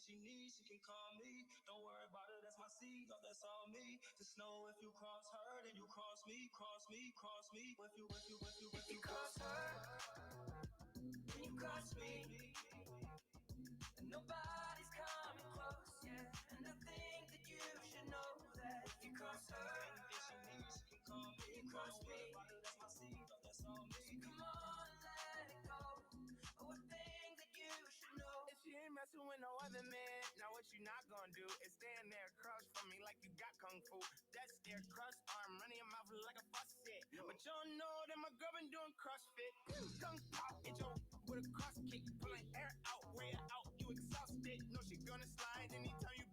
she needs, she can call me. Don't worry about it, that's my seed, that's all me. Just know if you cross her, then you cross me, cross me, cross me. If you cross her, then you cross me. And nobody's coming close, yeah. And I think that you should know that if you cross her, anything she needs, she can call me, cross me. That's my seed, that's all me. So come on, let it go. Oh, I think that you should know. If she ain't messing with no other man, now what you not gonna do is stand there across from me like you got kung fu. That's their cross arm running your mouth like a faucet. But you don't know that my girl been doing CrossFit. Kung pop and Joe with a cross kick, pulling air out, way out, you exhausted. No, she gonna slide anytime you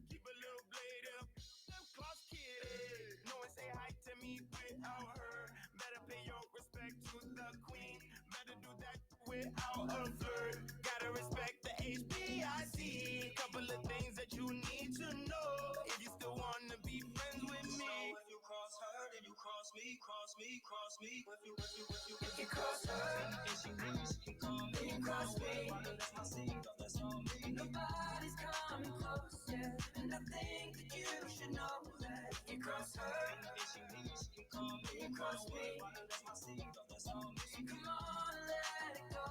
keep a little blade up. Them claws kid, no one say hi to me without her. Better pay your respect to the queen. Better do that without a flirt. Gotta respect the HBIC. Couple of things that you need to know if you still wanna be friends with me. So if you cross her, then you cross me, cross me, cross me. If you cross her, anything she needs, she can call me, you cross me. That's my seed, that's all me. Nobody's coming close, yeah. And I think that you should know that if you cross her, anything she needs, she can call me, you cross me. That's my seed, that's all me. So come on, let it go.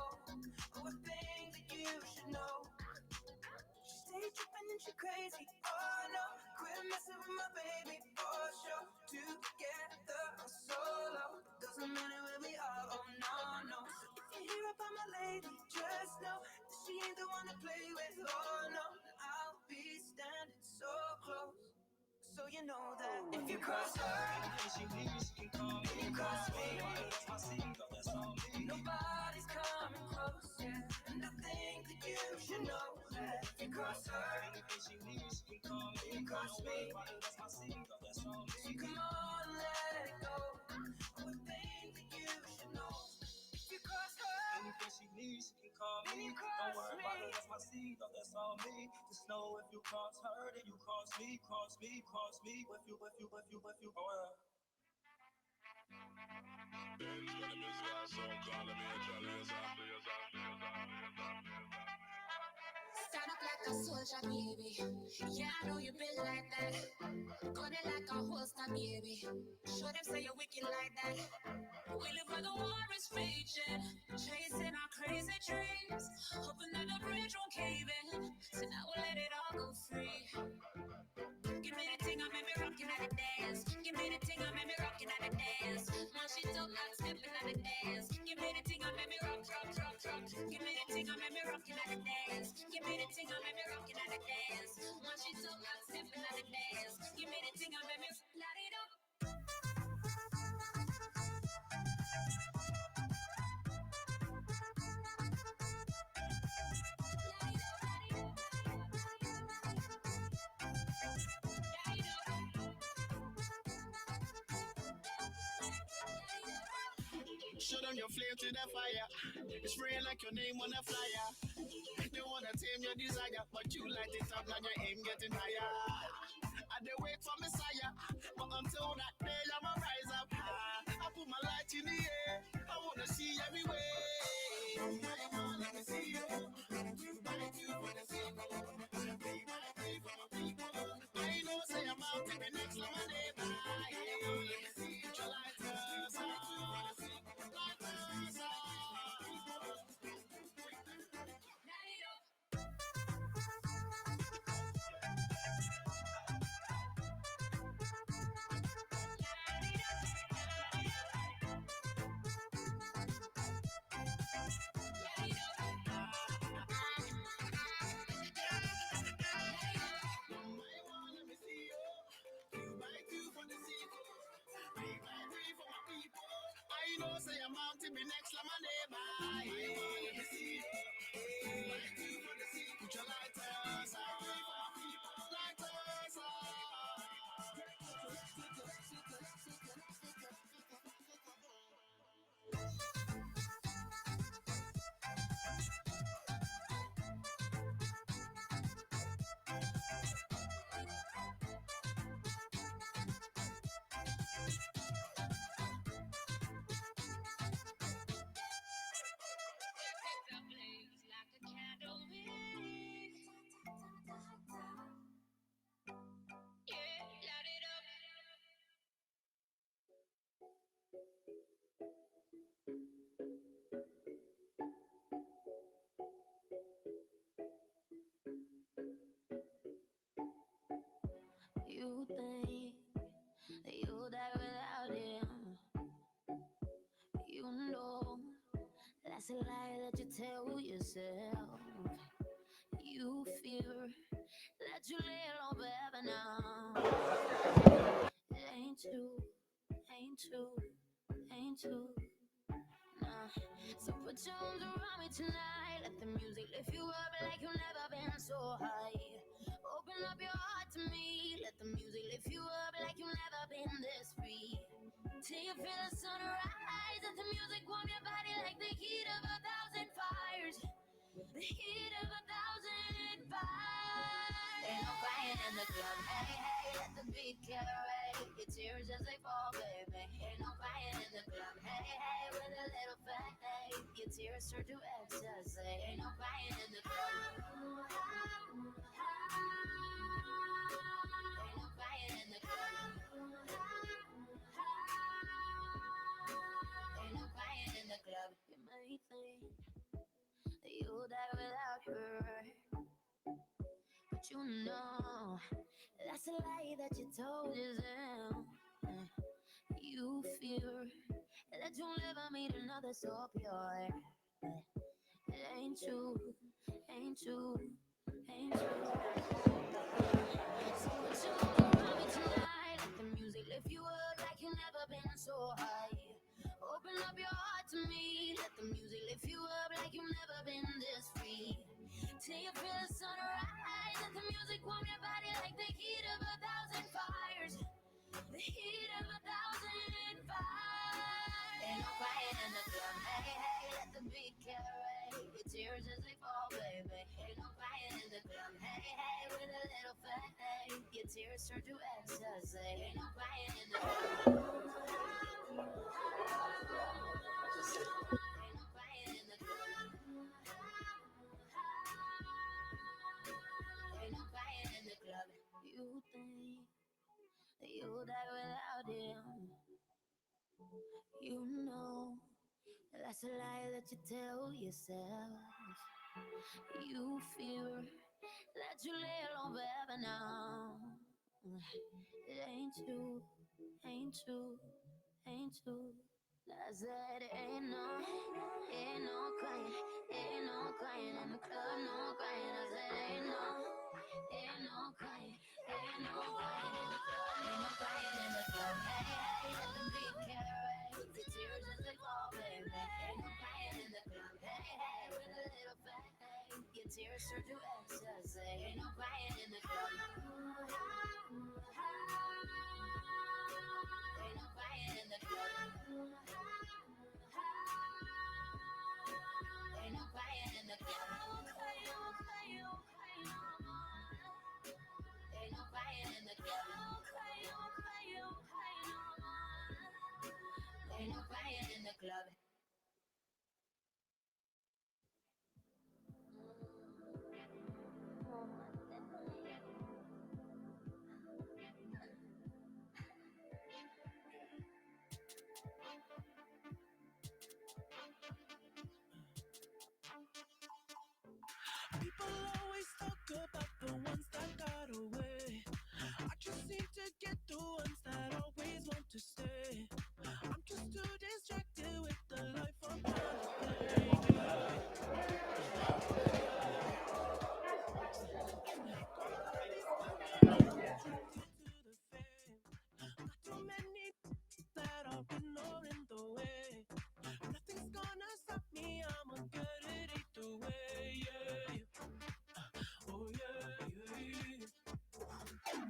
Oh, I think that you should know. She stay tripping and she crazy, oh no. Quit messing with my baby, for sure. Together or solo, doesn't matter where we are, oh no. So if you hear about my lady, just know that she ain't the one to play with, oh no. I'll be standing so close, so you know that if you cross her, anything she needs, she can call me, you cross me. That's my seed, that's all me. Nobody's coming close, yeah. And I think that you should know that if you cross her, anything she needs, she can call me, you cross me. That's my seed, that's all me. So come on, let it go. Oh, I think that you should know. If you cross her, anything she needs, she can call me. Don't worry about it, that's my seed, that's all me. Just know if you cross her, then you cross me, cross me, cross me. If you, Stand up like a soldier, baby. Yeah, I know you been like that. Gun it like a holster, baby. Show them say you're wicked like that. We live where the war is raging, chasing our crazy dreams, hoping that the bridge won't cave in. So now we'll let it all go free. Give me the thing, I made me rockin' at the dance. Give me the thing, I made me rockin' at the dance. Now she don't like stepping at the dance. Give me the thing, I made me rock. Give me the thing, I made me rockin' at the dance. Give me the thing, I made me rockin' at the dance. Now she don't like stepping at the dance. Give me the thing, I made me light it up. Shut on your flame to the fire. It's spraying like your name on a flyer. They wanna tame your desire, but you light it up, now your aim getting higher. I dey wait for Messiah, but until that day I'ma rise up high. I put my light in the air, I wanna see everywhere. Let me see you. I know say I'm out in the next lemonade. Let me see your lighters. Let me see you. You think that you'll die without him. You know that's a lie that you tell yourself. You fear that you lay alone forever now. It ain't true, ain't true, ain't true. Nah. So put your arms around me tonight. Let the music lift you up like you've never been so high. Open up your heart to me. Let the music lift you up like you've never been this free. Till you feel the sunrise. Let the music warm your body like the heat of 1,000 fires. The heat of 1,000 fires. Ain't no crying in the club. Hey, hey, let the beat carry your tears as they fall, baby. Ain't no crying in the club. Hey, hey, with a little fact, hey, your tears turn to ecstasy. Ain't no crying in the club. Ain't no crying in the club. Ain't no crying in the club. You may think that you'll die without her, but you know that's a lie that you told yourself. You fear that you'll never meet another so pure. It ain't true, ain't true, ain't true. So put your arms around me tonight. Let the music lift you up like you've never been so high. Open up your heart to me. Let the music lift you up like you've never been this free. Till you feel the sunrise. Let the music warm your body like the heat of 1,000 fires. The heat of 1,000 fires. Ain't no crying in the club. Hey, hey, let the beat carry your tears as they fall, baby. Ain't no crying in the club. Hey, hey, with a little fact, hey, your tears turn to ecstasy. Ain't no crying in the club. Ain't no crying in the club. Ain't no crying in the club. You think that you'll die without him. You know that's a lie that you tell yourself. You fear that you lay alone forever now. It ain't true, ain't true, ain't true. I said ain't no crying, ain't no crying in the club, no crying. I said ain't no crying, ain't no crying in the club, ain't no crying in the club. Hey, hey, let the beat carry the tears as they fall, baby. Ain't no crying in the club. Hey, hey, with a little fact, hey, your tears turn to ecstasy. Ain't no crying in the club. Ain't no crying in the club. Ain't no crying in the club. Ain't no crying in the club. Ain't no crying in the club. People always talk about the ones that got away. I just seem to get the ones that always want to stay. I'm just too distracted with the life I'm trying to play. Not too many that are ignoring the way. Nothing's gonna stop me, I'ma get it either way, yeah. Oh yeah, yeah.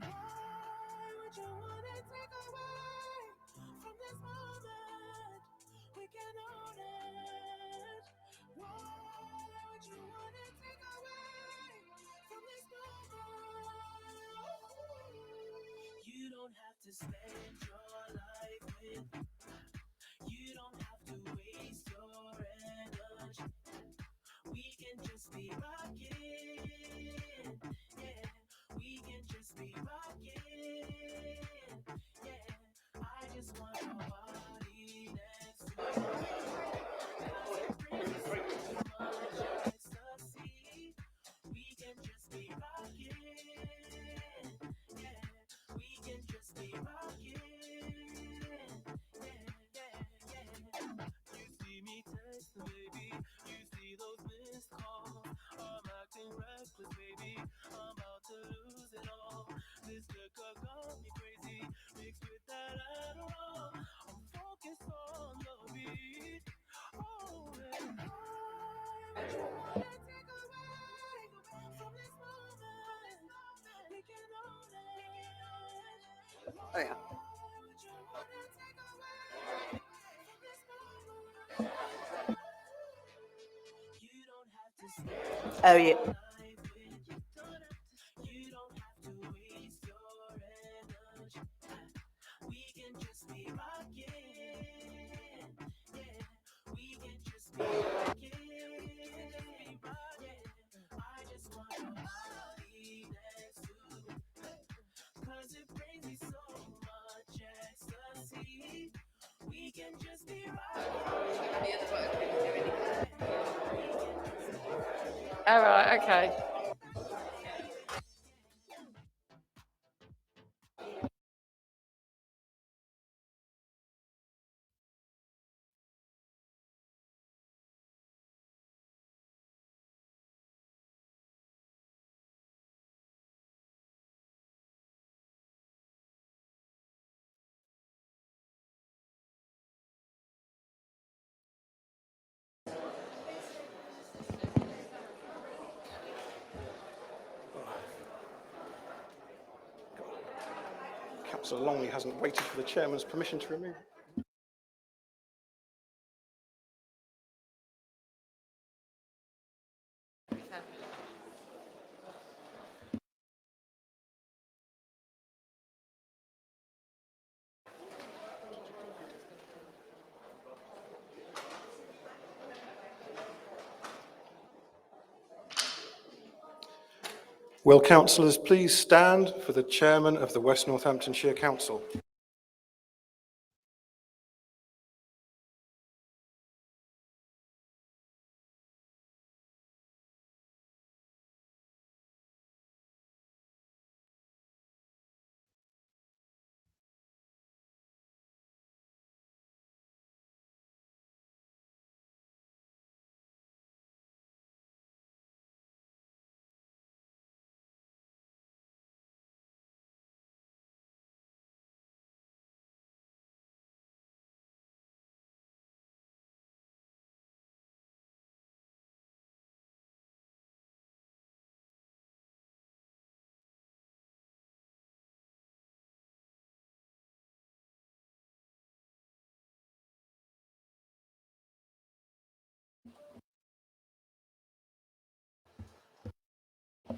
Why would you wanna take away from this moment? We can own it. Why would you wanna take away from this moment? You don't have to spend your life with. You don't have to waste your energy. We can just be rocking. Yeah, we can just be rocking. Yeah, I just want your body Oh, yeah. Oh, yeah. All right, okay. Councillor Longley hasn't waited for the chairman's permission to remove. Will councillors please stand for the chairman of the West Northamptonshire Council?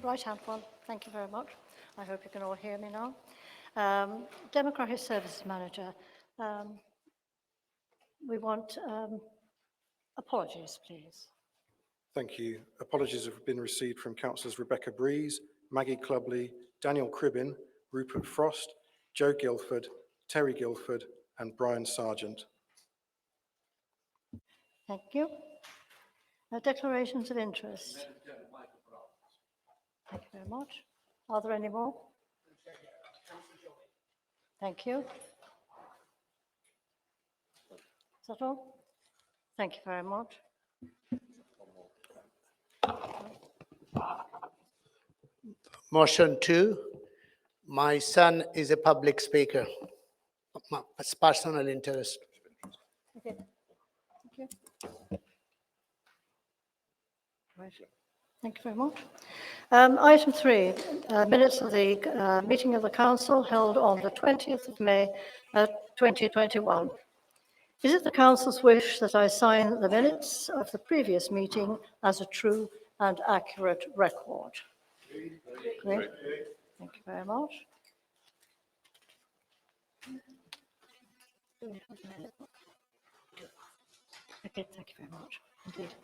Right-hand one, thank you very much. I hope you can all hear me now. Democratic Services Manager, we want apologies, please. Thank you. Apologies have been received from councillors Rebecca Breeze, Maggie Clubley, Daniel Cribbin, Rupert Frost, Joe Guilford, Terry Guilford and Brian Sargent. Thank you. Declarations of interest. Thank you very much. Are there any more? Thank you. Is that all? Thank you very much. Motion 2. My son is a public speaker. It's personal interest. Okay. Thank you. Right. Thank you very much. Item 3, minutes of the meeting of the council held on the 20th of May 2021. Is it the council's wish that I sign the minutes of the previous meeting as a true and accurate record? Great. Thank you very much. Okay, thank you very much indeed.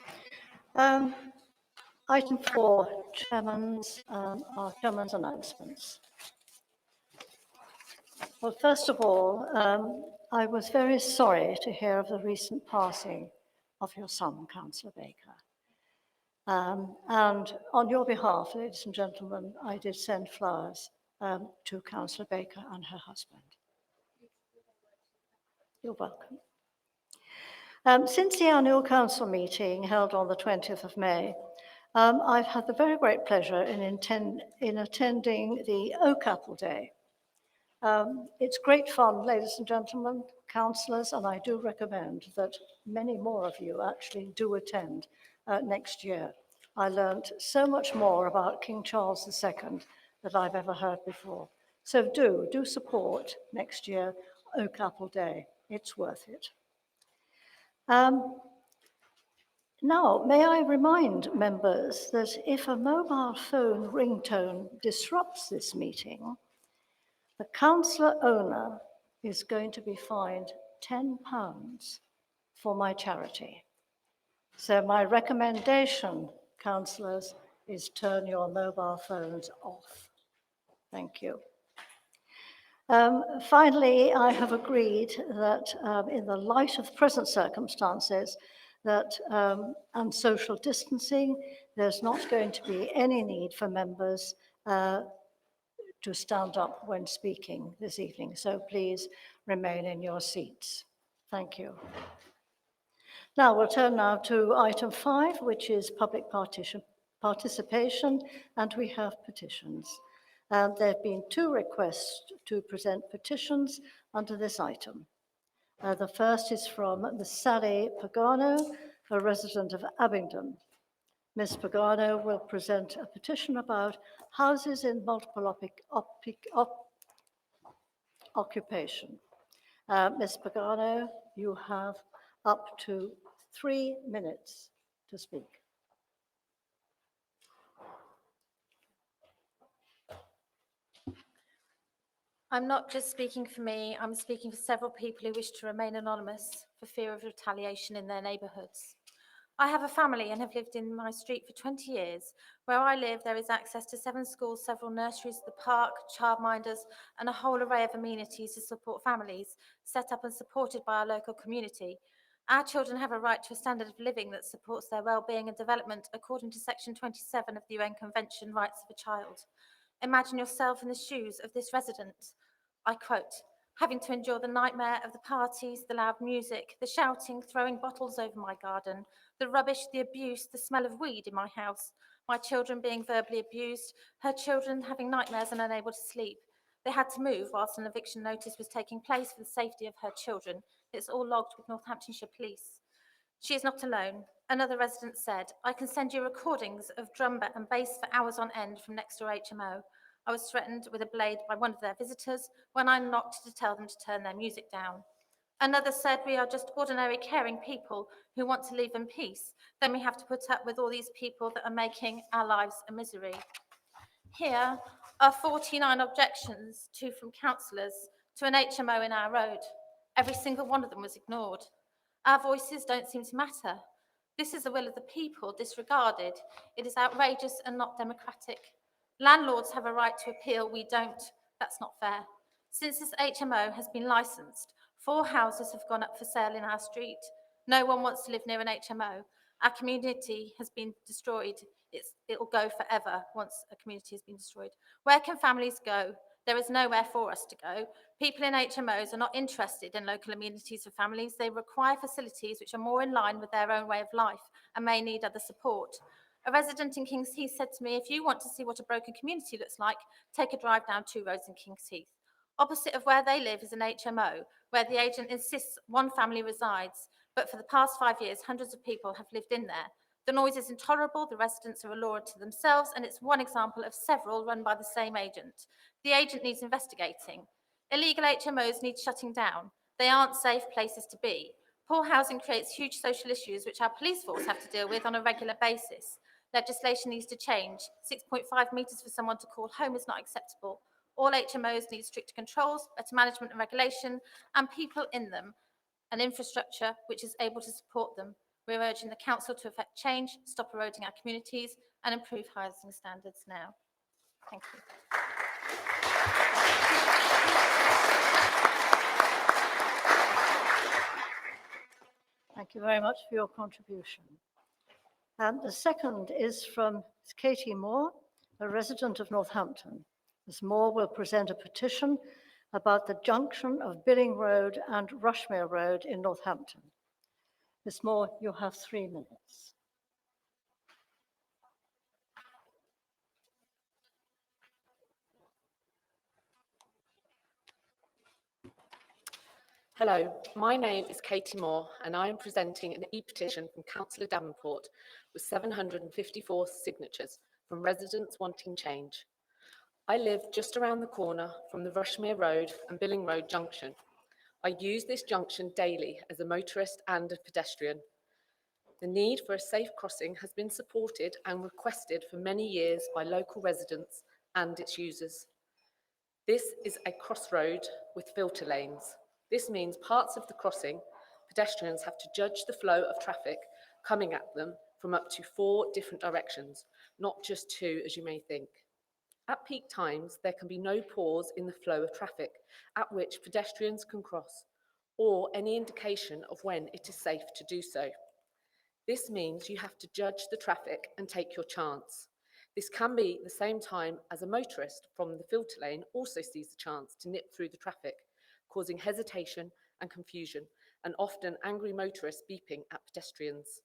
Item 4, our chairman's announcements. Well, first of all, I was very sorry to hear of the recent passing of your son, Councillor Baker. And on your behalf, ladies and gentlemen, I did send flowers to Councillor Baker and her husband. You're welcome. Since the annual council meeting held on the 20th of May, I've had the very great pleasure in attending the Oak Apple Day. It's great fun, ladies and gentlemen, councillors, and I do recommend that many more of you actually do attend next year. I learned so much more about King Charles II that I've ever heard before. So do support next year Oak Apple Day. It's worth it. Now, may I remind members that if a mobile phone ringtone disrupts this meeting, the councillor owner is going to be fined £10 for my charity. So my recommendation, councillors, is turn your mobile phones off. Thank you. Finally, I have agreed that in the light of present circumstances and social distancing, there's not going to be any need for members to stand up when speaking this evening. So please remain in your seats. Thank you. Now we'll turn now to item 5, which is public participation, and we have petitions. There have been 2 requests to present petitions under this item. The first is from Ms. Sally Pagano, a resident of Abingdon. Ms. Pagano will present a petition about houses in multiple occupation. Ms. Pagano, you have up to 3 minutes to speak. I'm not just speaking for me, I'm speaking for several people who wish to remain anonymous for fear of retaliation in their neighbourhoods. I have a family and have lived in my street for 20 years. Where I live, there is access to 7 schools, several nurseries, the park, childminders, and a whole array of amenities to support families, set up and supported by our local community. Our children have a right to a standard of living that supports their well-being and development according to Section 27 of the UN Convention Rights of a Child. Imagine yourself in the shoes of this resident. I quote, having to endure the nightmare of the parties, the loud music, the shouting, throwing bottles over my garden, the rubbish, the abuse, the smell of weed in my house, my children being verbally abused, her children having nightmares and unable to sleep. They had to move whilst an eviction notice was taking place for the safety of her children. It's all logged with Northamptonshire Police. She is not alone. Another resident said, I can send you recordings of drum and bass for hours on end from next door HMO. I was threatened with a blade by one of their visitors when I knocked to tell them to turn their music down. Another said, we are just ordinary caring people who want to live in peace. Then we have to put up with all these people that are making our lives a misery. Here are 49 objections, 2 from councillors, to an HMO in our road. Every single one of them was ignored. Our voices don't seem to matter. This is the will of the people, disregarded. It is outrageous and not democratic. Landlords have a right to appeal, we don't. That's not fair. Since this HMO has been licensed, 4 houses have gone up for sale in our street. No one wants to live near an HMO. Our community has been destroyed. It'll go forever once a community has been destroyed. Where can families go? There is nowhere for us to go. People in HMOs are not interested in local amenities for families. They require facilities which are more in line with their own way of life and may need other support. A resident in Kings Heath said to me, if you want to see what a broken community looks like, take a drive down 2 roads in Kings Heath. Opposite of where they live is an HMO, where the agent insists one family resides, but for the past 5 years, hundreds of people have lived in there. The noise is intolerable, the residents are a law to themselves, and it's one example of several run by the same agent. The agent needs investigating. Illegal HMOs need shutting down. They aren't safe places to be. Poor housing creates huge social issues which our police force have to deal with on a regular basis. Legislation needs to change. 6.5 metres for someone to call home is not acceptable. All HMOs need stricter controls, better management and regulation, and people in them, and infrastructure which is able to support them. We're urging the council to effect change, stop eroding our communities, and improve housing standards now. Thank you. Thank you very much for your contribution. The second is from Katie Moore, a resident of Northampton. Ms. Moore will present a petition about the junction of Billing Road and Rushmere Road in Northampton. Ms. Moore, you have 3 minutes. Hello, my name is Katie Moore and I am presenting an e-petition from Councillor Davenport with 754 signatures from residents wanting change. I live just around the corner from the Rushmere Road and Billing Road junction. I use this junction daily as a motorist and a pedestrian. The need for a safe crossing has been supported and requested for many years by local residents and its users. This is a crossroad with filter lanes. This means parts of the crossing, pedestrians have to judge the flow of traffic coming at them from up to 4 different directions, not just 2 as you may think. At peak times, there can be no pause in the flow of traffic at which pedestrians can cross, or any indication of when it is safe to do so. This means you have to judge the traffic and take your chance. This can be the same time as a motorist from the filter lane also sees the chance to nip through the traffic, causing hesitation and confusion, and often angry motorists beeping at pedestrians.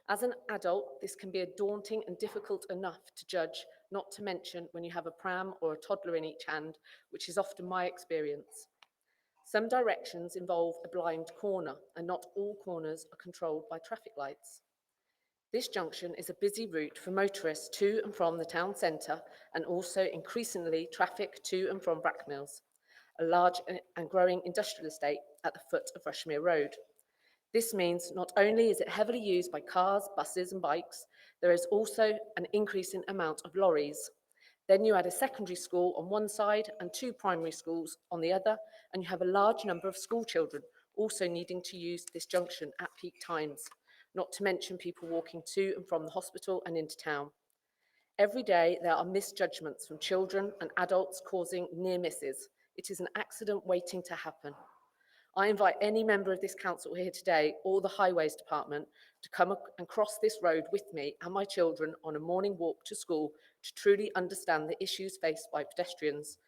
As an adult, this can be daunting and difficult enough to judge, not to mention when you have a pram or a toddler in each hand, which is often my experience. Some directions involve a blind corner, and not all corners are controlled by traffic lights. This junction is a busy route for motorists to and from the town centre, and also increasingly traffic to and from Brackmills, a large and growing industrial estate at the foot of Rushmere Road. This means not only is it heavily used by cars, buses and bikes, there is also an increasing amount of lorries. Then you add a secondary school on one side and 2 primary schools on the other, and you have a large number of school children also needing to use this junction at peak times, not to mention people walking to and from the hospital and into town. Every day there are misjudgments from children and adults causing near misses. It is an accident waiting to happen. I invite any member of this council here today or the Highways Department to come and cross this road with me and my children on a morning walk to school to truly understand the issues faced by pedestrians.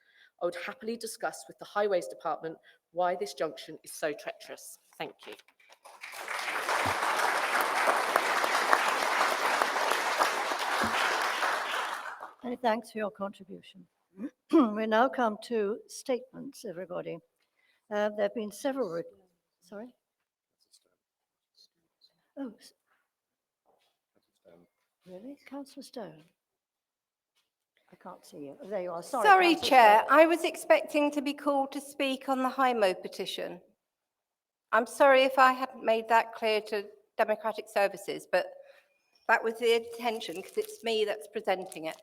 I would happily discuss with the Highways Department why this junction is so treacherous. Thank you. Many thanks for your contribution. We now come to statements, everybody. There have been several. Sorry? Oh, really? Councillor Stone? I can't see you. Oh, there you are. Sorry, Councillor Chair. Stone. I was expecting to be called to speak on the HIMO petition. I'm sorry if I hadn't made that clear to Democratic Services, but that was the intention because it's me that's presenting it.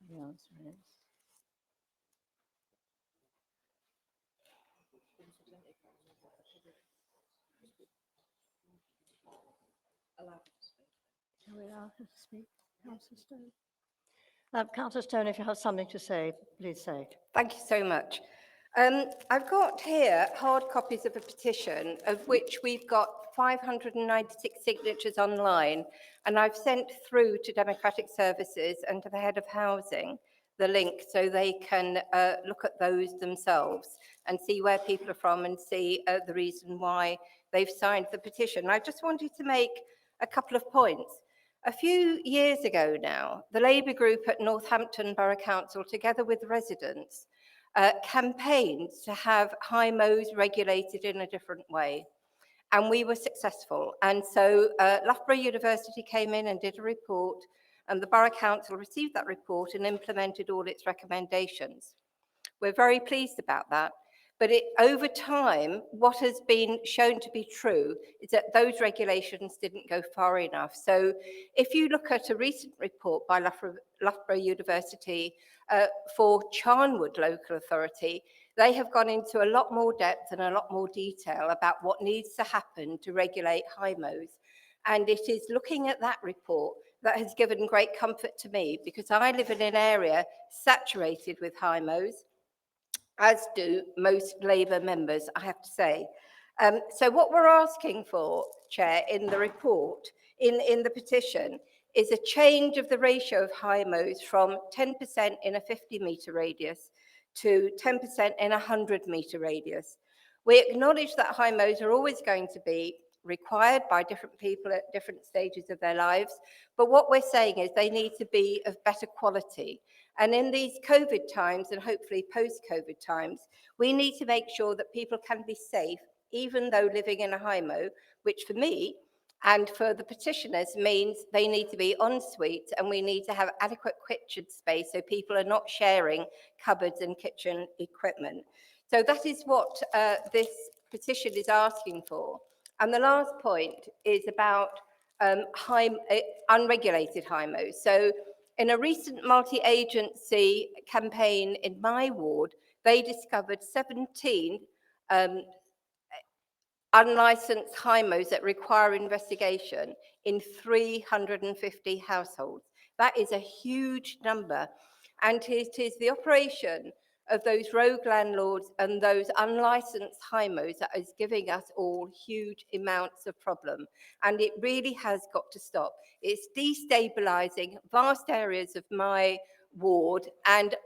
The answer is. Shall we allow her to speak, Councillor Stone? Councillor Stone, if you have something to say, please say. Thank you so much. I've got here hard copies of a petition of which we've got 596 signatures online, and I've sent through to Democratic Services and to the Head of Housing the link so they can look at those themselves and see where people are from and see the reason why they've signed the petition. I just wanted to make a couple of points. A few years ago now, the Labour group at Northampton Borough Council, together with residents, campaigned to have HIMOs regulated in a different way. And we were successful. And so Loughborough University came in and did a report, and the Borough Council received that report and implemented all its recommendations. We're very pleased about that. But over time, what has been shown to be true is that those regulations didn't go far enough. So if you look at a recent report by Loughborough University for Charnwood Local Authority, they have gone into a lot more depth and a lot more detail about what needs to happen to regulate HIMOs. And it is looking at that report that has given great comfort to me, because I live in an area saturated with HIMOs, as do most Labour members, I have to say. So what we're asking for, Chair, in the report, in the petition, is a change of the ratio of HIMOs from 10% in a 50-metre radius to 10% in a 100-metre radius. We acknowledge that HIMOs are always going to be required by different people at different stages of their lives, but what we're saying is they need to be of better quality. And in these COVID times, and hopefully post-COVID times, we need to make sure that people can be safe, even though living in a HIMO, which for me And for the petitioners means they need to be en suite, and we need to have adequate kitchen space so people are not sharing cupboards and kitchen equipment. So that is what this petition is asking for. And the last point is about unregulated HIMOs. So in a recent multi-agency campaign in my ward, they discovered 17 unlicensed HIMOs that require investigation in 350 households. That is a huge number. And it is the operation of those rogue landlords and those unlicensed HIMOs that is giving us all huge amounts of problem. And it really has got to stop. It's destabilising vast areas of my ward, and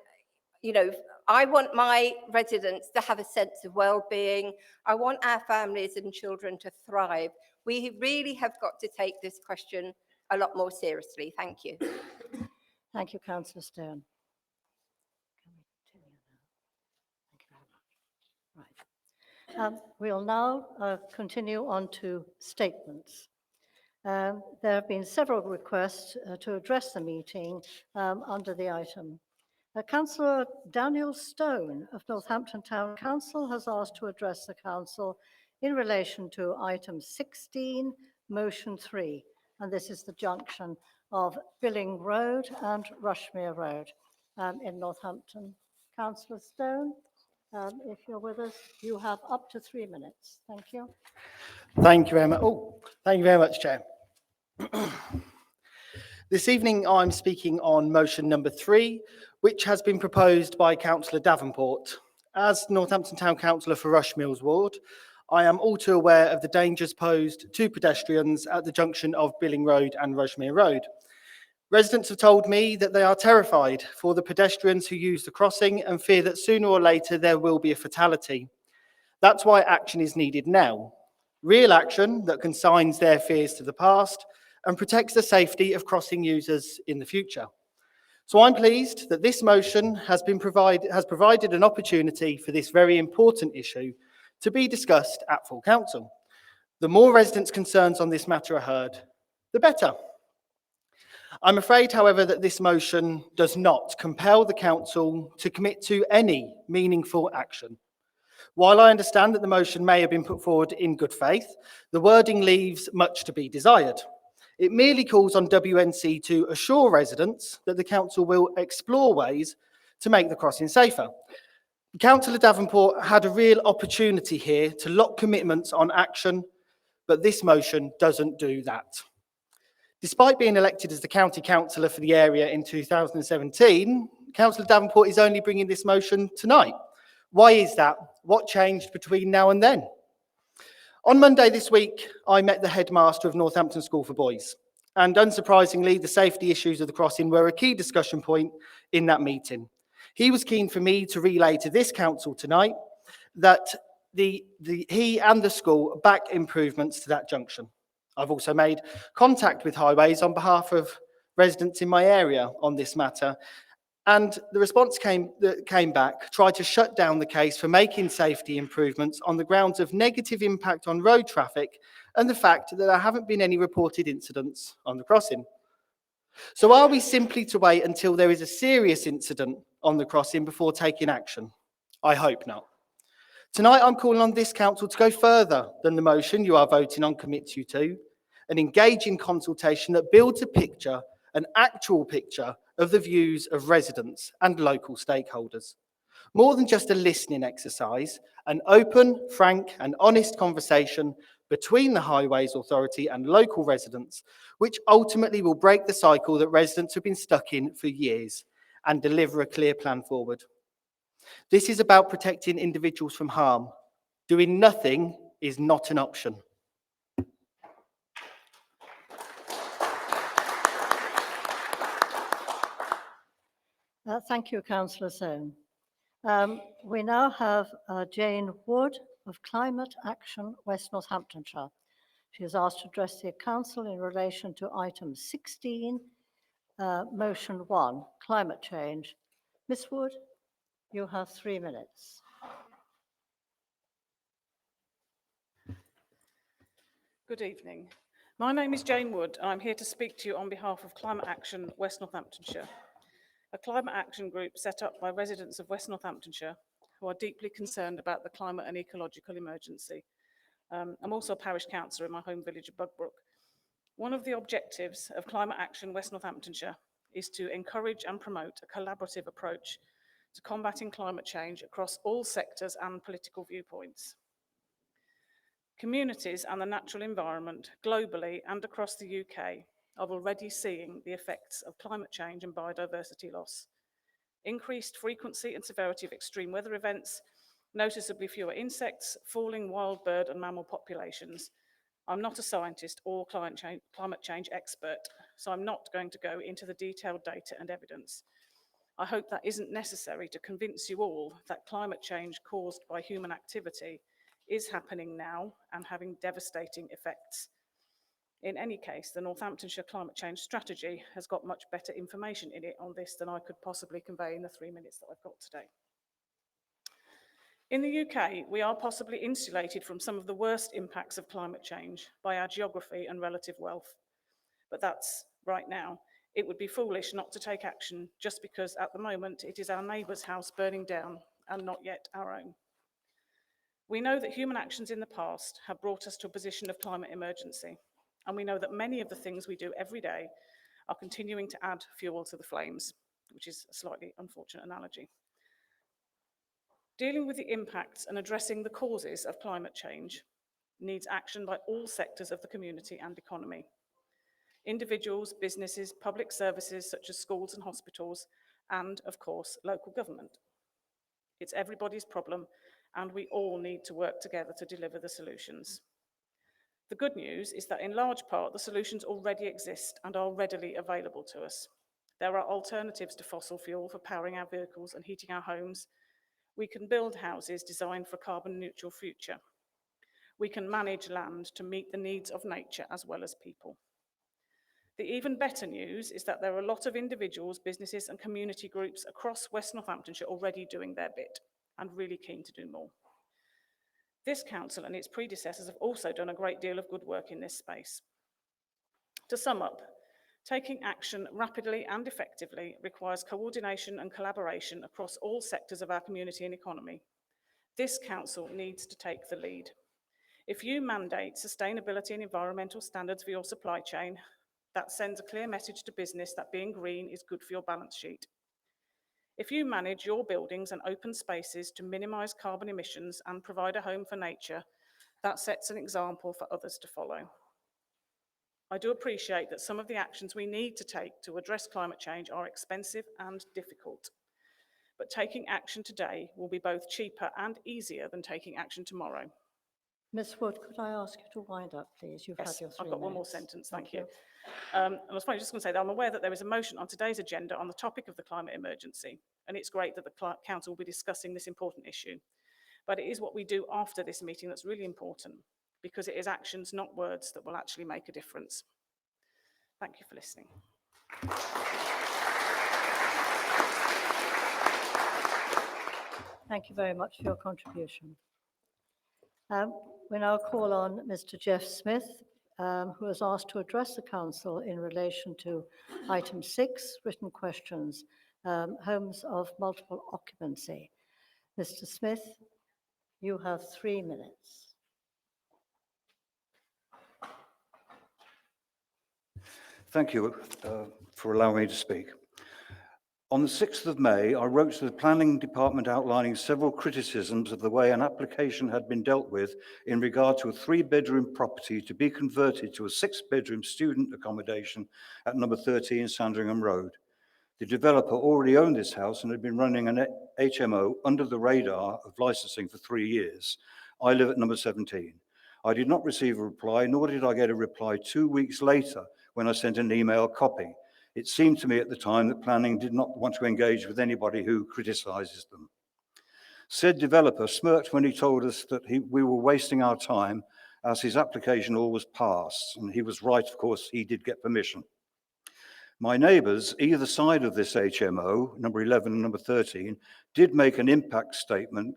you know, I want my residents to have a sense of well-being. I want our families and children to thrive. We really have got to take this question a lot more seriously. Thank you. Thank you, Councillor Stone. Thank you very much. Right. We'll now continue on to statements. There have been several requests to address the meeting under the item. Councillor Daniel Stone of Northampton Town Council has asked to address the Council in relation to item 16, motion 3, and this is the junction of Billing Road and Rushmere Road in Northampton. Councillor Stone, if you're with us, you have up to 3 minutes. Thank you. Thank you very much. Thank you very much, Chair. This evening, I'm speaking on motion number 3, which has been proposed by Councillor Davenport. As Northampton Town Councillor for Rushmere Ward, I am all too aware of the dangers posed to pedestrians at the junction of Billing Road and Rushmere Road. Residents have told me that they are terrified for the pedestrians who use the crossing and fear that sooner or later there will be a fatality. That's why action is needed now. Real action that consigns their fears to the past and protects the safety of crossing users in the future. So I'm pleased that this motion has provided an opportunity for this very important issue to be discussed at full council. The more residents' concerns on this matter are heard, the better. I'm afraid, however, that this motion does not compel the council to commit to any meaningful action. While I understand that the motion may have been put forward in good faith, the wording leaves much to be desired. It merely calls on WNC to assure residents that the council will explore ways to make the crossing safer. Councillor Davenport had a real opportunity here to lock commitments on action, but this motion doesn't do that. Despite being elected as the county councillor for the area in 2017, Councillor Davenport is only bringing this motion tonight. Why is that? What changed between now and then? On Monday this week, I met the headmaster of Northampton School for Boys, and unsurprisingly, the safety issues of the crossing were a key discussion point in that meeting. He was keen for me to relay to this council tonight that he and the school back improvements to that junction. I've also made contact with Highways on behalf of residents in my area on this matter, and the response that came back tried to shut down the case for making safety improvements on the grounds of negative impact on road traffic and the fact that there haven't been any reported incidents on the crossing. So are we simply to wait until there is a serious incident on the crossing before taking action? I hope not. Tonight I'm calling on this council to go further than the motion you are voting on commits you to, and engage in consultation that builds a picture, an actual picture of the views of residents and local stakeholders. More than just a listening exercise, an open, frank and honest conversation between the Highways Authority and local residents, which ultimately will break the cycle that residents have been stuck in for years and deliver a clear plan forward. This is about protecting individuals from harm. Doing nothing is not an option. Thank you, Councillor Stone. We now have Jane Wood of Climate Action, West Northamptonshire. She has asked to address the council in relation to item 16, motion 1, climate change. Ms. Wood, you have 3 minutes. Good evening. My name is Jane Wood, and I'm here to speak to you on behalf of Climate Action West Northamptonshire, a climate action group set up by residents of West Northamptonshire who are deeply concerned about the climate and ecological emergency. I'm also a parish councillor in my home village of Bugbrook. One of the objectives of Climate Action West Northamptonshire is to encourage and promote a collaborative approach to combating climate change across all sectors and political viewpoints. Communities and the natural environment globally and across the UK are already seeing the effects of climate change and biodiversity loss. Increased frequency and severity of extreme weather events, noticeably fewer insects, falling wild bird and mammal populations. I'm not a scientist or climate change expert, so I'm not going to go into the detailed data and evidence. I hope that isn't necessary to convince you all that climate change caused by human activity is happening now and having devastating effects. In any case, the Northamptonshire Climate Change Strategy has got much better information in it on this than I could possibly convey in the 3 minutes that I've got today. In the UK, we are possibly insulated from some of the worst impacts of climate change by our geography and relative wealth. But that's right now. It would be foolish not to take action just because at the moment it is our neighbour's house burning down and not yet our own. We know that human actions in the past have brought us to a position of climate emergency, and we know that many of the things we do every day are continuing to add fuel to the flames, which is a slightly unfortunate analogy. Dealing with the impacts and addressing the causes of climate change needs action by all sectors of the community and economy. Individuals, businesses, public services such as schools and hospitals, and of course, local government. It's everybody's problem, and we all need to work together to deliver the solutions. The good news is that in large part, the solutions already exist and are readily available to us. There are alternatives to fossil fuel for powering our vehicles and heating our homes. We can build houses designed for a carbon neutral future. We can manage land to meet the needs of nature as well as people. The even better news is that there are a lot of individuals, businesses and community groups across West Northamptonshire already doing their bit and really keen to do more. This council and its predecessors have also done a great deal of good work in this space. To sum up, taking action rapidly and effectively requires coordination and collaboration across all sectors of our community and economy. This council needs to take the lead. If you mandate sustainability and environmental standards for your supply chain, that sends a clear message to business that being green is good for your balance sheet. If you manage your buildings and open spaces to minimise carbon emissions and provide a home for nature, that sets an example for others to follow. I do appreciate that some of the actions we need to take to address climate change are expensive and difficult, but taking action today will be both cheaper and easier than taking action tomorrow. Ms Wood, could I ask you to wind up, please? You've Yes, had your 3 I've got one more minutes. sentence, thank you. I was finally just going to say that I'm aware that there is a motion on today's agenda on the topic of the climate emergency, and it's great that the council will be discussing this important issue. But it is what we do after this meeting that's really important, because it is actions, not words, that will actually make a difference. Thank you for listening. Thank you very much for your contribution. We now call on Mr. Jeff Smith, who has asked to address the council in relation to item 6, written questions, homes of multiple occupancy. Mr. Smith, you have 3 minutes. Thank you for allowing me to speak. On the 6th of May, I wrote to the Planning Department outlining several criticisms of the way an application had been dealt with in regard to a 3-bedroom property to be converted to a 6-bedroom student accommodation at number 13 Sandringham Road. The developer already owned this house and had been running an HMO under the radar of licensing for 3 years. I live at number 17. I did not receive a reply, nor did I get a reply 2 weeks later when I sent an email copy. It seemed to me at the time that planning did not want to engage with anybody who criticises them. Said developer smirked when he told us that we were wasting our time as his application always passed, and he was right, of course, he did get permission. My neighbours, either side of this HMO, number 11 and number 13, did make an impact statement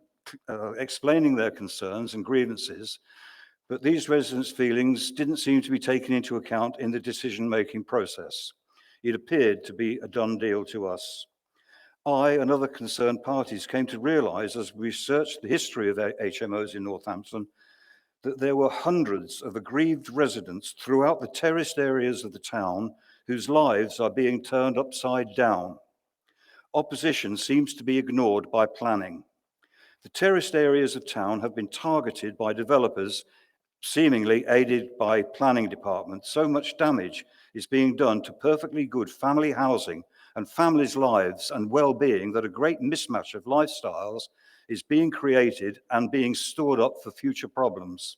explaining their concerns and grievances, but these residents' feelings didn't seem to be taken into account in the decision-making process. It appeared to be a done deal to us. I and other concerned parties came to realise as we researched the history of HMOs in Northampton that there were hundreds of aggrieved residents throughout the terraced areas of the town whose lives are being turned upside down. Opposition seems to be ignored by planning. The terraced areas of town have been targeted by developers, seemingly aided by planning departments. So much damage is being done to perfectly good family housing and families' lives and well-being that a great mismatch of lifestyles is being created and being stored up for future problems.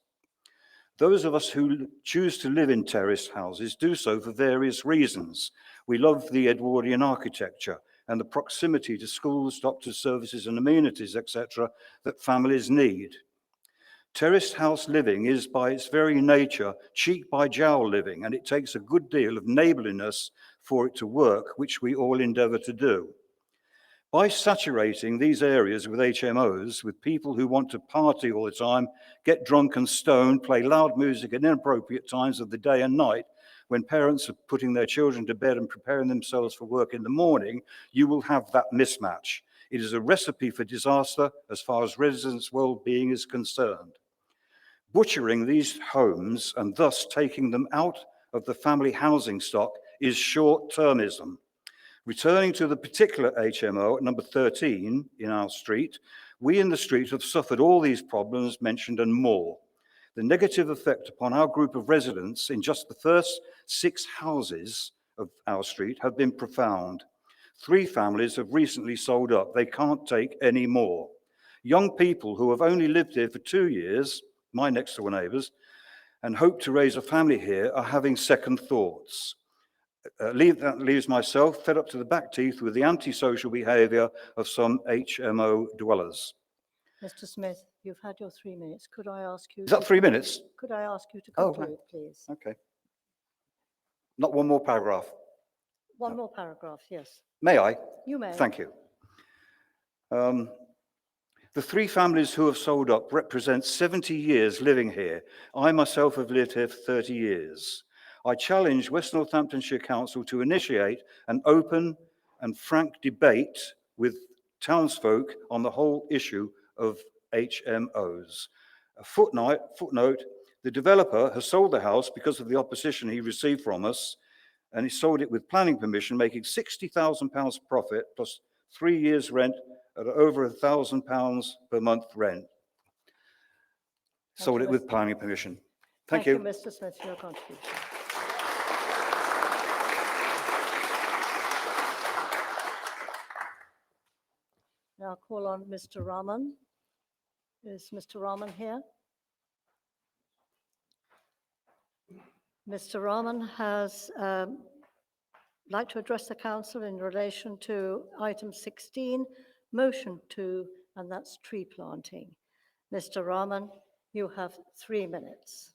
Those of us who choose to live in terraced houses do so for various reasons. We love the Edwardian architecture and the proximity to schools, doctors' services and amenities, etc., that families need. Terraced house living is by its very nature cheek by jowl living, and it takes a good deal of neighbourliness for it to work, which we all endeavour to do. By saturating these areas with HMOs, with people who want to party all the time, get drunk and stoned, play loud music at inappropriate times of the day and night, when parents are putting their children to bed and preparing themselves for work in the morning, you will have that mismatch. It is a recipe for disaster as far as residents' well-being is concerned. Butchering these homes and thus taking them out of the family housing stock is short-termism. Returning to the particular HMO at number 13 in our street, we in the street have suffered all these problems mentioned and more. The negative effect upon our group of residents in just the first 6 houses of our street have been profound. 3 families have recently sold up. They can't take any more. Young people who have only lived here for 2 years, my next door neighbours, and hope to raise a family here are having second thoughts. That leaves myself fed up to the back teeth with the antisocial behaviour of some HMO dwellers. Mr. Smith, you've had your 3 minutes. Could I ask you? Is that 3 minutes? Could I ask you to Oh, conclude, please? Okay. Not one more paragraph. One more paragraph, yes. May I? You may. Thank you. The 3 families who have sold up represent 70 years living here. I myself have lived here for 30 years. I challenge West Northamptonshire Council to initiate an open and frank debate with townsfolk on the whole issue of HMOs. A footnote, the developer has sold the house because of the opposition he received from us, and he sold it with planning permission, making £60,000 profit plus 3 years rent at over £1,000 per month rent. Sold it with planning permission. Thank you. Thank you, Mr. Smith, for your contribution. Now I'll call on Mr. Rahman. Is Mr. Rahman here? Mr. Rahman has like to address the council in relation to item 16, motion 2, and that's tree planting. Mr. Rahman, you have 3 minutes.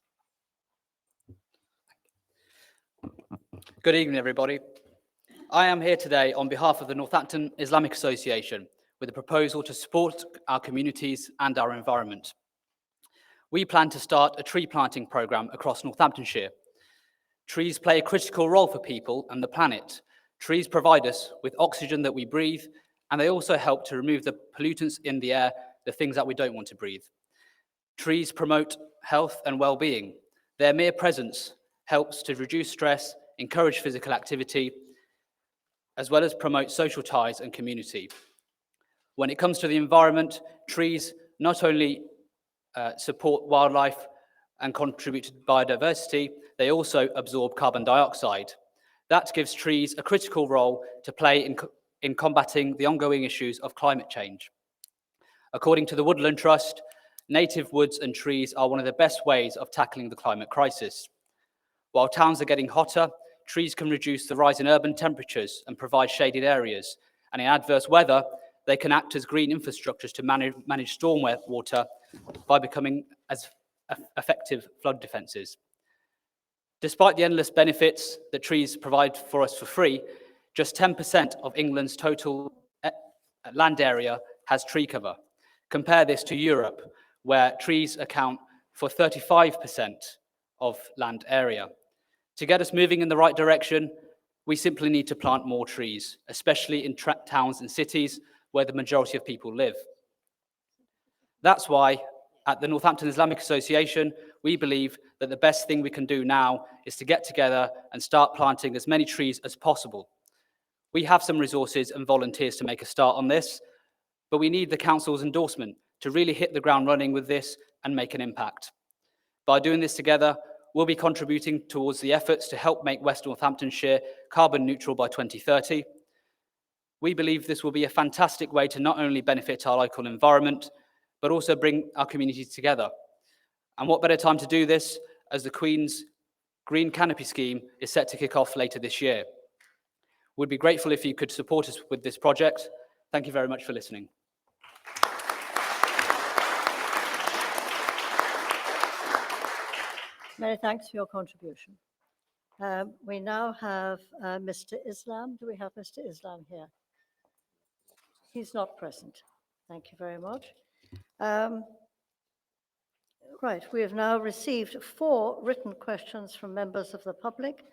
Good evening, everybody. I am here today on behalf of the Northampton Islamic Association with a proposal to support our communities and our environment. We plan to start a tree planting programme across Northamptonshire. Trees play a critical role for people and the planet. Trees provide us with oxygen that we breathe, and they also help to remove the pollutants in the air, the things that we don't want to breathe. Trees promote health and well-being. Their mere presence helps to reduce stress, encourage physical activity, as well as promote social ties and community. When it comes to the environment, trees not only support wildlife and contribute to biodiversity, they also absorb carbon dioxide. That gives trees a critical role to play in combating the ongoing issues of climate change. According to the Woodland Trust, native woods and trees are one of the best ways of tackling the climate crisis. While towns are getting hotter, trees can reduce the rise in urban temperatures and provide shaded areas. And in adverse weather, they can act as green infrastructures to manage storm water by becoming as effective flood defences. Despite the endless benefits that trees provide for us for free, just 10% of England's total land area has tree cover. Compare this to Europe, where trees account for 35% of land area. To get us moving in the right direction, we simply need to plant more trees, especially in towns and cities where the majority of people live. That's why at the Northampton Islamic Association, we believe that the best thing we can do now is to get together and start planting as many trees as possible. We have some resources and volunteers to make a start on this, but we need the council's endorsement to really hit the ground running with this and make an impact. By doing this together, we'll be contributing towards the efforts to help make West Northamptonshire carbon neutral by 2030. We believe this will be a fantastic way to not only benefit our local environment, but also bring our communities together. And what better time to do this as the Queen's Green Canopy Scheme is set to kick off later this year. We'd be grateful if you could support us with this project. Thank you very much for listening. Many thanks for your contribution. We now have Mr. Islam. Do we have Mr. Islam here? He's not present. Thank you very much. Right, we have now received 4 written questions from members of the public.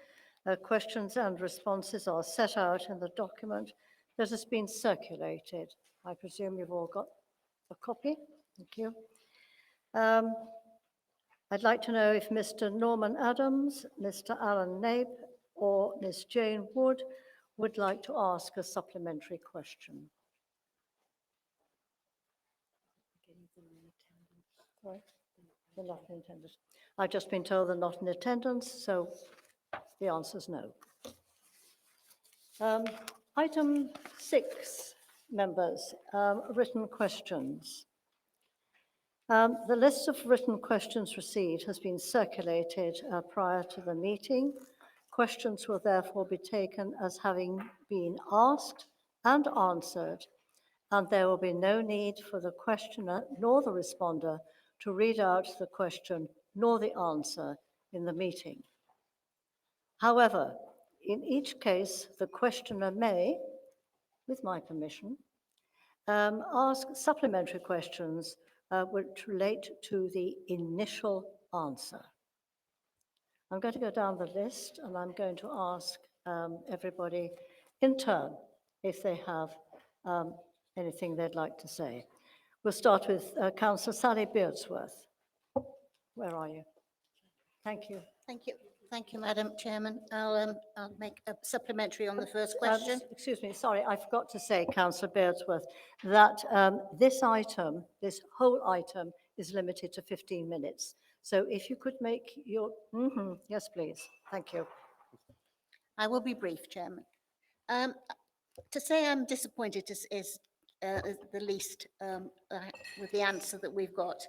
Questions and responses are set out in the document that has been circulated. I presume you've all got a copy. Thank you. I'd like to know if Mr. Norman Adams, Mr. Alan Nape, or Ms. Jane Wood would like to ask a supplementary question. Sorry, they're not in attendance. I've just been told they're not in attendance, so the answer is no. Item 6, members, written questions. The list of written questions received has been circulated prior to the meeting. Questions will therefore be taken as having been asked and answered, and there will be no need for the questioner nor the responder to read out the question nor the answer in the meeting. However, in each case, the questioner may, with my permission, ask supplementary questions which relate to the initial answer. I'm going to go down the list and I'm going to ask everybody in turn if they have anything they'd like to say. We'll start with Councillor Sally Beardsworth. Where are you? Thank you. Thank you. Thank you, Madam Chairman. I'll make a supplementary on the first question. Excuse me, sorry, I forgot to say, Councillor Beardsworth, that this whole item is limited to 15 minutes. So if you could make your, yes, please. Thank you. I will be brief, Chairman. To say I'm disappointed is the least with the answer that we've got.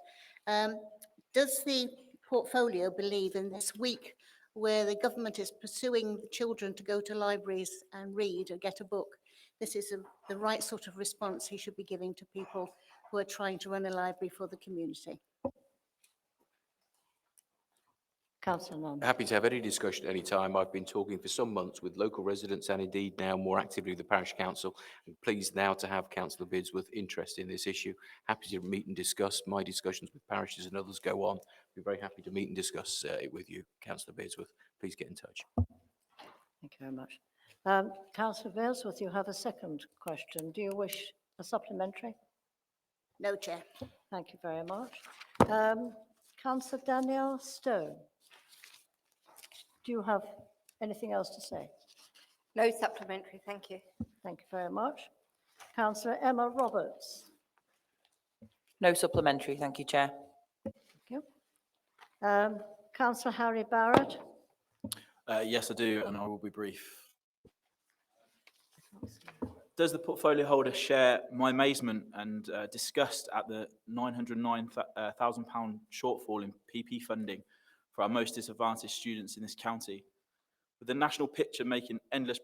Does the portfolio believe in this week where the government is pursuing children to go to libraries and read or get a book? This is the right sort of response he should be giving to people who are trying to run a library for the community. Councillor Nunn. Happy to have any discussion at any time. I've been talking for some months with local residents and indeed now more actively with the parish council. I'm pleased now to have Councillor Beardsworth interest in this issue. Happy to meet and discuss. My discussions with parishes and others go on. We're very happy to meet and discuss it with you, Councillor Beardsworth. Please get in touch. Thank you very much. Councillor Beardsworth, you have a second question. Do you wish a supplementary? No, Chair. Thank you very much. Councillor Danielle Stone. Do you have anything else to say? No supplementary, thank you. Thank you very much. Councillor Emma Roberts. No supplementary, thank you, Chair. Thank you. Councillor Harry Barrett. Yes, I do, and I will be brief. Does the portfolio holder share my amazement and disgust at the £909,000 shortfall in PP funding for our most disadvantaged students in this county? With the national picture making endless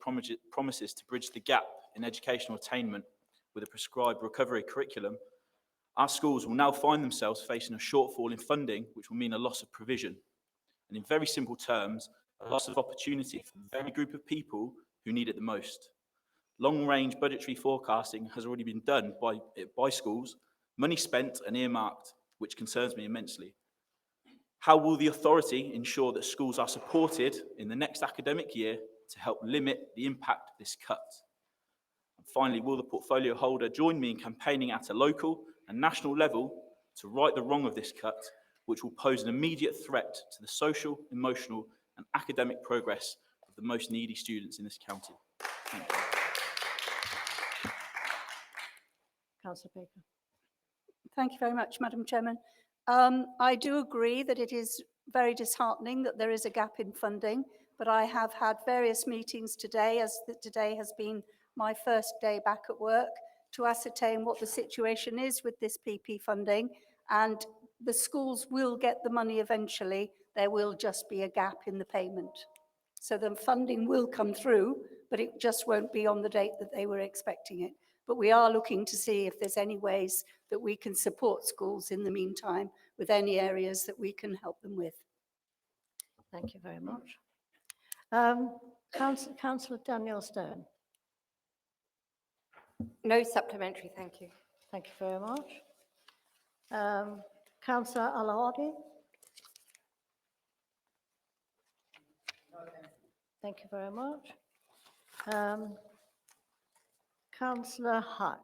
promises to bridge the gap in educational attainment with a prescribed recovery curriculum, our schools will now find themselves facing a shortfall in funding, which will mean a loss of provision. And in very simple terms, a loss of opportunity for the very group of people who need it the most. Long-range budgetary forecasting has already been done by schools, money spent and earmarked, which concerns me immensely. How will the authority ensure that schools are supported in the next academic year to help limit the impact of this cut? And finally, will the portfolio holder join me in campaigning at a local and national level to right the wrong of this cut, which will pose an immediate threat to the social, emotional and academic progress of the most needy students in this county? Thank you. Councillor Baker. Thank you very much, Madam Chairman. I do agree that it is very disheartening that there is a gap in funding, but I have had various meetings today, as today has been my first day back at work, to ascertain what the situation is with this PP funding, and the schools will get the money eventually. There will just be a gap in the payment. So the funding will come through, but it just won't be on the date that they were expecting it. But we are looking to see if there's any ways that we can support schools in the meantime with any areas that we can help them with. Thank you very much. Councillor Daniel Stone. No supplementary, thank you. Thank you very much. Councillor Al-Ahadi. Thank you very much. Councillor Huck.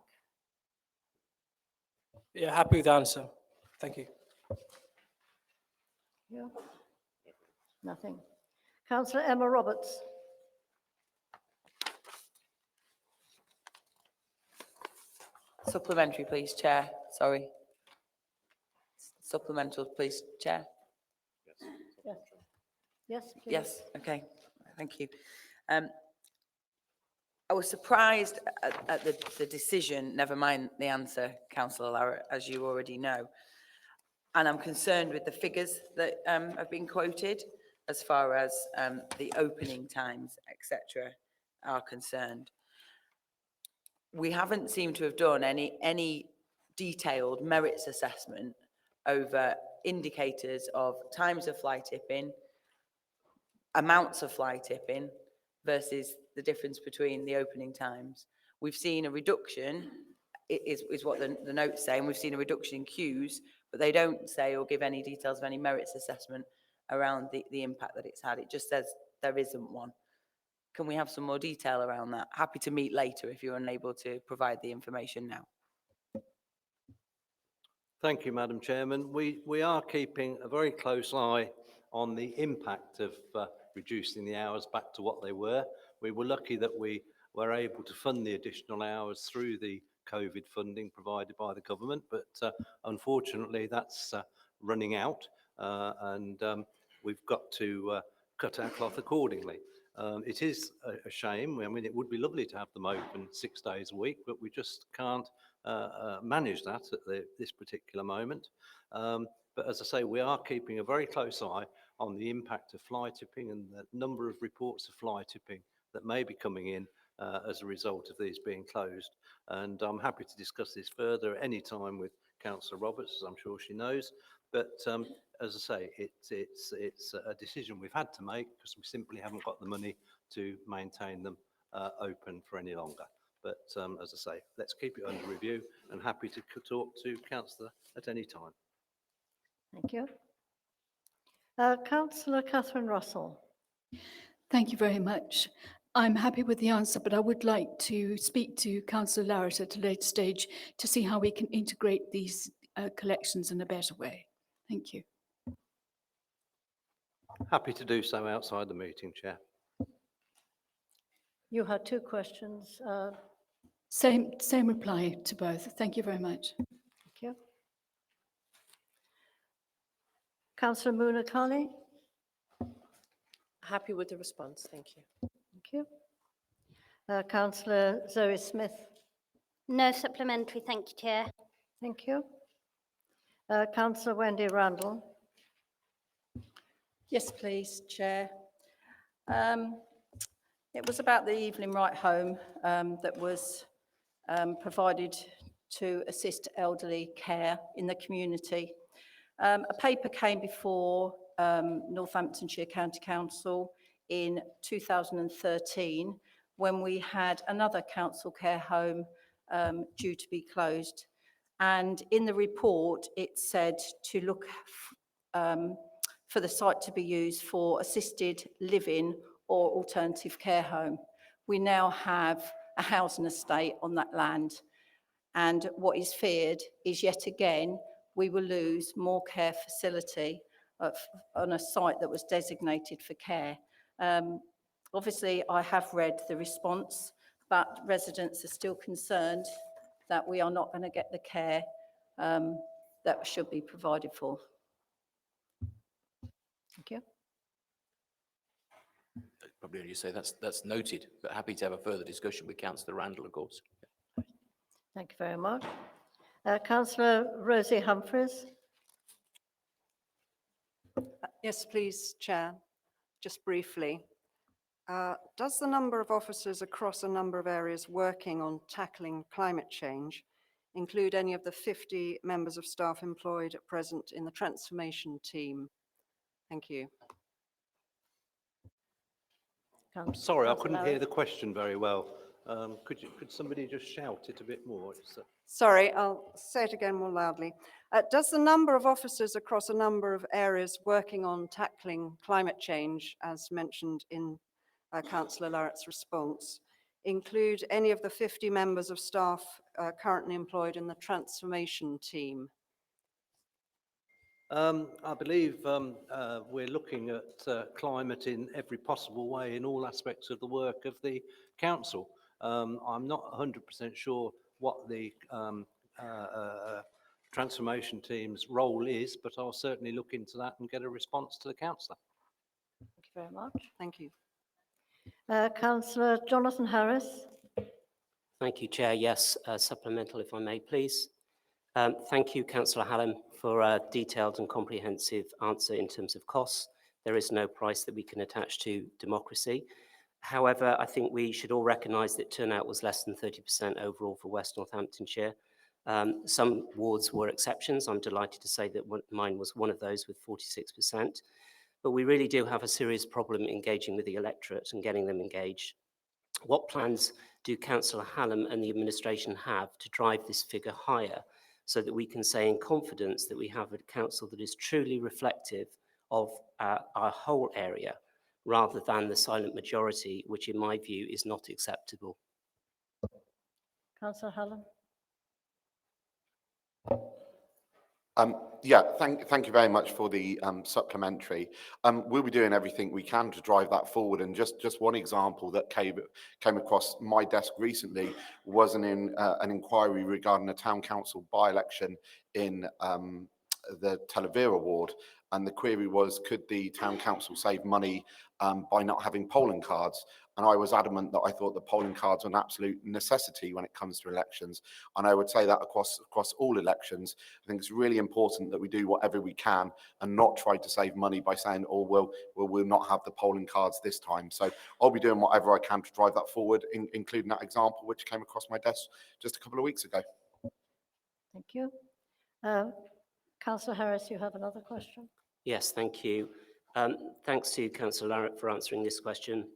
Yeah, happy with the answer. Thank you. Yeah. Nothing. Councillor Emma Roberts. Supplementary, please, Chair. Sorry. Supplemental, please, Chair. Yes. Yes, please. Yes, okay. Thank you. I was surprised at the decision, never mind the answer, Councillor Larratt, as you already know. And I'm concerned with the figures that have been quoted as far as the opening times, etc., are concerned. We haven't seemed to have done any detailed merits assessment over indicators of times of fly tipping, amounts of fly tipping versus the difference between the opening times. We've seen a reduction, is what the notes say, and we've seen a reduction in queues, but they don't say or give any details of any merits assessment around the impact that it's had. It just says there isn't one. Can we have some more detail around that? Happy to meet later if you're unable to provide the information now. Thank you, Madam Chairman. We are keeping a very close eye on the impact of reducing the hours back to what they were. We were lucky that we were able to fund the additional hours through the COVID funding provided by the government, but unfortunately that's running out and we've got to cut our cloth accordingly. It is a shame. I mean, it would be lovely to have them open 6 days a week, but we just can't manage that at this particular moment. But as I say, we are keeping a very close eye on the impact of fly tipping and the number of reports of fly tipping that may be coming in as a result of these being closed. And I'm happy to discuss this further at any time with Councillor Roberts, as I'm sure she knows. But as I say, it's a decision we've had to make because we simply haven't got the money to maintain them open for any longer. But as I say, let's keep it under review and happy to talk to Councillor at any time. Thank you. Councillor Catherine Russell. Thank you very much. I'm happy with the answer, but I would like to speak to Councillor Larratt at a later stage to see how we can integrate these collections in a better way. Thank you. Happy to do so outside the meeting, Chair. You had two questions. Same reply to both. Thank you very much. Thank you. Councillor Moona Kali. Happy with the response. Thank you. Thank you. Councillor Zoe Smith. No supplementary, thank you, Chair. Thank you. Councillor Wendy Randall. Yes, please, Chair. It was about the evening right home that was provided to assist elderly care in the community. A paper came before Northamptonshire County Council in 2013 when we had another council care home due to be closed. And in the report, it said to look for the site to be used for assisted living or alternative care home. We now have a housing estate on that land, and what is feared is yet again we will lose more care facility on a site that was designated for care. Obviously, I have read the response, but residents are still concerned that we are not going to get the care that should be provided for. Thank you. Probably only say that's noted, but happy to have a further discussion with Councillor Randall, of course. Thank you very much. Councillor Rosie Humphreys. Yes, please, Chair. Just briefly. Does the number of officers across a number of areas working on tackling climate change include any of the 50 members of staff employed at present in the transformation team? Thank you. Sorry, I couldn't hear the question very well. Could somebody just shout it a bit more? Sorry, I'll say it again more loudly. Does the number of officers across a number of areas working on tackling climate change, as mentioned in Councillor Larratt's response, include any of the 50 members of staff currently employed in the transformation team? I believe we're looking at climate in every possible way in all aspects of the work of the council. I'm not 100% sure what the transformation team's role is, but I'll certainly look into that and get a response to the councillor. Thank you very much. Thank you. Councillor Jonathan Harris. Thank you, Chair. Yes, supplemental, if I may, please. Thank you, Councillor Hallam, for a detailed and comprehensive answer in terms of costs. There is no price that we can attach to democracy. However, I think we should all recognise that turnout was less than 30% overall for West Northamptonshire. Some wards were exceptions. I'm delighted to say that mine was one of those with 46%. But we really do have a serious problem engaging with the electorate and getting them engaged. What plans do Councillor Hallam and the administration have to drive this figure higher so that we can say in confidence that we have a council that is truly reflective of our whole area, rather than the silent majority, which in my view is not acceptable? Councillor Hallam. Yeah, thank you very much for the supplementary. We'll be doing everything we can to drive that forward. And just one example that came across my desk recently was an inquiry regarding a town council by-election in the Talavera ward. And the query was, could the town council save money by not having polling cards? And I was adamant that I thought the polling cards are an absolute necessity when it comes to elections. And I would say that across all elections. I think it's really important that we do whatever we can and not try to save money by saying, oh, we'll not have the polling cards this time. So I'll be doing whatever I can to drive that forward, including that example which came across my desk just a couple of weeks ago. Thank you. Councillor Harris, you have another question? Yes, thank you. Thanks to Councillor Larratt for answering this question.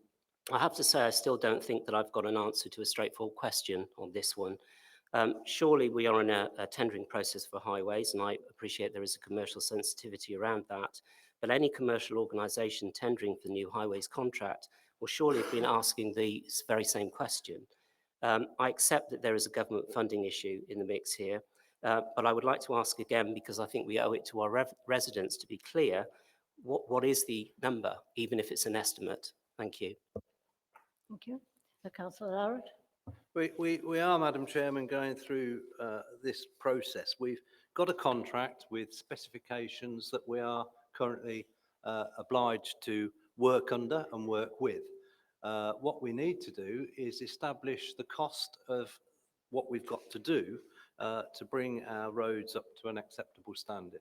I have to say I still don't think that I've got an answer to a straightforward question on this one. Surely we are in a tendering process for highways, and I appreciate there is a commercial sensitivity around that, but any commercial organisation tendering for the new highways contract will surely have been asking the very same question. I accept that there is a government funding issue in the mix here, but I would like to ask again, because I think we owe it to our residents to be clear, what is the number, even if it's an estimate? Thank you. Thank you. Councillor Larratt. We are, Madam Chairman, going through this process. We've got a contract with specifications that we are currently obliged to work under and work with. What we need to do is establish the cost of what we've got to do to bring our roads up to an acceptable standard.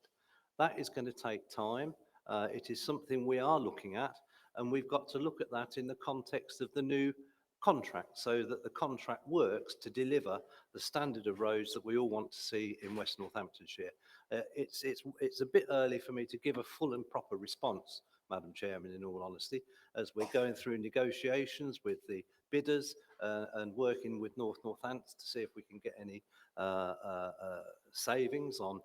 That is going to take time. It is something we are looking at, and we've got to look at that in the context of the new contract, so that the contract works to deliver the standard of roads that we all want to see in West Northamptonshire. It's a bit early for me to give a full and proper response, Madam Chairman, in all honesty, as we're going through negotiations with the bidders and working with Northampton to see if we can get any savings on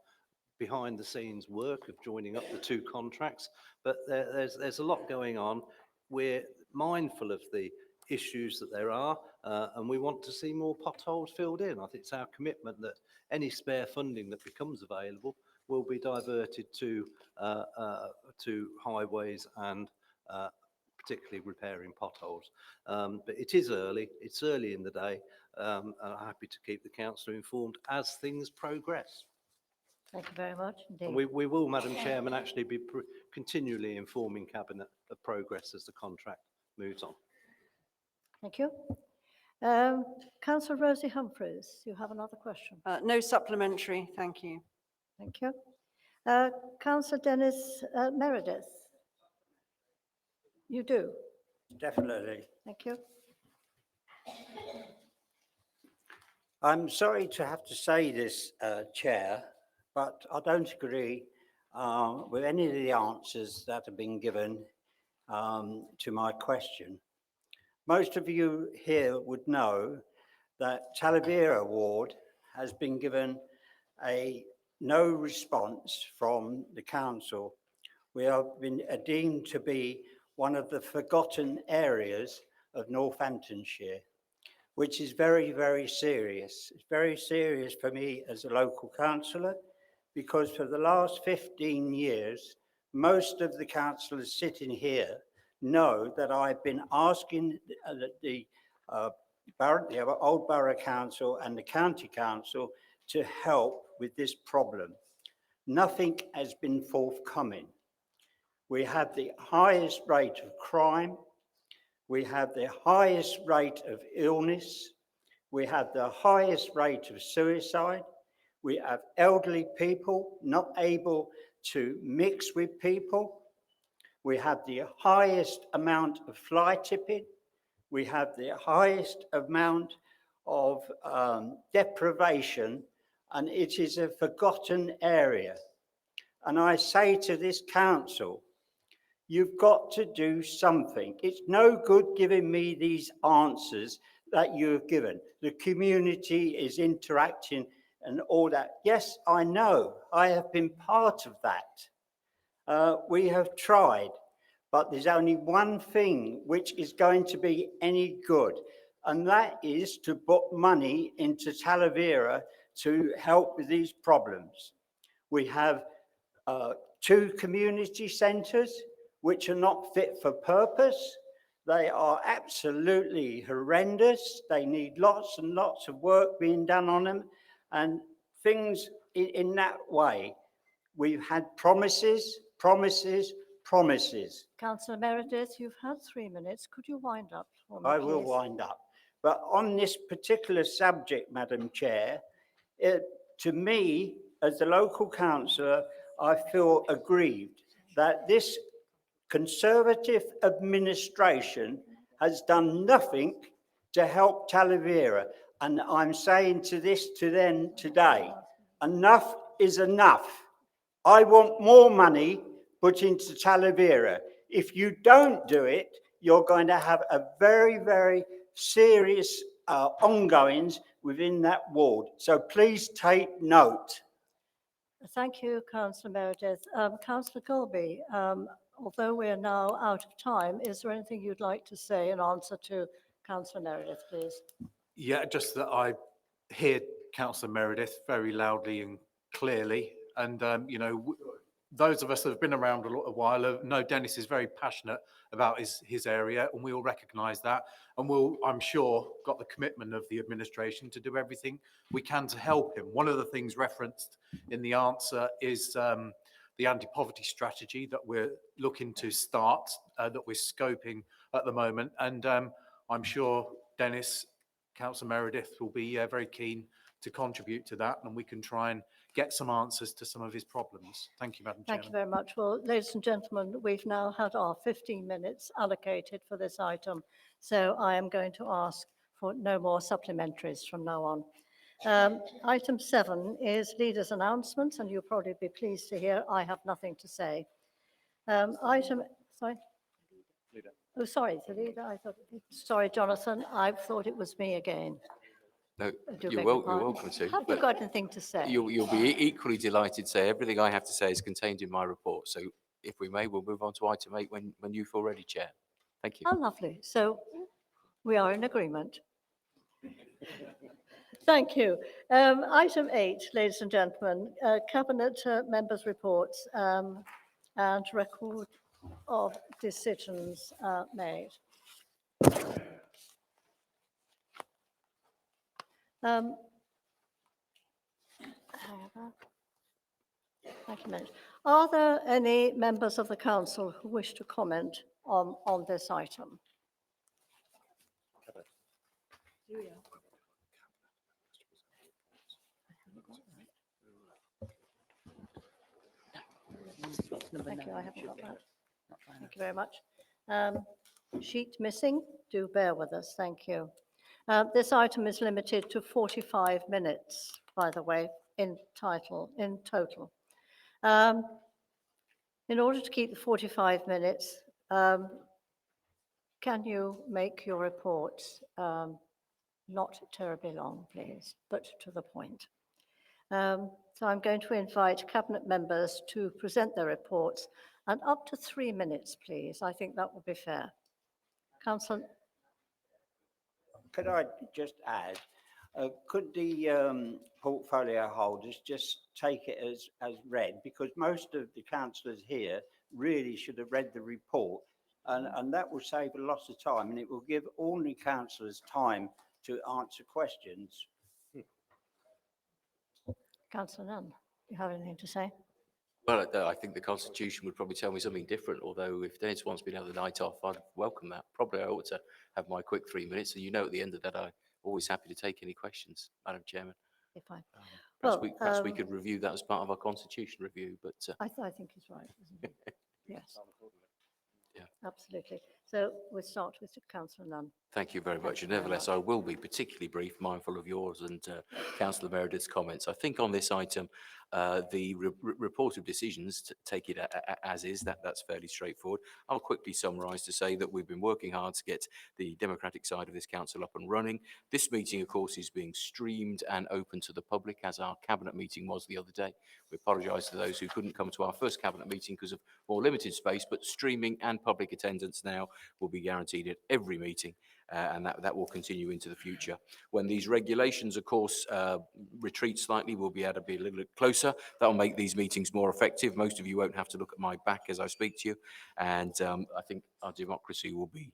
behind the scenes work of joining up the two contracts, but there's a lot going on. We're mindful of the issues that there are, and we want to see more potholes filled in. I think it's our commitment that any spare funding that becomes available will be diverted to highways and particularly repairing potholes. But it is early, it's early in the day, and I'm happy to keep the councillor informed as things progress. Thank you very much And indeed. we will, Madam Chairman, actually be continually informing Cabinet of progress as the contract moves on. Thank you. Councillor Rosie Humphreys, you have another question. No supplementary, thank you. Thank you. Councillor Dennis Meredith. You do? Definitely. Thank you. I'm sorry to have to say this, Chair, but I don't agree with any of the answers that have been given to my question. Most of you here would know that Talavera ward has been given a no response from the council. We have been deemed to be one of the forgotten areas of Northamptonshire, which is very, very serious. It's very serious for me as a local councillor, because for the last 15 years, most of the councillors sitting here know that I've been asking the Old Borough Council and the County Council to help with this problem. Nothing has been forthcoming. We have the highest rate of crime. We have the highest rate of illness. We have the highest rate of suicide. We have elderly people not able to mix with people. We have the highest amount of fly tipping. We have the highest amount of deprivation, and it is a forgotten area. And I say to this council, you've got to do something. It's no good giving me these answers that you have given. The community is interacting and all that. Yes, I know. I have been part of that. We have tried, but there's only one thing which is going to be any good, and that is to put money into Talavera to help with these problems. We have 2 community centres which are not fit for purpose. They are absolutely horrendous. They need lots and lots of work being done on them, and things in that way. We've had promises, promises, promises. Councillor Meredith, you've had 3 minutes. Could you wind up for me, I will please? wind up. But on this particular subject, Madam Chair, to me, as a local councillor, I feel aggrieved that this Conservative administration has done nothing to help Talavera. And I'm saying to them today, enough is enough. I want more money put into Talavera. If you don't do it, you're going to have a very, very serious ongoings within that ward. So please take note. Thank you, Councillor Meredith. Councillor Colby, although we're now out of time, is there anything you'd like to say in answer to Councillor Meredith, please? Yeah, just that I hear Councillor Meredith very loudly and clearly. And, you know, those of us that have been around a while know Dennis is very passionate about his area, and we all recognise that. And we'll, I'm sure, got the commitment of the administration to do everything we can to help him. One of the things referenced in the answer is the anti-poverty strategy that we're looking to start, that we're scoping at the moment. And I'm sure Dennis, Councillor Meredith will be very keen to contribute to that, and we can try and get some answers to some of his problems. Thank you, Madam Chairman. Thank you very much. Well, ladies and gentlemen, we've now had our 15 minutes allocated for this item, so I am going to ask for no more supplementaries from now on. Item 7 is leaders' announcements, and you'll probably be pleased to hear I have nothing to say. Sorry? Leader. Oh, sorry, the leader. Sorry, Jonathan, I thought it was me again. No, do you're beg your you're pardon. welcome to. Have you but got anything to say? You'll be equally delighted to say everything I have to say is contained in my report. So if we may, we'll move on to item 8 when you feel ready, Chair. Thank you. Oh, lovely. So we are in agreement. Thank you. Item 8, ladies and gentlemen, Cabinet members' reports and record of decisions made. Um, Thank you, Mitch. Are there any members of the council who wish to comment on this item? Thank you, I haven't got that. Thank you very much. Sheet missing, do bear with us, thank you. This item is limited to 45 minutes, by the way, in total. In order to keep the 45 minutes, can you make your reports not terribly long, please, but to the point? So I'm going to invite Cabinet members to present their reports, and up to 3 minutes, please. I think that would be fair. Councillor. Could I just add, could the portfolio holders just take it as read? Because most of the councillors here really should have read the report, and that will save a lot of time, and it will give all new councillors time to answer questions. Councillor Nunn, do you have anything to say? Well, I think the Constitution would probably tell me something different, although if Dennis wants me to have the night off, I'd welcome that. Probably I ought to have my quick 3 minutes, and you know at the end of that, I'm always happy to take any questions, Madam Chairman. If I, Perhaps we could review that as part of our Constitution review, but... I think he's right, isn't he? Yes. Yeah. Absolutely. So we'll start with Councillor Nunn. Thank you very much. Thank you And very nevertheless, much. I will be particularly brief, mindful of yours and Councillor Meredith's comments. I think on this item, the report of decisions, take it as is, that's fairly straightforward. I'll quickly summarise to say that we've been working hard to get the democratic side of this council up and running. This meeting, of course, is being streamed and open to the public, as our cabinet meeting was the other day. We apologise to those who couldn't come to our first cabinet meeting because of more limited space, but streaming and public attendance now will be guaranteed at every meeting. And that will continue into the future. When these regulations, of course, retreat slightly, we'll be able to be a little bit closer. That'll make these meetings more effective. Most of you won't have to look at my back as I speak to you. And I think our democracy will be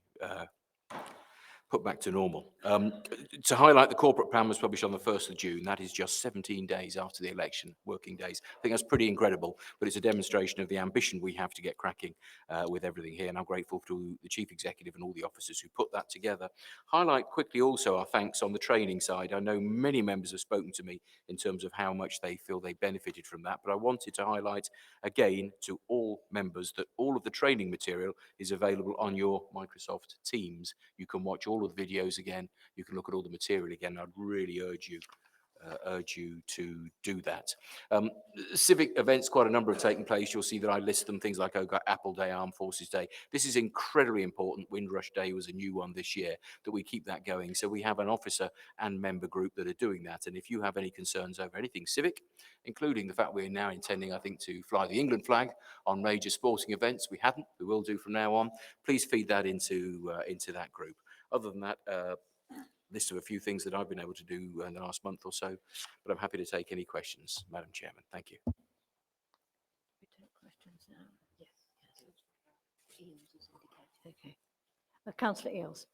put back to normal. To highlight, the corporate plan was published on the 1st of June. That is just 17 days after the election, working days. I think that's pretty incredible, but it's a demonstration of the ambition we have to get cracking with everything here. And I'm grateful to the Chief Executive and all the officers who put that together. Highlight quickly also our thanks on the training side. I know many members have spoken to me in terms of how much they feel they benefited from that, but I wanted to highlight again to all members that all of the training material is available on your Microsoft Teams. You can watch all of the videos again. You can look at all the material again. I'd really urge you to do that. Civic events, quite a number have taken place. You'll see that I list them, things like Apple Day, Armed Forces Day. This is incredibly important. Windrush Day was a new one this year, that we keep that going. So we have an officer and member group that are doing that. And if you have any concerns over anything civic, including the fact we're now intending, I think, to fly the England flag on major sporting events, we hadn't, we will do from now on, please feed that into that group. Other than that, list of a few things that I've been able to do in the last month or so, but I'm happy to take any questions, Madam Chairman. Thank you. We take questions now. Yes. Okay. Councillor Eales.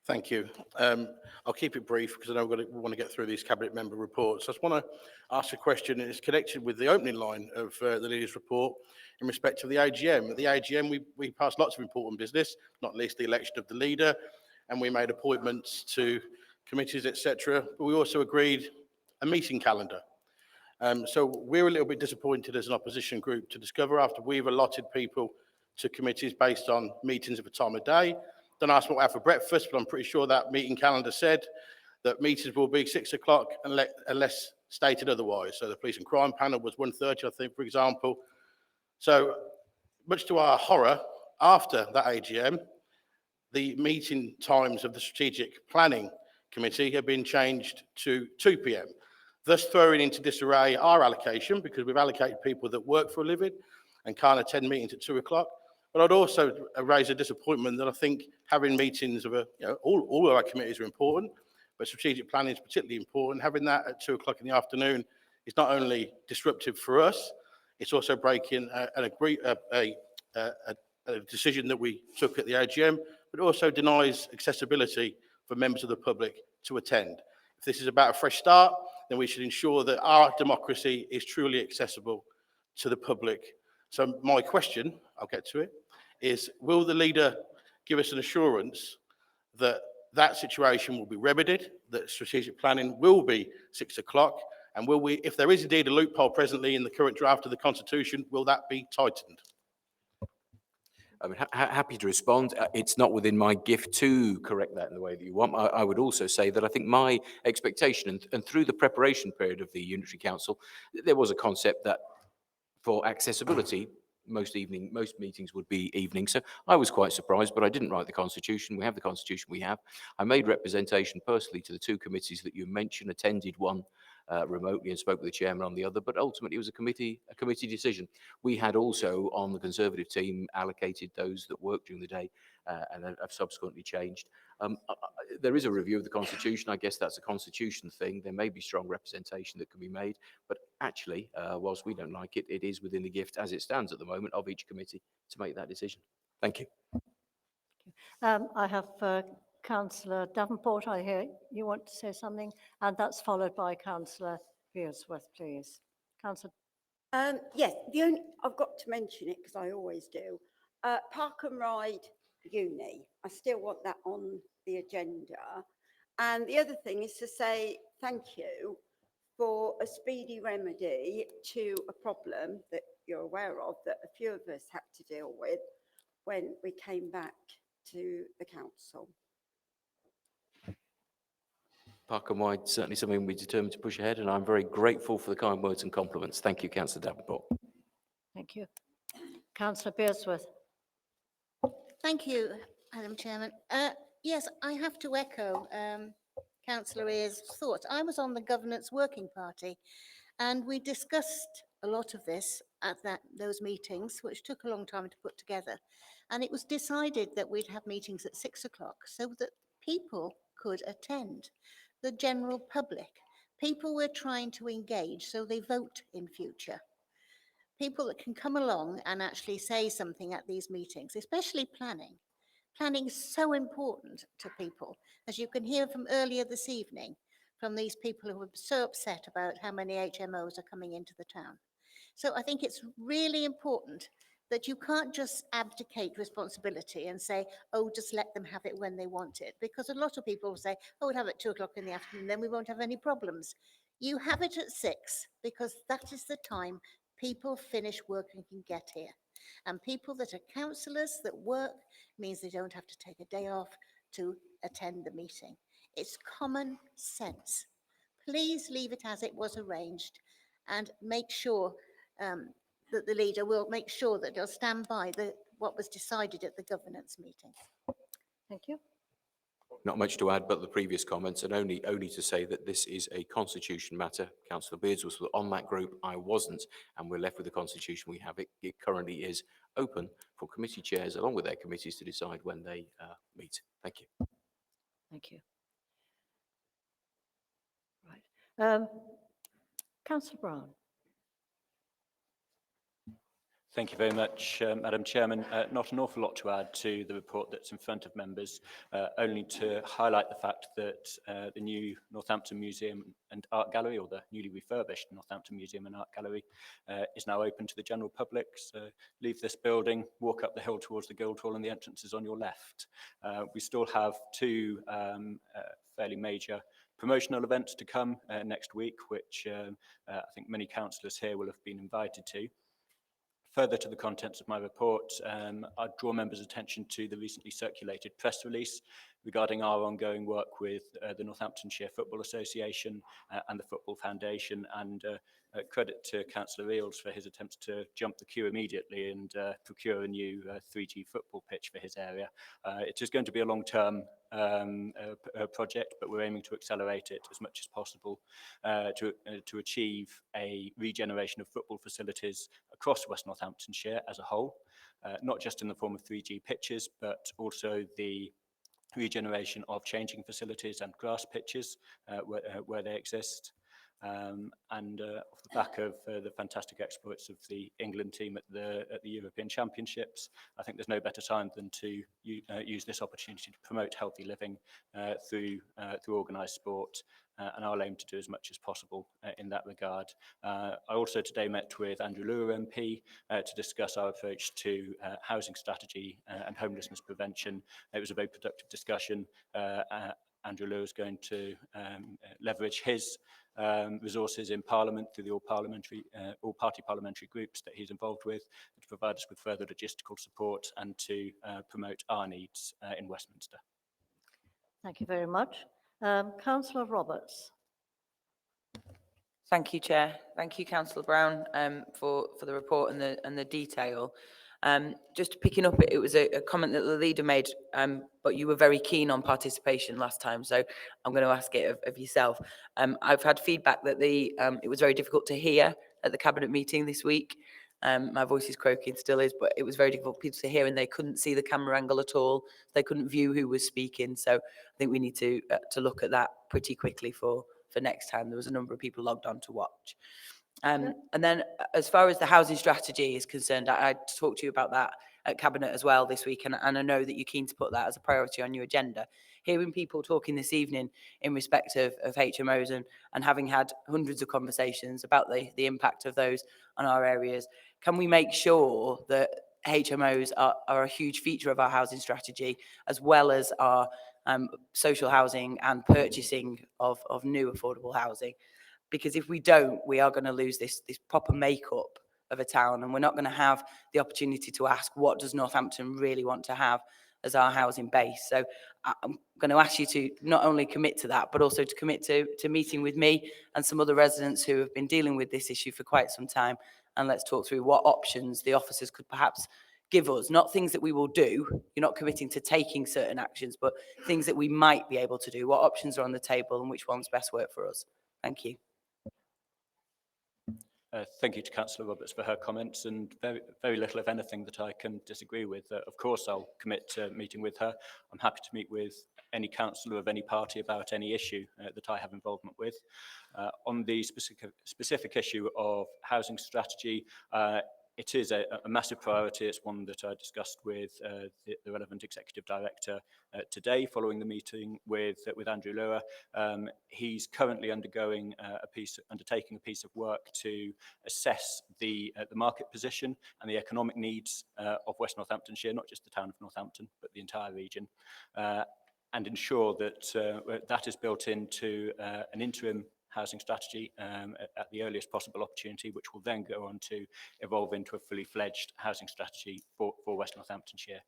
Thank you. I'll keep it brief because I know we want to get through these cabinet member reports. I just want to ask a question, and it's connected with the opening line of the leader's report in respect of the AGM. At the AGM, we passed lots of important business, not least the election of the leader, and we made appointments to committees, etc. But we also agreed a meeting calendar. So we're a little bit disappointed as an opposition group to discover, after we've allotted people to committees based on meetings of a time of day. Don't ask what we have for breakfast, but I'm pretty sure that meeting calendar said that meetings will be 6 o'clock unless stated otherwise. So the police and crime panel was 1:30, I think, for example. So much to our horror, after that AGM, the meeting times of the strategic planning committee have been changed to 2 p.m, thus throwing into disarray our allocation, because we've allocated people that work for a living and can't attend meetings at 2 o'clock. But I'd also raise a disappointment that I think having meetings of all of our committees are important, but strategic planning is particularly important. Having that at 2 o'clock in the afternoon is not only disruptive for us, it's also breaking a decision that we took at the AGM, but also denies accessibility for members of the public to attend. If this is about a fresh start, then we should ensure that our democracy is truly accessible to the public. So my question, I'll get to it, is will the leader give us an assurance that that situation will be remedied, that strategic planning will be 6 o'clock, and will we, if there is indeed a loophole presently in the current draft of the Constitution, will that be tightened? I mean, happy to respond. It's not within my gift to correct that in the way that you want. I would also say that I think my expectation, and through the preparation period of the Unitary Council, there was a concept that for accessibility, most meetings would be evening. So I was quite surprised, but I didn't write the Constitution. We have the Constitution we have. I made representation personally to the 2 committees that you mentioned, attended one remotely and spoke with the chairman on the other, but ultimately it was a committee decision. We had also on the Conservative team allocated those that worked during the day and have subsequently changed. There is a review of the Constitution. I guess that's a Constitution thing. There may be strong representation that can be made, but actually, whilst we don't like it, it is within the gift as it stands at the moment of each committee to make that decision. Thank you. I have Councillor Davenport. I hear you want to say something, and that's followed by Councillor Bearsworth, please. Councillor. Yes, I've got to mention it because I always do. Park and Ride Uni. I still want that on the agenda. And the other thing is to say thank you for a speedy remedy to a problem that you're aware of that a few of us had to deal with when we came back to the council. Park and Wide, certainly something we're determined to push ahead, and I'm very grateful for the kind words and compliments. Thank you, Councillor Davenport. Thank you. Councillor Bearsworth. Thank you, Madam Chairman. Yes, I have to echo Councillor Ear's thoughts. I was on the Governance Working Party, and we discussed a lot of this at those meetings, which took a long time to put together. And it was decided that we'd have meetings at 6 o'clock so that people could attend, the general public. People we're trying to engage so they vote in future. People that can come along and actually say something at these meetings, especially planning. Planning is so important to people, as you can hear from earlier this evening, from these people who are so upset about how many HMOs are coming into the town. So I think it's really important that you can't just abdicate responsibility and say, oh, just let them have it when they want it. Because a lot of people will say, oh, we'll have it 2 o'clock in the afternoon, then we won't have any problems. You have it at 6 because that is the time people finish work and can get here. And people that are councillors that work means they don't have to take a day off to attend the meeting. It's common sense. Please leave it as it was arranged and make sure that the leader will make sure that they'll stand by what was decided at the governance meeting. Thank you. Not much to add but the previous comments, and only to say that this is a constitution matter. Councillor Beards was on that group, I wasn't, and we're left with the constitution we have. It currently is open for committee chairs along with their committees to decide when they meet. Thank you. Thank you. Right. Councillor Brown. Thank you very much, Madam Chairman. Not an awful lot to add to the report that's in front of members, only to highlight the fact that the new Northampton Museum and Art Gallery, or the newly refurbished Northampton Museum and Art Gallery, is now open to the general public. So leave this building, walk up the hill towards the Guildhall, and the entrance is on your left. We still have 2 fairly major promotional events to come next week, which I think many councillors here will have been invited to. Further to the contents of my report, I draw members' attention to the recently circulated press release regarding our ongoing work with the Northamptonshire Football Association and the Football Foundation, and credit to Councillor Eales for his attempts to jump the queue immediately and procure a new 3G football pitch for his area. It is going to be a long-term project, but we're aiming to accelerate it as much as possible to achieve a regeneration of football facilities across West Northamptonshire as a whole, not just in the form of 3G pitches, but also the regeneration of changing facilities and grass pitches where they exist. Off the back of the fantastic exploits of the England team at the European Championships, I think there's no better time than to use this opportunity to promote healthy living through organised sport, and I'll aim to do as much as possible in that regard. I also today met with Andrew Lure MP to discuss our approach to housing strategy and homelessness prevention. It was a very productive discussion. Andrew Lure is going to leverage his resources in Parliament through the all-party parliamentary groups that he's involved with to provide us with further logistical support and to promote our needs in Westminster. Thank you very much. Councillor Roberts. Thank you, Chair. Thank you, Councillor Brown, for the report and the detail. Just picking up, it was a comment that the leader made, but you were very keen on participation last time, so I'm going to ask it of yourself. I've had feedback that it was very difficult to hear at the Cabinet meeting this week. My voice is croaking, still is, but it was very difficult for people to hear, and they couldn't see the camera angle at all. They couldn't view who was speaking, so I think we need to look at that pretty quickly for next time. There was a number of people logged on to watch. And then as far as the housing strategy is concerned, I talked to you about that at Cabinet as well this week, and I know that you're keen to put that as a priority on your agenda. Hearing people talking this evening in respect of HMOs and having had hundreds of conversations about the impact of those on our areas, can we make sure that HMOs are a huge feature of our housing strategy, as well as our social housing and purchasing of new affordable housing? Because if we don't, we are going to lose this proper makeup of a town, and we're not going to have the opportunity to ask, what does Northampton really want to have as our housing base? So I'm going to ask you to not only commit to that, but also to commit to meeting with me and some other residents who have been dealing with this issue for quite some time. And let's talk through what options the officers could perhaps give us, not things that we will do. You're not committing to taking certain actions, but things that we might be able to do. What options are on the table and which ones best work for us? Thank you. Thank you to Councillor Roberts for her comments, and very little, if anything, that I can disagree with. Of course, I'll commit to meeting with her. I'm happy to meet with any councillor of any party about any issue that I have involvement with. On the specific issue of housing strategy, it is a massive priority. It's one that I discussed with the relevant executive director today, following the meeting with Andrew Lure. He's currently undertaking a piece of work to assess the market position and the economic needs of West Northamptonshire, not just the town of Northampton, but the entire region, and ensure that that is built into an interim housing strategy at the earliest possible opportunity, which will then go on to evolve into a fully fledged housing strategy for West Northamptonshire.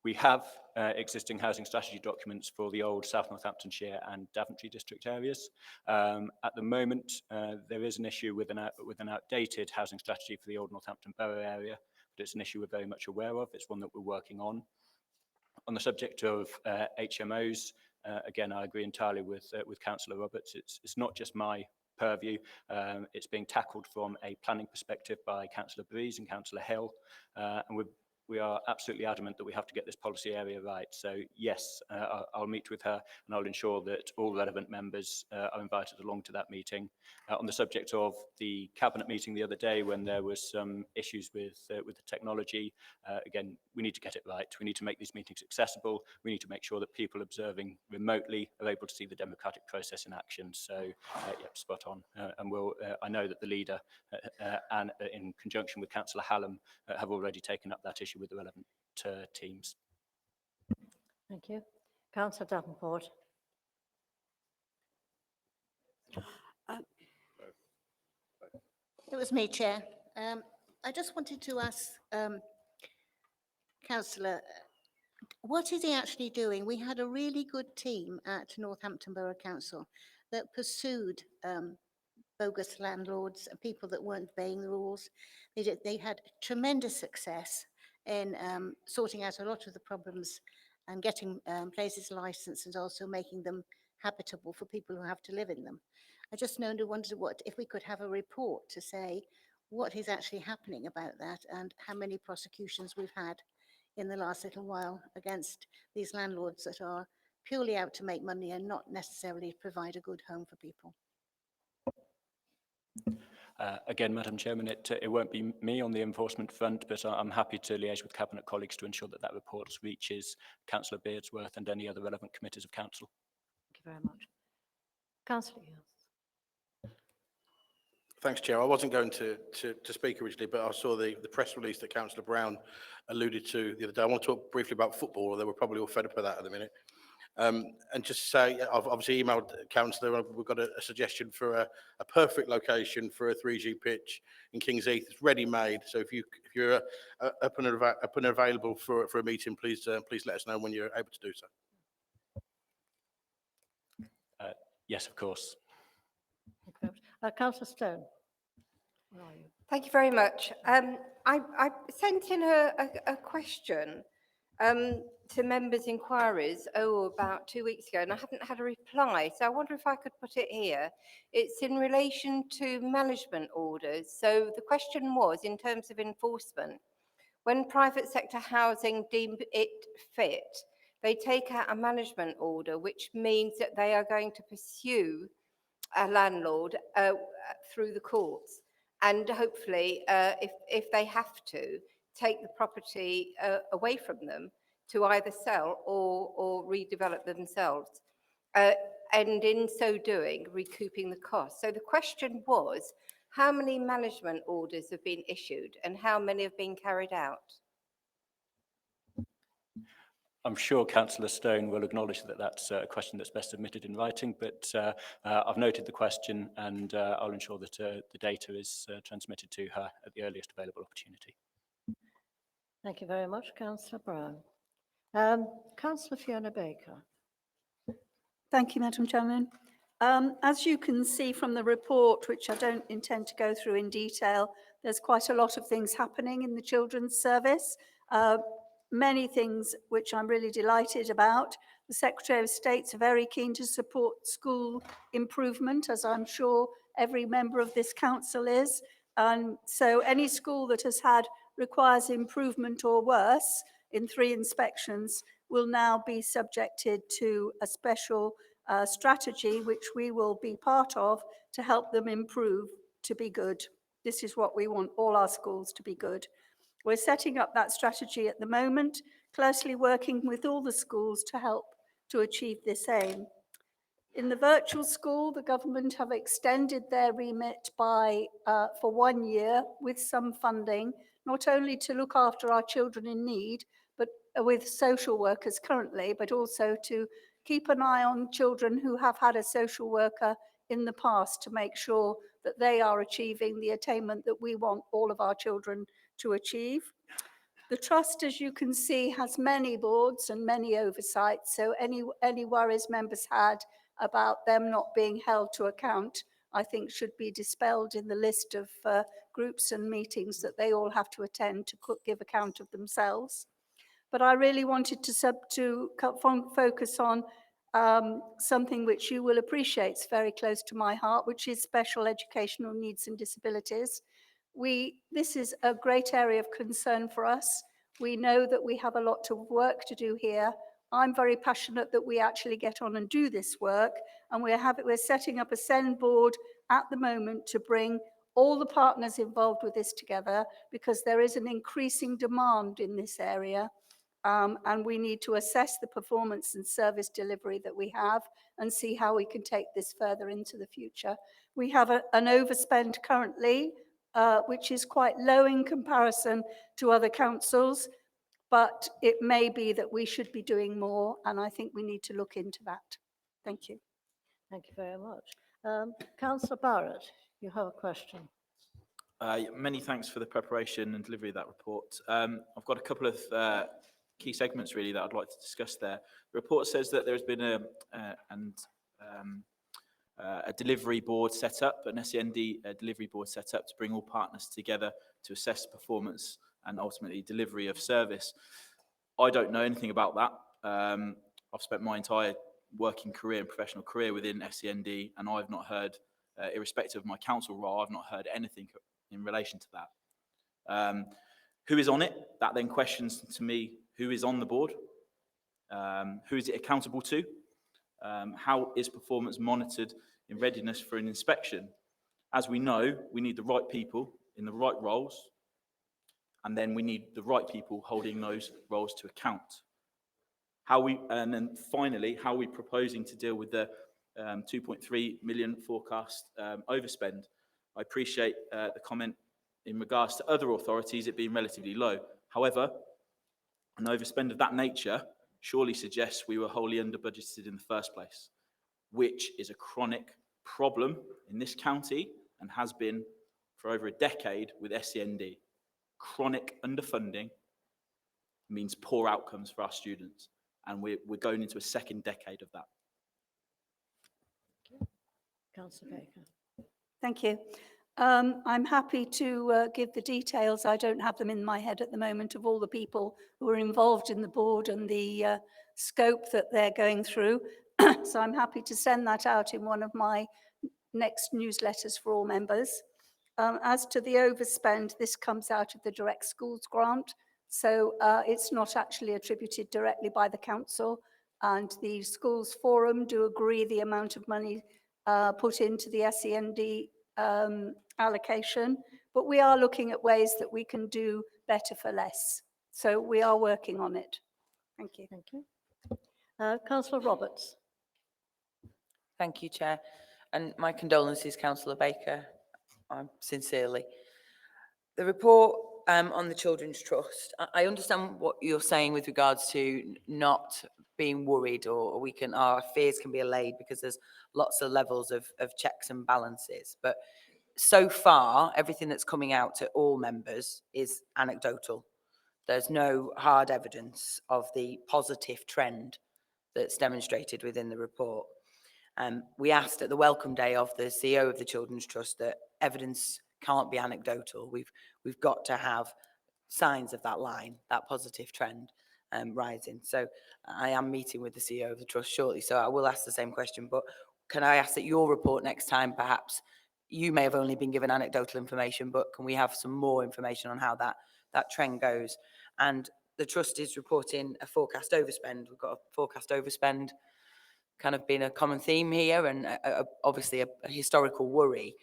We have existing housing strategy documents for the old South Northamptonshire and Daventry district areas. At the moment, there is an issue with an outdated housing strategy for the old Northampton Borough area, but it's an issue we're very much aware of. It's one that we're working on. On the subject of HMOs, again, I agree entirely with Councillor Roberts. It's not just my purview. It's being tackled from a planning perspective by Councillor Breeze and Councillor Hill, and we are absolutely adamant that we have to get this policy area right. So yes, I'll meet with her, and I'll ensure that all relevant members are invited along to that meeting. On the subject of the Cabinet meeting the other day, when there was some issues with the technology, again, we need to get it right. We need to make these meetings accessible. We need to make sure that people observing remotely are able to see the democratic process in action. So, yep, spot on. And I know that the leader, and in conjunction with Councillor Hallam, have already taken up that issue with the relevant teams. Thank you. Councillor Davenport. It was me, Chair. I just wanted to ask Councillor, what is he actually doing? We had a really good team at Northampton Borough Council that pursued bogus landlords and people that weren't obeying the rules. They had tremendous success in sorting out a lot of the problems and getting places licensed and also making them habitable for people who have to live in them. I just wondered what if we could have a report to say what is actually happening about that and how many prosecutions we've had in the last little while against these landlords that are purely out to make money and not necessarily provide a good home for people. Again, Madam Chairman, it won't be me on the enforcement front, but I'm happy to liaise with Cabinet colleagues to ensure that that report reaches Councillor Beardsworth and any other relevant committees of council. Thank you very much. Councillor Hughes. Thanks, Chair. I wasn't going to speak originally, but I saw the press release that Councillor Brown alluded to the other day. I want to talk briefly about football, although we're probably all fed up with that at the minute. And just say, I've obviously emailed Councillor, we've got a suggestion for a perfect location for a 3G pitch in King's Heath. It's ready-made, so if you're up and available for a meeting, please let us know when you're able to do so. Yes, of course. Councillor Stone. Where are you? Thank you very much. I sent in a question to members' inquiries, about 2 weeks ago, and I haven't had a reply. So I wonder if I could put it here. It's in relation to management orders. So the question was, in terms of enforcement, when private sector housing deem it fit, they take out a management order, which means that they are going to pursue a landlord through the courts. And hopefully, if they have to, take the property away from them to either sell or redevelop themselves. And in so doing, recouping the cost. So the question was, how many management orders have been issued and how many have been carried out? I'm sure Councillor Stone will acknowledge that that's a question that's best submitted in writing, but I've noted the question and I'll ensure that the data is transmitted to her at the earliest available opportunity. Thank you very much, Councillor Brown. Councillor Fiona Baker. Thank you, Madam Chairman. As you can see from the report, which I don't intend to go through in detail, there's quite a lot of things happening in the children's service. Many things which I'm really delighted about. The Secretary of State's very keen to support school improvement, as I'm sure every member of this council is. And so any school that requires improvement or worse in 3 inspections will now be subjected to a special strategy, which we will be part of to help them improve to be good. This is what we want all our schools to be good. We're setting up that strategy at the moment, closely working with all the schools to help to achieve this aim. In the virtual school, the government have extended their remit for 1 year with some funding, not only to look after our children in need, but with social workers currently, but also to keep an eye on children who have had a social worker in the past to make sure that they are achieving the attainment that we want all of our children to achieve. The Trust, as you can see, has many boards and many oversights, so any worries members had about them not being held to account, I think should be dispelled in the list of groups and meetings that they all have to attend to give account of themselves. But I really wanted to focus on something which you will appreciate is very close to my heart, which is special educational needs and disabilities. This is a great area of concern for us. We know that we have a lot of work to do here. I'm very passionate that we actually get on and do this work, and we're setting up a SEND board at the moment to bring all the partners involved with this together, because there is an increasing demand in this area. And we need to assess the performance and service delivery that we have and see how we can take this further into the future. We have an overspend currently, which is quite low in comparison to other councils, but it may be that we should be doing more, and I think we need to look into that. Thank you. Thank you very much. Councillor Barrett, you have a question. Many thanks for the preparation and delivery of that report. I've got a couple of key segments really that I'd like to discuss there. The report says that there has been a delivery board set up, an SEND delivery board set up to bring all partners together to assess performance and ultimately delivery of service. I don't know anything about that. I've spent my entire working career and professional career within SEND, and I've not heard, irrespective of my council role, I've not heard anything in relation to that. Who is on it? That then questions to me, who is on the board? Who is it accountable to? How is performance monitored in readiness for an inspection? As we know, we need the right people in the right roles, and then we need the right people holding those roles to account. And then finally, how are we proposing to deal with the 2.3 million forecast overspend? I appreciate the comment in regards to other authorities, it being relatively low. However, an overspend of that nature surely suggests we were wholly under budgeted in the first place, which is a chronic problem in this county and has been for over a decade with SEND. Chronic underfunding means poor outcomes for our students, and we're going into a second decade of that. Councillor Baker. Thank you. I'm happy to give the details. I don't have them in my head at the moment of all the people who are involved in the board and the scope that they're going through. So I'm happy to send that out in one of my next newsletters for all members. As to the overspend, this comes out of the Direct Schools grant. So it's not actually attributed directly by the council, and the schools forum do agree the amount of money put into the SEND allocation, but we are looking at ways that we can do better for less. So we are working on it. Thank you. Thank you. Councillor Roberts. Thank you, Chair. And my condolences, Councillor Baker, sincerely. The report on the Children's Trust, I understand what you're saying with regards to not being worried, or our fears can be allayed because there's lots of levels of checks and balances. But so far, everything that's coming out to all members is anecdotal. There's no hard evidence of the positive trend that's demonstrated within the report. We asked at the welcome day of the CEO of the Children's Trust that evidence can't be anecdotal. We've got to have signs of that line, that positive trend rising. So I am meeting with the CEO of the Trust shortly, so I will ask the same question, but can I ask that your report next time, perhaps, you may have only been given anecdotal information, but can we have some more information on how that trend goes? And the Trust is reporting a forecast overspend. We've got a forecast overspend kind of been a common theme here, and obviously a historical worry.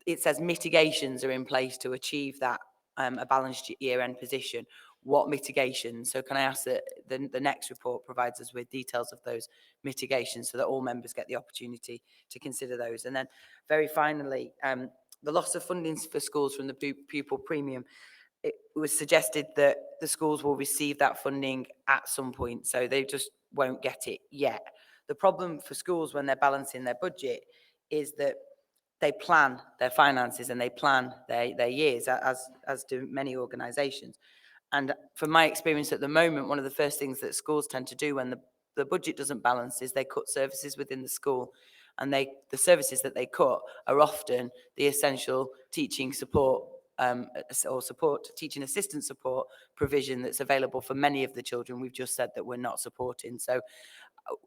It says mitigations are in place to achieve that a balanced year-end position. What mitigations? So can I ask that the next report provides us with details of those mitigations so that all members get the opportunity to consider those? And then very finally, the loss of funding for schools from the pupil premium. It was suggested that the schools will receive that funding at some point, so they just won't get it yet. The problem for schools when they're balancing their budget is that they plan their finances and they plan their years, as do many organisations. And from my experience at the moment, one of the first things that schools tend to do when the budget doesn't balance is they cut services within the school. And the services that they cut are often the essential teaching support or teaching assistant support provision that's available for many of the children we've just said that we're not supporting. So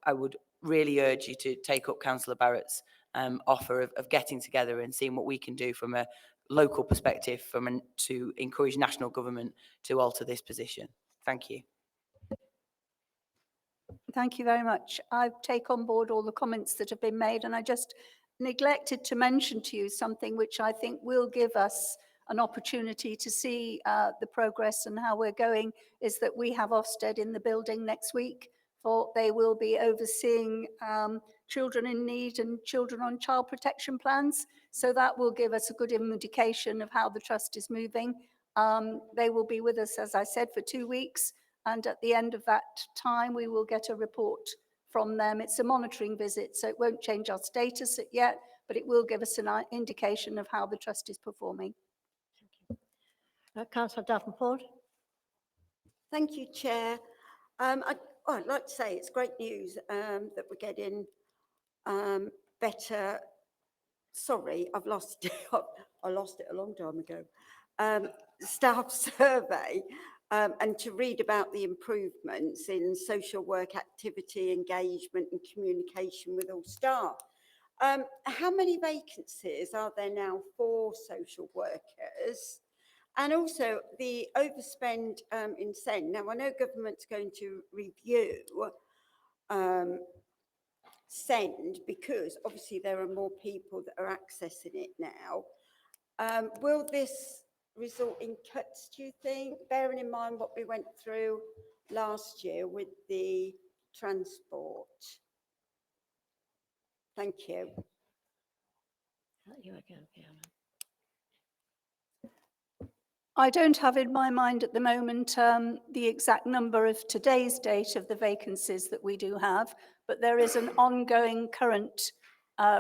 I would really urge you to take up Councillor Barrett's offer of getting together and seeing what we can do from a local perspective to encourage national government to alter this position. Thank you. Thank you very much. I take on board all the comments that have been made, and I just neglected to mention to you something which I think will give us an opportunity to see the progress and how we're going, is that we have Ofsted in the building next week. They will be overseeing children in need and children on child protection plans. So that will give us a good indication of how the Trust is moving. They will be with us, as I said, for 2 weeks. And at the end of that time, we will get a report from them. It's a monitoring visit, so it won't change our status yet, but it will give us an indication of how the Trust is performing. Councillor Davenport. Thank you, Chair. I'd like to say it's great news that we're getting better, sorry, I've lost it, I lost it a long time ago, staff survey, and to read about the improvements in social work activity, engagement and communication with all staff. How many vacancies are there now for social workers? And also the overspend in SEND. Now, I know government's going to review SEND because obviously there are more people that are accessing it now. Will this result in cuts, do you think, bearing in mind what we went through last year with the transport? Thank you. You again, Fiona. I don't have in my mind at the moment the exact number of today's date of the vacancies that we do have, but there is an ongoing current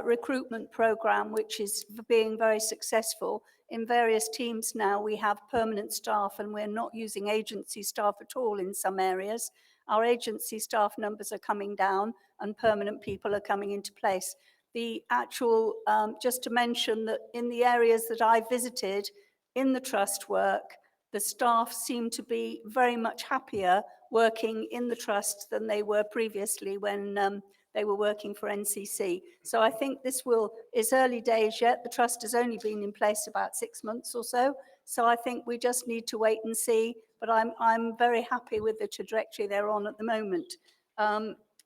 recruitment programme which is being very successful. In various teams now we have permanent staff and we're not using agency staff at all in some areas. Our agency staff numbers are coming down and permanent people are coming into place. The actual, just to mention that in the areas that I visited, in the trust work, the staff seem to be very much happier working in the trust than they were previously when they were working for NCC. So I think it's early days yet. The trust has only been in place about 6 months or so. So I think we just need to wait and see, but I'm very happy with the trajectory they're on at the moment.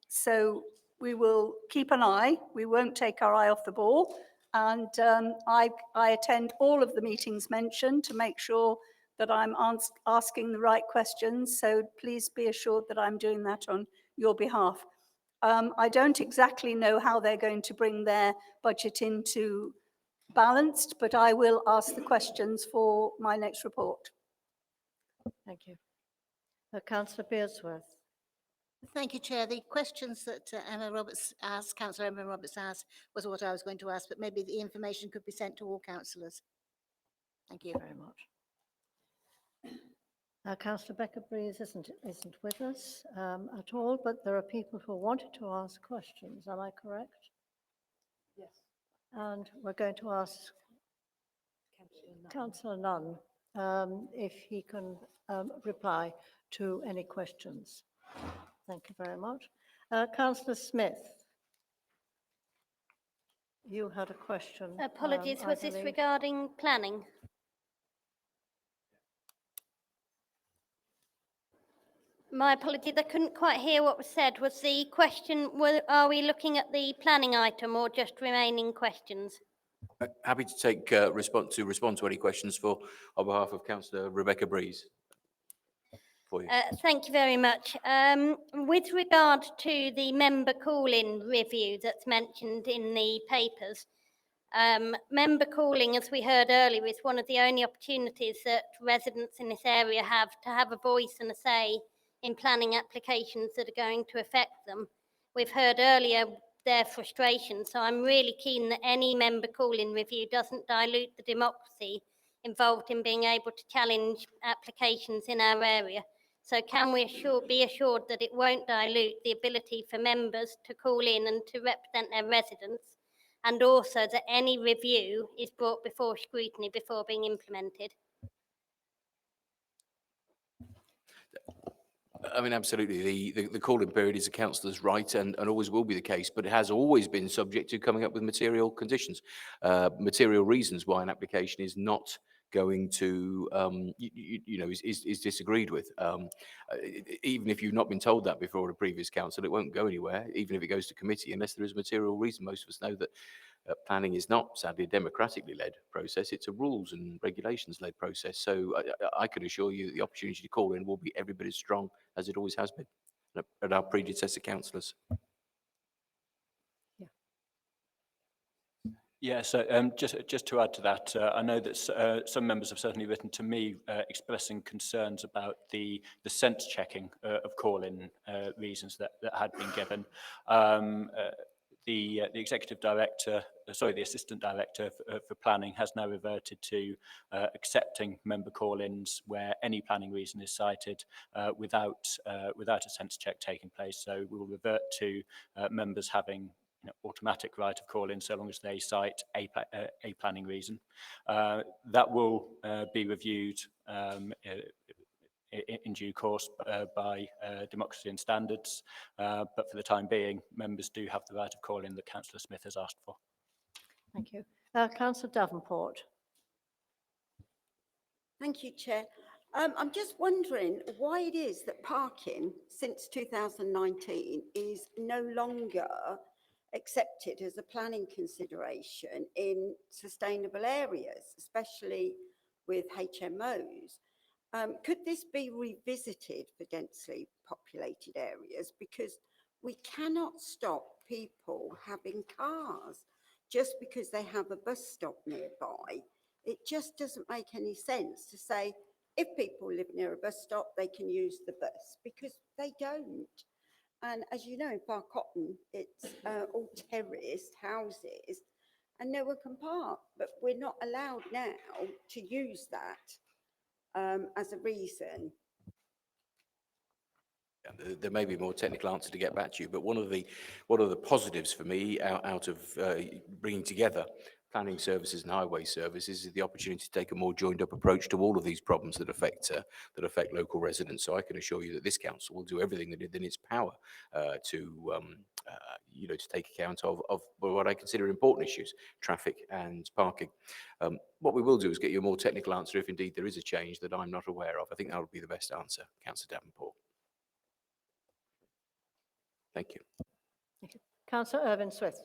So we will keep an eye. We won't take our eye off the ball. And I attend all of the meetings mentioned to make sure that I'm asking the right questions. So please be assured that I'm doing that on your behalf. I don't exactly know how they're going to bring their budget into balanced, but I will ask the questions for my next report. Thank you. Councillor Beardsworth. Thank you, Chair. The questions that Emma Roberts asked, Councillor Emma Roberts asked, was what I was going to ask, but maybe the information could be sent to all councillors. Thank you very much. Councillor Becca Breeze isn't with us at all, but there are people who wanted to ask questions. Am I correct? Yes. And we're going to ask Councillor Nunn if he can reply to any questions. Thank you very much. Councillor Smith, you had a question. Apologies, I was this believe. regarding planning? My apologies, I couldn't quite hear what was said. Was the question, are we looking at the planning item or just remaining questions? Happy to take respond to any questions on behalf of Councillor Rebecca Breeze. For you. Thank you very much. With regard to the member call-in review that's mentioned in the papers, member calling, as we heard earlier, is one of the only opportunities that residents in this area have to have a voice and a say in planning applications that are going to affect them. We've heard earlier their frustration, so I'm really keen that any member call-in review doesn't dilute the democracy involved in being able to challenge applications in our area. So can we be assured that it won't dilute the ability for members to call in and to represent their residents, and also that any review is brought before scrutiny before being implemented? I mean, absolutely. The call-in period is a councillor's right and always will be the case, but it has always been subject to coming up with material conditions, material reasons why an application is not going to, is disagreed with. Even if you've not been told that before at a previous council, it won't go anywhere, even if it goes to committee, unless there is a material reason. Most of us know that planning is not, sadly, a democratically led process. It's a rules and regulations led process. So I can assure you that the opportunity to call in will be every bit as strong as it always has been at our predecessor councillors. Yeah, so just to add to that, I know that some members have certainly written to me expressing concerns about the sense checking of call-in reasons that had been given. The executive director, the assistant director for planning has now reverted to accepting member call-ins where any planning reason is cited without a sense check taking place. So we will revert to members having automatic right of call-in so long as they cite a planning reason. That will be reviewed in due course by Democracy and Standards, but for the time being, members do have the right of call-in that Councillor Smith has asked for. Thank you. Councillor Davenport. Thank you, Chair. I'm just wondering why it is that parking since 2019 is no longer accepted as a planning consideration in sustainable areas, especially with HMOs. Could this be revisited for densely populated areas? Because we cannot stop people having cars just because they have a bus stop nearby. It just doesn't make any sense to say, if people live near a bus stop, they can use the bus, because they don't. And as you know, in Far Cotton, it's all terraced houses and no one can park, but we're not allowed now to use that as a reason. There may be a more technical answer to get back to you, but one of the positives for me out of bringing together planning services and highway services is the opportunity to take a more joined up approach to all of these problems that affect local residents. So I can assure you that this council will do everything that is in its power to take account of what I consider important issues, traffic and parking. What we will do is get you a more technical answer if indeed there is a change that I'm not aware of. I think that would be the best answer, Councillor Davenport. Thank you. Thank you. Councillor Irvine Swift.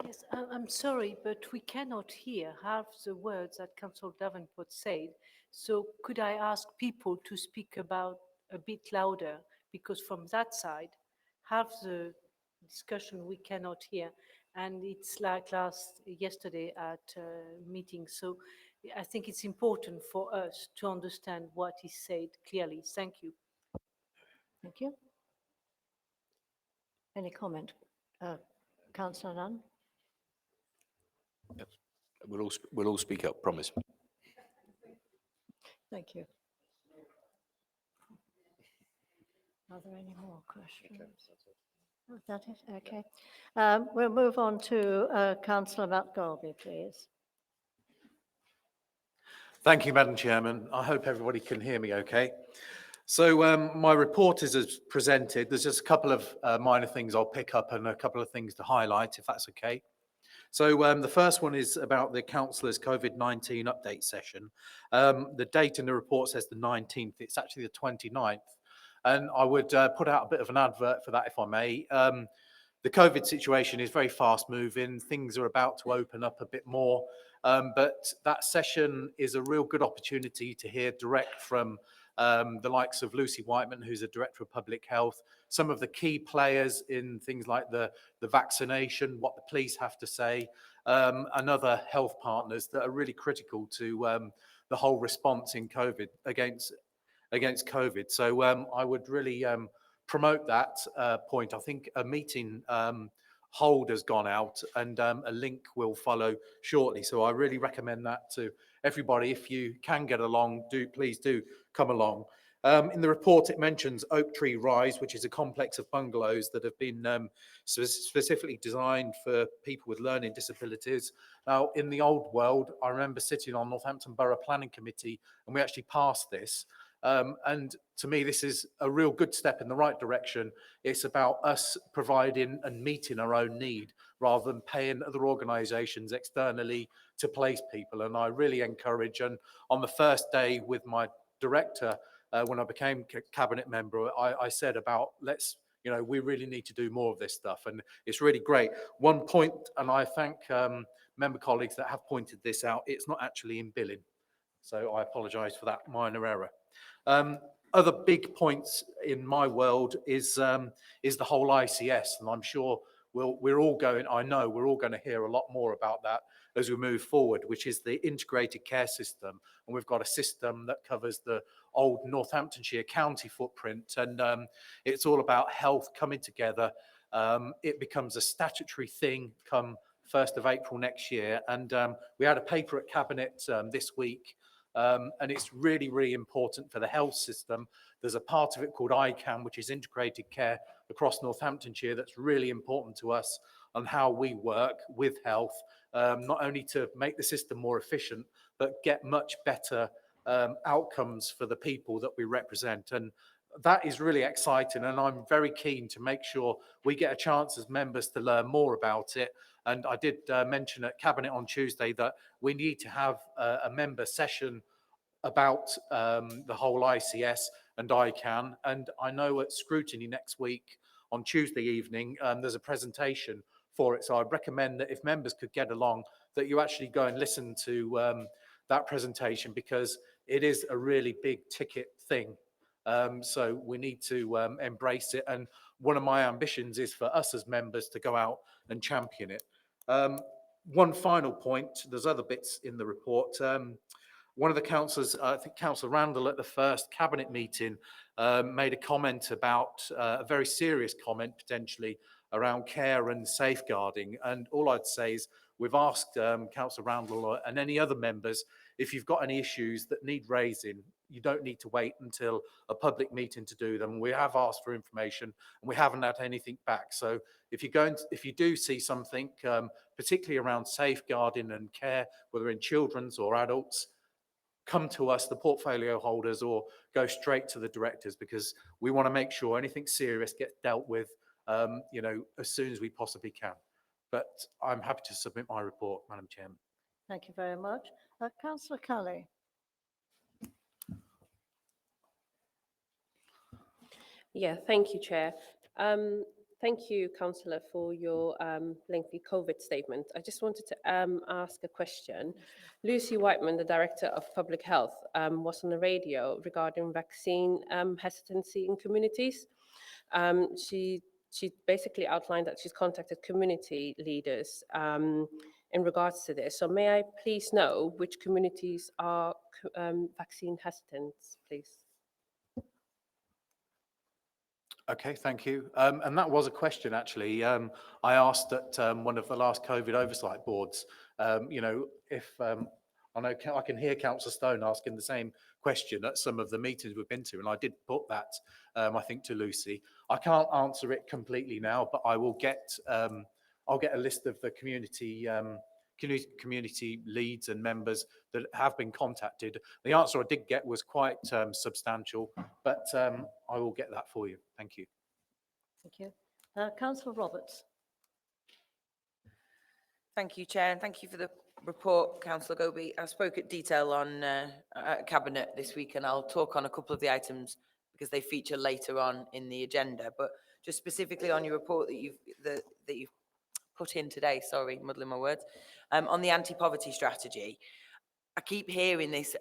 Yes, I'm sorry, but we cannot hear half the words that Councillor Davenport said. So could I ask people to speak about a bit louder? Because from that side, half the discussion we cannot hear. And it's like yesterday at a meeting. So I think it's important for us to understand what is said clearly. Thank you. Thank you. Any comment? Councillor Nunn? Yes. We'll all speak up, promise. Thank you. Are there any more questions? Oh, is that it? Okay. We'll move on to Councillor Matt Galby, please. Thank you, Madam Chairman. I hope everybody can hear me okay. So my report is as presented. There's just a couple of minor things I'll pick up and a couple of things to highlight, if that's okay. So the first one is about the councillors' COVID-19 update session. The date in the report says the 19th. It's actually the 29th. And I would put out a bit of an advert for that, if I may. The COVID situation is very fast moving. Things are about to open up a bit more. But that session is a real good opportunity to hear direct from the likes of Lucy Whiteman, who's a Director of Public Health, some of the key players in things like the vaccination, what the police have to say, and other health partners that are really critical to the whole response in COVID against COVID. So I would really promote that point. I think a meeting hold has gone out and a link will follow shortly. So I really recommend that to everybody. If you can get along, please do come along. In the report, it mentions Oak Tree Rise, which is a complex of bungalows that have been specifically designed for people with learning disabilities. Now, in the old world, I remember sitting on Northampton Borough Planning Committee and we actually passed this. And to me, this is a real good step in the right direction. It's about us providing and meeting our own need rather than paying other organisations externally to place people. And I really encourage, and on the first day with my director, when I became cabinet member, I said about we really need to do more of this stuff. And it's really great. One point, and I thank member colleagues that have pointed this out, it's not actually in billing. So I apologise for that minor error. Other big points in my world is the whole ICS, and I'm sure we're all going to hear a lot more about that as we move forward, which is the integrated care system. And we've got a system that covers the old Northamptonshire county footprint, and it's all about health coming together. It becomes a statutory thing come 1st of April next year, and we had a paper at Cabinet this week. And it's really, really important for the health system, There's a part of it called ICAN, which is integrated care across Northamptonshire, that's really important to us on how we work with health, not only to make the system more efficient, but get much better outcomes for the people that we represent. And that is really exciting, and I'm very keen to make sure we get a chance as members to learn more about it. And I did mention at Cabinet on Tuesday that we need to have a member session about the whole ICS and ICAN. And I know at scrutiny next week on Tuesday evening, there's a presentation for it. So I'd recommend that if members could get along, that you actually go and listen to that presentation, because it is a really big ticket thing. So we need to embrace it. And one of my ambitions is for us as members to go out and champion it. One final point, there's other bits in the report. One of the councillors, I think Councillor Randall at the first Cabinet meeting, made a comment about, a very serious comment potentially, around care and safeguarding. And all I'd say is we've asked Councillor Randall and any other members, if you've got any issues that need raising, you don't need to wait until a public meeting to do them. We have asked for information and we haven't had anything back. So if you do see something, particularly around safeguarding and care, whether in children's or adults, come to us, the portfolio holders, or go straight to the directors, because we want to make sure anything serious gets dealt with, as soon as we possibly can. But I'm happy to submit my report, Madam Chairman. Thank you very much. Councillor Kelly. Yeah, thank you, Chair. Thank you, Councillor, for your lengthy COVID statement. I just wanted to ask a question. Lucy Whiteman, the Director of Public Health, was on the radio regarding vaccine hesitancy in communities. She basically outlined that she's contacted community leaders in regards to this. So may I please know which communities are vaccine hesitant, please? Okay, thank you. And that was a question, actually. I asked at one of the last COVID oversight boards, if I know I can hear Councillor Stone asking the same question at some of the meetings we've been to, and I did put that, I think, to Lucy. I can't answer it completely now, but I will get, I'll get a list of the community leads and members that have been contacted. The answer I did get was quite substantial, but I will get that for you. Thank you. Thank you. Councillor Roberts. Thank you, Chair, and thank you for the report, Councillor Goby. I spoke at detail on Cabinet this week, and I'll talk on a couple of the items because they feature later on in the agenda. But just specifically on your report that you've put in today, sorry, muddling my words, on the anti-poverty strategy. I keep hearing this,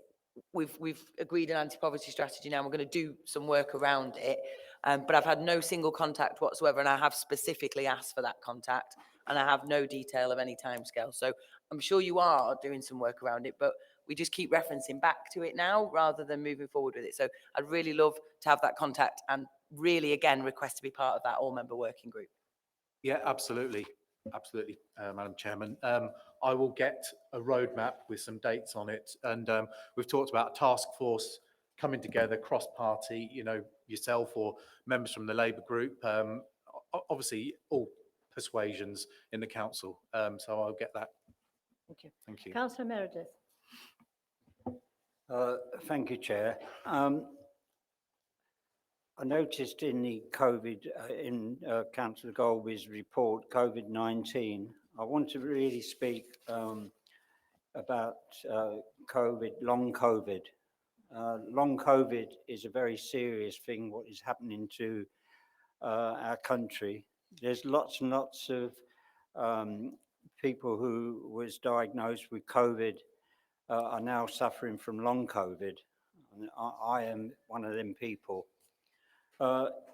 we've agreed an anti-poverty strategy now, we're going to do some work around it, but I've had no single contact whatsoever, and I have specifically asked for that contact, and I have no detail of any timescale. So I'm sure you are doing some work around it, but we just keep referencing back to it now rather than moving forward with it. So I'd really love to have that contact and really, again, request to be part of that all-member working group. Yeah, absolutely. Absolutely, Madam Chairman. I will get a roadmap with some dates on it. And we've talked about a task force coming together, cross-party, yourself or members from the Labour group, obviously all persuasions in the council. So I'll get that. Thank you. Thank you. Councillor Meredith. Thank you, Chair. I noticed in the COVID, in Councillor Golby's report, COVID-19, I want to really speak about COVID, long COVID. Long COVID is a very serious thing, what is happening to our country. There's lots and lots of people who was diagnosed with COVID are now suffering from long COVID. And I am one of them people.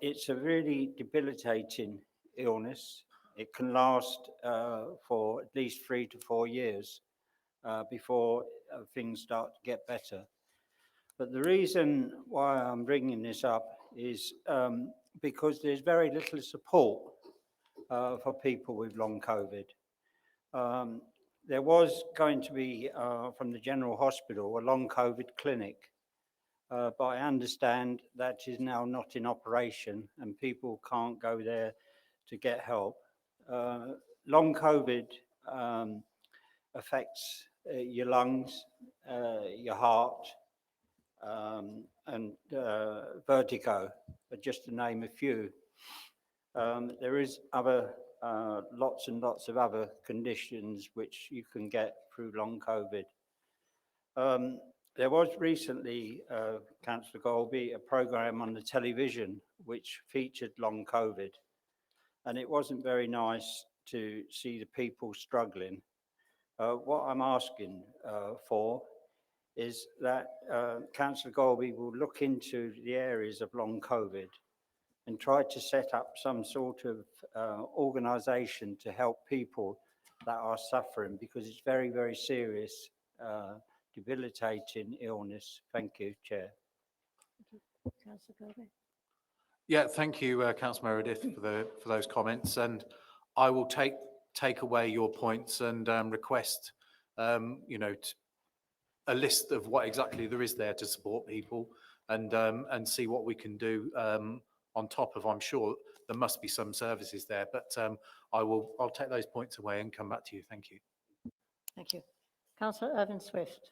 It's a really debilitating illness. It can last for at least 3 to 4 years before things start to get better. But the reason why I'm bringing this up is because there's very little support for people with long COVID. There was going to be, from the General Hospital, a long COVID clinic, but I understand that is now not in operation and people can't go there to get help. Long COVID affects your lungs, your heart, and vertigo, just to name a few. There is lots and lots of other conditions which you can get through long COVID. There was recently, Councillor Golby, a programme on the television which featured long COVID, and it wasn't very nice to see the people struggling. What I'm asking for is that Councillor Golby will look into the areas of long COVID and try to set up some sort of organisation to help people that are suffering, because it's very, very serious, debilitating illness. Thank you, Chair. Councillor Golby. Yeah, thank you, Councillor Meredith, for those comments, and I will take away your points and request, you know, a list of what exactly there is there to support people, and see what we can do on top of. I'm sure there must be some services there, but I'll take those points away and come back to you. Thank you. Thank you. Councillor Irving Swift.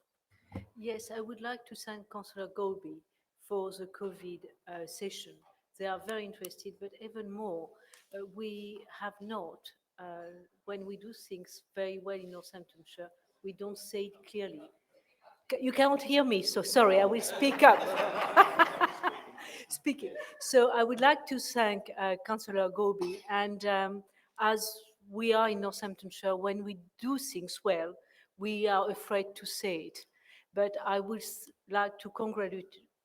Yes, I would like to thank Councillor Golby for the COVID session. They are very interested, but even more, we have not, when we do things very well in Northamptonshire, we don't say it clearly. You cannot hear me, so sorry, I will speak up. Speaking. So I would like to thank Councillor Golby, and as we are in Northamptonshire, when we do things well, we are afraid to say it. But I would like to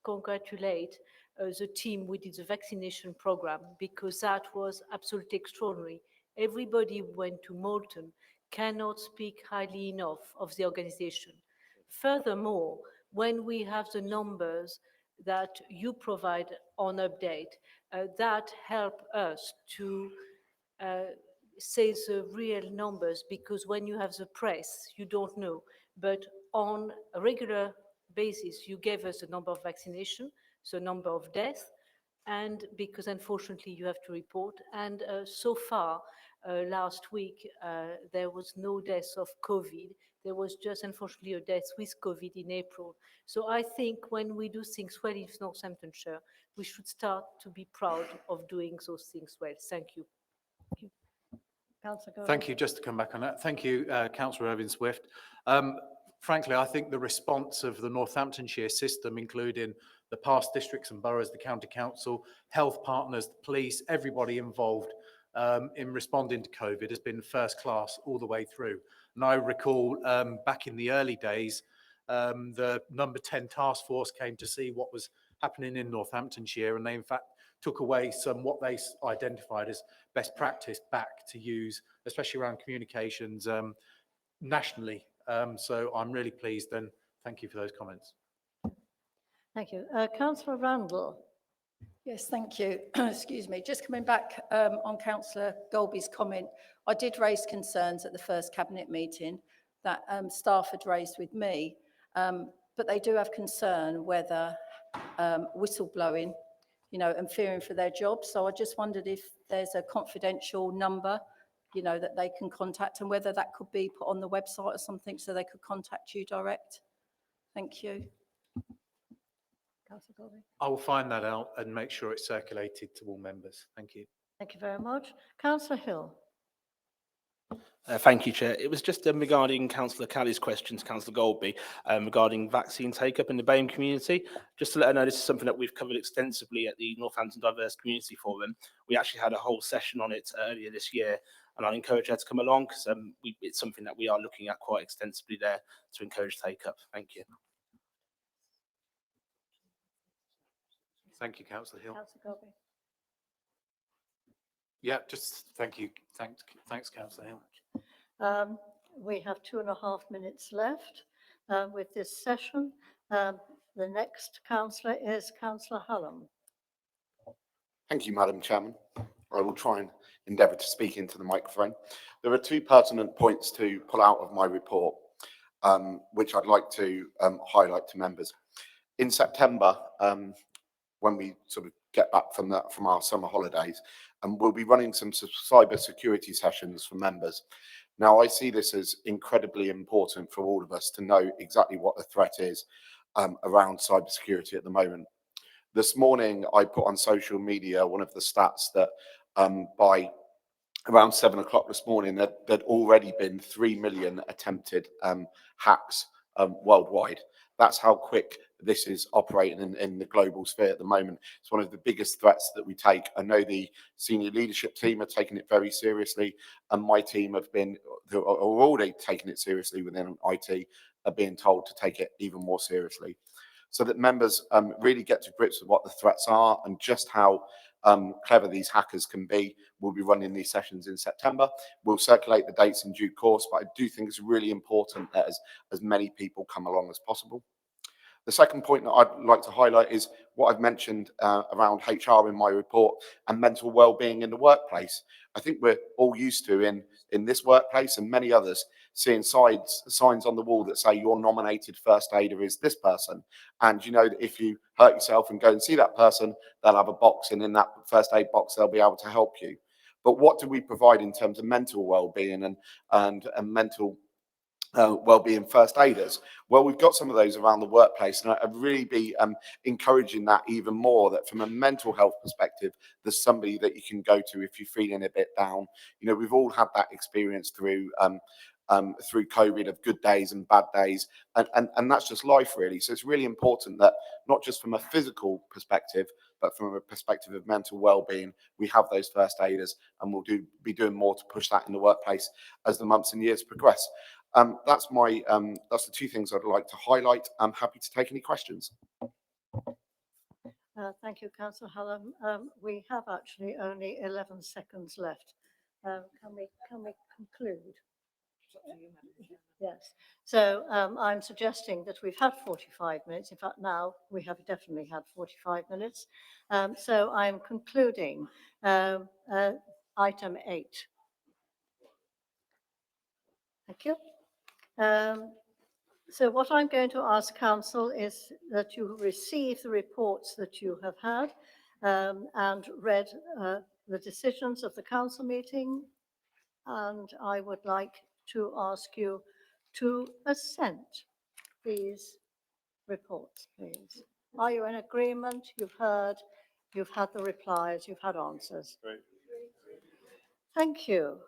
congratulate the team who did the vaccination program, because that was absolutely extraordinary. Everybody who went to Malton cannot speak highly enough of the organization. Furthermore, when we have the numbers that you provide on update, that help us to say the real numbers, because when you have the press, you don't know. But on a regular basis, you gave us the number of vaccination, the number of deaths, and because unfortunately you have to report. And so far, last week, there was no deaths of COVID. There was just, unfortunately, a death with COVID in April. So I think when we do things well in Northamptonshire, we should start to be proud of doing those things well. Thank you. Thank you. Just to come back on that, thank you, Councillor Irving Swift. Frankly, I think the response of the Northamptonshire system, including the past districts and boroughs, the county council, health partners, the police, everybody involved in responding to COVID has been first class all the way through. And I recall back in the early days, the number 10 task force came to see what was happening in Northamptonshire, and they in fact took away some what they identified as best practice back to use, especially around communications nationally. So I'm really pleased, and thank you for those comments. Thank you. Councillor Randall. Yes, thank you. Excuse me. Just coming back on Councillor Golby's comment, I did raise concerns at the first Cabinet meeting that staff had raised with me, but they do have concern whether whistleblowing, you know, and fearing for their jobs. So I just wondered if there's a confidential number, you know, that they can contact, and whether that could be put on the website or something so they could contact you direct. Thank you. Councillor Golby. I will find that out and make sure it's circulated to all members. Thank you. Thank you very much. Councillor Hill. Thank you, Chair. It was just regarding Councillor Callie's questions, Councillor Golby, regarding vaccine take-up in the BAME community. Just to let her know, this is something that we've covered extensively at the Northampton Diverse Community Forum. We actually had a whole session on it earlier this year, and I encourage her to come along, because it's something that we are looking at quite extensively there to encourage take-up. Thank you. Thank you, Councillor Hill. Councillor Golby. Yeah, just thank you. Thanks, Councillor Hill. We have 2.5 minutes left with this session. The next councillor is Councillor Hallam. Thank you, Madam Chairman. I will try and endeavour to speak into the microphone. There are two pertinent points to pull out of my report, which I'd like to highlight to members. in September, when we sort of get back from our summer holidays, and we'll be running some cyber security sessions for members. Now, I see this as incredibly important for all of us to know exactly what the threat is around cybersecurity at the moment. This morning, I put on social media one of the stats that by around 7 o'clock this morning, there'd already been 3 million attempted hacks worldwide. That's how quick this is operating in the global sphere at the moment. It's one of the biggest threats that we take. I know the senior leadership team are taking it very seriously, and my team who are already taking it seriously within IT, are being told to take it even more seriously, so that members really get to grips with what the threats are and just how clever these hackers can be. We'll be running these sessions in September. We'll circulate the dates in due course, but I do think it's really important that as many people come along as possible. The second point that I'd like to highlight is what I've mentioned around HR in my report and mental well-being in the workplace. I think we're all used to in this workplace and many others seeing signs on the wall that say your nominated first aider is this person. And you know that if you hurt yourself and go and see that person, they'll have a box, and in that first aid box, they'll be able to help you. But what do we provide in terms of mental well-being and mental well-being first aiders? Well, we've got some of those around the workplace, and I'd really be encouraging that even more, that from a mental health perspective, there's somebody that you can go to if you're feeling a bit down. You know, we've all had that experience through COVID of good days and bad days, and that's just life, really. So it's really important that not just from a physical perspective, but from a perspective of mental well-being, we have those first aiders, and we'll be doing more to push that in the workplace as the months and years progress. That's the two things I'd like to highlight. I'm happy to take any questions. Thank you, Councillor Hallam. We have actually only 11 seconds left. Can we conclude? Yes. So I'm suggesting that we've had 45 minutes. In fact, now we have definitely had 45 minutes. So I'm concluding item 8. Thank you. So what I'm going to ask Council is that you receive the reports that you have had and read the decisions of the Council meeting, and I would like to ask you to assent these reports, please. Are you in agreement? You've had the replies, you've had answers. Great. Thank you.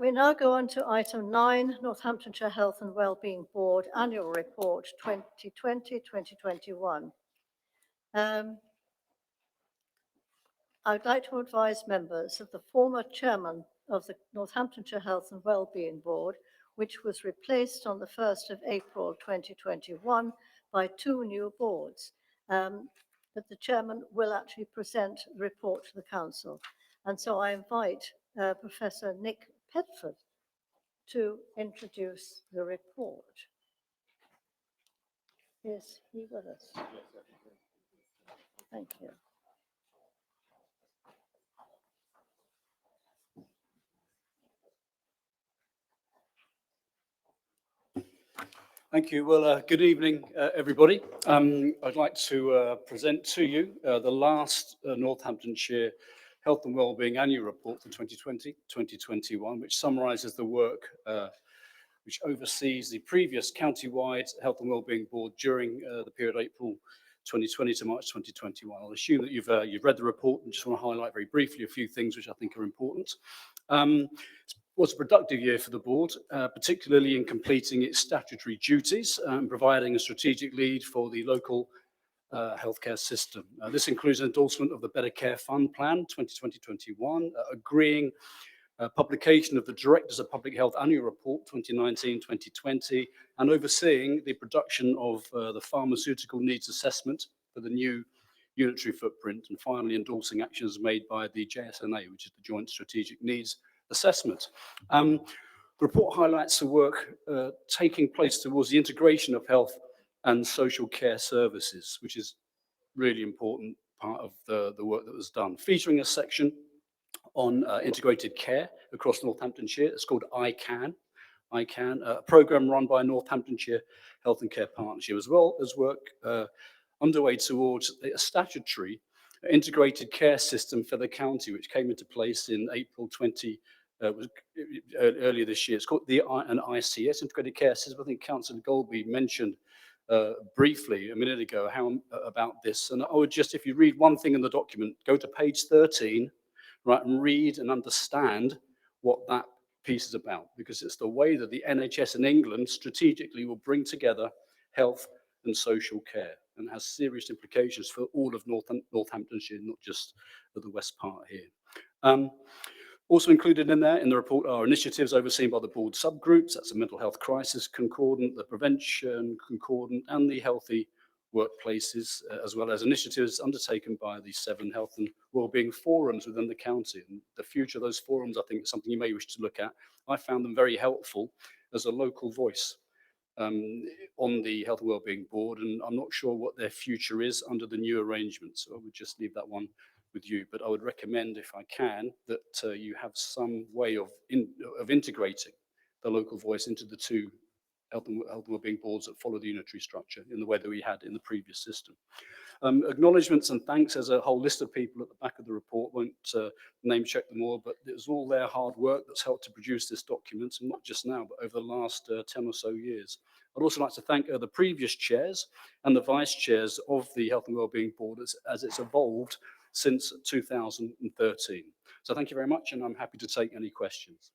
We now go on to item 9, Northamptonshire Health and Wellbeing Board Annual Report 2020-2021. I'd like to advise members of the former chairman of the Northamptonshire Health and Wellbeing Board, which was replaced on the 1st of April 2021 by 2 new boards, that the chairman will actually present the report to the council. And so I invite Professor Nick Pedford to introduce the report. Is he with us? Thank you. Thank you. Well, good evening, everybody. I'd like to present to you the last Northamptonshire Health and Wellbeing Annual Report for 2020-2021, which summarises the work which oversees the previous county-wide Health and Wellbeing Board during the period April 2020 to March 2021. I'll assume that you've read the report, and just want to highlight very briefly a few things which I think are important. It was a productive year for the board, particularly in completing its statutory duties and providing a strategic lead for the local healthcare system. This includes endorsement of the Better Care Fund Plan 2020-21, agreeing publication of the Directors of Public Health Annual Report 2019-2020, and overseeing the production of the Pharmaceutical Needs Assessment for the new unitary footprint, and finally endorsing actions made by the JSNA, which is the Joint Strategic Needs Assessment. The report highlights the work taking place towards the integration of health and social care services, which is really important part of the work that was done, featuring a section on integrated care across Northamptonshire. It's called I CAN, I Can, a programme run by Northamptonshire Health and Care Partnership, as well as work underway towards a statutory integrated care system for the county, which came into place in April 20, earlier this year. It's called an ICS, Integrated Care System. I think Councillor Golby mentioned briefly a minute ago about this. And I would just, if you read one thing in the document, go to page 13, right, and read and understand what that piece is about, because it's the way that the NHS in England strategically will bring together health and social care, and has serious implications for all of Northamptonshire, not just the west part here. Also included in there in the report are initiatives overseen by the board subgroups. That's the mental health crisis concordant, the prevention concordant, and the healthy workplaces, as well as initiatives undertaken by the 7 health and wellbeing forums within the county. And the future of those forums, I think, is something you may wish to look at. I found them very helpful as a local voice on the Health and Wellbeing Board, and I'm not sure what their future is under the new arrangements. So I would just leave that one with you. But I would recommend, if I can, that you have some way of integrating the local voice into the 2 Health and Wellbeing Boards that follow the unitary structure in the way that we had in the previous system. Acknowledgements and thanks. There's a whole list of people at the back of the report. Won't name check them all, but it was all their hard work that's helped to produce this document, and not just now, but over the last 10 or so years. I'd also like to thank the previous chairs and the vice chairs of the Health and Wellbeing Board as it's evolved since 2013. So thank you very much, and I'm happy to take any questions.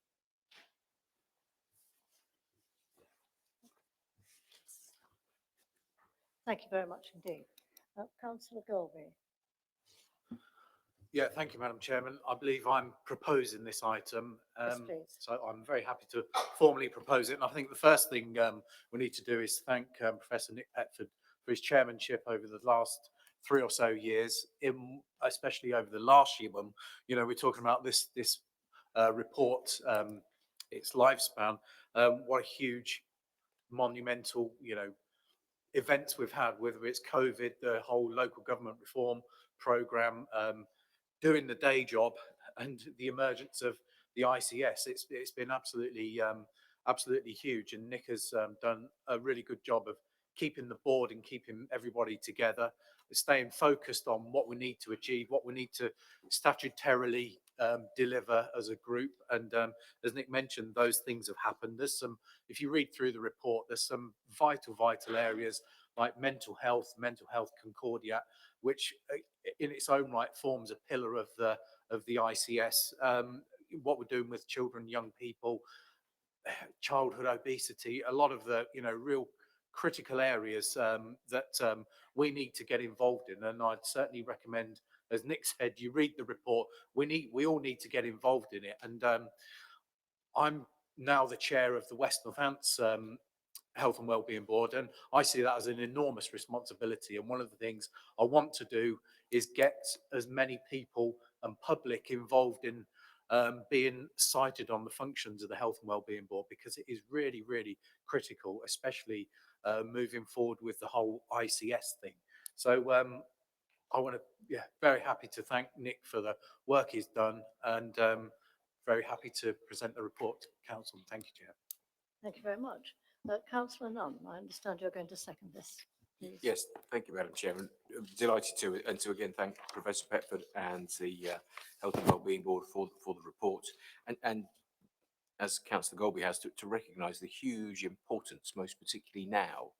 Thank you very much indeed. Councillor Golby. Yeah, thank you, Madam Chairman. I believe I'm proposing this item. Yes, please. So I'm very happy to formally propose it. And I think the first thing we need to do is thank Professor Nick Petford for his chairmanship over the last 3 or so years, especially over the last year when, you know, we're talking about this report, its lifespan. What a huge, monumental, you know, events we've had, whether it's COVID, the whole local government reform programme, doing the day job, and the emergence of the ICS. It's been absolutely huge, and Nick has done a really good job of keeping the board and keeping everybody together, staying focused on what we need to achieve, what we need to statutorily deliver as a group. And as Nick mentioned, those things have happened. There's some, if you read through the report, there's some vital areas like mental health concordia, which in its own right forms a pillar of the ICS. What we're doing with children, young people, childhood obesity, a lot of the, you know, real critical areas that we need to get involved in. And I'd certainly recommend, as Nick said, you read the report. We all need to get involved in it. And I'm now the chair of the West Northants Health and Wellbeing Board, and I see that as an enormous responsibility. And one of the things I want to do is get as many people and public involved in being cited on the functions of the Health and Wellbeing Board, because it is really, really critical, especially moving forward with the whole ICS thing. So I want to, very happy to thank Nick for the work he's done, and very happy to present the report to Council. Thank you, Chair. Thank you very much. Councillor Nunn, I understand you're going to second this, please. Yes, thank you, Madam Chairman. I'm delighted to, and to again thank Professor Petford and the Health and Wellbeing Board for the report, and as Councillor Golby has, to recognise the huge importance, most particularly now,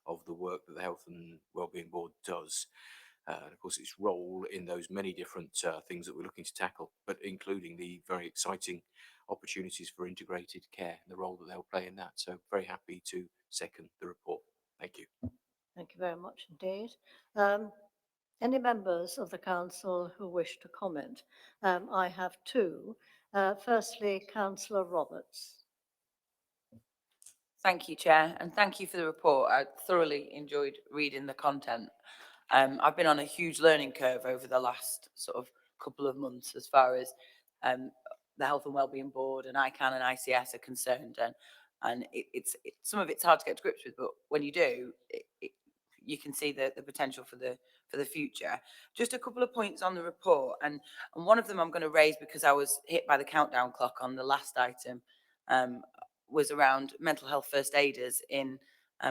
of the work that the Health and Wellbeing Board does. And of course, its role in those many different things that we're looking to tackle, but including the very exciting opportunities for integrated care and the role that they'll play in that. So very happy to second the report. Thank you. Thank you very much indeed. Any members of the council who wish to comment? I have 2. Firstly, Councillor Roberts. Thank you, Chair, and thank you for the report. I thoroughly enjoyed reading the content. I've been on a huge learning curve over the last sort of couple of months as far as the Health and Wellbeing Board and ICANN and ICS are concerned, and it's some of it's hard to get to grips with, but when you do, you can see the potential for the future. Just a couple of points on the report, and one of them I'm going to raise because I was hit by the countdown clock on the last item, was around mental health first aiders in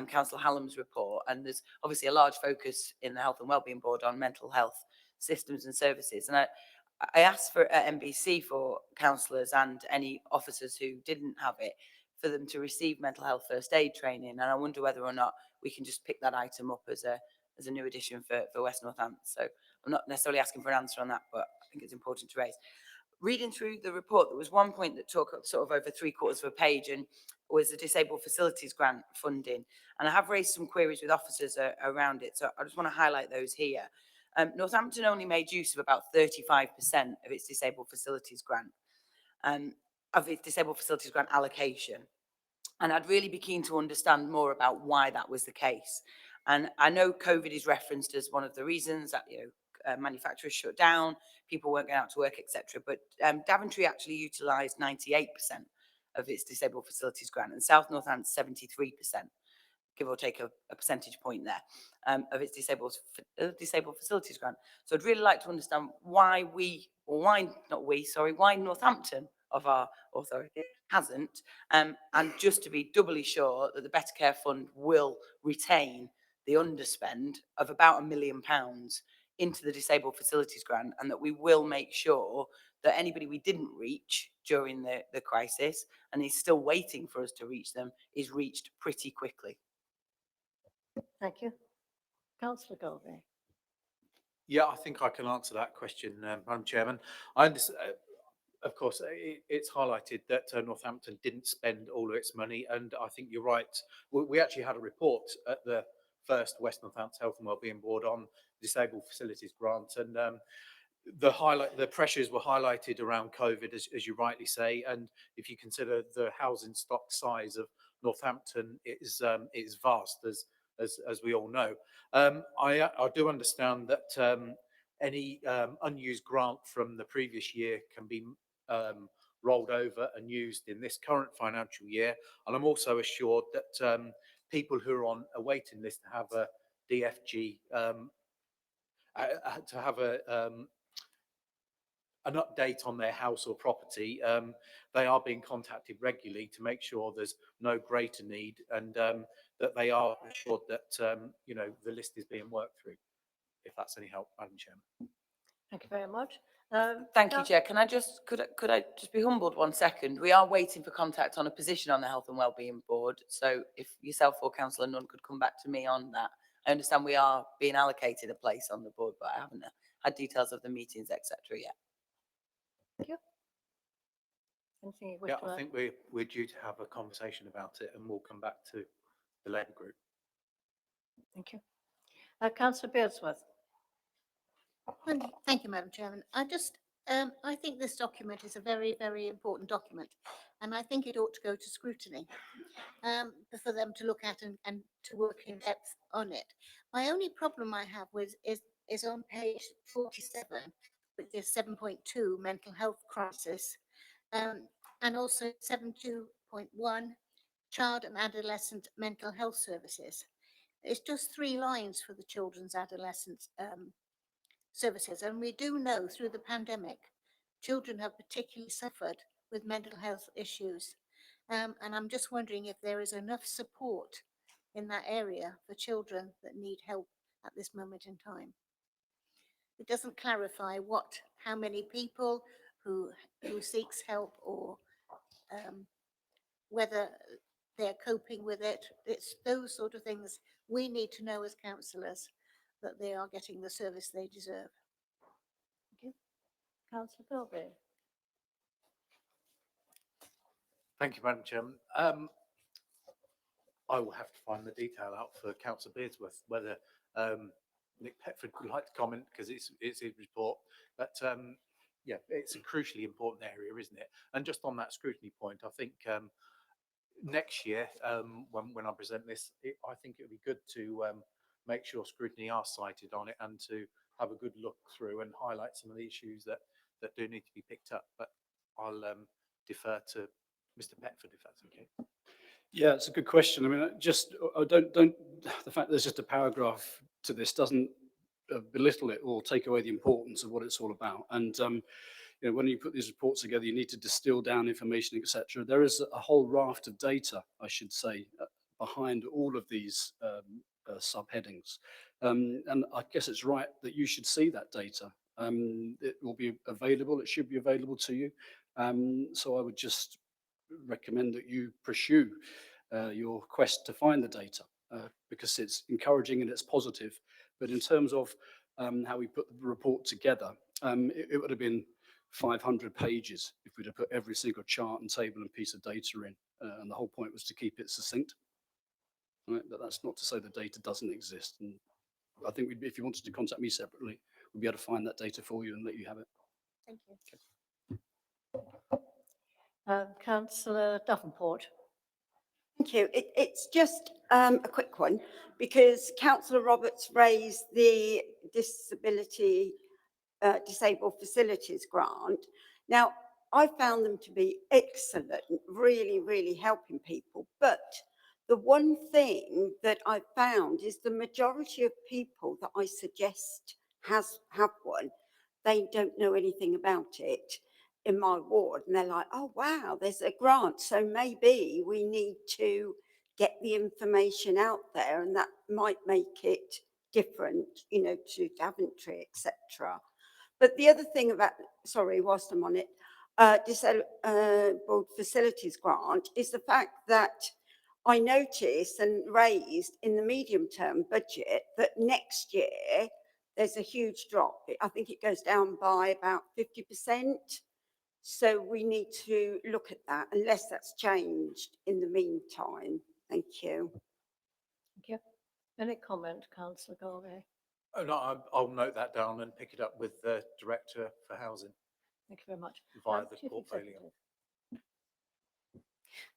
Councillor Hallam's report, and there's obviously a large focus in the Health and Wellbeing Board on mental health systems and services. And I asked for at NBC for councillors and any officers who didn't have it for them to receive mental health first aid training, and I wonder whether or not we can just pick that item up as a new addition for West Northampton. So I'm not necessarily asking for an answer on that, but I think it's important to raise. Reading through the report, there was one point that took up sort of over 3/4 of a page and was the Disabled Facilities Grant funding. And I have raised some queries with officers around it, so I just want to highlight those here. Northampton only made use of about 35% of its Disabled Facilities Grant, allocation. And I'd really be keen to understand more about why that was the case. And I know COVID is referenced as one of the reasons that, manufacturers shut down, people weren't going out to work, etc. But Daventry actually utilised 98% of its Disabled Facilities Grant, and South Northampton 73%, give or take a percentage point there, of its Disabled Facilities Grant. So I'd really like to understand why why Northampton of our authority hasn't, and just to be doubly sure that the Better Care Fund will retain the underspend of about £1 million into the Disabled Facilities Grant, and that we will make sure that anybody we didn't reach during the crisis and is still waiting for us to reach them is reached pretty quickly. Thank you. Councillor Golby. Yeah, I think I can answer that question, Madam Chairman. I understand, of course, it's highlighted that Northampton didn't spend all of its money, and I think you're right. We actually had a report at the first West Northampton Health and Wellbeing Board on Disabled Facilities Grant, and the pressures were highlighted around COVID, as you rightly say. And if you consider the housing stock size of Northampton, it is vast, as we all know. I do understand that any unused grant from the previous year can be rolled over and used in this current financial year. And I'm also assured that people who are on a waiting list to have a DFG, to have an update on their house or property, they are being contacted regularly to make sure there's no greater need, and that they are assured that the list is being worked through. If that's any help, Madam Chairman. Thank you very much. Thank you, Chair. Could I just be humbled 1 second? We are waiting for contact on a position on the Health and Wellbeing Board. So if yourself or Councillor Nunn could come back to me on that. I understand we are being allocated a place on the board, but I haven't had details of the meetings, etc. yet. Thank you. Anything you wish Yeah, to I add? think we're due to have a conversation about it, and we'll come back to the Labour group. Thank you. Councillor Beardsworth. Thank you, Madam Chairman. I think this document is a very, very important document, and I think it ought to go to scrutiny for them to look at and to work in depth on it. My only problem I have with is on page 47, which is 7.2 mental health crisis, and also 7.2.1 child and adolescent mental health services. It's just 3 lines for the children's adolescent services, and we do know through the pandemic children have particularly suffered with mental health issues, and I'm just wondering if there is enough support in that area for children that need help at this moment in time. It doesn't clarify how many people who seeks help, or whether they're coping with it. It's those sort of things we need to know as councillors, that they are getting the service they deserve. Thank you. Councillor Golby. Thank you, Madam Chairman. I will have to find the detail out for Councillor Beardsworth, whether Nick Petford would like to comment, because it's his report. But yeah, it's a crucially important area, isn't it? And just on that scrutiny point, I think next year, when I present this, I think it would be good to make sure scrutiny are cited on it, and to have a good look through and highlight some of the issues that do need to be picked up. But I'll defer to Mr. Petford, if that's okay. Yeah, it's a good question. I mean, don't the fact there's just a paragraph to this doesn't belittle it or take away the importance of what it's all about. And when you put these reports together, you need to distill down information, etc. There is a whole raft of data, I should say, behind all of these subheadings. And I guess it's right that you should see that data. It will be available, it should be available to you. So I would just recommend that you pursue your quest to find the data because it's encouraging and it's positive. But in terms of how we put the report together, it would have been 500 pages if we'd have put every single chart and table and piece of data in. And the whole point was to keep it succinct. Right? But that's not to say the data doesn't exist. And I think if you wanted to contact me separately, we'd be able to find that data for you and let you have it. Thank you. Councillor Davenport. Thank you. It's just a quick one because Councillor Roberts raised the disabled facilities grant. Now, I found them to be excellent, really, really helping people. But the one thing that I found is the majority of people that I suggest have one, they don't know anything about it in my ward. And they're like, oh, wow, there's a grant. So maybe we need to get the information out there and that might make it different, to Daventry, etc. But the other thing about, sorry, whilst I'm on it, disabled facilities grant is the fact that I noticed and raised in the medium-term budget that next year there's a huge drop. I think it goes down by about 50%. So we need to look at that unless that's changed in the meantime. Thank you. Thank you. Any comment, Councillor Galway? Oh, no, I'll note that down and pick it up with the Director for Housing. Thank you very much. Via the Chief portfolio. Executive.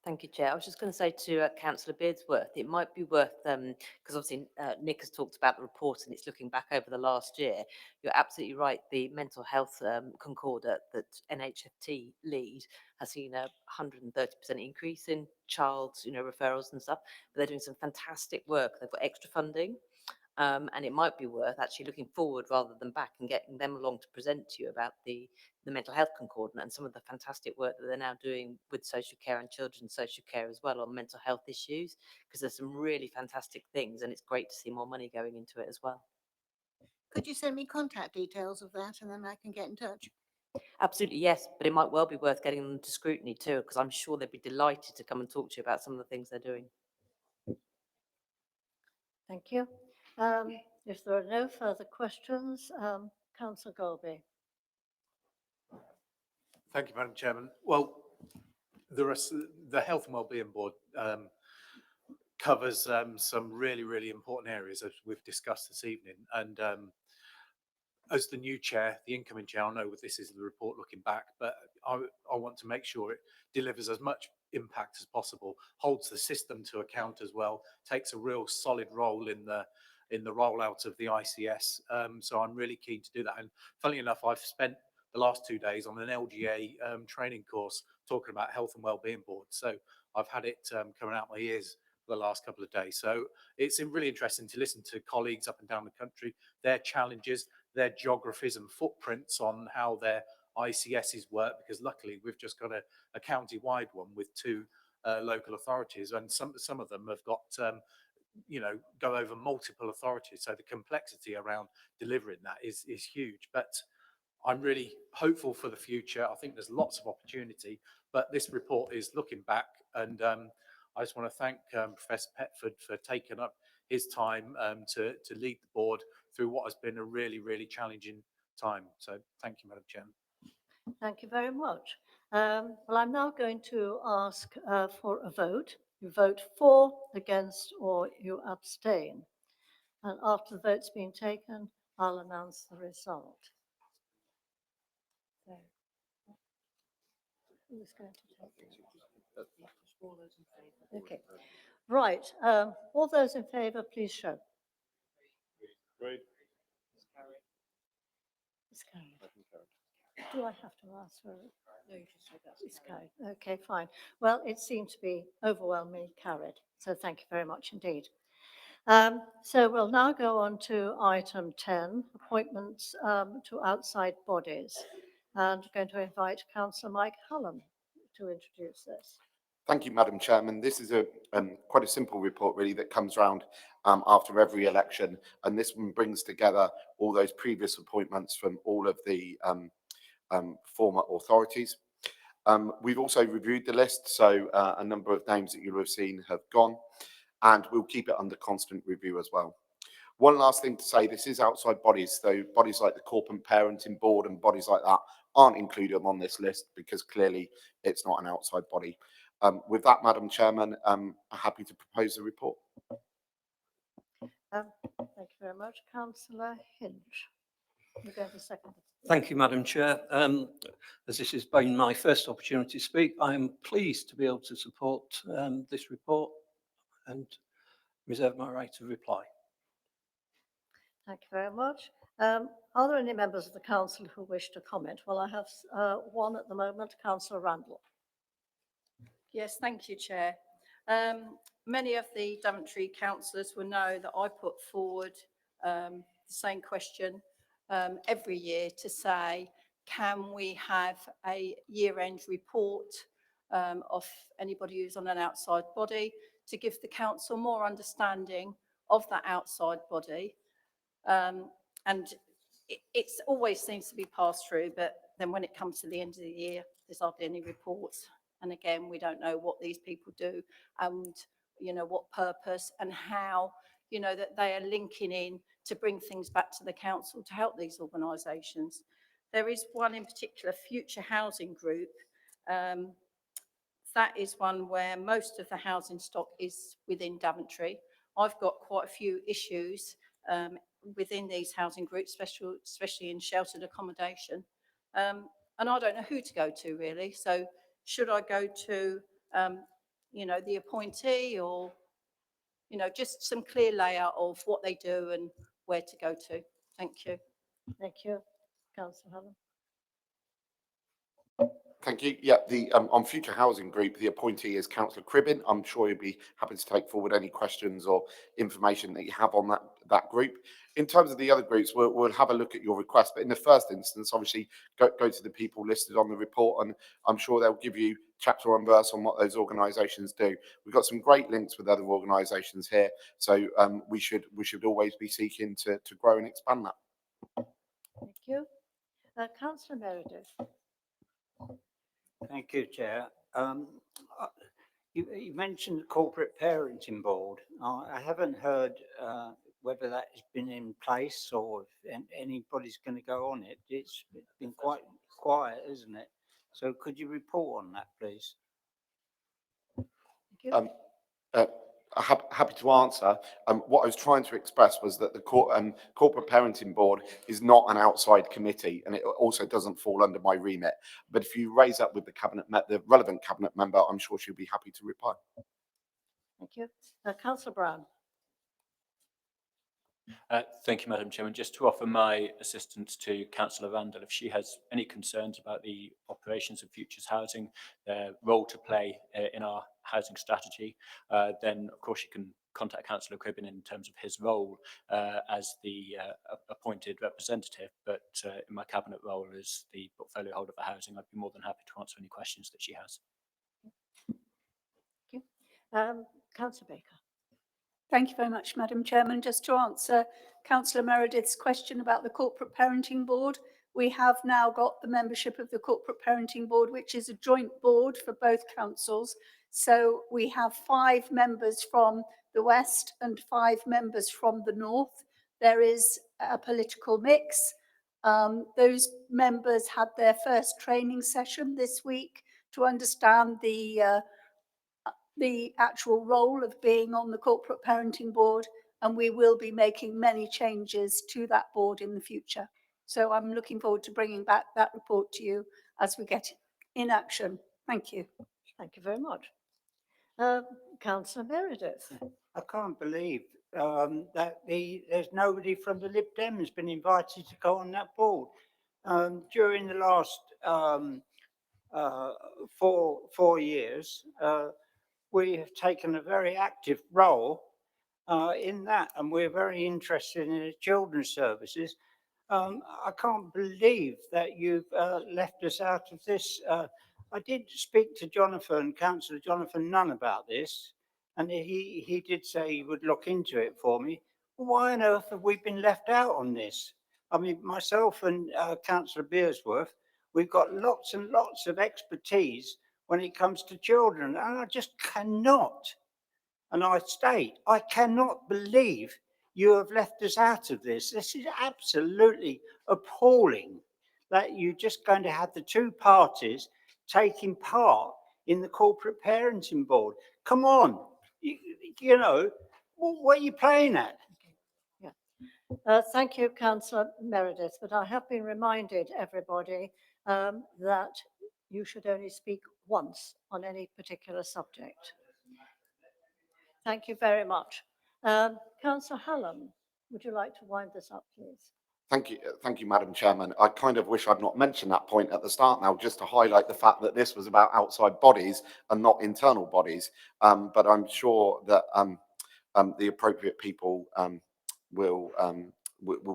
Thank you, Chair. I was just going to say to Councillor Beardsworth, it might be worth, because obviously Nick has talked about the report and it's looking back over the last year. You're absolutely right. The mental health concordat that NHFT lead has seen a 130% increase in child, referrals and stuff. But they're doing some fantastic work. They've got extra funding. And it might be worth actually looking forward rather than back and getting them along to present to you about the mental health concordant and some of the fantastic work that they're now doing with social care and children's social care as well on mental health issues, because there's some really fantastic things and it's great to see more money going into it as well. Could you send me contact details of that and then I can get in touch? Absolutely, yes, but it might well be worth getting them to scrutiny too, because I'm sure they'd be delighted to come and talk to you about some of the things they're doing. Thank you. If there are no further questions, Councillor Galby. Thank you, Madam Chairman. Well, the Health and Wellbeing Board covers some really, really important areas as we've discussed this evening. And as the new chair, the incoming chair, I know this is the report looking back, but I want to make sure it delivers as much impact as possible, holds the system to account as well, takes a real solid role in the rollout of the ICS. So I'm really keen to do that. And funnily enough, I've spent the last 2 days on an LGA training course talking about Health and Wellbeing Board. So I've had it coming out my ears for the last couple of days. So it's really interesting to listen to colleagues up and down the country, their challenges, their geographies and footprints on how their ICSs work, because luckily we've just got a county-wide one with 2 local authorities, and some of them have got go over multiple authorities. So the complexity around delivering that is huge. But I'm really hopeful for the future. I think there's lots of opportunity, but this report is looking back, and I just want to thank Professor Petford for taking up his time to lead the board through what has been a really, really challenging time. So thank you, Madam Chairman. Thank you very much. Well, I'm now going to ask for a vote. You vote for, against, or you abstain. And after the vote's been taken, I'll announce the result. So, who's going to take it? Okay. Right. All those in favour, please show. It's carried. Do I have to ask for it? No, you just say that. It's carried. Okay, fine. Well, it seemed to be overwhelmingly carried. So thank you very much indeed. So we'll now go on to item 10, appointments to outside bodies. and going to invite Councillor Mike Hallam to introduce this. Thank you, Madam Chairman. This is a quite a simple report, really, that comes round after every election, and this one brings together all those previous appointments from all of the former authorities. We've also reviewed the list, so a number of names that you'll have seen have gone, and we'll keep it under constant review as well. One last thing to say, this is outside bodies, so bodies like the Corporate Parenting Board and bodies like that aren't included on this list because clearly it's not an outside body. With that, Madam Chairman, I'm happy to propose the report. Thank you very much. Councillor Hinge, you're going to second it. Thank you, Madam Chair. As this has been my first opportunity to speak, I am pleased to be able to support this report and reserve my right to reply. Thank you very much. Are there any members of the council who wish to comment? Well, I have one at the moment, Councillor Randall. Yes, thank you, Chair. Many of the Daventry councillors will know that I put forward the same question every year to say, can we have a year-end report of anybody who's on an outside body to give the council more understanding of that outside body. And it always seems to be passed through, but then when it comes to the end of the year, there's hardly any reports. And again, we don't know what these people do and, you know, what purpose and how, you know, that they are linking in to bring things back to the council to help these organisations. There is one in particular, Future Housing Group. That is one where most of the housing stock is within Daventry. I've got quite a few issues within these housing groups, especially in sheltered accommodation. And I don't know who to go to really. So should I go to, you know, the appointee or, you know, just some clear layout of what they do and where to go to? Thank you. Thank you. Councillor Hallam. Thank you. Yeah, the on Future Housing Group, the appointee is Councillor Cribbin. I'm sure you'll be happy to take forward any questions or information that you have on that group. In terms of the other groups, we'll have a look at your request, but in the first instance, obviously, go to the people listed on the report, and I'm sure they'll give you chapter and verse on what those organisations do. We've got some great links with other organisations here, so we should always be seeking to grow and expand that. Thank you. Councillor Meredith. Thank you, Chair. You mentioned the Corporate Parenting Board. I haven't heard whether that has been in place or if anybody's going to go on it. It's been quite quiet, isn't it? So could you report on that, please? Thank you. Happy to answer. What I was trying to express was that the Corporate Parenting Board is not an outside committee, and it also doesn't fall under my remit. But if you raise up with the relevant cabinet member, I'm sure she'll be happy to reply. Thank you. Councillor Brown. Thank you, Madam Chairman. Just to offer my assistance to Councillor Randall, if she has any concerns about the operations of Futures Housing, their role to play in our housing strategy, then of course you can contact Councillor Cribbin in terms of his role as the appointed representative. But in my cabinet role as the portfolio holder for housing, I'd be more than happy to answer any questions that she has. Thank you. Councillor Baker. Thank you very much, Madam Chairman. Just to answer Councillor Meredith's question about the Corporate Parenting Board, we have now got the membership of the Corporate Parenting Board, which is a joint board for both councils. So we have 5 members from the West and 5 members from the North. There is a political mix. Those members had their first training session this week to understand the actual role of being on the Corporate Parenting Board, and we will be making many changes to that board in the future. So I'm looking forward to bringing back that report to you as we get in action. Thank you. Thank you very much. Councillor Meredith. I can't believe that there's nobody from the Lib Dem has been invited to go on that board. During the last 4 years, we have taken a very active role in that, and we're very interested in the children's services. I can't believe that you've left us out of this. I did speak to Councillor Jonathan Nunn about this, and he did say he would look into it for me. Why on earth have we been left out on this? I mean, myself and Councillor Beersworth, we've got lots and lots of expertise when it comes to children, and I just cannot, and I state, I cannot believe you have left us out of this. This is absolutely appalling that you're just going to have the two parties taking part in the corporate parenting board. Come on, you know, what are you playing at? Thank you, Councillor Meredith, but I have been reminded, everybody, that you should only speak once on any particular subject. Thank you very much. Councillor Hallam, would you like to wind this up, please? Thank you, Madam Chairman. I kind of wish I'd not mentioned that point at the start now, just to highlight the fact that this was about outside bodies and not internal bodies. But I'm sure that the appropriate people will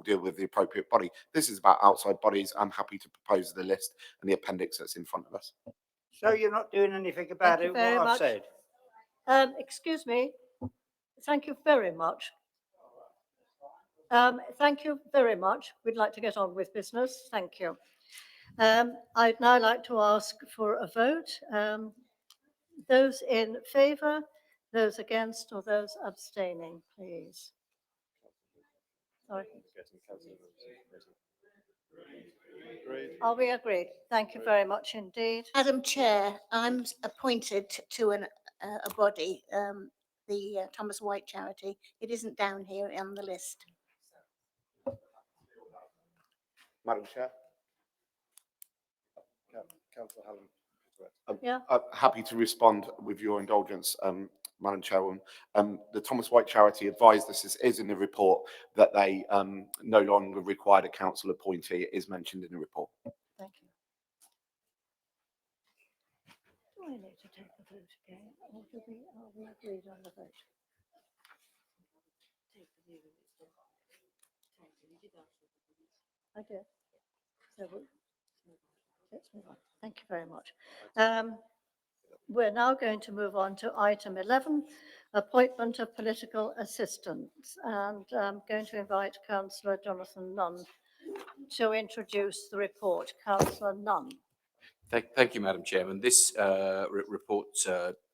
deal with the appropriate body. This is about outside bodies. I'm happy to propose the list and the appendix that's in front of us. So you're not doing anything about it, what I've said? Excuse me. Thank you very much. Thank you very much. We'd like to get on with business. Thank you. I'd now like to ask for a vote. Those in favour, those against, or those abstaining, please. Sorry. Are we agreed? Thank you very much indeed. Madam Chair, I'm appointed to a body, the Thomas White Charity. It isn't down here on the list. Madam Chair. Councillor Hallam. Yeah. I'm happy to respond with your indulgence, Madam Chairwoman. The Thomas White Charity advised this is in the report that they no longer required a council appointee. It is mentioned in the report. Thank you. Do I need to take the vote again, or are we agreed on the vote? I did. So let's move on. Thank you very much. We're now going to move on to item 11, appointment of political assistants. And I'm going to invite Councillor Jonathan Nunn to introduce the report. Councillor Nunn. Thank you, Madam Chairman. This report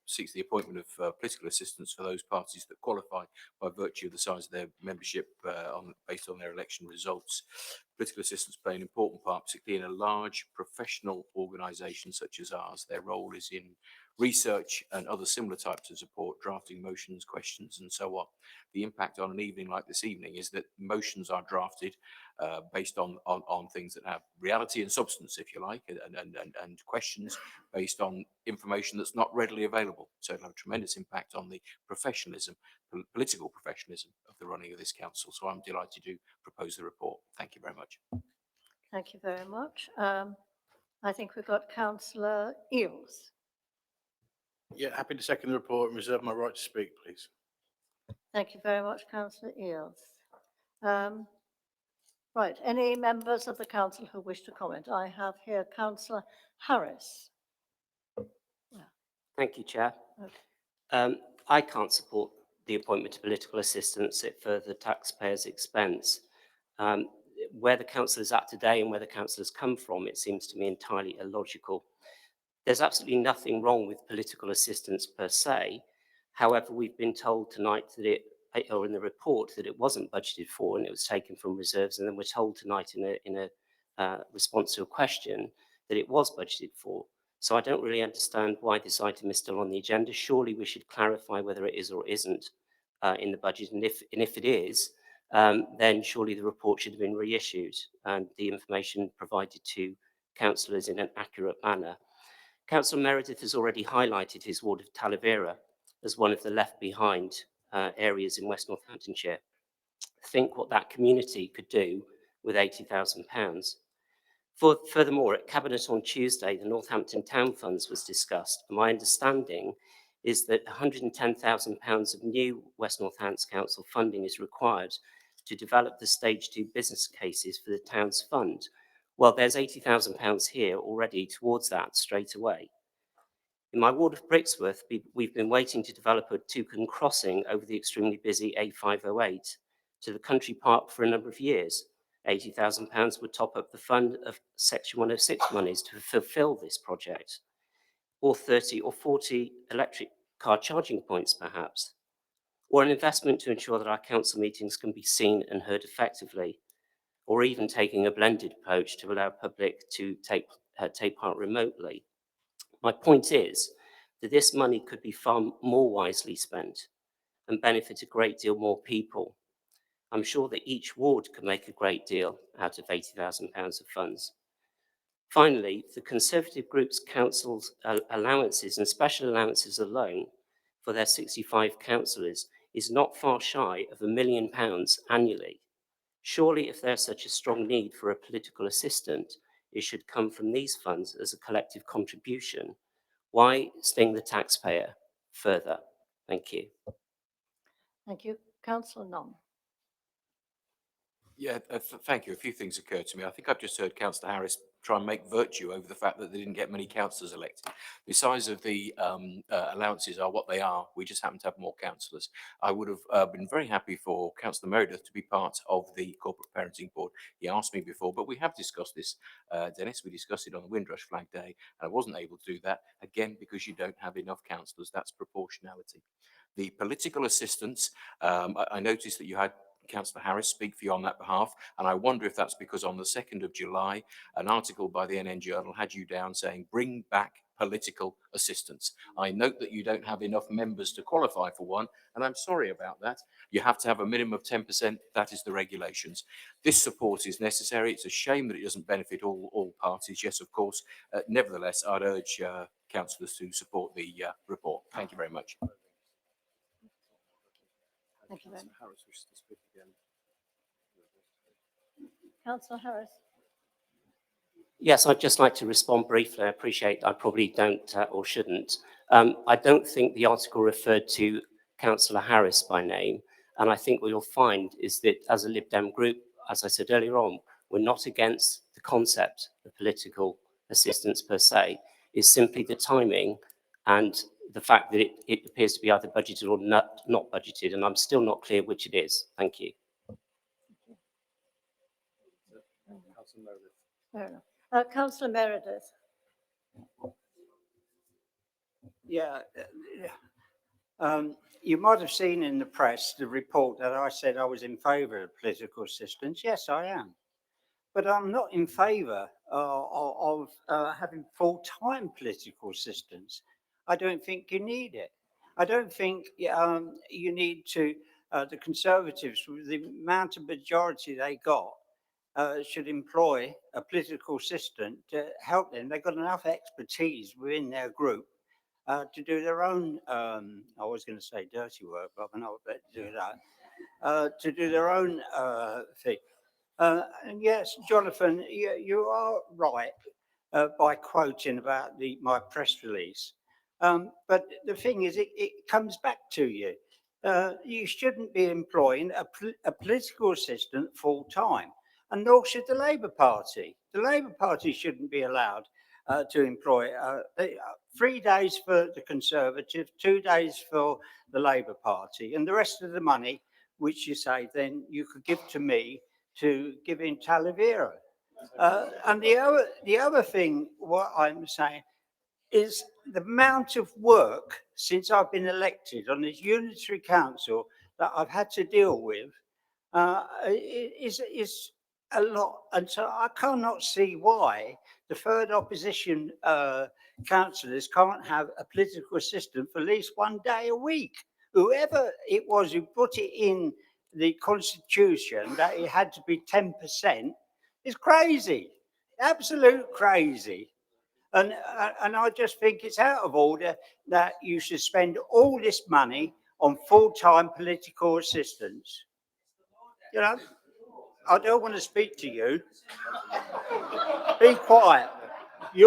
seeks the appointment of political assistants for those parties that qualify by virtue of the size of their membership based on their election results. Political assistants play an important part, particularly in a large professional organisation such as ours. Their role is in research and other similar types of support, drafting motions, questions, and so on. The impact on an evening like this evening is that motions are drafted based on things that have reality and substance, if you like, and questions based on information that's not readily available. So it'll have a tremendous impact on the professionalism, political professionalism of the running of this council. So I'm delighted to propose the report. Thank you very much. Thank you very much. I think we've got Councillor Eales. Yeah, happy to second the report and reserve my right to speak, please. Thank you very much, Councillor Eales. Right, any members of the council who wish to comment? I have here Councillor Harris. Thank you, Chair. Okay. I can't support the appointment of political assistants at further taxpayers' expense. Where the council is at today and where the council has come from, it seems to me entirely illogical. There's absolutely nothing wrong with political assistance per se. However, we've been told tonight that or in the report, that it wasn't budgeted for and it was taken from reserves. And then we're told tonight in a response to a question that it was budgeted for. So I don't really understand why this item is still on the agenda. Surely we should clarify whether it is or isn't in the budget. And if it is, then surely the report should have been reissued and the information provided to councillors in an accurate manner. Councillor Meredith has already highlighted his ward of Talavera as one of the left behind areas in West Northamptonshire. Think what that community could do with £80,000. Furthermore, at Cabinet on Tuesday, the Northampton Town Funds was discussed. My understanding is that £110,000 of new West Northampton Council funding is required to develop the stage 2 business cases for the town's fund. Well, there's £80,000 here already towards that straight away. In my ward of Brixworth, we've been waiting to develop a toucan crossing over the extremely busy A508 to the country park for a number of years. £80,000 would top up the fund of Section 106 monies to fulfil this project, or 30 or 40 electric car charging points perhaps, or an investment to ensure that our council meetings can be seen and heard effectively, or even taking a blended approach to allow public to take part remotely. My point is that this money could be far more wisely spent and benefit a great deal more people. I'm sure that each ward could make a great deal out of £80,000 of funds. Finally, the Conservative Group's council's allowances and special allowances alone for their 65 councillors is not far shy of £1 million annually. Surely, if there's such a strong need for a political assistant, it should come from these funds as a collective contribution. Why sting the taxpayer further? Thank you. Thank you. Councillor Nunn. Yeah, thank you. A few things occurred to me. I think I've just heard Councillor Harris try and make virtue over the fact that they didn't get many councillors elected. Besides of the allowances are what they are, we just happen to have more councillors. I would have been very happy for Councillor Meredith to be part of the Corporate Parenting Board. He asked me before, but we have discussed this, Dennis. We discussed it on the Windrush Flag Day, and I wasn't able to do that, again, because you don't have enough councillors. That's proportionality. The political assistance, I noticed that you had Councillor Harris speak for you on that behalf, and I wonder if that's because on the 2nd of July, an article by the NN Journal had you down saying, bring back political assistance. I note that you don't have enough members to qualify for one, and I'm sorry about that. You have to have a minimum of 10%. That is the regulations. This support is necessary. It's a shame that it doesn't benefit all parties. Yes, of course. Nevertheless, I'd urge councillors to support the report. Thank you very much. Thank you very much. Councillor Harris. Yes, I'd just like to respond briefly. I appreciate I probably don't or shouldn't. I don't think the article referred to Councillor Harris by name. And I think what you'll find is that as a Lib Dem group, as I said earlier on, we're not against the concept of political assistance per se. It's simply the timing and the fact that it appears to be either budgeted or not budgeted. And I'm still not clear which it is. Thank you. Fair enough. Councillor Meredith. Yeah. You might have seen in the press the report that I said I was in favour of political assistance. Yes, I am. But I'm not in favour of having full-time political assistance. I don't think you need it. I don't think you need to, the Conservatives, with the amount of majority they got, should employ a political assistant to help them. They've got enough expertise within their group to do their own, I was going to say dirty work, but I'm not about to do that, to do their own thing. And yes, Jonathan, you are right by quoting about my press release. But the thing is, it comes back to you. You shouldn't be employing a political assistant full time, and nor should the Labour Party. The Labour Party shouldn't be allowed to employ 3 days for the Conservative, 2 days for the Labour Party, and the rest of the money, which you say then you could give to me to give in Talavera. And the other thing, what I'm saying, is the amount of work since I've been elected on this unitary council that I've had to deal with is a lot. And so I cannot see why the third opposition councillors can't have a political assistant for at least 1 day a week. Whoever it was who put it in the constitution that it had to be 10% is crazy, absolute crazy. And I just think it's out of order that you should spend all this money on full-time political assistance. You know, I don't want to speak to you. Be quiet. Be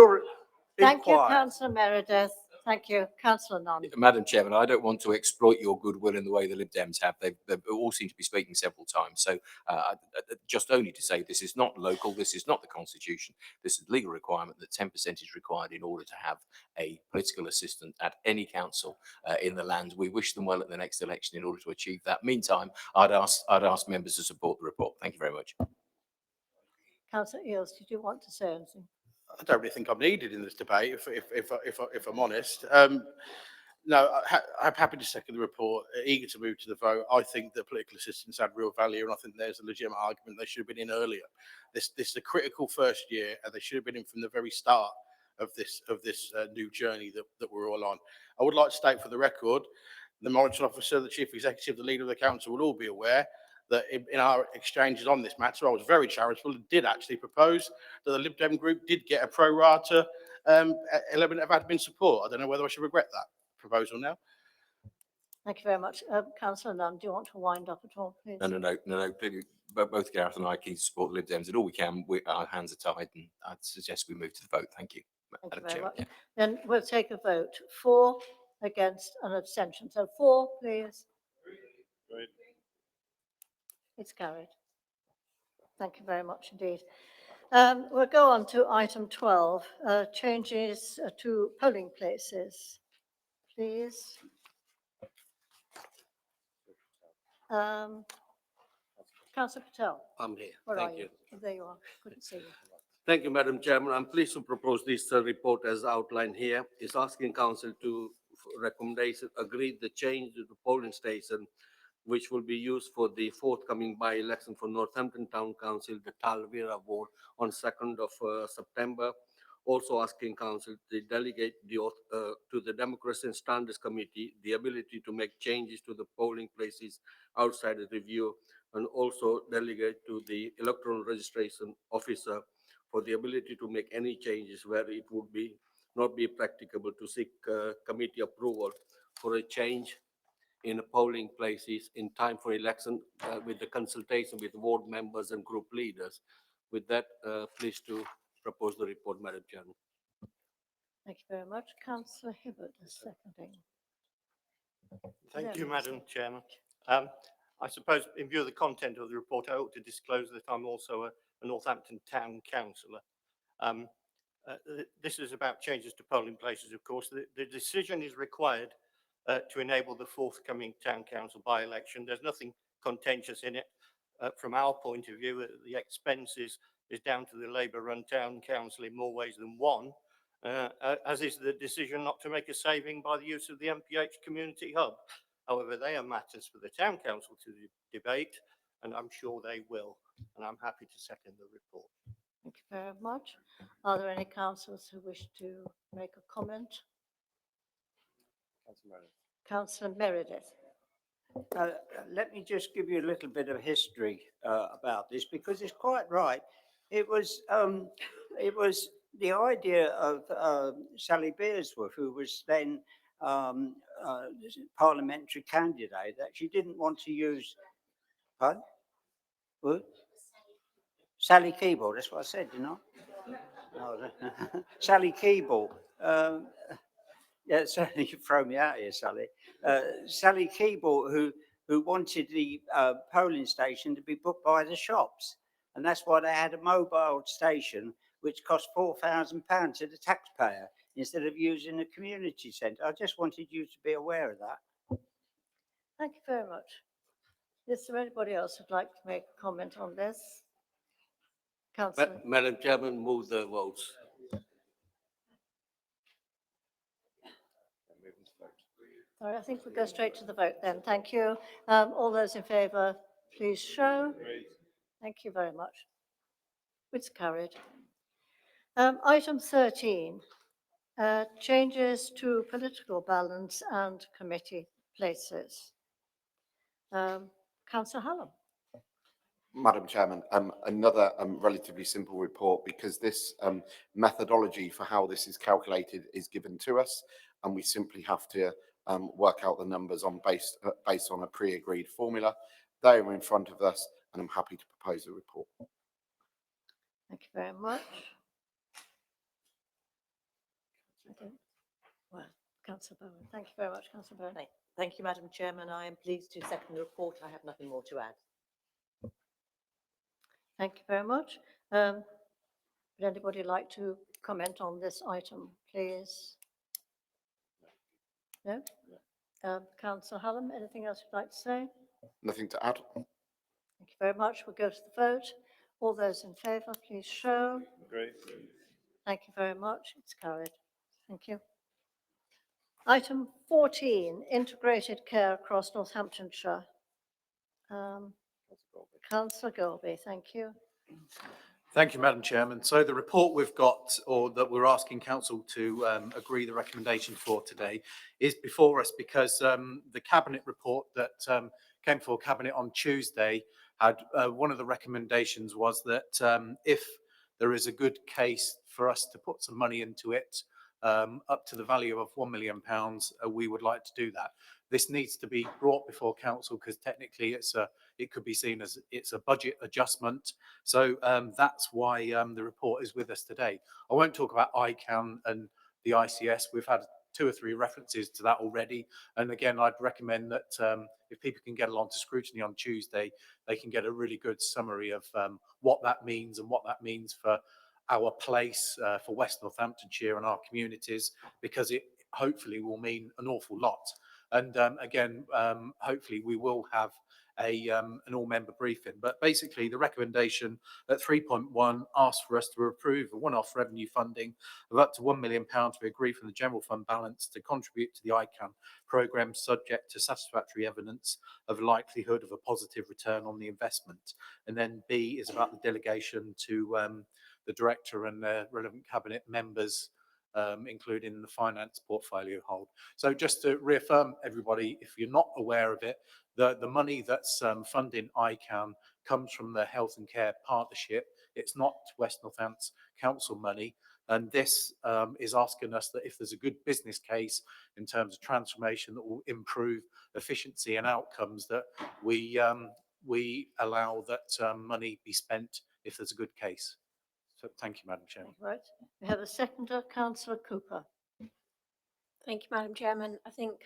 Thank you, quiet. Councillor Meredith. Thank you. Councillor Nunn. Madam Chairman, I don't want to exploit your goodwill in the way the Lib Dems have. They've all seem to be speaking several times. So just only to say this is not local, this is not the Constitution, this is a legal requirement that 10% is required in order to have a political assistant at any council in the land. We wish them well at the next election in order to achieve that. Meantime, I'd ask members to support the report. Thank you very much. Councillor Eales, did you want to say anything? I don't really think I'm needed in this debate, if I'm honest. No, I'm happy to second the report, eager to move to the vote. I think that political assistance had real value, and I think there's a legitimate argument they should have been in earlier. This is a critical first year, and they should have been in from the very start of this new journey that we're all on. I would like to state for the record, the monitoring officer, the chief executive, the leader of the council will all be aware that in our exchanges on this matter, I was very charitable and did actually propose that the Lib Dem group did get a pro rata element of admin support. I don't know whether I should regret that proposal now. Thank you very much. Councillor Nunn, do you want to wind up at all, please? No. Clearly, both Gareth and I are keen to support the Lib Dems. And all we can, our hands are tied, and I'd suggest we move to the vote. Thank you. Thank you Madam very Chairman. much. Then we'll take a vote. For, against, and abstention. So for, please. It's carried. Thank you very much indeed. We'll go on to item 12, changes to polling places. Please. Councillor Patel. I'm here. Where Thank are you. There you are. Couldn't see you. Thank you, Madam Chairman. I'm pleased to propose this report as outlined here. It's asking Council to recommendation agree the change to the polling station, which will be used for the forthcoming by-election for Northampton Town Council, the Talvira ward, on 2nd of September. Also asking Council to delegate to the Democracy and Standards Committee the ability to make changes to the polling places outside the review, and also delegate to the electoral registration officer for the ability to make any changes where it would not be practicable to seek committee approval for a change in polling places in time for election with the consultation with ward members and group leaders. With that, pleased to propose the report, Madam Chairman. Thank you very much. Councillor Hibbert is seconding. Thank you, Madam Chairman. I suppose in view of the content of the report, I ought to disclose that I'm also a Northampton Town Councillor. This is about changes to polling places, of course. The decision is required to enable the forthcoming Town Council by-election. There's nothing contentious in it. From our point of view, the expenses is down to the Labour-run Town Council in more ways than one, as is the decision not to make a saving by the use of the MPH Community Hub. However, they are matters for the Town Council to debate, and I'm sure they will, and I'm happy to second the report. Thank you very much. Are there any councillors who wish to make a comment? Councillor Meredith. Let me just give you a little bit of history about this, because it's quite right. It was the idea of Sally Bearsworth, who was then parliamentary candidate, that she didn't want to use. Pardon? What? Sally Keeble. That's what I said, didn't I? No, Sally Keeble. Yeah, so you throw me out here, Sally. Sally Keeble, who wanted the polling station to be booked by the shops. And that's why they had a mobile station, which cost £4,000 to the taxpayer, instead of using a community centre. I just wanted you to be aware of that. Thank you very much. Is there anybody else who'd like to make a comment on this? Councillor. Madam Chairman, move the votes. All right, I think we'll go straight to the vote then. Thank you. All those in favour, please show. Thank you very much. It's carried. Item 13, changes to political balance and committee places. Councillor Hallam. Madam Chairman, another relatively simple report, because this methodology for how this is calculated is given to us, and we simply have to work out the numbers based on a pre-agreed formula. They are in front of us, and I'm happy to propose a report. Thank you very much. Well, Councillor Bowen. Thank you very much, Councillor Bowen. Thank you, Madam Chairman. I am pleased to second the report. I have nothing more to add. Thank you very much. Would anybody like to comment on this item, please? No? Councillor Hallam, anything else you'd like to say? Nothing to add. Thank you very much. We'll go to the vote. All those in favour, please show. Agree. Thank you very much. It's carried. Thank you. Item 14, integrated care across Northamptonshire. Councillor Golby, thank you. Thank you, Madam Chairman. So the report we've got, or that we're asking council to agree the recommendation for today, is before us because the cabinet report that came before cabinet on Tuesday had one of the recommendations was that if there is a good case for us to put some money into it, up to the value of £1 million, we would like to do that. This needs to be brought before council because technically it could be seen as it's a budget adjustment. So that's why the report is with us today. I won't talk about ICANN and the ICS. We've had 2 or 3 references to that already. And again, I'd recommend that if people can get along to scrutiny on Tuesday, they can get a really good summary of what that means and what that means for our place, for West Northamptonshire and our communities, because it hopefully will mean an awful lot. And again, hopefully we will have an all-member briefing. But basically, the recommendation at 3.1 asks for us to approve a one-off revenue funding of up to £1 million to be agreed from the general fund balance to contribute to the ICANN programme, subject to satisfactory evidence of likelihood of a positive return on the investment. And then B is about the delegation to the director and the relevant cabinet members, including the finance portfolio hold. So just to reaffirm everybody, if you're not aware of it, the money that's funding ICANN comes from the Health and Care Partnership. It's not West Northants Council money. And this is asking us that if there's a good business case in terms of transformation that will improve efficiency and outcomes, that we allow that money be spent if there's a good case. So thank you, Madam Chairman. Right. We have a seconder, Councillor Cooper. Thank you, Madam Chairman. I think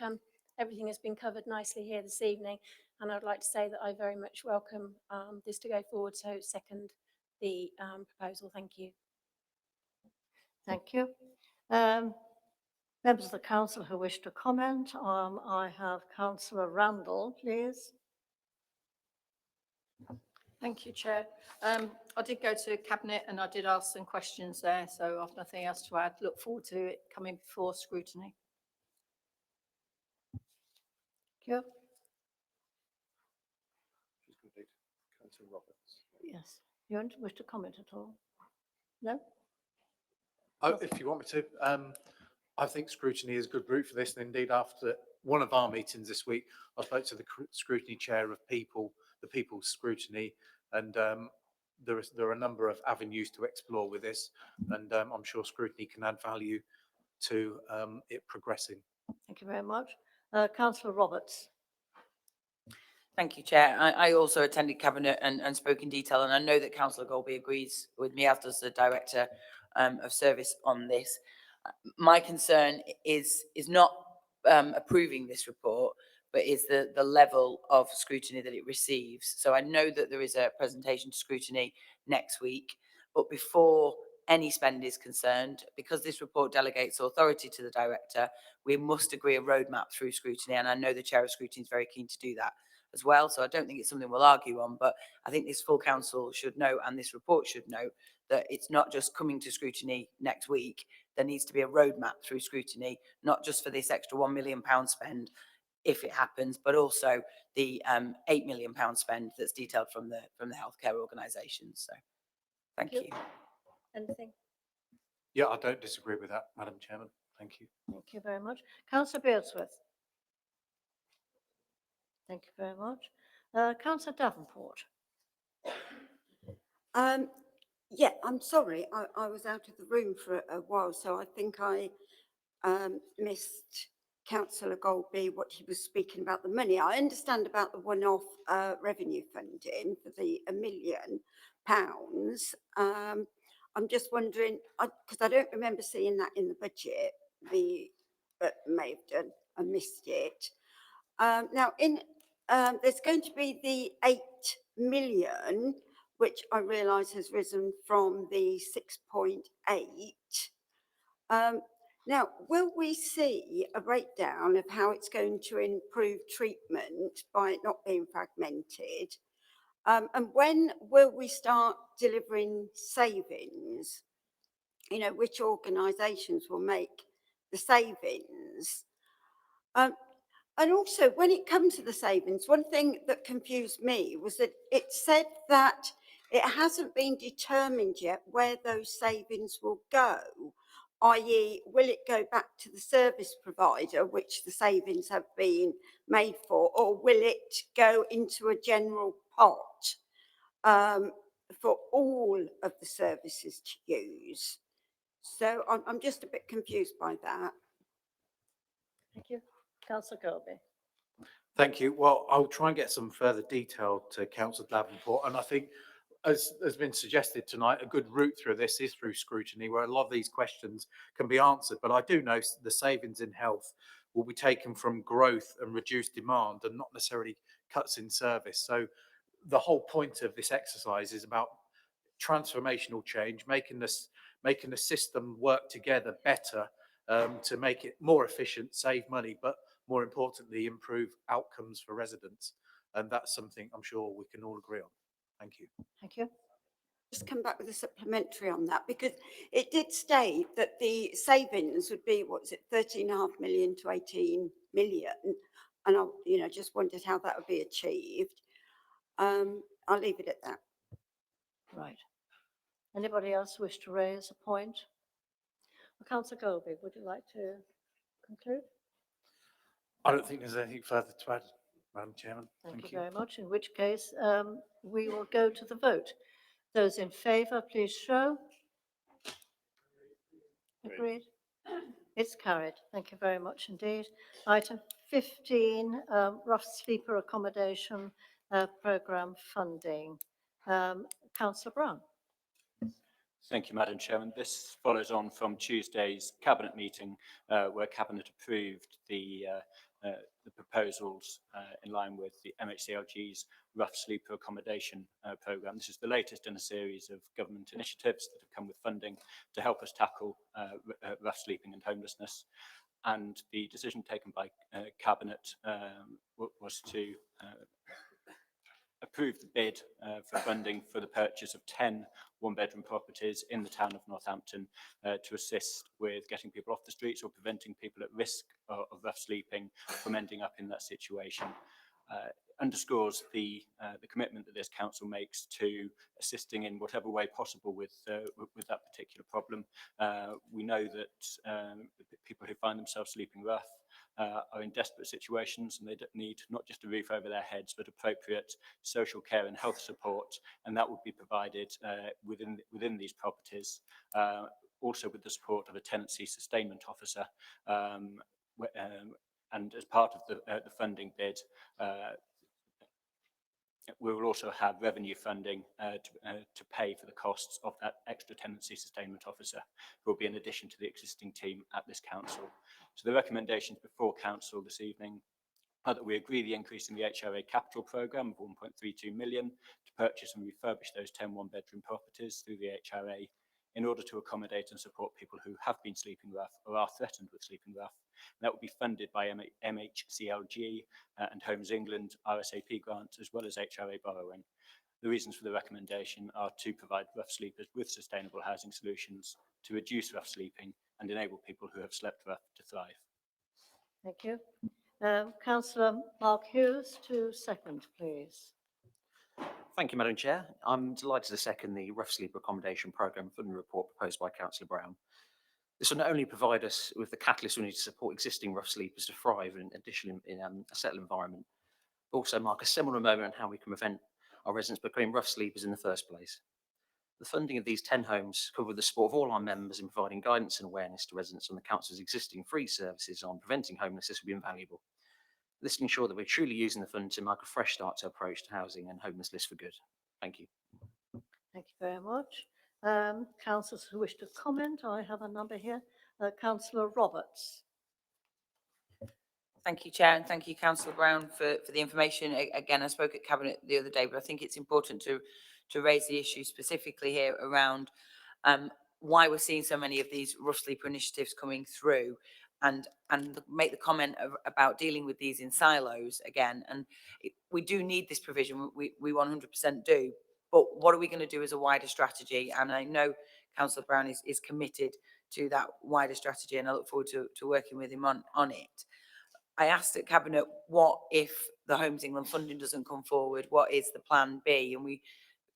everything has been covered nicely here this evening, and I'd like to say that I very much welcome this to go forward, so second the proposal. Thank you. Thank you. Members of the council who wish to comment, I have Councillor Randall, please. Thank you, Chair. I did go to Cabinet and I did ask some questions there, so I've nothing else to add. Look forward to it coming before scrutiny. Thank you. Yes. You don't wish to comment at all? No? Oh, if you want me to, I think scrutiny is a good route for this. And indeed, after one of our meetings this week, I spoke to the scrutiny chair of the People's Scrutiny, and there are a number of avenues to explore with this, and I'm sure scrutiny can add value to it progressing. Thank you very much. Councillor Roberts. Thank you, Chair. I also attended Cabinet and spoke in detail, and I know that Councillor Golby agrees with me, as does the Director of Service on this. My concern is not approving this report, but is the level of scrutiny that it receives. So I know that there is a presentation to scrutiny next week, but before any spend is concerned, because this report delegates authority to the Director, we must agree a roadmap through scrutiny, and I know the Chair of Scrutiny is very keen to do that as well. So I don't think it's something we'll argue on, but I think this full council should know, and this report should know, that it's not just coming to scrutiny next week. There needs to be a roadmap through scrutiny, not just for this extra £1 million spend, if it happens, but also the £8 million spend that's detailed from the healthcare organisations. So thank you. Anything? Yeah, I don't disagree with that, Madam Chairman. Thank you. Thank you very much. Councillor Beardsworth. Thank you very much. Councillor Davenport. Yeah, I'm sorry. I was out of the room for a while, so I think I missed Councillor Golby, what he was speaking about the money. I understand about the one-off revenue funding for the £1 million. I'm just wondering, because I don't remember seeing that in the budget, the may have done and missed it. Now, there's going to be the 8 million, which I realise has risen from the 6.8. Now, will we see a breakdown of how it's going to improve treatment by it not being fragmented? And when will we start delivering savings? You know, which organisations will make the savings? And also, when it comes to the savings, one thing that confused me was that it said that it hasn't been determined yet where those savings will go, i.e. will it go back to the service provider, which the savings have been made for, or will it go into a general pot for all of the services to use? So I'm just a bit confused by that. Thank you. Councillor Goldby. Thank you. Well, I'll try and get some further detail to Councillor Davenport. And I think, as has been suggested tonight, a good route through this is through scrutiny, where a lot of these questions can be answered. But I do know the savings in health will be taken from growth and reduced demand and not necessarily cuts in service. So the whole point of this exercise is about transformational change, making the system work together better to make it more efficient, save money, but more importantly, improve outcomes for residents. And that's something I'm sure we can all agree on. Thank you. Thank you. Just come back with a supplementary on that, because it did state that the savings would be, what's it, 13.5 million to 18 million. And I, just wondered how that would be achieved. I'll leave it at that. Right. Anybody else wish to raise a point? Well, Councillor Goldby, would you like to conclude? I don't think there's anything further to add, Madam Chairman. Thank you very much, in which case we will go to the vote. Those in favour, please show. Agreed. It's carried. Thank you very much indeed. Item 15, rough sleeper accommodation programme funding. Councillor Brown. Thank you, Madam Chairman. This follows on from Tuesday's Cabinet meeting where Cabinet approved the proposals in line with the MHCLG's rough sleeper accommodation programme. This is the latest in a series of government initiatives that have come with funding to help us tackle rough sleeping and homelessness. And the decision taken by Cabinet was to approve the bid for funding for the purchase of 10 one-bedroom properties in the town of Northampton to assist with getting people off the streets or preventing people at risk of rough sleeping from ending up in that situation. Underscores the commitment that this council makes to assisting in whatever way possible with that particular problem. We know that people who find themselves sleeping rough are in desperate situations, and they need not just a roof over their heads, but appropriate social care and health support, and that would be provided within these properties, also with the support of a tenancy sustainment officer. And as part of the funding bid, we will also have revenue funding to pay for the costs of that extra tenancy sustainment officer, who will be in addition to the existing team at this council. So the recommendations before council this evening are that we agree the increase in the HRA capital programme of 1.32 million to purchase and refurbish those 10 one-bedroom properties through the HRA in order to accommodate and support people who have been sleeping rough or are threatened with sleeping rough. And that will be funded by MHCLG and Homes England RSAP grants, as well as HRA borrowing. The reasons for the recommendation are to provide rough sleepers with sustainable housing solutions, to reduce rough sleeping and enable people who have slept rough to thrive. Thank you. Councillor Mark Hughes to second, please. Thank you, Madam Chair. I'm delighted to second the rough sleeper accommodation programme funding report proposed by Councillor Brown. This will not only provide us with the catalyst we need to support existing rough sleepers to thrive in a settled environment, but also mark a similar moment on how we can prevent our residents becoming rough sleepers in the first place. The funding of these 10 homes, coupled with the support of all our members in providing guidance and awareness to residents on the Council's existing free services on preventing homelessness, will be invaluable. This will ensure that we're truly using the fund to mark a fresh start to approach to housing and homelessness for good. Thank you. Thank you very much. Councillors who wish to comment, I have a number here. Councillor Roberts. Thank you, Chair, and thank you, Councillor Brown, for the information. Again, I spoke at Cabinet the other day, but I think it's important to raise the issue specifically here around why we're seeing so many of these rough sleeper initiatives coming through, and make the comment about dealing with these in silos again. And we do need this provision, we 100% do, but what are we going to do as a wider strategy? And I know Councillor Brown is committed to that wider strategy, and I look forward to working with him on it. I asked at Cabinet, what if the Homes England funding doesn't come forward? What is the plan B? And we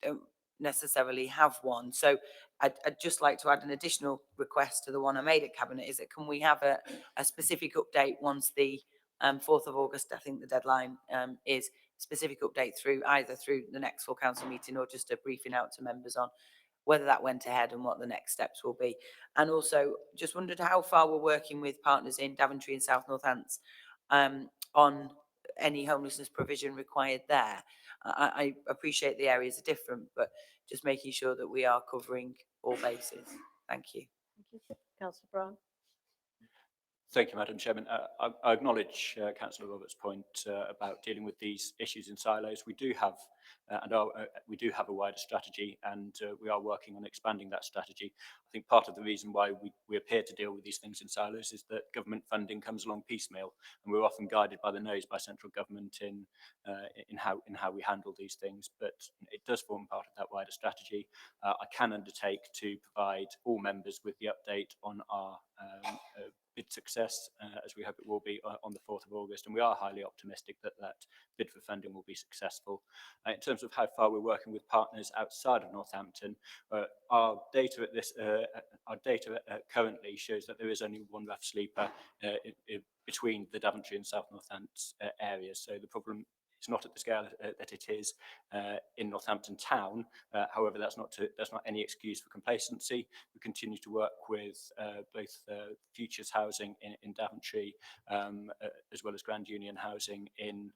don't necessarily have one. So I'd just like to add an additional request to the one I made at Cabinet, is that can we have a specific update once the 4th of August, I think the deadline is, specific update through either through the next full council meeting or just a briefing out to members on whether that went ahead and what the next steps will be. And also just wondered how far we're working with partners in Daventry and South Northants on any homelessness provision required there. I appreciate the areas are different, but just making sure that we are covering all bases. Thank you. Thank you. Councillor Brown. Thank you, Madam Chairman. I acknowledge Councillor Roberts' point about dealing with these issues in silos. We do have we do have a wider strategy, and we are working on expanding that strategy. I think part of the reason why we appear to deal with these things in silos is that government funding comes along piecemeal, and we're often guided by the nose by central government in how we handle these things. But it does form part of that wider strategy. I can undertake to provide all members with the update on our bid success, as we hope it will be on the 4th of August, and we are highly optimistic that that bid for funding will be successful. In terms of how far we're working with partners outside of Northampton, our data at this currently shows that there is only one rough sleeper between the Daventry and South Northants areas. So the problem is not at the scale that it is in Northampton town. However, that's not any excuse for complacency. We continue to work with both Futures Housing in Daventry, as well as Grand Union Housing in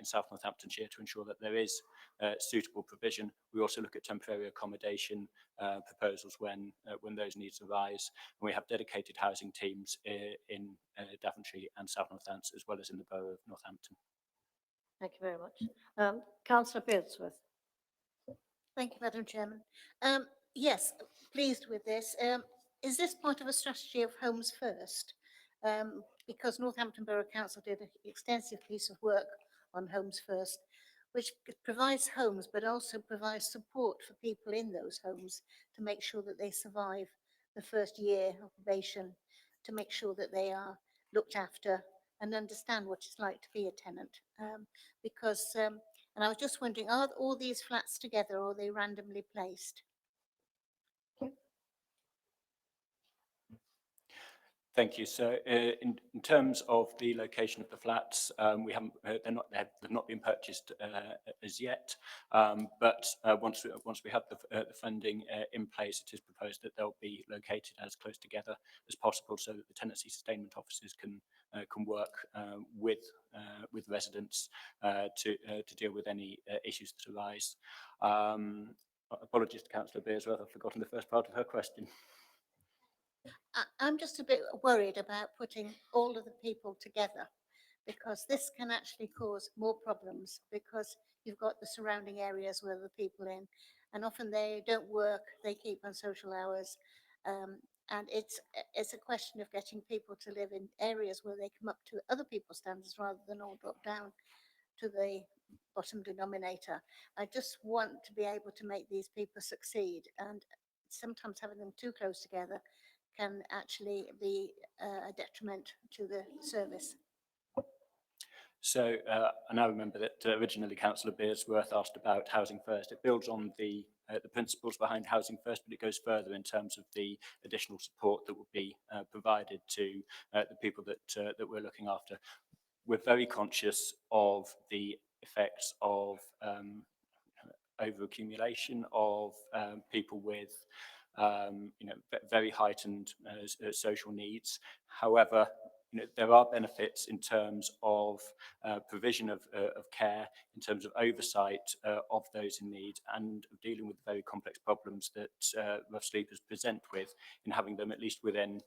South Northamptonshire, to ensure that there is suitable provision. We also look at temporary accommodation proposals when those needs arise, and we have dedicated housing teams in Daventry and South Northants, as well as in the borough of Northampton. Thank you very much. Councillor Beardsworth. Thank you, Madam Chairman. Yes, pleased with this. Is this part of a strategy of Homes First? Because Northampton Borough Council did an extensive piece of work on Homes First, which provides homes, but also provides support for people in those homes to make sure that they survive the first year of probation, to make sure that they are looked after and understand what it's like to be a tenant. And I was just wondering, are all these flats together or are they randomly placed? Thank you. So, in terms of the location of the flats, we haven't. They've not been purchased as yet. But once we have the funding in place, it is proposed that they'll be located as close together as possible, so that the tenancy sustainment officers can work with residents to deal with any issues that arise. Apologies to Councillor Bearsworth, I've forgotten the first part of her question. I'm just a bit worried about putting all of the people together, because this can actually cause more problems, because you've got the surrounding areas where the people in, and often they don't work, they keep on social hours, and it's a question of getting people to live in areas where they come up to other people's standards rather than all drop down to the bottom denominator. I just want to be able to make these people succeed, and sometimes having them too close together can actually be a detriment to the service. So I now remember that originally Councillor Bearsworth asked about Housing First. It builds on the principles behind Housing First, but it goes further in terms of the additional support that will be provided to the people that we're looking after. We're very conscious of the effects of over-accumulation of people with very heightened social needs. However, there are benefits in terms of provision of care, in terms of oversight of those in need, and of dealing with the very complex problems that rough sleepers present with, in having them at least within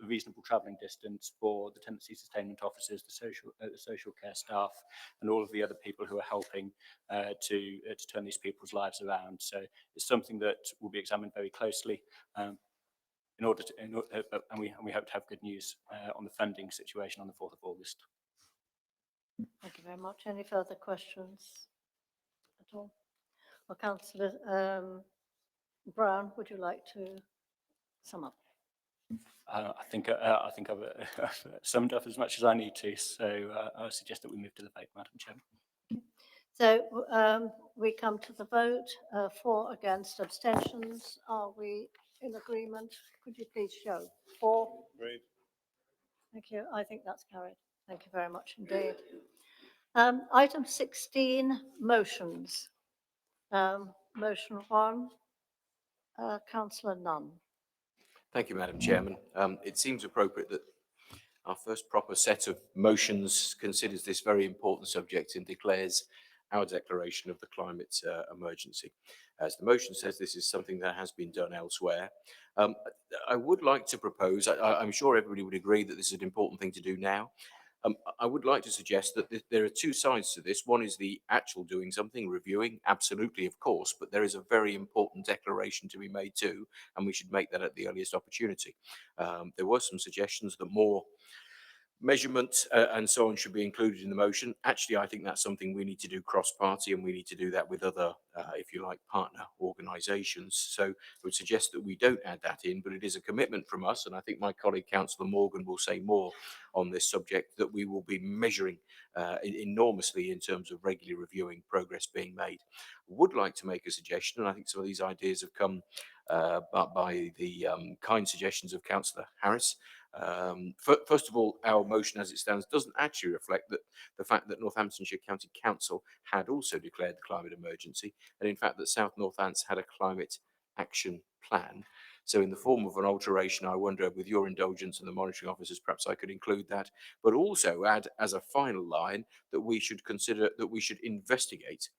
reasonable travelling distance for the tenancy sustainment officers, the social care staff, and all of the other people who are helping to turn these people's lives around. So it's something that will be examined very closely. In order to, and we hope to have good news on the funding situation on the 4th of August. Thank you very much. Any further questions at all? Well, Councillor Brown, would you like to sum up? I think I've summed up as much as I need to, so I suggest that we move to the vote, Madam Chairman. So we come to the vote. For, against, abstentions. Are we in agreement? Could you please show? For? Agreed. Thank you. I think that's carried. Thank you very much indeed. Item 16, motions. Motion 1, Councillor Nunn. Thank you, Madam Chairman. It seems appropriate that our first proper set of motions considers this very important subject and declares our declaration of the climate emergency. As the motion says, this is something that has been done elsewhere. I would like to propose, I'm sure everybody would agree that this is an important thing to do now. I would like to suggest that there are two sides to this. One is the actual doing something, reviewing, absolutely, of course, but there is a very important declaration to be made too, and we should make that at the earliest opportunity. There were some suggestions that more measurement and so on should be included in the motion. Actually, I think that's something we need to do cross-party, and we need to do that with other, if you like, partner organisations. So I would suggest that we don't add that in, but it is a commitment from us, and I think my colleague Councillor Morgan will say more on this subject, that we will be measuring enormously in terms of regularly reviewing progress being made. I would like to make a suggestion, and I think some of these ideas have come by the kind suggestions of Councillor Harris. First of all, our motion as it stands doesn't actually reflect the fact that Northamptonshire County Council had also declared the climate emergency, and in fact that South Northants had a climate action plan. So in the form of an alteration, I wonder, with your indulgence and the monitoring officers, perhaps I could include that, but also add as a final line that we should consider, that we should investigate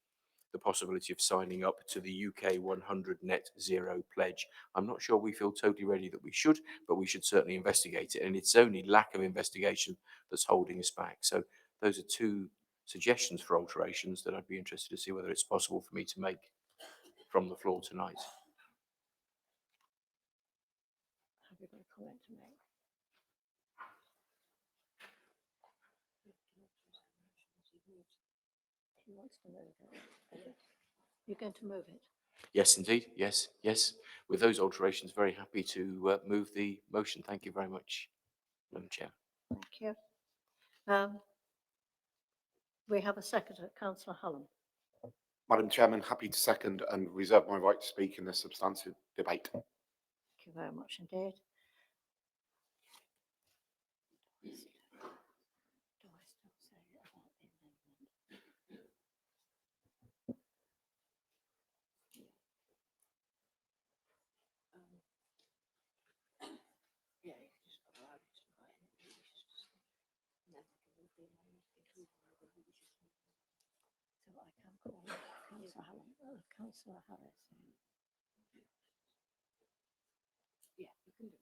the possibility of signing up to the UK 100 net zero pledge. I'm not sure we feel totally ready that we should, but we should certainly investigate it. And it's only lack of investigation that's holding us back. So those are two suggestions for alterations that I'd be interested to see whether it's possible for me to make from the floor tonight. Have you got a comment to make? He wants to move it. You're going to move it? Yes, indeed. Yes, yes. With those alterations, very happy to move the motion. Thank you very much, Madam Chair. Thank you. We have a seconder, Councillor Hallam. Madam Chairman, happy to second and reserve my right to speak in this substantive debate. Thank you very much indeed. So I can call Councillor Hallam, Councillor Harris. Yeah, you can do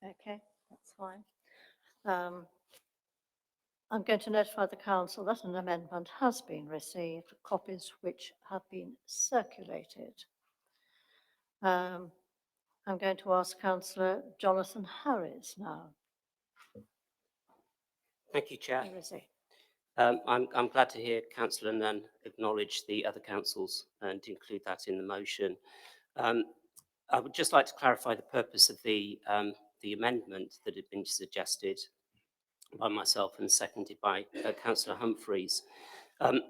that. Okay, that's fine. I'm going to notify the council that an amendment has been received, copies which have been circulated. I'm going to ask Councillor Jonathan Harris now. Thank you, Chair. Where is he? I'm glad to hear Councillor Nunn acknowledge the other councils and include that in the motion. I would just like to clarify the purpose of the amendment that had been suggested by myself and seconded by Councillor Humphreys.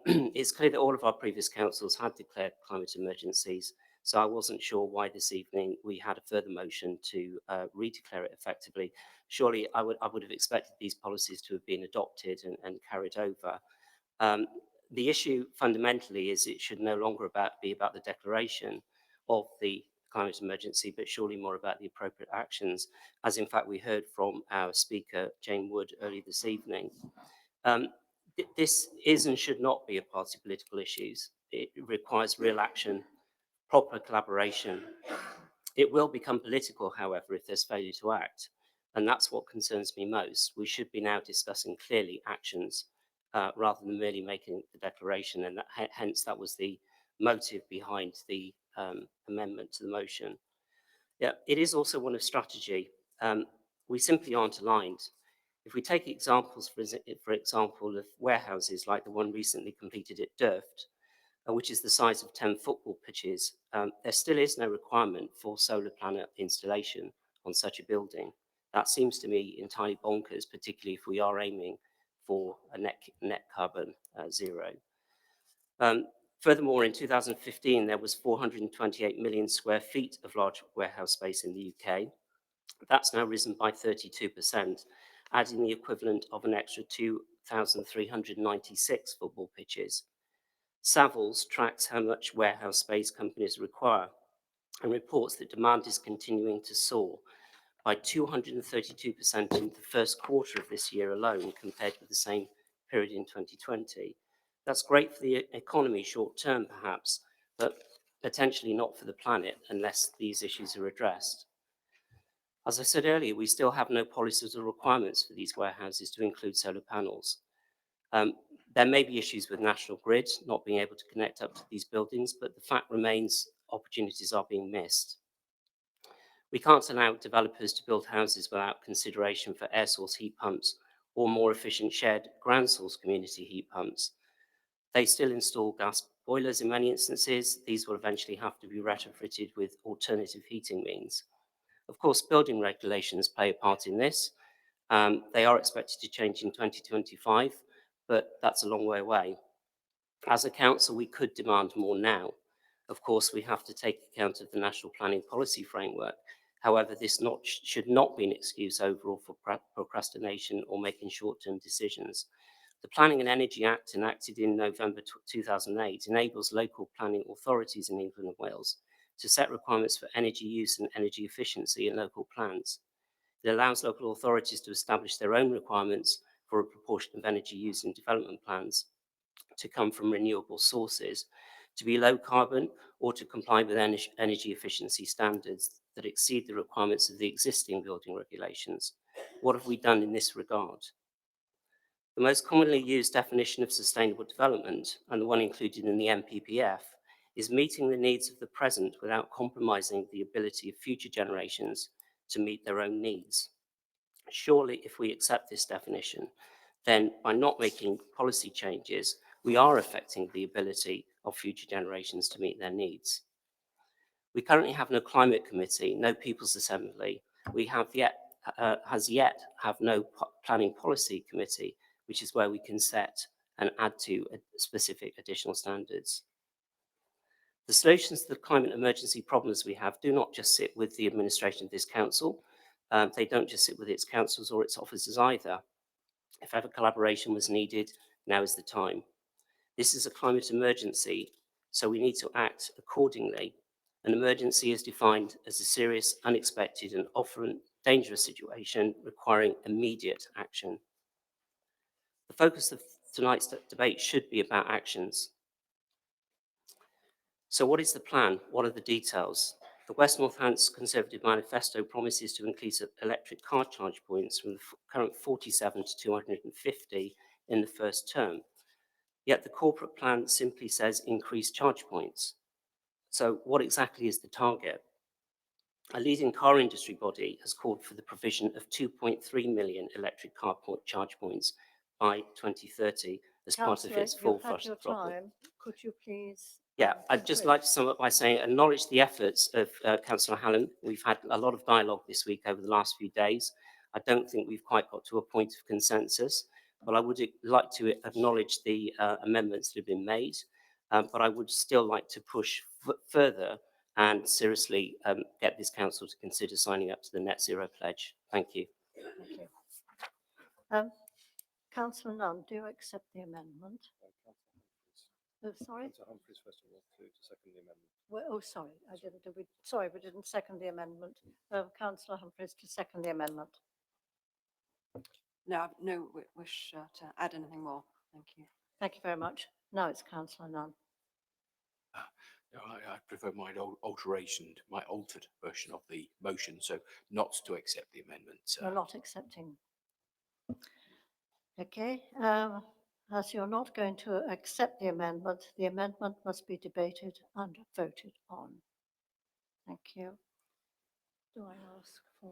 It's clear that all of our previous councils had declared climate emergencies, so I wasn't sure why this evening we had a further motion to redeclare it effectively. Surely I would have expected these policies to have been adopted and carried over. The issue fundamentally is it should no longer be about the declaration of the climate emergency, but surely more about the appropriate actions, as in fact we heard from our speaker, Jane Wood, earlier this evening. This is and should not be a party political issue. It requires real action, proper collaboration, It will become political, however, if there's failure to act. And that's what concerns me most. We should be now discussing clearly actions rather than merely making the declaration. And hence that was the motive behind the amendment to the motion. Yeah, it is also one of strategy. We simply aren't aligned. If we take examples, for example, of warehouses like the one recently completed at Durft, which is the size of 10 football pitches, there still is no requirement for solar panel installation on such a building. That seems to me entirely bonkers, particularly if we are aiming for a net carbon zero. Furthermore, in 2015, there was 428 million square feet of large warehouse space in the UK. That's now risen by 32%, adding the equivalent of an extra 2,396 football pitches. Savills tracks how much warehouse space companies require and reports that demand is continuing to soar by 232% in the first quarter of this year alone compared with the same period in 2020. That's great for the economy short term perhaps, but potentially not for the planet unless these issues are addressed. As I said earlier, we still have no policies or requirements for these warehouses to include solar panels. There may be issues with National Grid not being able to connect up to these buildings, but the fact remains opportunities are being missed. We can't allow developers to build houses without consideration for air source heat pumps or more efficient shared ground source community heat pumps. They still install gas boilers in many instances. These will eventually have to be retrofitted with alternative heating means. Of course, building regulations play a part in this. They are expected to change in 2025, but that's a long way away. As a council, we could demand more now. Of course, we have to take account of the National Planning Policy Framework. However, this should not be an excuse overall for procrastination or making short-term decisions. The Planning and Energy Act, enacted in November 2008, enables local planning authorities in England and Wales to set requirements for energy use and energy efficiency in local plans. It allows local authorities to establish their own requirements for a proportion of energy use in development plans to come from renewable sources, to be low carbon, or to comply with energy efficiency standards that exceed the requirements of the existing building regulations. What have we done in this regard? The most commonly used definition of sustainable development, and the one included in the NPPF, is meeting the needs of the present without compromising the ability of future generations to meet their own needs. Surely, if we accept this definition, then by not making policy changes, we are affecting the ability of future generations to meet their needs. We currently have no climate committee, no People's Assembly. We have have no planning policy committee, which is where we can set and add to specific additional standards. The solutions to the climate emergency problems we have do not just sit with the administration of this council. They don't just sit with its councils or its officers either. If ever collaboration was needed, now is the time. This is a climate emergency, so we need to act accordingly. An emergency is defined as a serious, unexpected, and often dangerous situation requiring immediate action. The focus of tonight's debate should be about actions. So what is the plan? What are the details? The West Northants Conservative Manifesto promises to increase electric car charge points from the current 47 to 250 in the first term. Yet the corporate plan simply says increase charge points. So what exactly is the target? A leading car industry body has called for the provision of 2.3 million electric car charge points by 2030 as part of its full flush throttle. Could you please? Yeah, I'd just like to sum up by saying acknowledge the efforts of Councillor Hallam. We've had a lot of dialogue this week over the last few days. I don't think we've quite got to a point of consensus, but I would like to acknowledge the amendments that have been made. But I would still like to push further and seriously get this council to consider signing up to the Net Zero Pledge. Thank you. Thank you. Councillor Nunn, do you accept the amendment? Oh, sorry? Humphreys, first of all, to second the amendment. Well, oh, sorry, I didn't. We didn't second the amendment. Councillor Humphreys to second the amendment. No, no wish to add anything more. Thank you. Thank you very much. Now it's Councillor Nunn. I prefer my my altered version of the motion, so not to accept the amendment. You're not accepting. Okay, as you're not going to accept the amendment must be debated and voted on. Thank you. Do I ask for?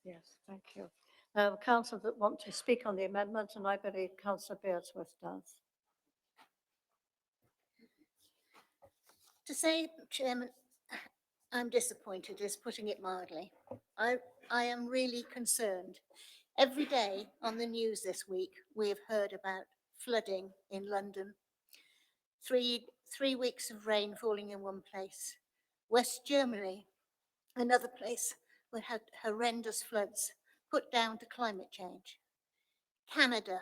Yes, thank you. Councillor that want to speak on the amendment, and I believe Councillor Beardsworth does. To say, Chairman, I'm disappointed is putting it mildly. I am really concerned. Every day on the news this week, we have heard about flooding in London. Three weeks of rain falling in one place. West Germany, another place, we had horrendous floods put down to climate change. Canada,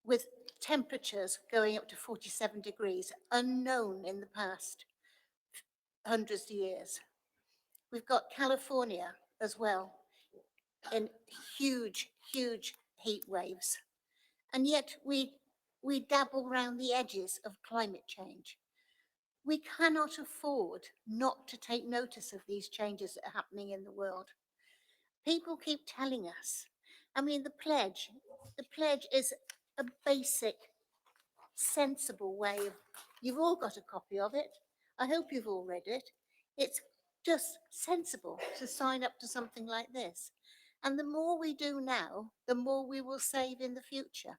with temperatures going up to 47 degrees, unknown in the past hundreds of years. We've got California as well, in huge, huge heat waves. And yet we dabble around the edges of climate change. We cannot afford not to take notice of these changes that are happening in the world. People keep telling us, I mean, the pledge is a basic, sensible way of, you've all got a copy of it. I hope you've all read it. It's just sensible to sign up to something like this. And the more we do now, the more we will save in the future.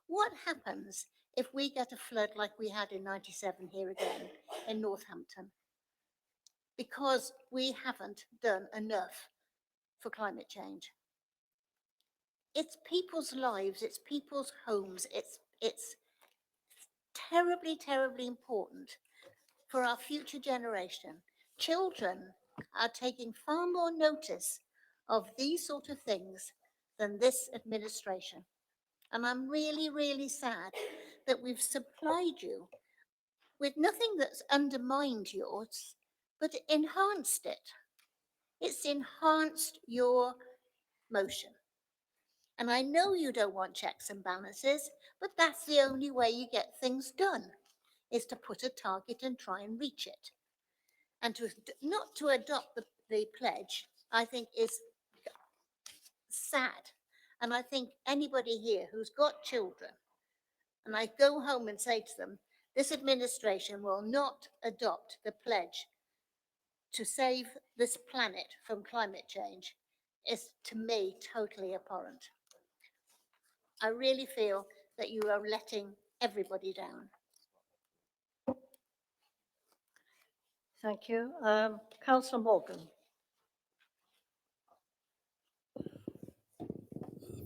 What happens if we get a flood like we had in 97 here again in Northampton? Because we haven't done enough for climate change. It's people's lives, it's people's homes, it's terribly, terribly important for our future generation. Children are taking far more notice of these sort of things than this administration. And I'm really, really sad that we've supplied you with nothing that's undermined yours, but enhanced it. It's enhanced your motion. And I know you don't want checks and balances, but that's the only way you get things done, is to put a target and try and reach it. And not to adopt the pledge, I think is sad. And I think anybody here who's got children, and I go home and say to them, this administration will not adopt the pledge to save this planet from climate change, is to me totally abhorrent. I really feel that you are letting everybody down. Thank you. Councillor Morgan.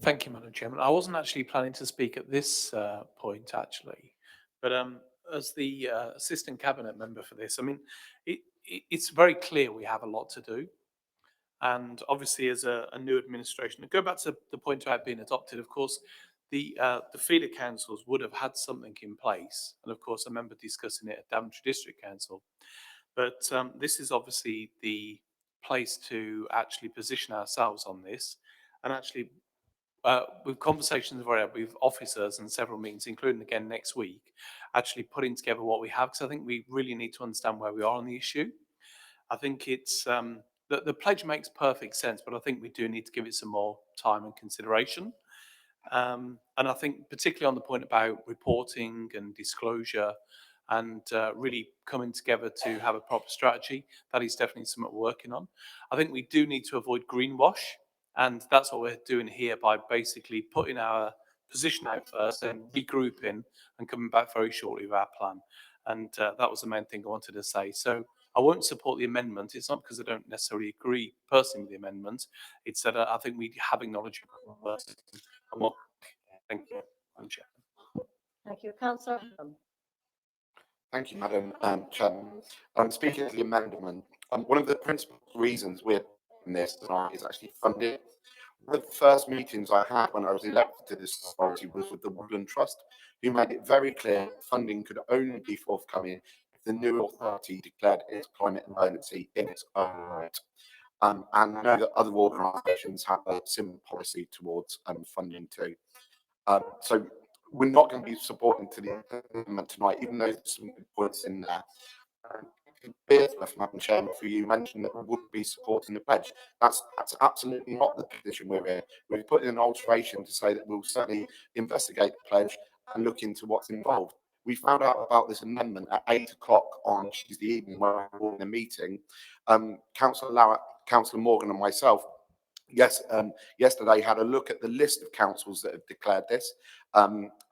Thank you, Madam Chairman. I wasn't actually planning to speak at this point, actually, but as the assistant cabinet member for this, I mean, it's very clear we have a lot to do. And obviously, as a new administration, to go back to the point about being adopted, of course, the feeder councils would have had something in place. And of course, I remember discussing it at Daventry District Council. But this is obviously the place to actually position ourselves on this and actually with conversations with officers and several meetings, including again next week, actually putting together what we have, because I think we really need to understand where we are on the issue. I think it's the pledge makes perfect sense, but I think we do need to give it some more time and consideration. And I think particularly on the point about reporting and disclosure and really coming together to have a proper strategy, that is definitely something we're working on. I think we do need to avoid greenwash. And that's what we're doing here by basically putting our position out first and regrouping and coming back very shortly with our plan. And that was the main thing I wanted to say. So I won't support the amendment. It's not because I don't necessarily agree personally with the amendment. It's that I think we have acknowledged first. Thank you, Madam Chair. Thank you. Councillor. Thank you, Madam Chairman. Speaking of the amendment, one of the principal reasons we're in this tonight is actually funding. One of the first meetings I had when I was elected to this authority was with the Woodland Trust, who made it very clear funding could only be forthcoming if the new authority declared its climate emergency in its own right. And I know that other organisations have a similar policy towards funding too. So we're not going to be supporting to the amendment tonight, even though there's some good points in there. Bearsworth, Madam Chairman, for you mentioned that we wouldn't be supporting the pledge. That's absolutely not the position we're in. We've put in an alteration to say that we'll certainly investigate the pledge and look into what's involved. We found out about this amendment at 8 o'clock on Tuesday evening when we were in a meeting. Councillor Lowett, Councillor Morgan and myself, yesterday had a look at the list of councils that have declared this.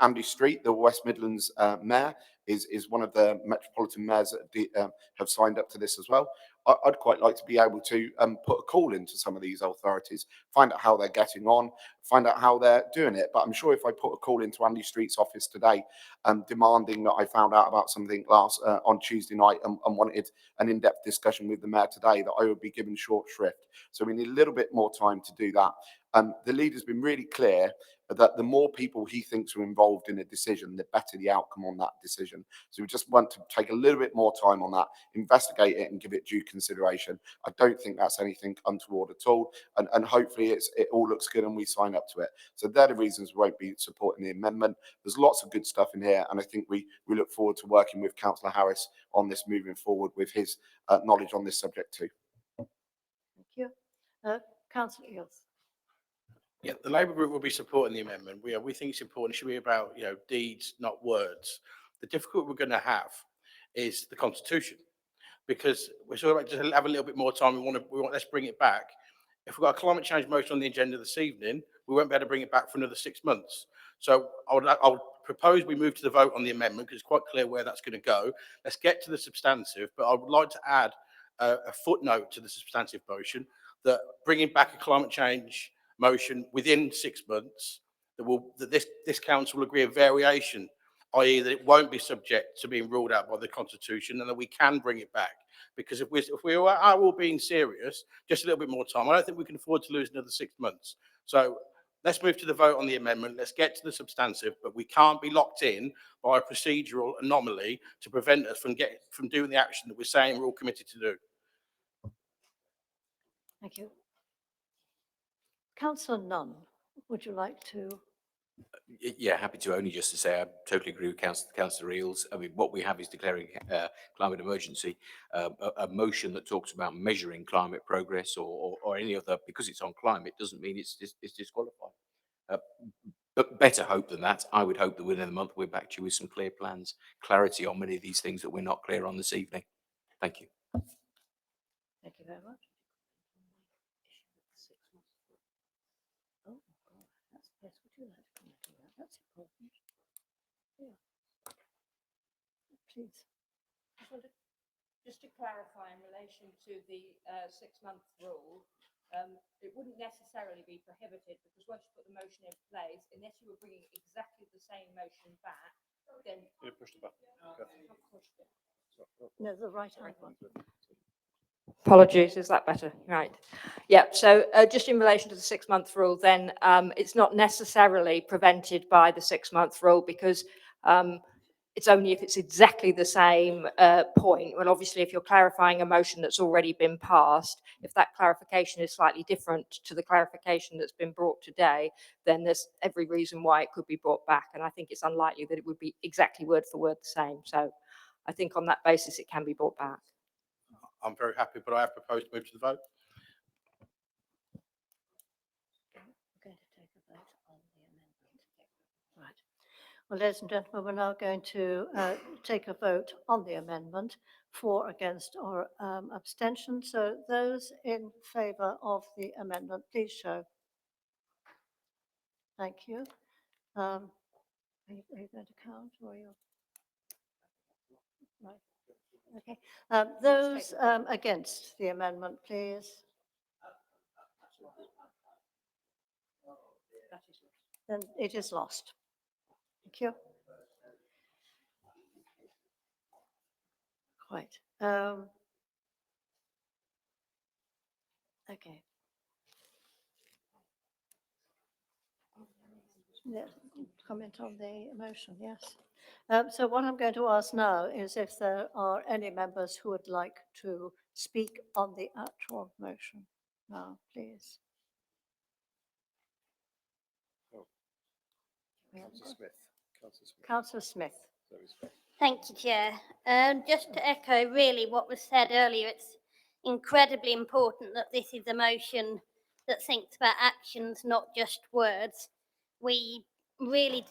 Andy Street, the West Midlands mayor, is one of the metropolitan mayors that have signed up to this as well. I'd quite like to be able to put a call into some of these authorities, find out how they're getting on, find out how they're doing it. But I'm sure if I put a call into Andy Street's office today, demanding that I found out about something on Tuesday night and wanted an in-depth discussion with the mayor today, that I would be given short shrift. So we need a little bit more time to do that. The leader's been really clear that the more people he thinks are involved in a decision, the better the outcome on that decision. So we just want to take a little bit more time on that, investigate it and give it due consideration. I don't think that's anything untoward at all. And hopefully it all looks good and we sign up to it. So they're the reasons we won't be supporting the amendment. There's lots of good stuff in here. And I think we look forward to working with Councillor Harris on this moving forward with his knowledge on this subject too. Thank you. Councillor Eels. Yeah, the Labour Group will be supporting the amendment. We think it's important. It should be about deeds, not words. The difficulty we're going to have is the Constitution, because we're sort of just have a little bit more time. Let's bring it back. If we've got a climate change motion on the agenda this evening, we won't be able to bring it back for another 6 months. So I would propose we move to the vote on the amendment because it's quite clear where that's going to go. Let's get to the substantive, but I would like to add a footnote to the substantive motion that bringing back a climate change motion within 6 months, that this council will agree a variation, i.e. that it won't be subject to being ruled out by the Constitution and that we can bring it back. Because if we are all being serious, just a little bit more time, I don't think we can afford to lose another 6 months. So let's move to the vote on the amendment. Let's get to the substantive, but we can't be locked in by a procedural anomaly to prevent us from doing the action that we're saying we're all committed to do. Thank you. Councillor Nunn, would you like to? Yeah, happy to. Only just to say I totally agree with Councillor Eels. I mean, what we have is declaring climate emergency. A motion that talks about measuring climate progress or any other, because it's on climate, doesn't mean it's disqualified. But better hope than that. I would hope that within a month we're back to you with some clear plans, clarity on many of these things that we're not clear on this evening. Thank you. Thank you very much. Oh, God, that's yes, would you like to comment on that? That's important. Yeah. Please. Just to clarify in relation to the 6-month rule, it wouldn't necessarily be prohibited because once you put the motion in place, unless you were bringing exactly the same motion back, then You push the button. No, the right hand one. Apologies, is that better? Right. Yeah, so just in relation to the 6-month rule, then it's not necessarily prevented by the 6-month rule because it's only if it's exactly the same point. Well, obviously, if you're clarifying a motion that's already been passed, if that clarification is slightly different to the clarification that's been brought today, then there's every reason why it could be brought back. And I think it's unlikely that it would be exactly word for word the same. So I think on that basis, it can be brought back. I'm very happy, but I have proposed to move to the vote. We're going to take a vote on the amendment. Right. Well, ladies and gentlemen, we're now going to take a vote on the amendment, for, against, or abstention. So those in favour of the amendment, please show. Thank you. Are you going to count, or are you? Right. Okay. Those against the amendment, please. Then it is lost. Thank you. Quite. Okay. Yeah, comment on the motion, yes. So what I'm going to ask now is if there are any members who would like to speak on the actual motion. Now, please. Oh. Councillor Smith. Councillor Smith. Thank you, Chair. Just to echo really what was said earlier, it's incredibly important that this is a motion that thinks about actions, not just words. We really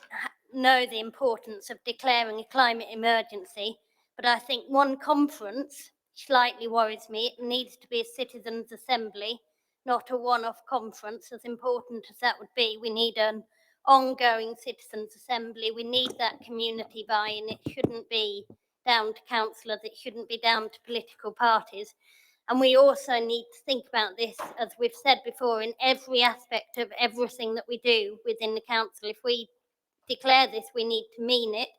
know the importance of declaring a climate emergency, but I think one conference slightly worries me. It needs to be a citizens' assembly, not a one-off conference. As important as that would be, we need an ongoing citizens' assembly. We need that community buy-in. It shouldn't be down to councillors. It shouldn't be down to political parties. And we also need to think about this, as we've said before, in every aspect of everything that we do within the council. If we declare this, we need to mean it.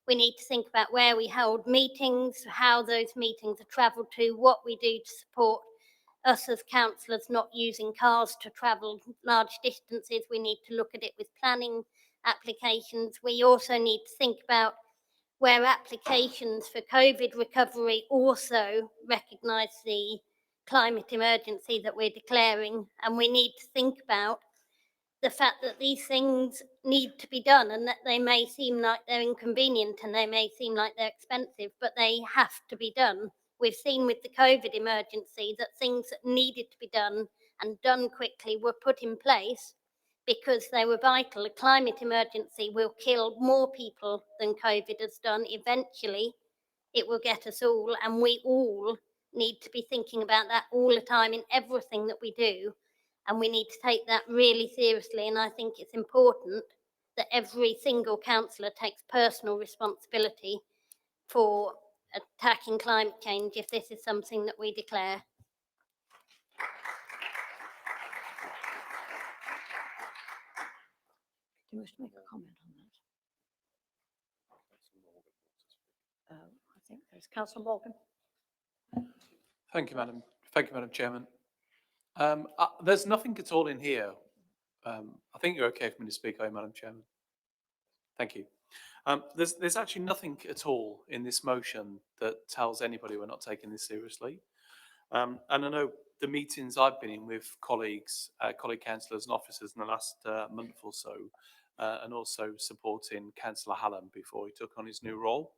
We need to think about where we hold meetings, how those meetings are travelled to, what we do to support us as councillors not using cars to travel large distances. We need to look at it with planning applications. We also need to think about where applications for COVID recovery also recognise the climate emergency that we're declaring, and we need to think about the fact that these things need to be done and that they may seem like they're inconvenient and they may seem like they're expensive, but they have to be done. We've seen with the COVID emergency that things that needed to be done and done quickly were put in place because they were vital. A climate emergency will kill more people than COVID has done. Eventually, it will get us all, and we all need to be thinking about that all the time in everything that we do. And we need to take that really seriously. And I think it's important that every single councillor takes personal responsibility for attacking climate change if this is something that we declare. Do you wish to make a comment on that? I think there's Councillor Morgan. Thank you, Madam Chairman. There's nothing at all in here. I think you're okay for me to speak, are you, Madam Chairman? Thank you. There's actually nothing at all in this motion that tells anybody we're not taking this seriously. And I know the meetings I've been in with colleague councillors and officers in the last month or so, and also supporting Councillor Hallam before he took on his new role,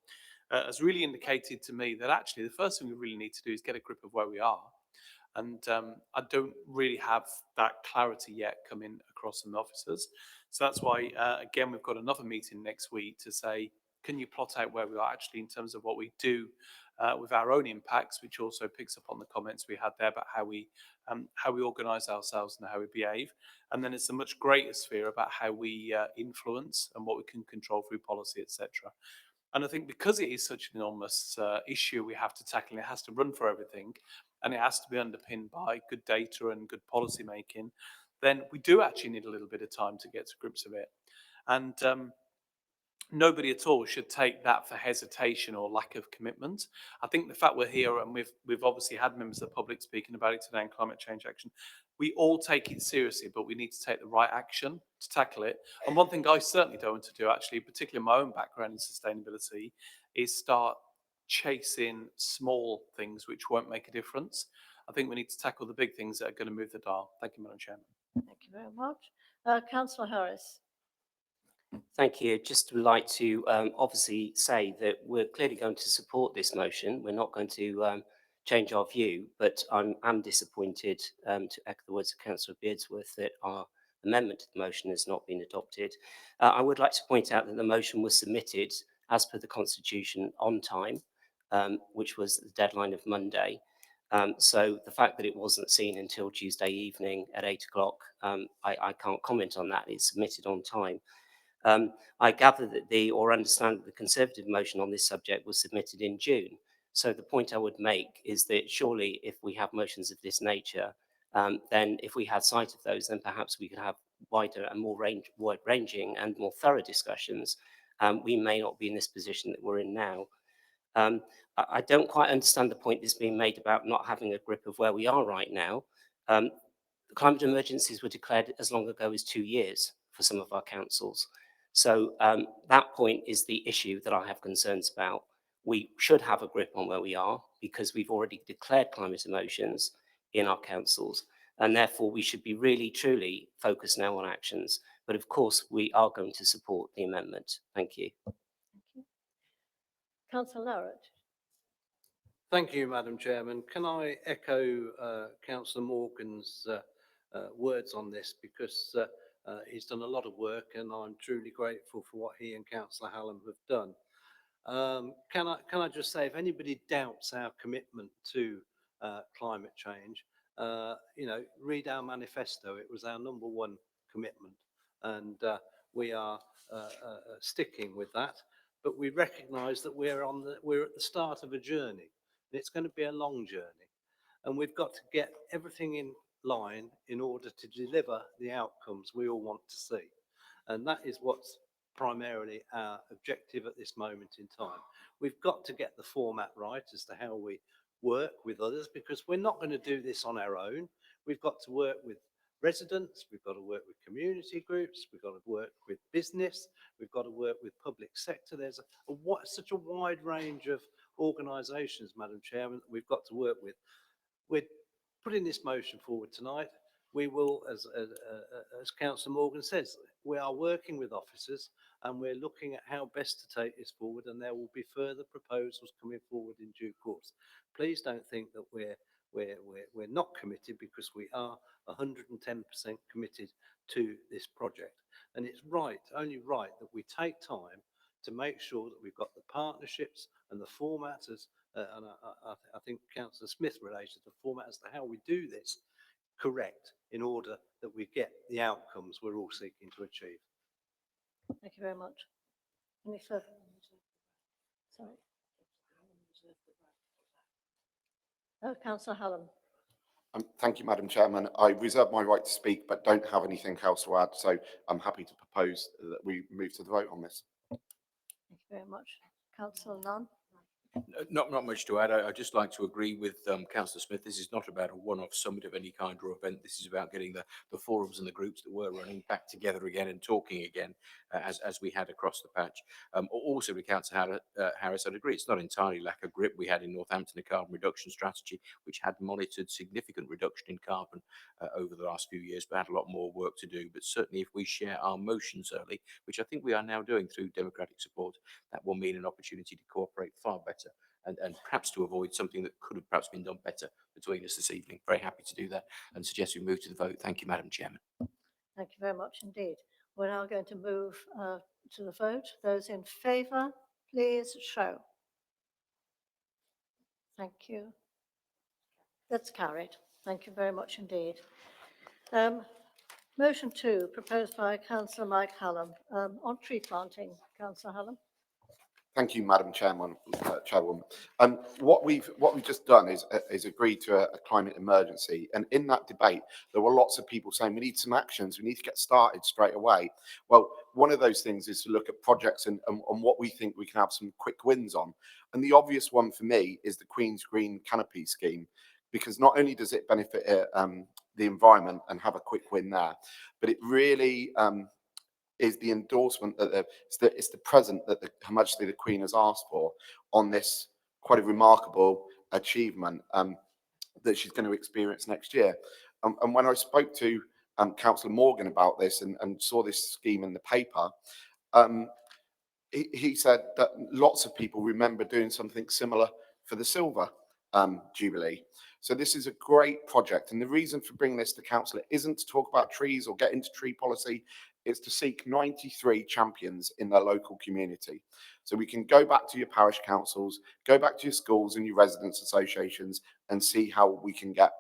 has really indicated to me that actually the first thing we really need to do is get a grip of where we are. And I don't really have that clarity yet coming across from the officers. So that's why, again, we've got another meeting next week to say, can you plot out where we are actually in terms of what we do with our own impacts, which also picks up on the comments we had there about how we organise ourselves and how we behave. And then it's a much greater sphere about how we influence and what we can control through policy, etc. And I think because it is such an enormous issue we have to tackle, and it has to run for everything, and it has to be underpinned by good data and good policy making, then we do actually need a little bit of time to get to grips with it. And nobody at all should take that for hesitation or lack of commitment. I think the fact we're here and we've obviously had members of the public speaking about it today in climate change action, we all take it seriously, but we need to take the right action to tackle it. And one thing I certainly don't want to do, actually, particularly my own background in sustainability, is start chasing small things which won't make a difference. I think we need to tackle the big things that are going to move the dial. Thank you, Madam Chairman. Thank you very much. Councillor Harris. Thank you. Just would like to obviously say that we're clearly going to support this motion. We're not going to change our view, but I'm disappointed, to echo the words of Councillor Beardsworth, that our amendment to the motion has not been adopted. I would like to point out that the motion was submitted as per the Constitution on time, which was the deadline of Monday. So the fact that it wasn't seen until Tuesday evening at 8 o'clock, I can't comment on that. It's submitted on time. I gather that or understand that the Conservative motion on this subject was submitted in June. So the point I would make is that surely if we have motions of this nature, then if we had sight of those, then perhaps we could have wider and more wide-ranging and more thorough discussions. We may not be in this position that we're in now. I don't quite understand the point that's being made about not having a grip of where we are right now. Climate emergencies were declared as long ago as 2 years for some of our councils. So that point is the issue that I have concerns about. We should have a grip on where we are because we've already declared climate emotions in our councils, and therefore we should be really truly focused now on actions. But of course, we are going to support the amendment. Thank you. Councillor Larratt. Thank you, Madam Chairman. Can I echo Councillor Morgan's words on this, because he's done a lot of work and I'm truly grateful for what he and Councillor Hallam have done. Can I just say, if anybody doubts our commitment to climate change, read our manifesto. It was our #1 commitment, and we are sticking with that. But we recognise that we're at the start of a journey. It's going to be a long journey, and we've got to get everything in line in order to deliver the outcomes we all want to see. And that is what's primarily our objective at this moment in time. We've got to get the format right as to how we work with others, because we're not going to do this on our own. We've got to work with residents, we've got to work with community groups, we've got to work with business, we've got to work with public sector. There's such a wide range of organisations, Madam Chairman, that we've got to work with. We're putting this motion forward tonight. We will, as Councillor Morgan says, we are working with officers and we're looking at how best to take this forward, and there will be further proposals coming forward in due course. Please don't think that we're not committed, because we are 110% committed to this project. And it's right, only right, that we take time to make sure that we've got the partnerships and the formats, and I think Councillor Smith related the format as to how we do this correct, in order that we get the outcomes we're all seeking to achieve. Thank you very much. Any further? Sorry. Councillor Hallam. Thank you, Madam Chairman. I reserve my right to speak, but don't have anything else to add, so I'm happy to propose that we move to the vote on this. Thank you very much. Councillor Nunn. Not much to add. I'd just like to agree with Councillor Smith. This is not about a one-off summit of any kind or event. This is about getting the forums and the groups that were running back together again and talking again, as we had across the patch. Also with Councillor Harris, I'd agree it's not entirely lack of grip. We had in Northampton a carbon reduction strategy which had monitored significant reduction in carbon over the last few years, but had a lot more work to do. But certainly if we share our motions early, which I think we are now doing through democratic support, that will mean an opportunity to cooperate far better. And perhaps to avoid something that could have perhaps been done better between us this evening. Very happy to do that and suggest we move to the vote. Thank you, Madam Chairman. Thank you very much indeed. We're now going to move to the vote. Those in favour, please show. Thank you. That's carried. Thank you very much indeed. Motion 2, proposed by Councillor Mike Hallam, on tree planting. Councillor Hallam. Thank you, Madam Chairwoman. What we've just done is agreed to a climate emergency, and in that debate, there were lots of people saying we need some actions, we need to get started straight away. Well, one of those things is to look at projects and what we think we can have some quick wins on. And the obvious one for me is the Queen's Green Canopy Scheme, because not only does it benefit the environment and have a quick win there, but it really is the endorsement that it's the present that Her Majesty the Queen has asked for on this quite a remarkable achievement that she's going to experience next year. And when I spoke to Councillor Morgan about this and saw this scheme in the paper, he said that lots of people remember doing something similar for the Silver Jubilee. So this is a great project, and the reason for bringing this to Council isn't to talk about trees or get into tree policy. It's to seek 93 champions in their local community. So we can go back to your parish councils, go back to your schools and your residents associations and see how we can get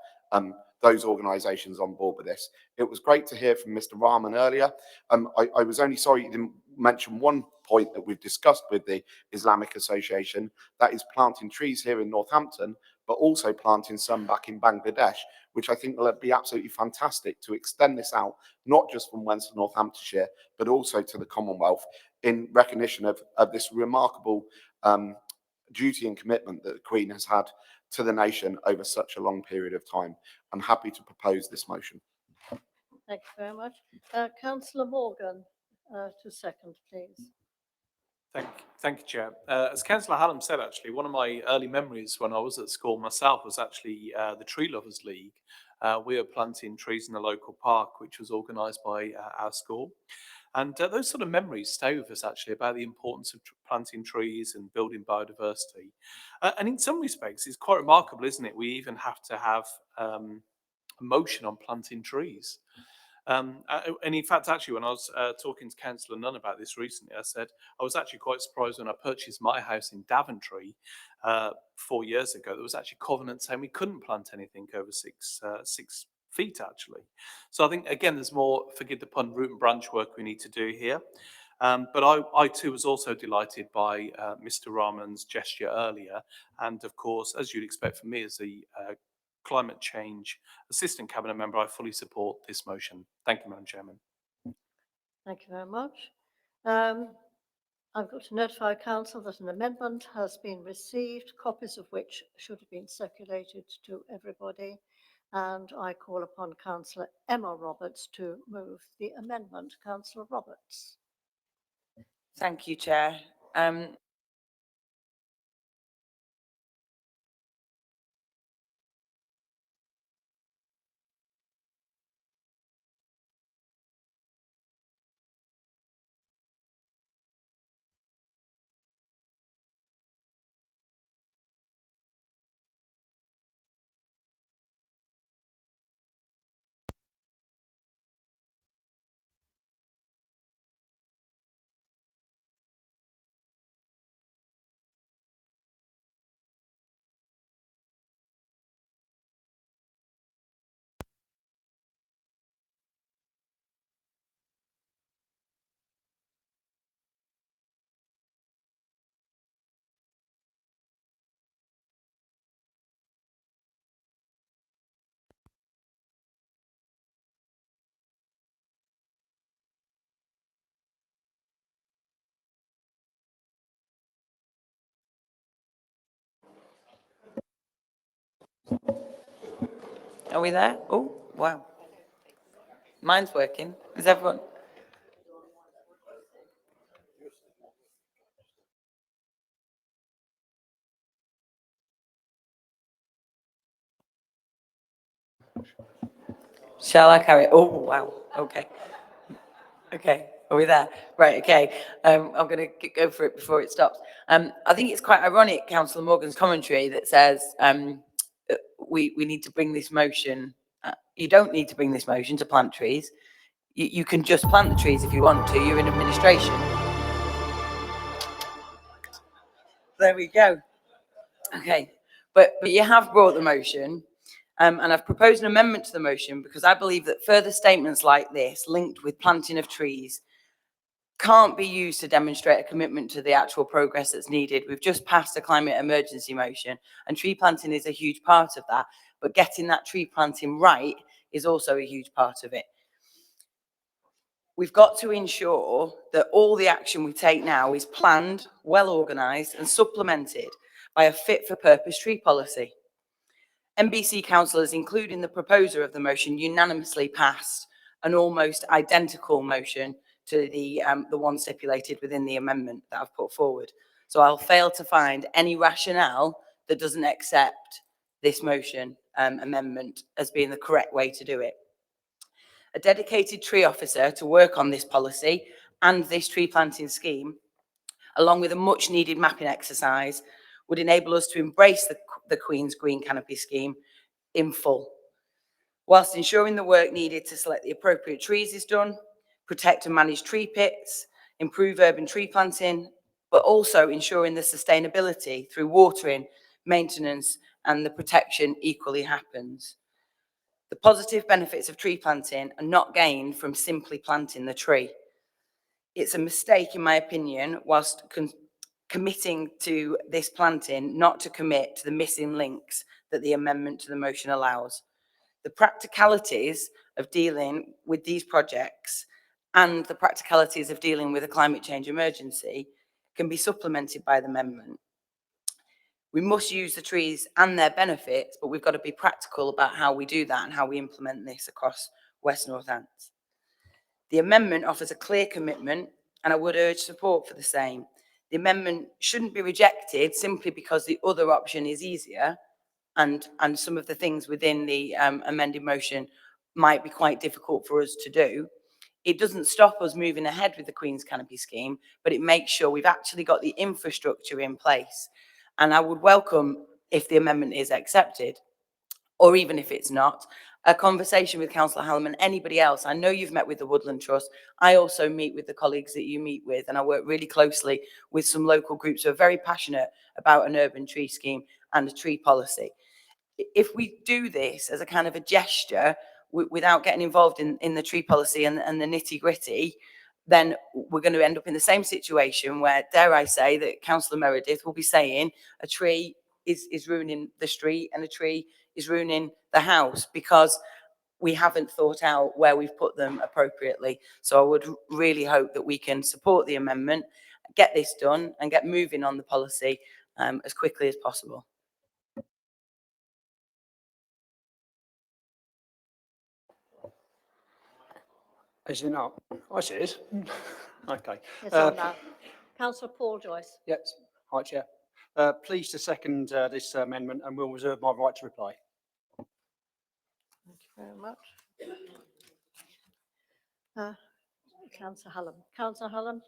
those organisations on board with this. It was great to hear from Mr. Rahman earlier. I was only sorry you didn't mention one point that we've discussed with the Islamic Association, that is planting trees here in Northampton, but also planting some back in Bangladesh, which I think will be absolutely fantastic to extend this out, not just from West Northamptonshire, but also to the Commonwealth, in recognition of this remarkable duty and commitment that the Queen has had to the nation over such a long period of time. I'm happy to propose this motion. Thank you very much. Councillor Morgan, to second, please. Thank you, Chair. As Councillor Hallam said, actually, one of my early memories when I was at school myself was actually the Tree Lovers League. We were planting trees in the local park, which was organised by our school. And those sort of memories stay with us, actually, about the importance of planting trees and building biodiversity. And in some respects, it's quite remarkable, isn't it? We even have to have a motion on planting trees. And in fact, actually, when I was talking to Councillor Nunn about this recently, I said I was actually quite surprised when I purchased my house in Daventry 4 years ago. There was actually covenant saying we couldn't plant anything over 6 feet, actually. So I think, again, there's more, forgive the pun, root and branch work we need to do here. But I too was also delighted by Mr. Rahman's gesture earlier. And of course, as you'd expect from me as the Climate Change Assistant Cabinet Member, I fully support this motion. Thank you, Madam Chairman. Thank you very much. I've got to notify Council that an amendment has been received, copies of which should have been circulated to everybody. And I call upon Councillor Emma Roberts to move the amendment. Councillor Roberts. Thank you, Chair. Are we there? Oh, wow. Mine's working. Is everyone? Shall I carry? Oh, wow. Okay. Okay. Are we there? Right. Okay. I'm going to go for it before it stops. I think it's quite ironic, Councillor Morgan's commentary that says we need to bring this motion. You don't need to bring this motion to plant trees. You can just plant the trees if you want to. You're in administration. There we go. Okay. But you have brought the motion. And I've proposed an amendment to the motion because I believe that further statements like this, linked with planting of trees, can't be used to demonstrate a commitment to the actual progress that's needed. We've just passed a climate emergency motion, and tree planting is a huge part of that. But getting that tree planting right is also a huge part of it. We've got to ensure that all the action we take now is planned, well organised, and supplemented by a fit-for-purpose tree policy. NBC councillors, including the proposer of the motion, unanimously passed an almost identical motion to the one stipulated within the amendment that I've put forward. So I'll fail to find any rationale that doesn't accept this motion amendment as being the correct way to do it. A dedicated tree officer to work on this policy and this tree planting scheme, along with a much needed mapping exercise, would enable us to embrace the Queen's Green Canopy scheme in full, whilst ensuring the work needed to select the appropriate trees is done, protect and manage tree pits, improve urban tree planting, but also ensuring the sustainability through watering, maintenance, and the protection equally happens. The positive benefits of tree planting are not gained from simply planting the tree. It's a mistake, in my opinion, whilst committing to this planting, not to commit to the missing links that the amendment to the motion allows. The practicalities of dealing with these projects and the practicalities of dealing with a climate change emergency can be supplemented by the amendment. We must use the trees and their benefits, but we've got to be practical about how we do that and how we implement this across West Northants. The amendment offers a clear commitment, and I would urge support for the same. The amendment shouldn't be rejected simply because the other option is easier, and some of the things within the amended motion might be quite difficult for us to do. It doesn't stop us moving ahead with the Queen's Canopy scheme, but it makes sure we've actually got the infrastructure in place. And I would welcome, if the amendment is accepted, or even if it's not, a conversation with Councillor Hallam and anybody else. I know you've met with the Woodland Trust. I also meet with the colleagues that you meet with, and I work really closely with some local groups who are very passionate about an urban tree scheme and a tree policy. If we do this as a kind of a gesture without getting involved in the tree policy and the nitty gritty, then we're going to end up in the same situation where, dare I say, that Councillor Meredith will be saying a tree is ruining the street and a tree is ruining the house because we haven't thought out where we've put them appropriately. So I would really hope that we can support the amendment, get this done and get moving on the policy as quickly as possible. Is it not? Oh, it is. Okay. It's on now. Councillor Paul Joyce. Yes. Hi, Chair. Pleased to second this amendment and will reserve my right to reply. Thank you very much. Councillor Hallam. Councillor Hallam.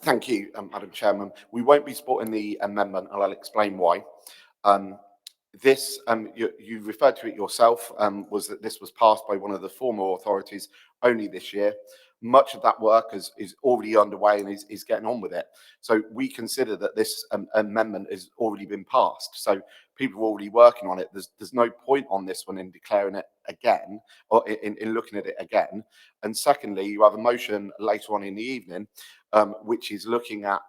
Thank you, Madam Chairman. We won't be supporting the amendment, and I'll explain why. This, you referred to it yourself, was that this was passed by one of the former authorities only this year. Much of that work is already underway and is getting on with it. So we consider that this amendment has already been passed. So people are already working on it. There's no point on this one in declaring it again or in looking at it again. And secondly, you have a motion later on in the evening, which is looking at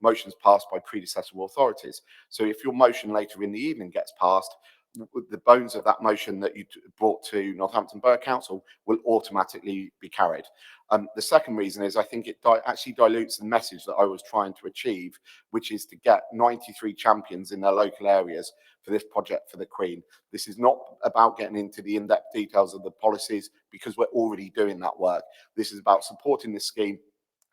motions passed by predecessor authorities. So if your motion later in the evening gets passed, the bones of that motion that you brought to Northampton Borough Council will automatically be carried. The second reason is I think it actually dilutes the message that I was trying to achieve, which is to get 93 champions in their local areas for this project for the Queen. This is not about getting into the in-depth details of the policies because we're already doing that work. This is about supporting this scheme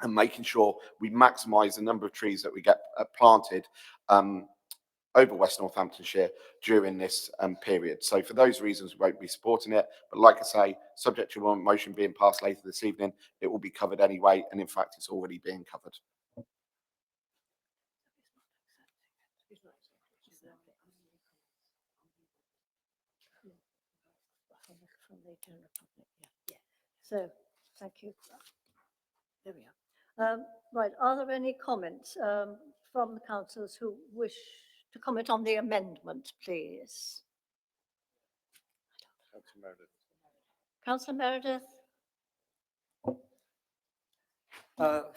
and making sure we maximise the number of trees that we get planted over West Northamptonshire during this period. So for those reasons, we won't be supporting it. But like I say, subject to one motion being passed later this evening, it will be covered anyway. And in fact, it's already being covered. So, thank you. There we are. Right, are there any comments from the councillors who wish to comment on the amendment, please? Councillor Meredith.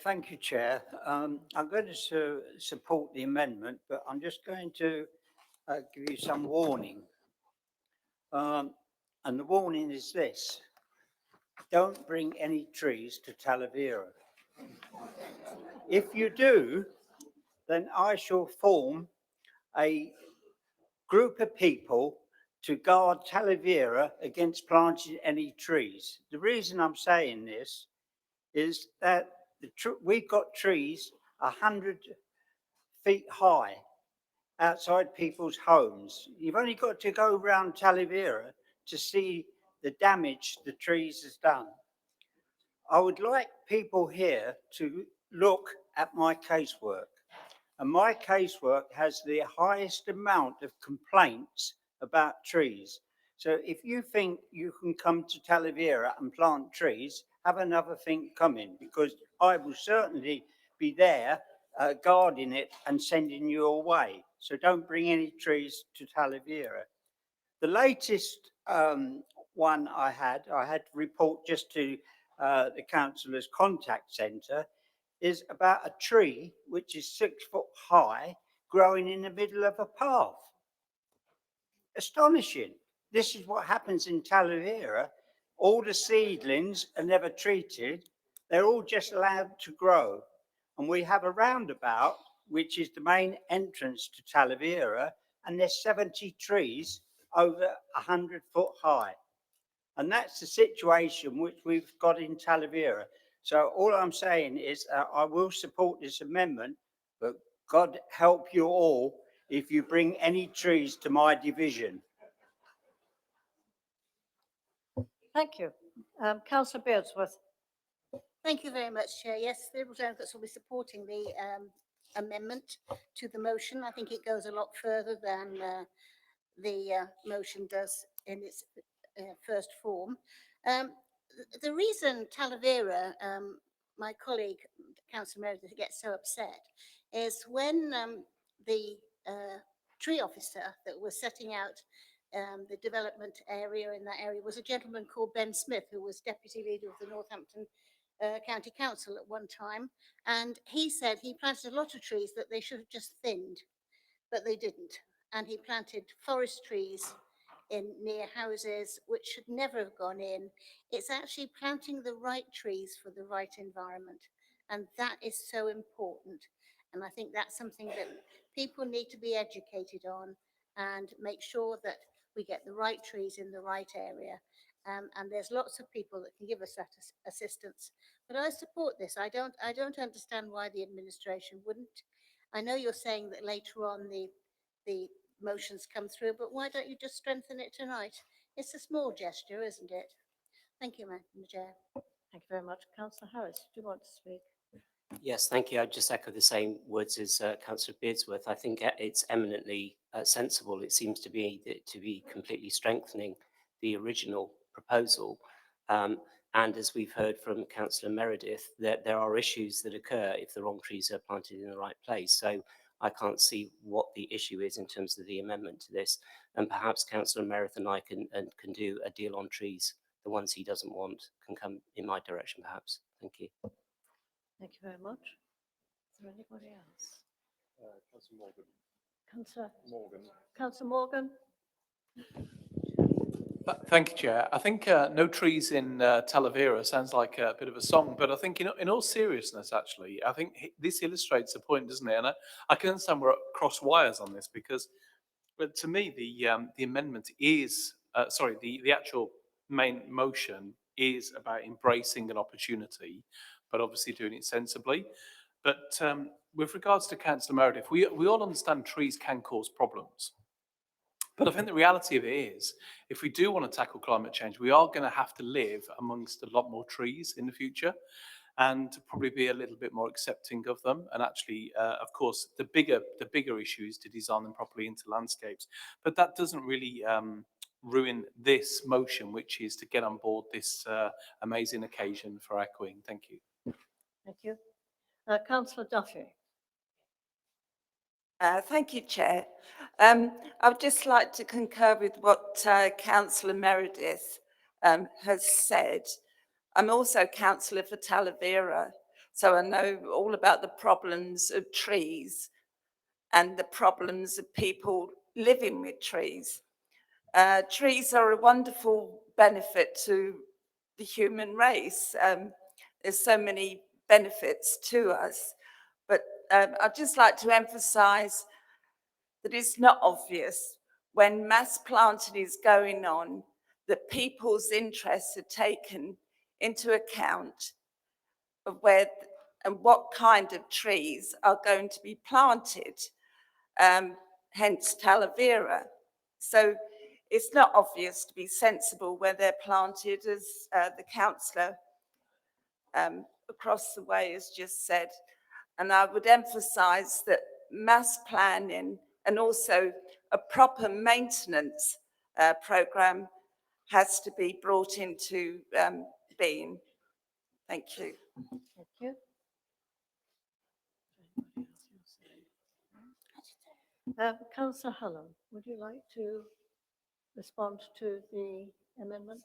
Thank you, Chair. I'm going to support the amendment, but I'm just going to give you some warning. And the warning is this: don't bring any trees to Talavera. If you do, then I shall form a group of people to guard Talavera against planting any trees. The reason I'm saying this is that we've got trees 100 feet high outside people's homes. You've only got to go around Talavera to see the damage the trees has done. I would like people here to look at my casework. And my casework has the highest amount of complaints about trees. So if you think you can come to Talavera and plant trees, have another thing coming, because I will certainly be there guarding it and sending you away. So don't bring any trees to Talavera. The latest one I had to report just to the councillor's contact centre, is about a tree which is 6 foot high growing in the middle of a path. Astonishing. This is what happens in Talavera. All the seedlings are never treated. They're all just allowed to grow. And we have a roundabout, which is the main entrance to Talavera, and there's 70 trees over 100 foot high. And that's the situation which we've got in Talavera. So all I'm saying is I will support this amendment, but God help you all if you bring any trees to my division. Thank you. Councillor Beardsworth. Thank you very much, Chair. Yes, the Liberal Democrats will be supporting the amendment to the motion. I think it goes a lot further than the motion does in its first form. The reason Talavera, my colleague, Councillor Meredith, gets so upset is when the tree officer that was setting out the development area in that area was a gentleman called Ben Smith, who was deputy leader of the Northampton County Council at one time. And he said he planted a lot of trees that they should have just thinned, but they didn't. And he planted forest trees in near houses which should never have gone in. It's actually planting the right trees for the right environment. And that is so important. And I think that's something that people need to be educated on and make sure that we get the right trees in the right area. And there's lots of people that can give us that assistance. But I support this. I don't understand why the administration wouldn't. I know you're saying that later on the motions come through, but why don't you just strengthen it tonight? It's a small gesture, isn't it? Thank you, Madam Chair. Thank you very much. Councillor Harris, do you want to speak? Yes, thank you. I just echo the same words as Councillor Beardsworth. I think it's eminently sensible. It seems to be completely strengthening the original proposal. And as we've heard from Councillor Meredith, that there are issues that occur if the wrong trees are planted in the right place. So I can't see what the issue is in terms of the amendment to this. And perhaps Councillor Meredith and I can do a deal on trees. The ones he doesn't want can come in my direction, perhaps. Thank you. Thank you very much. Is there anybody else? Councillor Morgan. Councillor Morgan. Councillor Morgan. Thank you, Chair. I think No Trees in Talavera sounds like a bit of a song, but I think in all seriousness, actually, I think this illustrates the point, doesn't it? And I can understand we're at cross wires on this because, but to me, the amendment is, the actual main motion is about embracing an opportunity, but obviously doing it sensibly. But with regards to Councillor Meredith, we all understand trees can cause problems. But I think the reality of it is, if we do want to tackle climate change, we are going to have to live amongst a lot more trees in the future and probably be a little bit more accepting of them. And actually, of course, the bigger issue is to design them properly into landscapes. But that doesn't really ruin this motion, which is to get on board this amazing occasion for echoing. Thank you. Thank you. Councillor Duffy. Thank you, Chair. I would just like to concur with what Councillor Meredith has said. I'm also councillor for Talavera, so I know all about the problems of trees and the problems of people living with trees. Trees are a wonderful benefit to the human race. There's so many benefits to us, but I'd just like to emphasise that it's not obvious when mass planting is going on that people's interests are taken into account of where and what kind of trees are going to be planted, hence Talavera. So it's not obvious to be sensible where they're planted, as the councillor across the way has just said. And I would emphasise that mass planning and also a proper maintenance programme has to be brought into being. Thank you. Thank you. Councillor Hallam, would you like to respond to the amendment?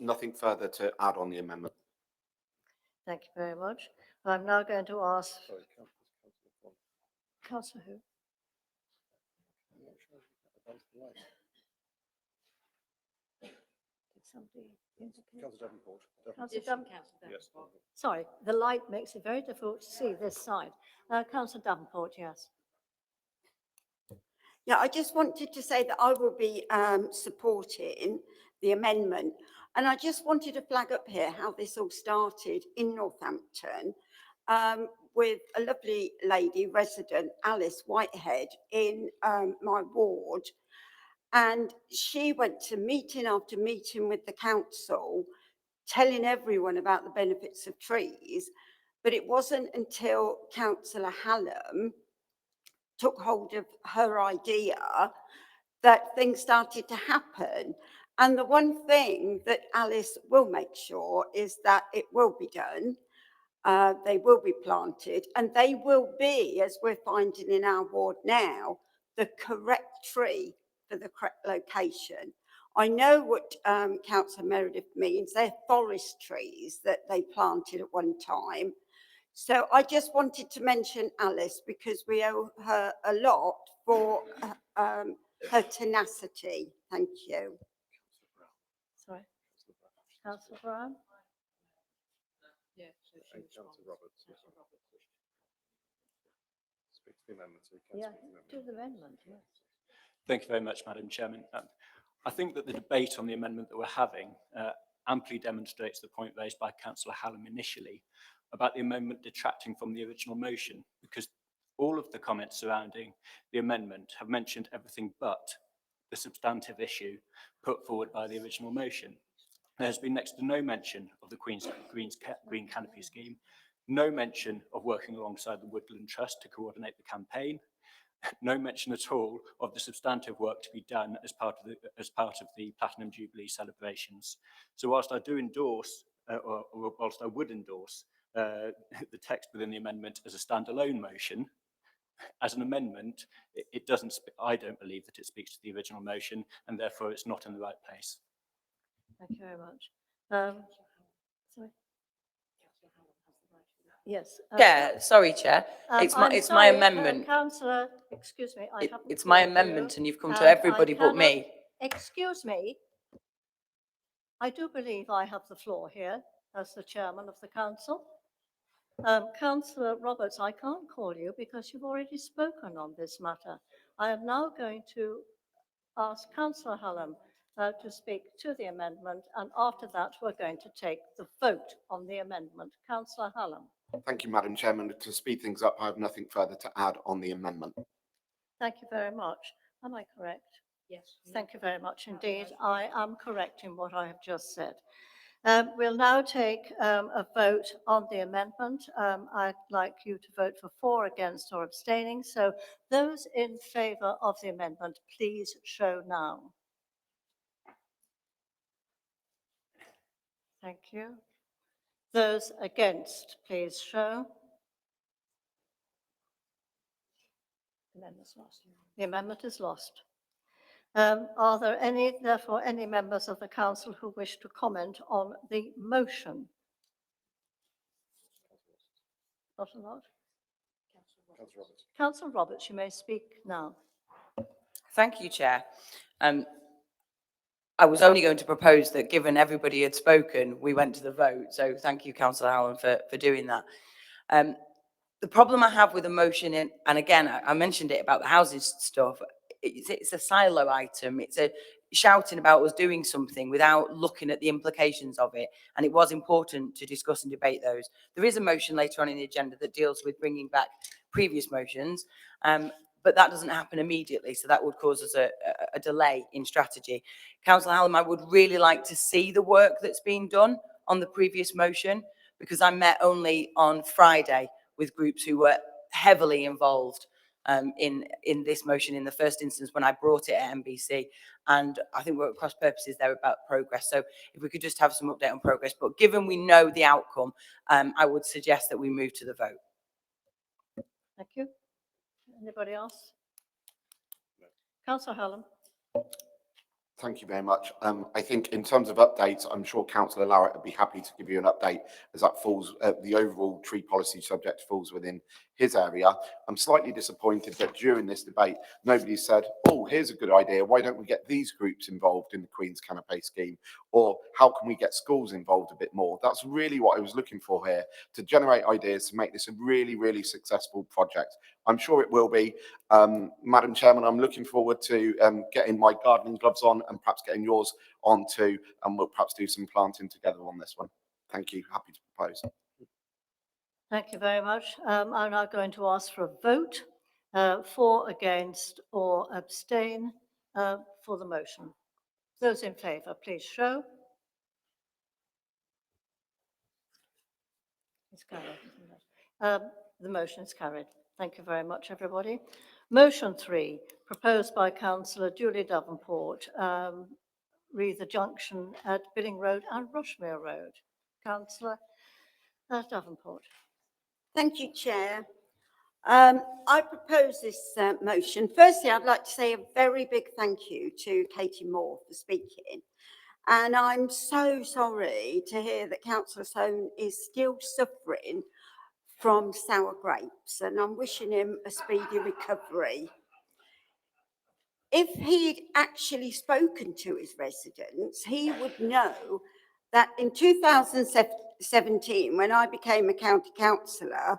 Nothing further to add on the amendment. Thank you very much. I'm now going to ask. Councillor who? Did somebody indicate? Councillor Davenport. Councillor Davenport. Yes. Sorry, the light makes it very difficult to see this side. Councillor Davenport, yes. Yeah, I just wanted to say that I will be supporting the amendment. And I just wanted to flag up here how this all started in Northampton with a lovely lady resident, Alice Whitehead, in my ward. And she went to meeting after meeting with the council, telling everyone about the benefits of trees. But it wasn't until Councillor Hallam took hold of her idea that things started to happen. And the one thing that Alice will make sure is that it will be done. They will be planted, and they will be, as we're finding in our ward now, the correct tree for the correct location. I know what Councillor Meredith means. They're forest trees that they planted at one time. So I just wanted to mention Alice because we owe her a lot for her tenacity. Thank you. Sorry. Councillor Brown? Yeah, Yeah, do the amendment, yes. Thank you very much, Madam Chairman. I think that the debate on the amendment that we're having amply demonstrates the point raised by Councillor Hallam initially about the amendment detracting from the original motion, because all of the comments surrounding the amendment have mentioned everything but the substantive issue put forward by the original motion. There has been next to no mention of the Green Canopy Scheme, no mention of working alongside the Woodland Trust to coordinate the campaign, no mention at all of the substantive work to be done as part of the Platinum Jubilee celebrations. So whilst I do endorse, or whilst I would endorse the text within the amendment as a standalone motion, as an amendment, it doesn't. I don't believe that it speaks to the original motion, and therefore it's not in the right place. Thank you very much. Sorry. Yes. Chair, sorry, Chair. It's my amendment. Councillor, excuse me. It's my amendment, and you've come to everybody but me. Excuse me. I do believe I have the floor here as the chairman of the council. Councillor Roberts, I can't call you because you've already spoken on this matter. I am now going to ask Councillor Hallam to speak to the amendment, and after that we're going to take the vote on the amendment. Councillor Hallam. Thank you, Madam Chairman. To speed things up, I have nothing further to add on the amendment. Thank you very much. Am I correct? Yes. Thank you very much indeed. I am correct in what I have just said. We'll now take a vote on the amendment. I'd like you to vote for, against, or abstaining. So those in favour of the amendment, please show now. Thank you. Those against, please show. The amendment is lost. Are there therefore any members of the council who wish to comment on the motion? Not a lot. Councillor Roberts, you may speak now. Thank you, Chair. I was only going to propose that given everybody had spoken, we went to the vote. So thank you, Councillor Howland, for doing that. The problem I have with the motion, and again, I mentioned it about the housing stuff, it's a silo item. It's a shouting about us doing something without looking at the implications of it. And it was important to discuss and debate those. There is a motion later on in the agenda that deals with bringing back previous motions, but that doesn't happen immediately. So that would cause us a delay in strategy. Councillor Hallam, I would really like to see the work that's been done on the previous motion, because I met only on Friday with groups who were heavily involved in this motion in the first instance when I brought it at NBC, and I think we're at cross purposes there about progress. So if we could just have some update on progress, but given we know the outcome, I would suggest that we move to the vote. Thank you. Anybody else? No. Councillor Hallam. Thank you very much. I think in terms of updates, I'm sure Councillor Larratt would be happy to give you an update as that falls, the overall tree policy subject falls within his area. I'm slightly disappointed that during this debate, nobody said, oh, here's a good idea. Why don't we get these groups involved in the Queen's Canopy scheme? Or how can we get schools involved a bit more? That's really what I was looking for here, to generate ideas to make this a really, really successful project. I'm sure it will be. Madam Chairman, I'm looking forward to getting my gardening gloves on and perhaps getting yours on too, and we'll perhaps do some planting together on this one. Thank you. Happy to propose. Thank you very much. I'm now going to ask for a vote for, against, or abstain for the motion. Those in favour, please show. It's carried, isn't it? The motion is carried. Thank you very much, everybody. Motion 3, proposed by Councillor Julie Davenport, re the junction at Billing Road and Rushmere Road. Councillor Davenport. Thank you, Chair. I propose this motion. Firstly, I'd like to say a very big thank you to Katie Moore for speaking. And I'm so sorry to hear that Councillor Stone is still suffering from sour grapes, and I'm wishing him a speedy recovery. If he'd actually spoken to his residents, he would know that in 2017, when I became a county councillor,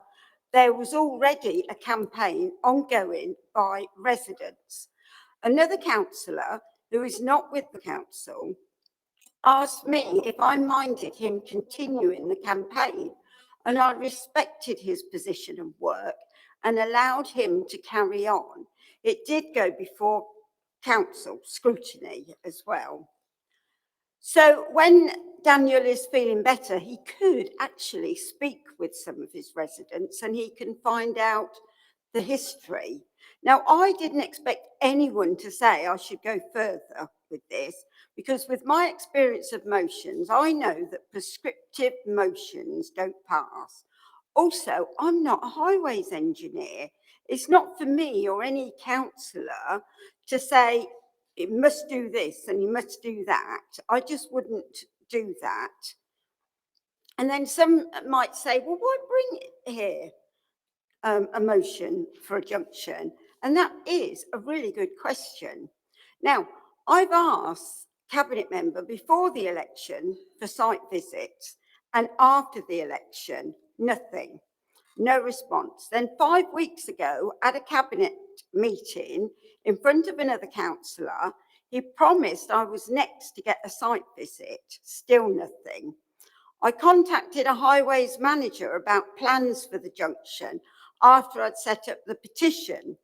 there was already a campaign ongoing by residents. Another councillor who is not with the council asked me if I minded him continuing the campaign, and I respected his position of work and allowed him to carry on. It did go before council scrutiny as well. So when Daniel is feeling better, he could actually speak with some of his residents and he can find out the history. Now, I didn't expect anyone to say I should go further with this, because with my experience of motions, I know that prescriptive motions don't pass. Also, I'm not a highways engineer. It's not for me or any councillor to say, it must do this and you must do that. I just wouldn't do that. And then some might say, well, why bring it here? A motion for a junction? And that is a really good question. Now, I've asked Cabinet member before the election for site visits, and after the election, nothing, no response. Then 5 weeks ago at a Cabinet meeting in front of another councillor, he promised I was next to get a site visit, still nothing. I contacted a highways manager about plans for the junction after I'd set up the petition.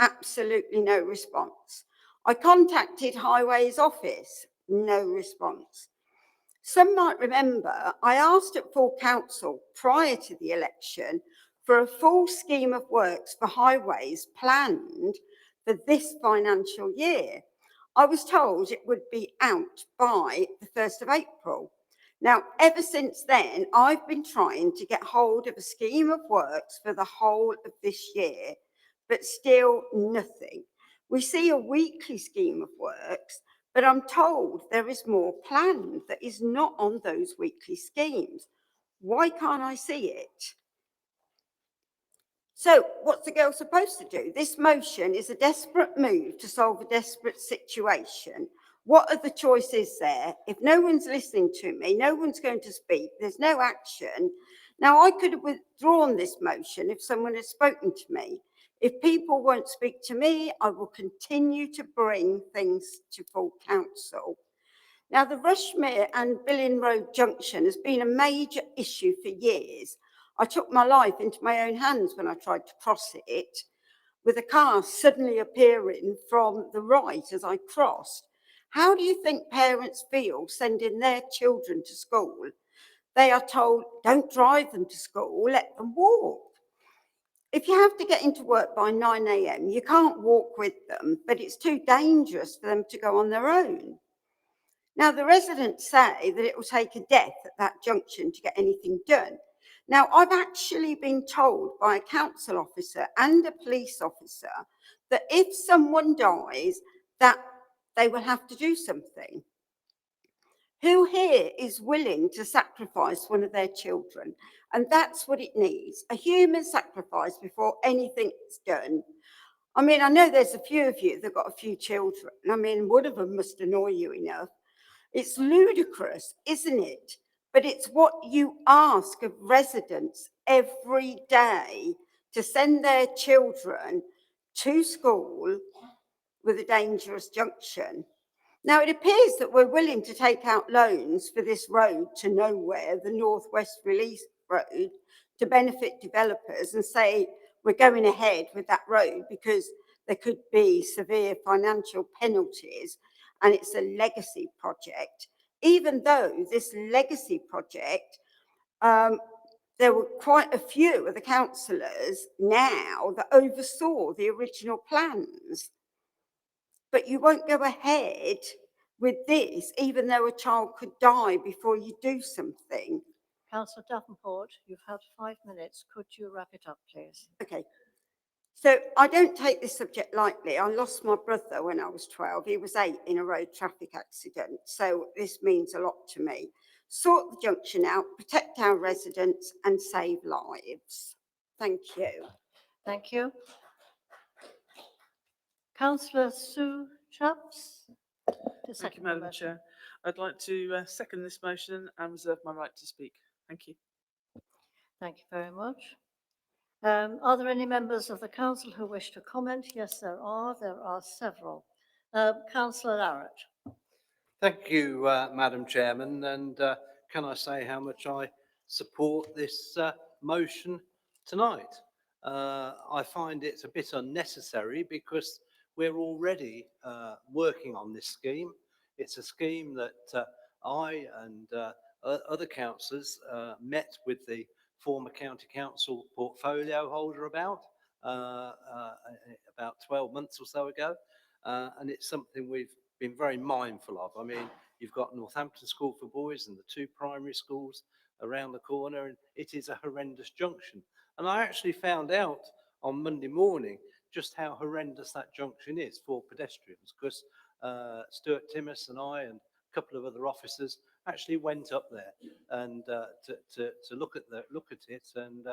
Absolutely no response. I contacted highways office, no response. Some might remember I asked at full council prior to the election for a full scheme of works for highways planned for this financial year. I was told it would be out by the 1st of April. Now, ever since then, I've been trying to get hold of a scheme of works for the whole of this year, but still nothing. We see a weekly scheme of works, but I'm told there is more planned that is not on those weekly schemes. Why can't I see it? So what's the girl supposed to do? This motion is a desperate move to solve a desperate situation. What are the choices there? If no one's listening to me, no one's going to speak, there's no action. Now, I could have withdrawn this motion if someone had spoken to me. If people won't speak to me, I will continue to bring things to full council. Now, the Rushmere and Billing Road junction has been a major issue for years. I took my life into my own hands when I tried to cross it, with a car suddenly appearing from the right as I crossed. How do you think parents feel sending their children to school? They are told, don't drive them to school, let them walk. If you have to get into work by 9 a.m, you can't walk with them, but it's too dangerous for them to go on their own. Now, the residents say that it will take a death at that junction to get anything done. Now, I've actually been told by a council officer and a police officer that if someone dies, that they will have to do something. Who here is willing to sacrifice one of their children? And that's what it needs, a human sacrifice before anything's done. I mean, I know there's a few of you that got a few children. I mean, one of them must annoy you enough. It's ludicrous, isn't it? But it's what you ask of residents every day to send their children to school with a dangerous junction. Now, it appears that we're willing to take out loans for this road to nowhere, the Northwest Release Road, to benefit developers and say we're going ahead with that road because there could be severe financial penalties and it's a legacy project. Even though this legacy project, there were quite a few of the councillors now that oversaw the original plans. But you won't go ahead with this, even though a child could die before you do something. Councillor Davenport, you've had 5 minutes. Could you wrap it up, please? Okay. So I don't take this subject lightly. I lost my brother when I was 12. He was 8 in a road traffic accident. So this means a lot to me. Sort the junction out, protect our residents and save lives. Thank you. Thank you. Councillor Sue Chaps. Thank you, Madam Chair. I'd like to second this motion and reserve my right to speak. Thank you. Thank you very much. Are there any members of the council who wish to comment? Yes, there are. There are several. Councillor Larratt. Thank you, Madam Chairman, and can I say how much I support this motion tonight? I find it a bit unnecessary because we're already working on this scheme. It's a scheme that I and other councillors met with the former county council portfolio holder about 12 months or so ago, and it's something we've been very mindful of. I mean, you've got Northampton School for Boys and the 2 primary schools around the corner, and it is a horrendous junction. And I actually found out on Monday morning just how horrendous that junction is for pedestrians, because Stuart Timmis and I and a couple of other officers actually went up there and to look at it, and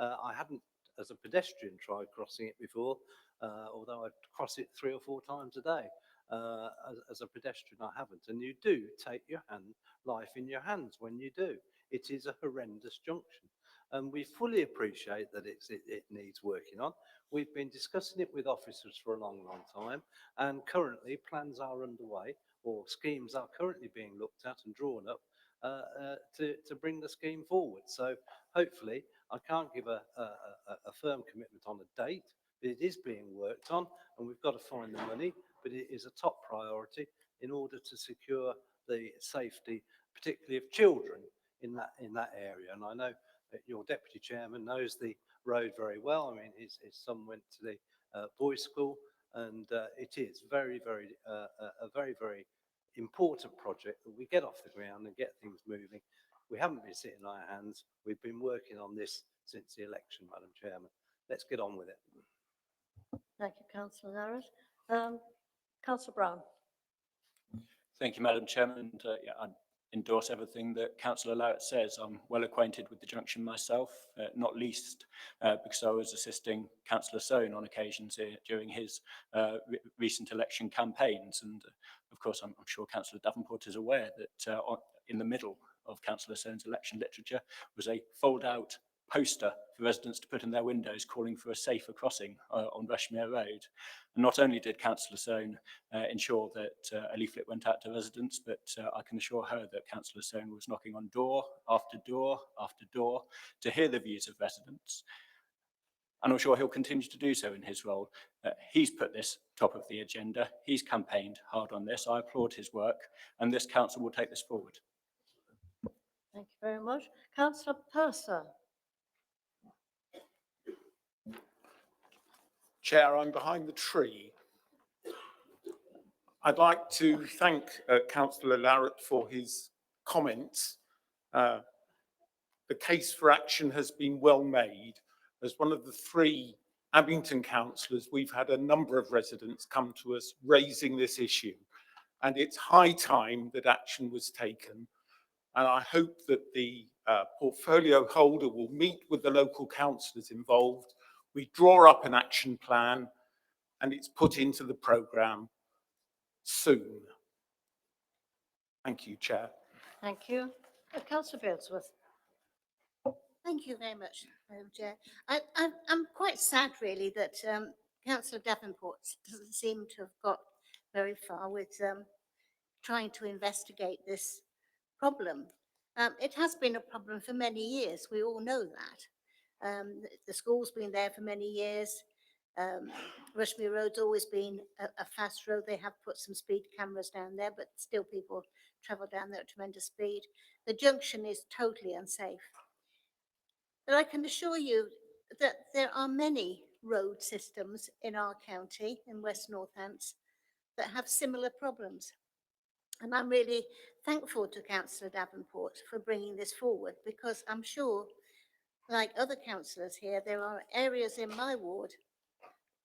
I hadn't, as a pedestrian, tried crossing it before, although I'd cross it 3 or 4 times a day. As a pedestrian, I haven't. And you do take your life in your hands when you do. It is a horrendous junction. And we fully appreciate that it needs working on. We've been discussing it with officers for a long, long time. And currently plans are underway, or schemes are currently being looked at and drawn up to bring the scheme forward. So hopefully, I can't give a firm commitment on a date, but it is being worked on, and we've got to find the money. But it is a top priority in order to secure the safety, particularly of children in that area. And I know that your deputy chairman knows the road very well. I mean, his son went to the boys' school, and it is a very, very important project that we get off the ground and get things moving. We haven't been sitting on our hands. We've been working on this since the election, Madam Chairman. Let's get on with it. Thank you, Councillor Larratt. Councillor Brown. Thank you, Madam Chairman. And, yeah, I endorse everything that Councillor Larratt says. I'm well acquainted with the junction myself, not least because I was assisting Councillor Sohn on occasions during his recent election campaigns. And of course, I'm sure Councillor Davenport is aware that in the middle of Councillor Sohn's election literature was a fold-out poster for residents to put in their windows calling for a safer crossing on Rushmere Road. And not only did Councillor Sohn ensure that a leaflet went out to residents, but I can assure her that Councillor Sohn was knocking on door after door after door to hear the views of residents. And I'm sure he'll continue to do so in his role. He's put this top of the agenda. He's campaigned hard on this. I applaud his work, and this council will take this forward. Thank you very much. Councillor Purser. Chair, I'm behind the tree. I'd like to thank Councillor Larratt for his comments. The case for action has been well made. As one of the 3 Abington councillors, we've had a number of residents come to us raising this issue. and it's high time that action was taken. And I hope that the portfolio holder will meet with the local councillors involved. We draw up an action plan and it's put into the programme soon. Thank you, Chair. Thank you. Councillor Beardsworth. Thank you very much, Madam Chair. I'm quite sad, really, that Councillor Davenport doesn't seem to have got very far with trying to investigate this problem. It has been a problem for many years. We all know that. The school's been there for many years. Rushmere Road's always been a fast road. They have put some speed cameras down there, but still people travel down there at tremendous speed. The junction is totally unsafe. But I can assure you that there are many road systems in our county, in West Northants, that have similar problems. And I'm really thankful to Councillor Davenport for bringing this forward, because I'm sure, like other councillors here, there are areas in my ward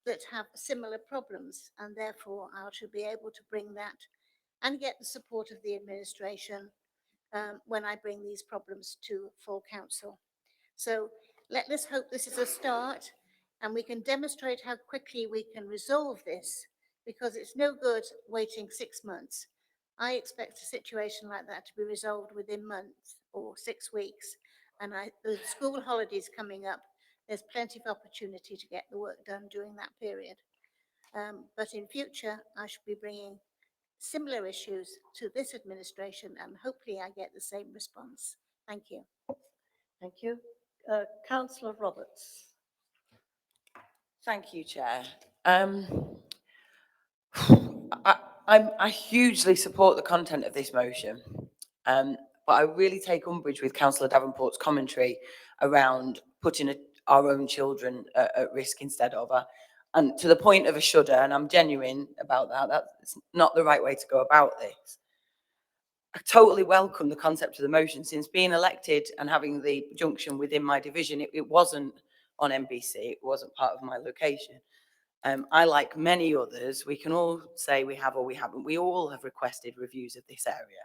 that have similar problems, and therefore I should be able to bring that and get the support of the administration when I bring these problems to full council. So let's hope this is a start and we can demonstrate how quickly we can resolve this, because it's no good waiting 6 months. I expect a situation like that to be resolved within months or 6 weeks. And the school holidays coming up, there's plenty of opportunity to get the work done during that period. But in future, I should be bringing similar issues to this administration, and hopefully I get the same response. Thank you. Thank you. Councillor Roberts. Thank you, Chair. I hugely support the content of this motion, but I really take umbrage with Councillor Davenport's commentary around putting our own children at risk instead of her, and to the point of a shudder, and I'm genuine about that. That's not the right way to go about this. I totally welcome the concept of the motion. Since being elected and having the junction within my division, it wasn't on NBC, it wasn't part of my location. I, like many others, we can all say we have or we haven't. We all have requested reviews of this area.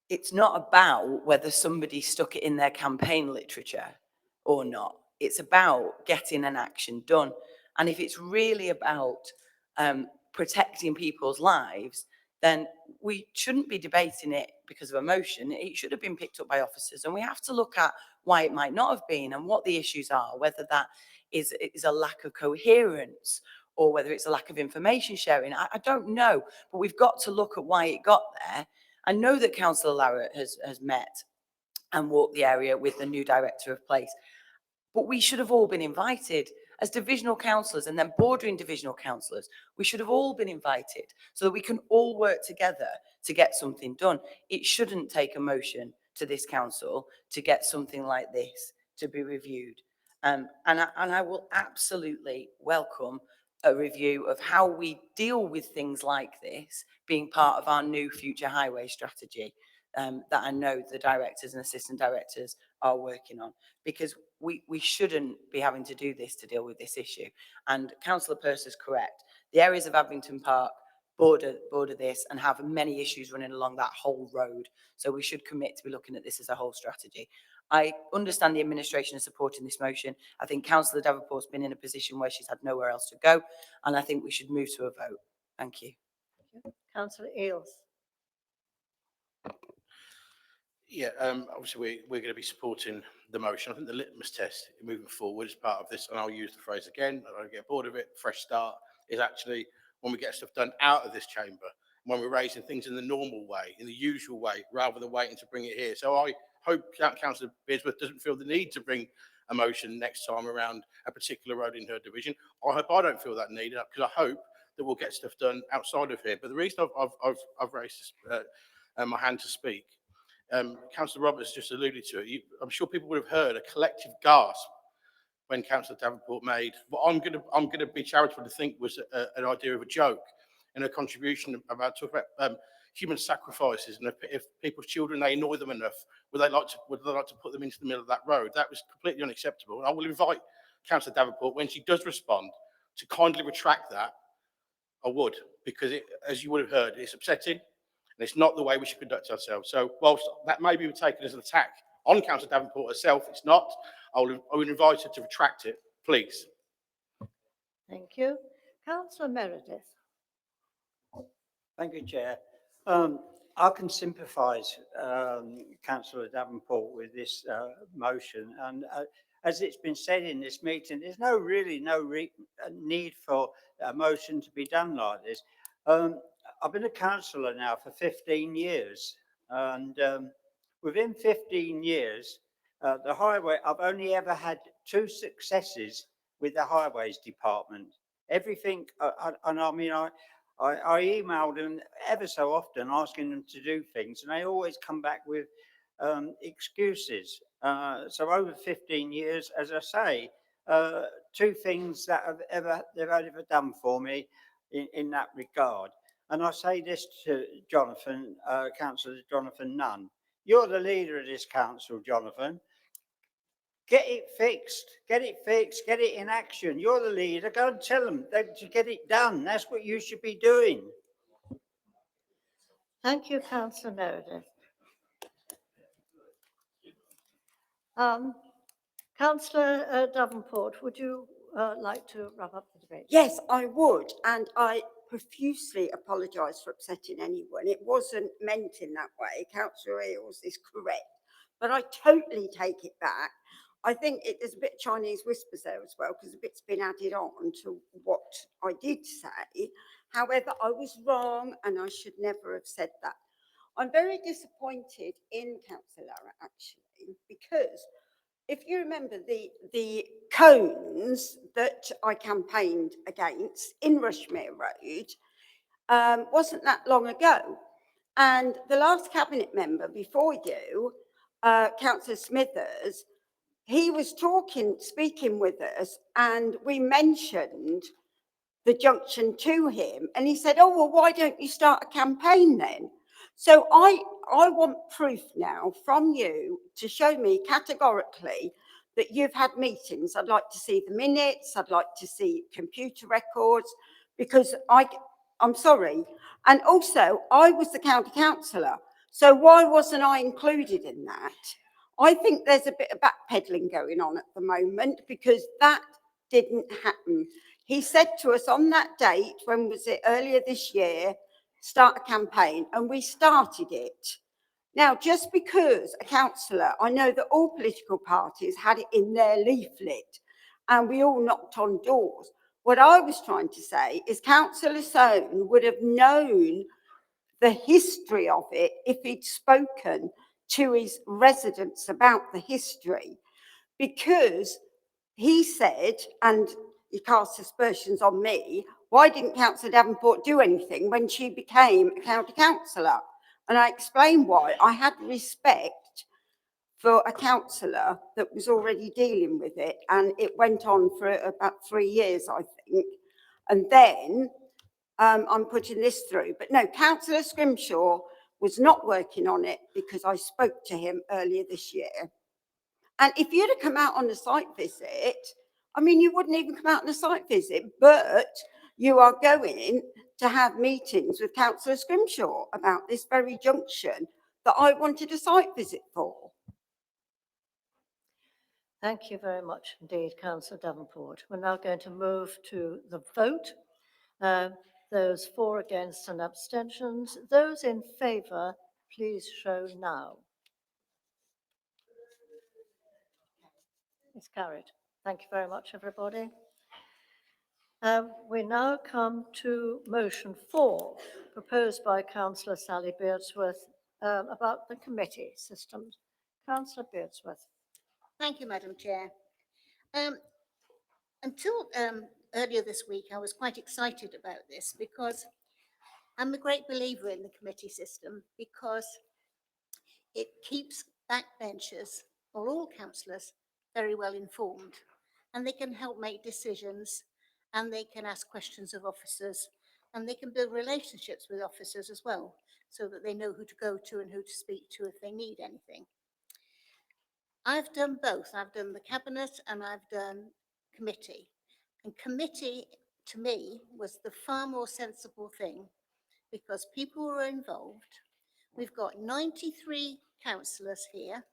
It's not about whether somebody stuck it in their campaign literature or not. It's about getting an action done. And if it's really about protecting people's lives, then we shouldn't be debating it because of emotion. It should have been picked up by officers. And we have to look at why it might not have been and what the issues are, whether that is a lack of coherence or whether it's a lack of information sharing. I don't know, but we've got to look at why it got there. I know that Councillor Larratt has met and walked the area with the new director of place, but we should have all been invited as divisional councillors and then bordering divisional councillors. We should have all been invited so that we can all work together to get something done. It shouldn't take a motion to this council to get something like this to be reviewed. And I will absolutely welcome a review of how we deal with things like this being part of our new future highway strategy that I know the directors and assistant directors are working on, because we shouldn't be having to do this to deal with this issue. And Councillor Purse is correct. The areas of Abington Park border this and have many issues running along that whole road. So we should commit to be looking at this as a whole strategy. I understand the administration is supporting this motion. I think Councillor Davenport's been in a position where she's had nowhere else to go, and I think we should move to a vote. Thank you. Councillor Eales. Yeah, obviously we're going to be supporting the motion. I think the litmus test moving forward is part of this, and I'll use the phrase again, I don't get bored of it, fresh start, is actually when we get stuff done out of this chamber, when we're raising things in the normal way, in the usual way, rather than waiting to bring it here. So I hope Councillor Beardsworth doesn't feel the need to bring a motion next time around a particular road in her division. I hope I don't feel that need, because I hope that we'll get stuff done outside of here. But the reason I've raised my hand to speak, Councillor Roberts just alluded to it. I'm sure people would have heard a collective gasp when Councillor Davenport made what I'm going to be charitable to think was an idea of a joke in a contribution about talking about human sacrifices, and if people's children, they annoy them enough, would they like to put them into the middle of that road? That was completely unacceptable. And I will invite Councillor Davenport, when she does respond, to kindly retract that I would, because it, as you would have heard, it's upsetting and it's not the way we should conduct ourselves. So whilst that may be taken as an attack on Councillor Davenport herself, it's not. I would invite her to retract it, please. Thank you. Councillor Meredith. Thank you, Chair. I can sympathise, Councillor Davenport, with this motion. And as it's been said in this meeting, there's really no need for a motion to be done like this. I've been a councillor now for 15 years. And within 15 years, the highway, I've only ever had 2 successes with the highways department. Everything, and I mean, I emailed them ever so often asking them to do things, and they always come back with excuses. So over 15 years, as I say, 2 things that they've ever done for me in that regard. And I say this to Jonathan, Councillor Jonathan Nunn. You're the leader of this council, Jonathan. Get it fixed, get it fixed, get it in action. You're the leader. Go and tell them to get it done. That's what you should be doing. Thank you, Councillor Meredith. Councillor Davenport, would you like to wrap up the debate? Yes, I would, and I profusely apologise for upsetting anyone. It wasn't meant in that way. Councillor Eales is correct, but I totally take it back. I think there's a bit of Chinese whispers there as well, because a bit's been added on to what I did say. However, I was wrong, and I should never have said that. I'm very disappointed in Councillor Lara, actually, because if you remember the cones that I campaigned against in Rushmere Road, wasn't that long ago. And the last cabinet member before you, Councillor Smithers, he was speaking with us, and we mentioned the junction to him, and he said, oh, well, why don't you start a campaign then? So I want proof now from you to show me categorically that you've had meetings. I'd like to see the minutes, I'd like to see computer records, because I'm sorry. And also, I was the county councillor, so why wasn't I included in that? I think there's a bit of backpedaling going on at the moment, because that didn't happen. He said to us on that date, when was it, earlier this year, start a campaign, and we started it. Now, just because a councillor, I know that all political parties had it in their leaflet, and we all knocked on doors. What I was trying to say is Councillor Soane would have known the history of it if he'd spoken to his residents about the history, because he said, and he cast aspersions on me, why didn't Councillor Davenport do anything when she became a county councillor? And I explained why. I had respect for a councillor that was already dealing with it, and it went on for about 3 years, I think. And then I'm putting this through. But no, Councillor Scrimshaw was not working on it because I spoke to him earlier this year. And if you'd have come out on a site visit, I mean, you wouldn't even come out on a site visit, but you are going to have meetings with Councillor Scrimshaw about this very junction that I wanted a site visit for. Thank you very much indeed, Councillor Davenport. We're now going to move to the vote. Those for, against and abstentions. Those in favour, please show now. It's carried. Thank you very much, everybody. We now come to motion 4, proposed by Councillor Sally Beardsworth, about the committee systems. Councillor Beardsworth. Thank you, Madam Chair. Until earlier this week, I was quite excited about this because I'm a great believer in the committee system, because it keeps backbenchers, or all councillors, very well informed, and they can help make decisions, and they can ask questions of officers, and they can build relationships with officers as well, so that they know who to go to and who to speak to if they need anything. I've done both. I've done the cabinet and I've done committee. And committee to me, was the far more sensible thing because people were involved. We've got 93 councillors here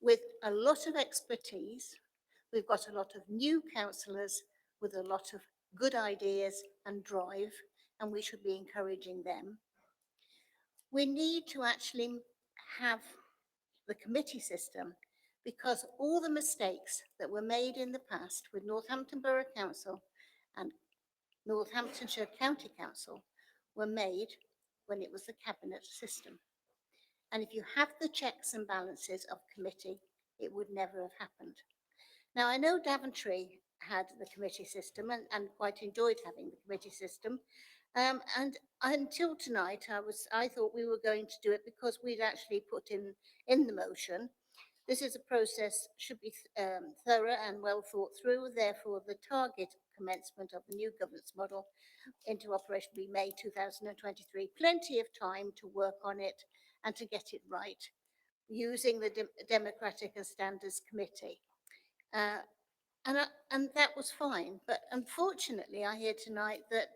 with a lot of expertise. We've got a lot of new councillors with a lot of good ideas and drive, and we should be encouraging them. We need to actually have the committee system because all the mistakes that were made in the past with Northampton Borough Council and Northamptonshire County Council were made when it was the cabinet system. And if you have the checks and balances of committee, it would never have happened. Now, I know Daventry had the committee system and quite enjoyed having the committee system. And until tonight, I thought we were going to do it because we'd actually put in the motion. This is a process, should be thorough and well thought through. Therefore, the target commencement of the new governance model into operation will be May 2023. Plenty of time to work on it and to get it right using the Democratic and Standards Committee. And that was fine. But unfortunately, I hear tonight that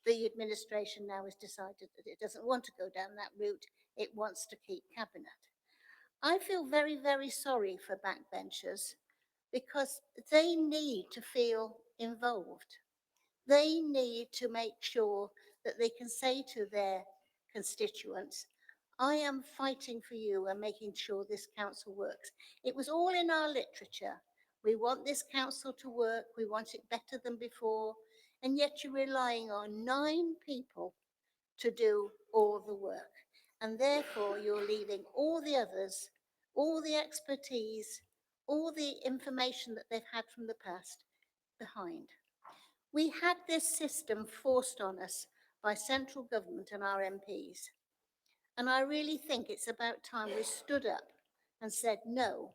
the administration now has decided that it doesn't want to go down that route. It wants to keep cabinet. I feel very, very sorry for backbenchers because they need to feel involved. They need to make sure that they can say to their constituents, I am fighting for you and making sure this council works. It was all in our literature. We want this council to work. We want it better than before. And yet you're relying on 9 people to do all the work. And therefore you're leaving all the others, all the expertise, all the information that they've had from the past behind. We had this system forced on us by central government and our MPs. And I really think it's about time we stood up and said, no,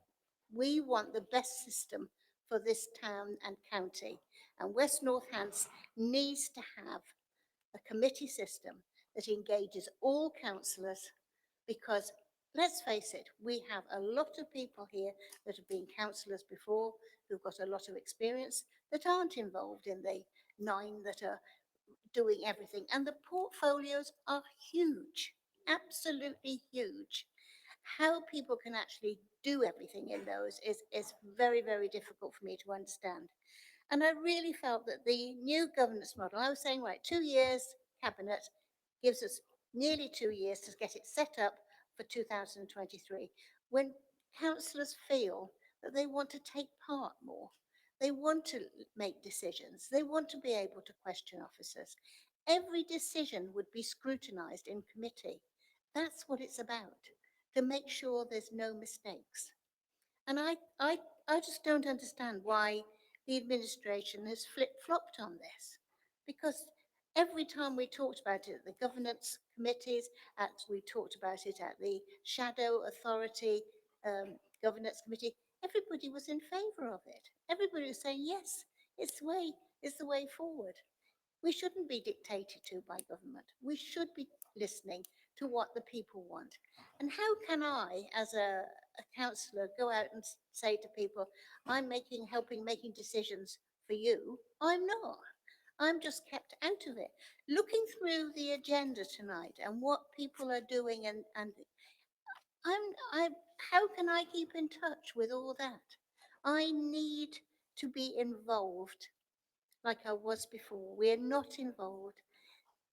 we want the best system for this town and county. And West Northants needs to have a committee system that engages all councillors because, let's face it, we have a lot of people here that have been councillors before, who've got a lot of experience, that aren't involved in the 9 that are doing everything. And the portfolios are huge, absolutely huge. How people can actually do everything in those is very, very difficult for me to understand. And I really felt that the new governance model, I was saying, right, 2 years cabinet gives us nearly 2 years to get it set up for 2023. When councillors feel that they want to take part more, they want to make decisions, they want to be able to question officers. Every decision would be scrutinised in committee. That's what it's about, to make sure there's no mistakes. And I just don't understand why the administration has flip-flopped on this, because every time we talked about it at the governance committees, we talked about it at the shadow authority governance committee, everybody was in favour of it. Everybody was saying, yes, it's the way forward. We shouldn't be dictated to by government. We should be listening to what the people want. And how can I, as a councillor, go out and say to people, I'm helping making decisions for you? I'm not. I'm just kept out of it. Looking through the agenda tonight and what people are doing, and how can I keep in touch with all that? I need to be involved like I was before. We're not involved.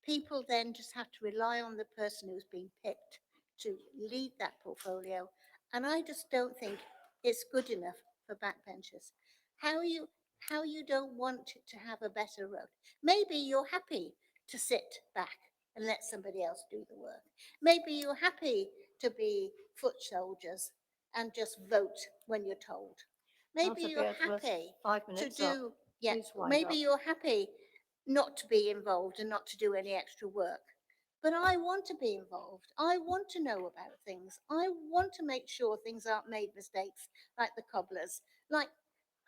People then just have to rely on the person who's been picked to lead that portfolio. And I just don't think it's good enough for backbenchers. How you don't want to have a better road. Maybe you're happy to sit back and let somebody else do the work. Maybe you're happy to be foot soldiers and just vote when you're told. Maybe Councillor you're Beardworth, happy 5 to minutes do, up. yeah, Please wind maybe up. you're happy not to be involved and not to do any extra work. But I want to be involved. I want to know about things. I want to make sure things aren't made mistakes like the cobblers, like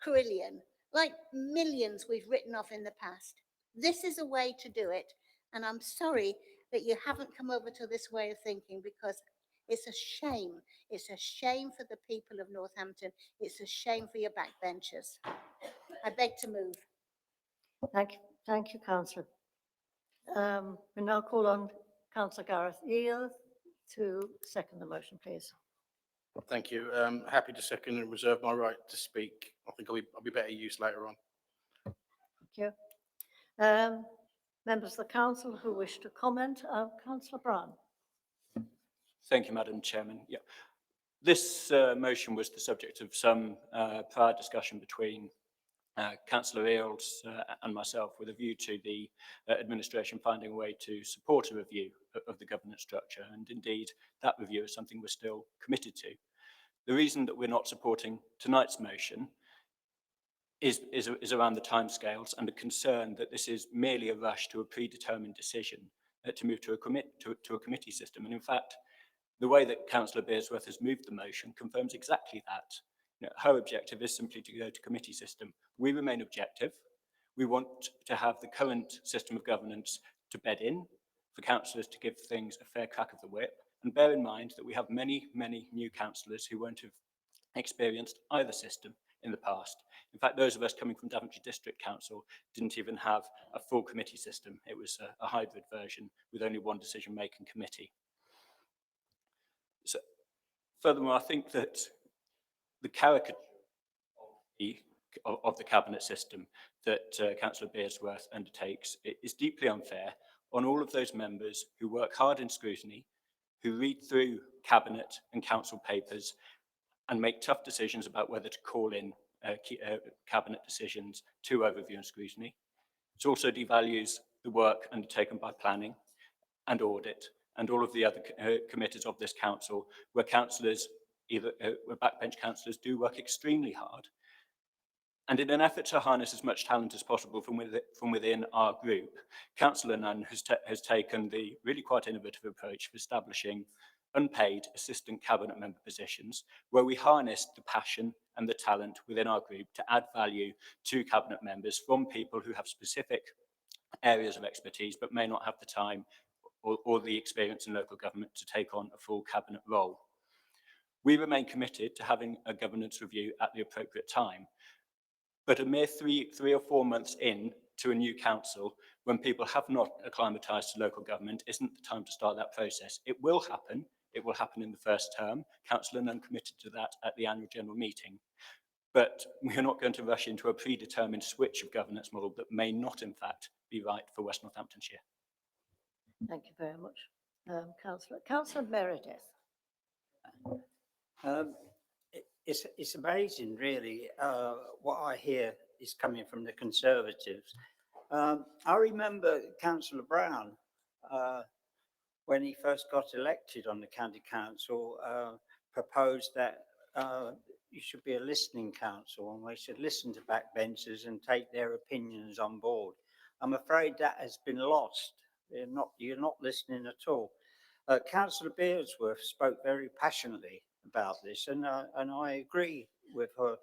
Carillion, like millions we've written off in the past. This is a way to do it. And I'm sorry that you haven't come over to this way of thinking, because it's a shame. It's a shame for the people of Northampton. It's a shame for your backbenchers. I beg to move. Thank you, Councillor. We now call on Councillor Gareth Eel to second the motion, please. Thank you. Happy to second and reserve my right to speak. I think I'll be better used later on. Thank you. Members of the council who wish to comment, Councillor Brown. Thank you, Madam Chairman. Yeah. This motion was the subject of some prior discussion between Councillor Eales and myself, with a view to the administration finding a way to support a review of the governance structure. And indeed, that review is something we're still committed to. The reason that we're not supporting tonight's motion is around the timescales and a concern that this is merely a rush to a predetermined decision to move to a committee system. And in fact, the way that Councillor Bearsworth has moved the motion confirms exactly that. You know, her objective is simply to go to committee system. We remain objective. We want to have the current system of governance to bed in, for councillors to give things a fair crack of the whip, and bear in mind that we have many, many new councillors who won't have experienced either system in the past. In fact, those of us coming from Daventry District Council didn't even have a full committee system. It was a hybrid version with only one decision-making committee. So, furthermore, I think that the caricature of the cabinet system that Councillor Bearsworth undertakes is deeply unfair on all of those members who work hard in scrutiny, who read through cabinet and council papers and make tough decisions about whether to call in cabinet decisions to overview and scrutiny. It also devalues the work undertaken by planning and audit and all of the other committees of this council, where councillors, where backbench councillors do work extremely hard. And in an effort to harness as much talent as possible from within our group, Councillor Nunn has taken the really quite innovative approach of establishing unpaid assistant cabinet member positions, where we harness the passion and the talent within our group to add value to cabinet members from people who have specific areas of expertise but may not have the time or the experience in local government to take on a full cabinet role. We remain committed to having a governance review at the appropriate time, but a mere three or 4 months in to a new council, when people have not acclimatised to local government, isn't the time to start that process. It will happen. It will happen in the first term. Councillor Nunn committed to that at the annual general meeting. But we are not going to rush into a predetermined switch of governance model that may not, in fact, be right for West Northamptonshire. Thank you very much, Councillor Meredith. It's amazing, really, what I hear is coming from the Conservatives. I remember Councillor Brown, when he first got elected on the county council, proposed that you should be a listening council, and we should listen to backbenchers and take their opinions on board. I'm afraid that has been lost. You're not listening at all. Councillor Bearsworth spoke very passionately about this, and I agree with her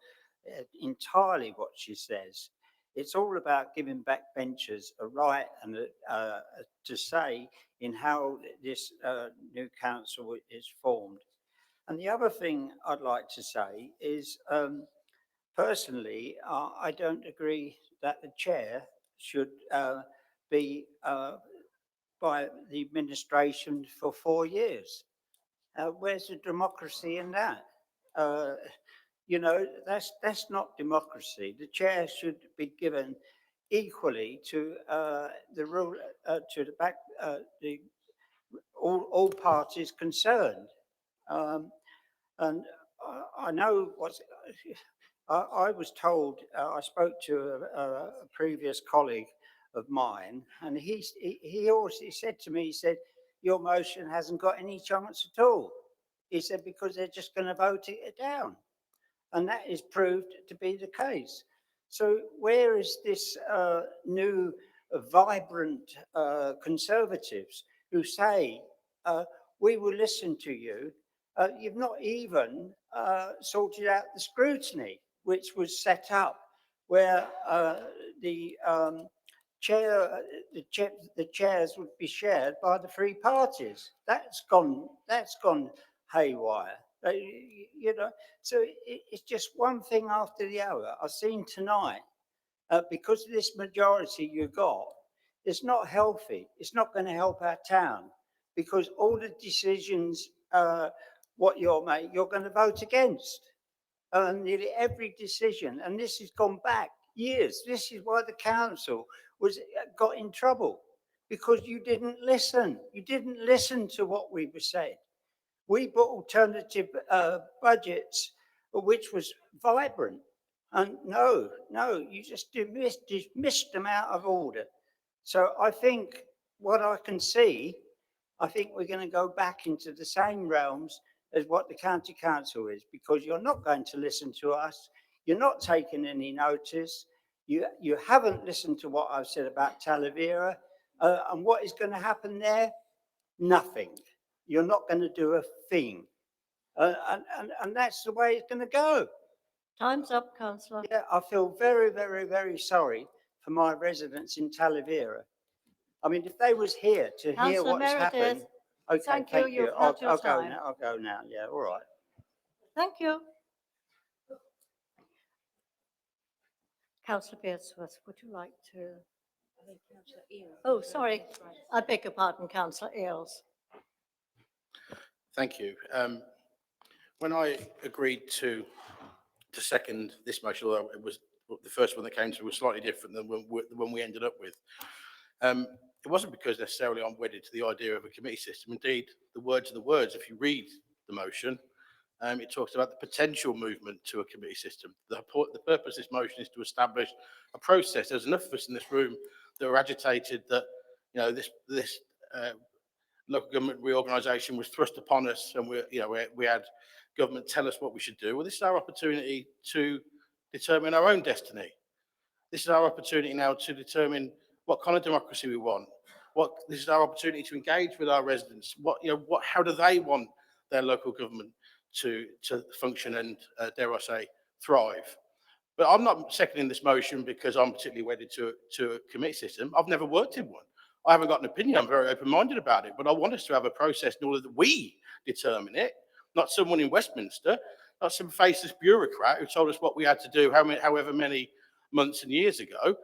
entirely what she says. It's all about giving backbenchers a right and to say in how this new council is formed. And the other thing I'd like to say is, personally, I don't agree that the chair should be by the administration for 4 years. Where's the democracy in that? You know, that's not democracy. The chair should be given equally to the rule to all parties concerned. And I know I was told. I spoke to a previous colleague of mine, and he also said to me, he said, "Your motion hasn't got any chance at all." He said, because they're just going to vote it down. And that is proved to be the case. So where is this new vibrant Conservatives who say, we will listen to you? You've not even sorted out the scrutiny, which was set up where the chairs would be shared by the three parties. That's gone haywire. You know, so it's just one thing after the other. I've seen tonight because of this majority you got, it's not healthy. It's not going to help our town because all the decisions, what you're making, you're going to vote against. Nearly every decision, and this has gone back years. This is why the council got in trouble, because you didn't listen. You didn't listen to what we were saying. We brought alternative budgets, which was vibrant. And no, you just dismissed them out of order. So I think what I can see, I think we're going to go back into the same realms as what the county council is, because you're not going to listen to us. You're not taking any notice. You haven't listened to what I've said about Talavera. And what is going to happen there? Nothing. You're not going to do a thing. And that's the way it's going to go. Time's up, councillor. Yeah, I feel very, very, very sorry for my residents in Talavera. I mean, if they was here to hear Councillor what's happened. Meredith, Okay, thank you. You've I'll had your go time. now. I'll go now. Yeah, all right. Thank you. Councillor Beardsworth, would you like to? Oh, sorry. I beg your pardon, Councillor Eales. Thank you. When I agreed to second this motion, although it was the first one that came to was slightly different than the one we ended up with, it wasn't because necessarily I'm wedded to the idea of a committee system. Indeed, the words are the words. If you read the motion, it talks about the potential movement to a committee system. The purpose of this motion is to establish a process. There's enough of us in this room that are agitated that, you know, this local government reorganisation was thrust upon us, and we had government tell us what we should do. Well, this is our opportunity to determine our own destiny. This is our opportunity now to determine what kind of democracy we want. This is our opportunity to engage with our residents. How do they want their local government to function and, dare I say, thrive? But I'm not seconding this motion because I'm particularly wedded to a committee system. I've never worked in one. I haven't got an opinion. I'm very open-minded about it, but I want us to have a process in order that we determine it, not someone in Westminster, not some faceless bureaucrat who told us what we had to do however many months and years ago.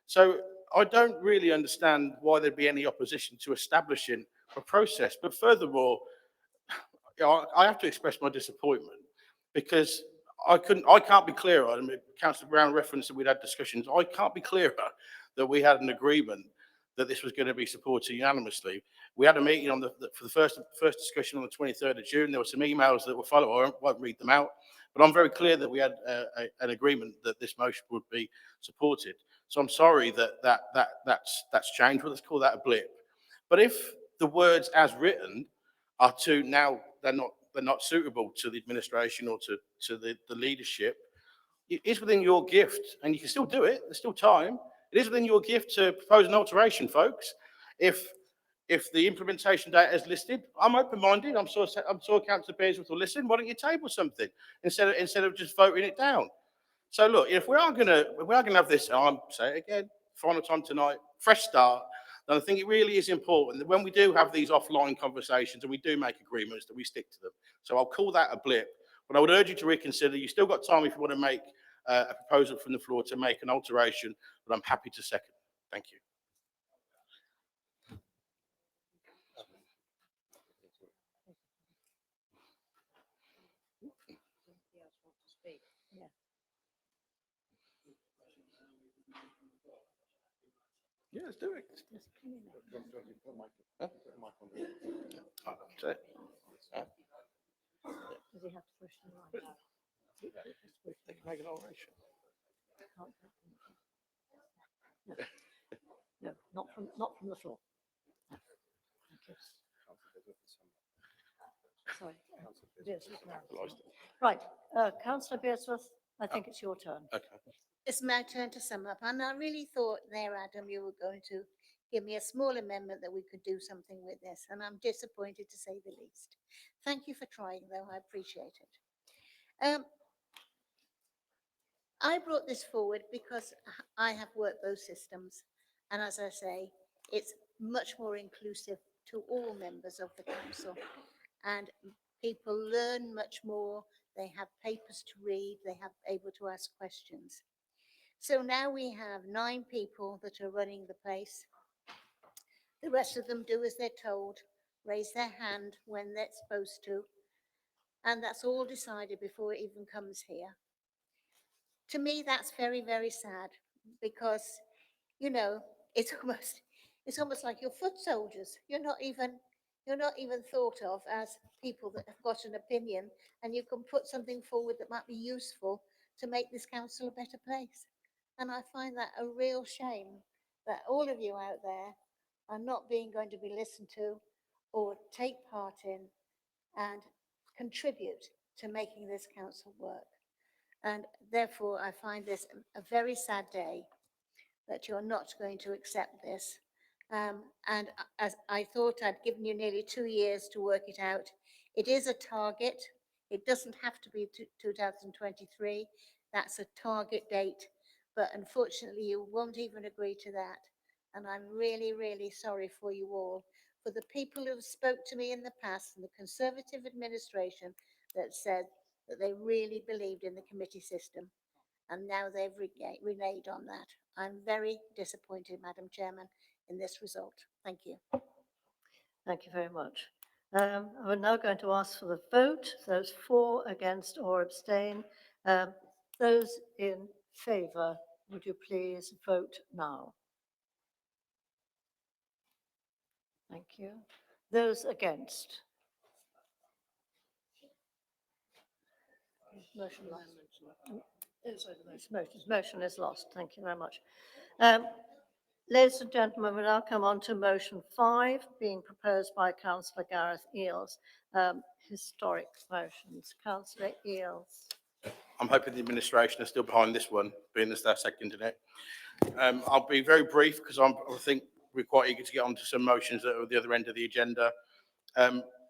So I don't really understand why there'd be any opposition to establishing a process. But furthermore, I have to express my disappointment because I can't be clearer. I mean, Councillor Brown referenced that we'd had discussions. I can't be clearer that we had an agreement that this was going to be supported unanimously. We had a meeting for the first discussion on the 23rd of June. There were some emails that were followed. I won't read them out, but I'm very clear that we had an agreement that this motion would be supported. So I'm sorry that's changed. Well, let's call that a blip. But if the words as written are they're not suitable to the administration or to the leadership, it is within your gift, and you can still do it. There's still time. It is within your gift to propose an alteration, folks. If the implementation date is listed, I'm open-minded. I'm sure Councillor Bearsworth will listen. Why don't you table something instead of just voting it down? So look, if we are going to have this, I'm saying it again, final time tonight, fresh start. And I think it really is important that when we do have these offline conversations and we do make agreements, that we stick to them. So I'll call that a blip. But I would urge you to reconsider. You've still got time if you want to make a proposal from the floor to make an alteration, but I'm happy to second. Thank you. Yeah, let's do it. Does he have to push the line? They can make an alteration. No, not from the floor. No. Thank you. Sorry. Bearsworth now. Right, Councillor Bearsworth, I think it's your turn. Okay. It's my turn to sum up, and I really thought there, Adam, you were going to give me a small amendment that we could do something with this, and I'm disappointed to say the least. Thank you for trying, though. I appreciate it. I brought this forward because I have worked both systems, and as I say, it's much more inclusive to all members of the council, and people learn much more. They have papers to read. They have able to ask questions. So now we have 9 people that are running the place. The rest of them do as they're told, raise their hand when they're supposed to, and that's all decided before it even comes here. To me, that's very, very sad because, you know, it's almost like you're foot soldiers. You're not even thought of as people that have got an opinion, and you can put something forward that might be useful to make this council a better place. And I find that a real shame that all of you out there are not going to be listened to or take part in and contribute to making this council work. And therefore, I find this a very sad day that you're not going to accept this. And as I thought I'd given you nearly 2 years to work it out, it is a target. It doesn't have to be 2023. That's a target date. But unfortunately, you won't even agree to that. And I'm really, really sorry for you all, for the people who have spoke to me in the past and the Conservative administration that said that they really believed in the committee system. And now they've reneged on that. I'm very disappointed, Madam Chairman, in this result. Thank you. Thank you very much. We're now going to ask for the vote. Those for, against, or abstain. Those in favour, would you please vote now? Thank you. Those against? Motion lost. Motion is lost. Thank you very much. Ladies and gentlemen, we now come on to motion 5, being proposed by Councillor Gareth Eales. Historic motions. Councillor Eales. I'm hoping the administration are still behind this one, being as they're seconding it. I'll be very brief because I think we're quite eager to get on to some motions that are at the other end of the agenda.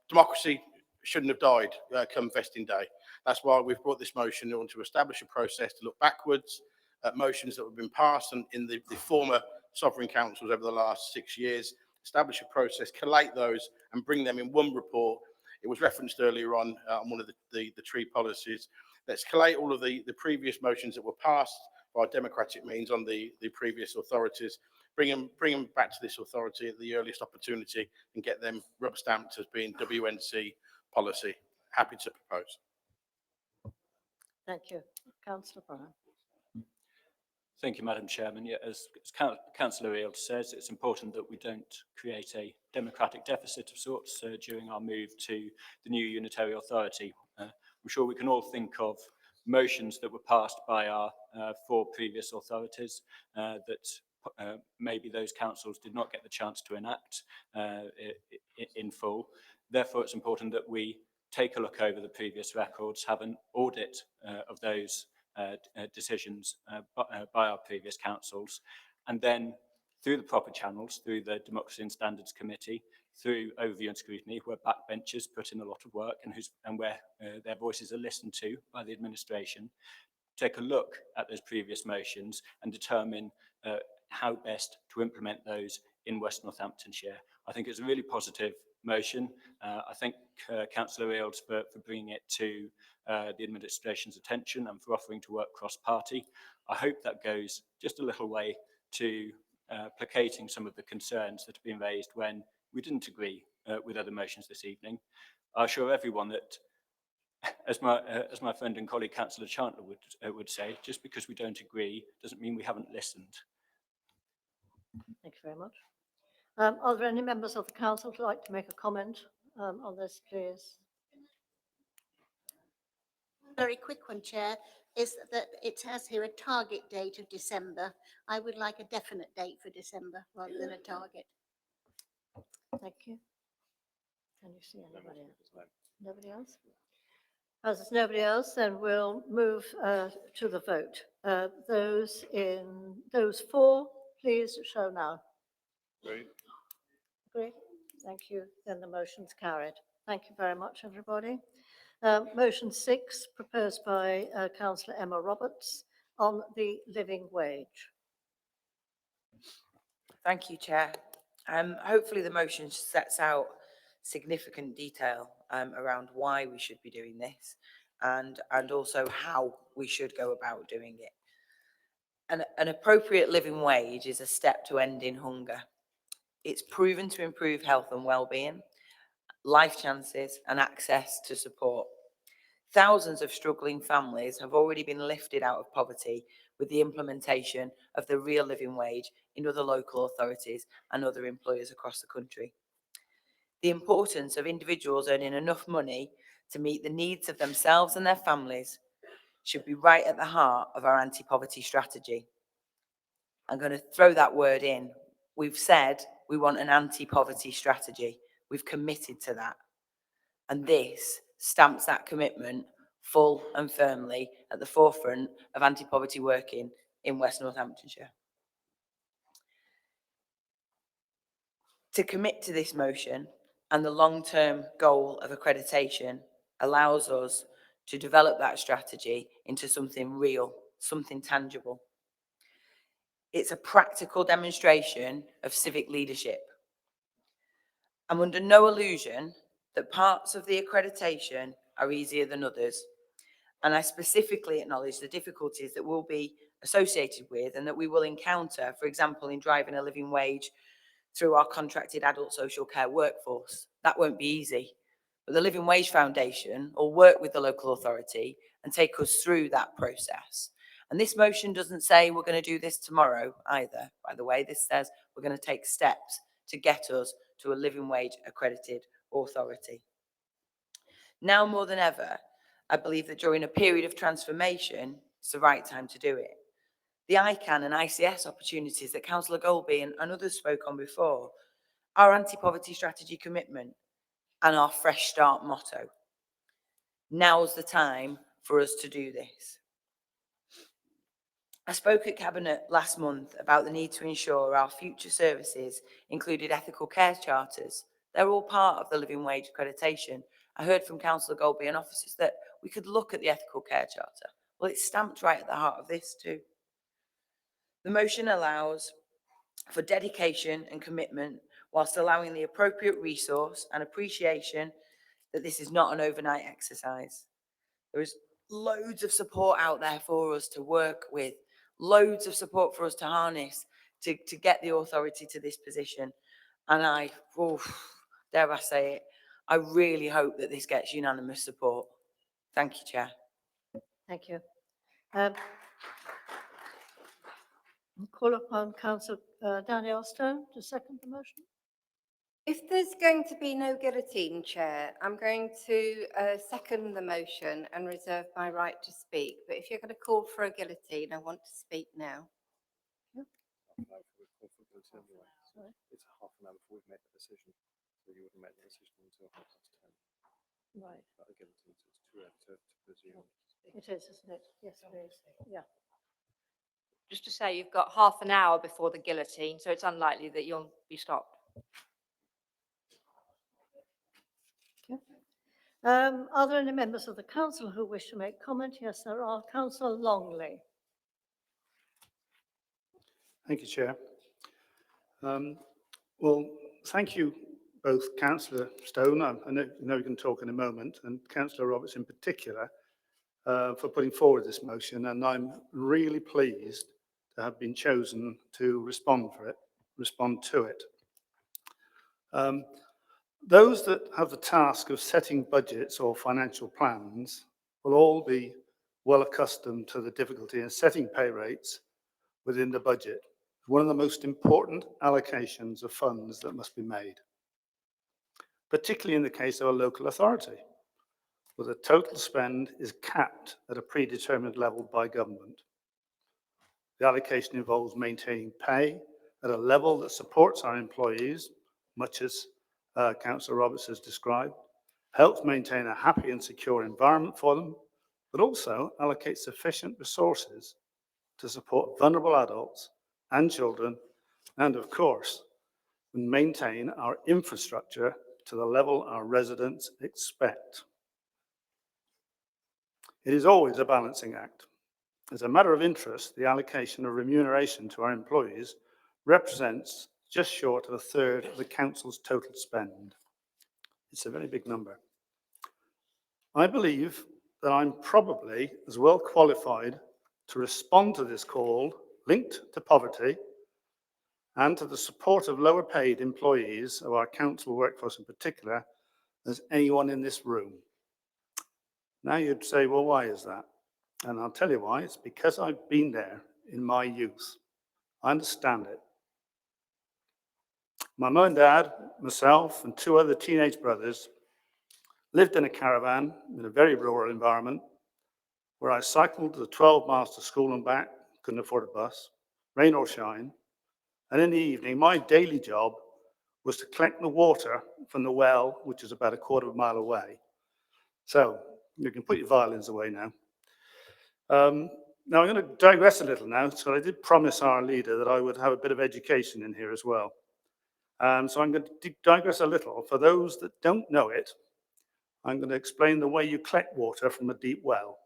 Democracy shouldn't have died come vesting day. That's why we've brought this motion on to establish a process to look backwards at motions that have been passed and in the former sovereign councils over the last 6 years, establish a process, collate those and bring them in one report. It was referenced earlier on one of the tree policies. Let's collate all of the previous motions that were passed by democratic means on the previous authorities, bring them back to this authority at the earliest opportunity and get them rubber stamped as being WNC policy. Happy to propose. Thank you. Councillor Brown. Thank you, Madam Chairman. Yeah, as Councillor Eales says, it's important that we don't create a democratic deficit of sorts during our move to the new unitary authority. I'm sure we can all think of motions that were passed by our 4 previous authorities that maybe those councils did not get the chance to enact in full. Therefore, it's important that we take a look over the previous records, have an audit of those decisions by our previous councils, and then through the proper channels, through the Democracy and Standards Committee, through overview and scrutiny, where backbenchers put in a lot of work and where their voices are listened to by the administration, take a look at those previous motions and determine how best to implement those in West Northamptonshire. I think it's a really positive motion. I thank Councillor Eales for bringing it to the administration's attention and for offering to work cross-party. I hope that goes just a little way to placating some of the concerns that have been raised when we didn't agree with other motions this evening. I assure everyone that, as my friend and colleague Councillor Chandler would say, just because we don't agree doesn't mean we haven't listened. Thank you very much. Are there any members of the council who'd like to make a comment on this, please? Very quick one, Chair, is that it has here a target date of December. I would like a definite date for December rather than a target. Thank you. Can you see anybody else? Nobody else? As there's nobody else, then we'll move to the vote. Those for, please show now. Great. Agree? Thank you. Then the motion's carried. Thank you very much, everybody. Motion 6, proposed by Councillor Emma Roberts, on the living wage. Thank you, Chair. Hopefully the motion sets out significant detail around why we should be doing this and also how we should go about doing it. An appropriate living wage is a step to ending hunger. It's proven to improve health and well-being, life chances, and access to support. Thousands of struggling families have already been lifted out of poverty with the implementation of the real living wage in other local authorities and other employers across the country. The importance of individuals earning enough money to meet the needs of themselves and their families should be right at the heart of our anti-poverty strategy. I'm going to throw that word in. We've said we want an anti-poverty strategy. We've committed to that. And this stamps that commitment full and firmly at the forefront of anti-poverty working in West Northamptonshire. To commit to this motion and the long-term goal of accreditation allows us to develop that strategy into something real, something tangible. It's a practical demonstration of civic leadership. I'm under no illusion that parts of the accreditation are easier than others, and I specifically acknowledge the difficulties that will be associated with and that we will encounter, for example, in driving a living wage through our contracted adult social care workforce. That won't be easy, but the Living Wage Foundation will work with the local authority and take us through that process. And this motion doesn't say we're going to do this tomorrow either, by the way. This says we're going to take steps to get us to a living wage accredited authority. Now more than ever, I believe that during a period of transformation, it's the right time to do it. The ICANN and ICS opportunities that Councillor Golby and others spoke on before, our anti-poverty strategy commitment and our Fresh Start motto. Now's the time for us to do this. I spoke at Cabinet last month about the need to ensure our future services included ethical care charters. They're all part of the living wage accreditation. I heard from Councillor Golby and officers that we could look at the ethical care charter. Well, it's stamped right at the heart of this too. The motion allows for dedication and commitment whilst allowing the appropriate resource and appreciation that this is not an overnight exercise. There is loads of support out there for us to work with, loads of support for us to harness to get the authority to this position. And dare I say it, I really hope that this gets unanimous support. Thank you, Chair. Thank you. Call upon Councillor Danielle Stone to second the motion. If there's going to be no guillotine, Chair, I'm going to second the motion and reserve my right to speak. But if you're going to call for a guillotine, I want to speak now. It's half an hour before we've made the decision, so you wouldn't make the decision until 10:30. Right. But again, it's too early to presume. It is, isn't it? Yes, it is. Yeah. Just to say, you've got half an hour before the guillotine, so it's unlikely that you'll be stopped. Okay. Are there any members of the council who wish to make comment? Yes, there are. Councillor Longley. Thank you, Chair. Well, thank you both Councillor Stone, I know you can talk in a moment, and Councillor Roberts in particular, for putting forward this motion, and I'm really pleased to have been chosen to respond to it. Those that have the task of setting budgets or financial plans will all be well accustomed to the difficulty in setting pay rates within the budget, one of the most important allocations of funds that must be made, particularly in the case of a local authority, where the total spend is capped at a predetermined level by government. The allocation involves maintaining pay at a level that supports our employees, much as Councillor Roberts has described, helps maintain a happy and secure environment for them, but also allocates sufficient resources to support vulnerable adults and children, and of course, maintain our infrastructure to the level our residents expect. It is always a balancing act. As a matter of interest, the allocation of remuneration to our employees represents just short of a third of the council's total spend. It's a very big number. I believe that I'm probably as well qualified to respond to this call linked to poverty and to the support of lower paid employees of our council workforce in particular as anyone in this room. Now you'd say, well, why is that? And I'll tell you why. It's because I've been there in my youth. I understand it. My mum and dad, myself, and two other teenage brothers lived in a caravan in a very rural environment where I cycled the 12 miles to school and back, couldn't afford a bus, rain or shine. And in the evening, my daily job was to collect the water from the well, which is about a quarter of a mile away. So you can put your violins away now. Now I'm going to digress a little now. So I did promise our leader that I would have a bit of education in here as well. So I'm going to digress a little. For those that don't know it, I'm going to explain the way you collect water from a deep well.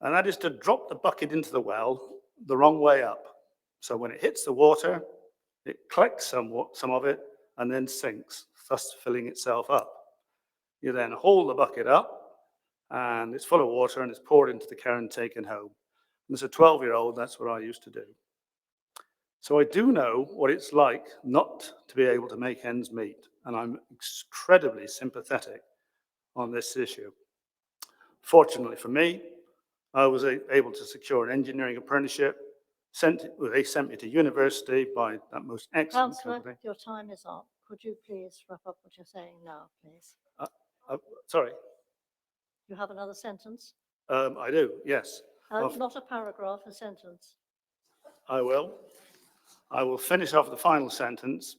And that is to drop the bucket into the well the wrong way up. So when it hits the water, it collects some of it and then sinks, thus filling itself up. You then haul the bucket up and it's full of water and it's poured into the car and taken home. And as a 12-year-old, that's what I used to do. So I do know what it's like not to be able to make ends meet, and I'm incredibly sympathetic on this issue. Fortunately for me, I was able to secure an engineering apprenticeship. They sent me to university by that most excellent Councillor, company. your time is up. Could you please wrap up what you're saying now, please? Sorry, You have another sentence? I do, yes. Not a paragraph, a sentence. I will. I will finish off the final sentence.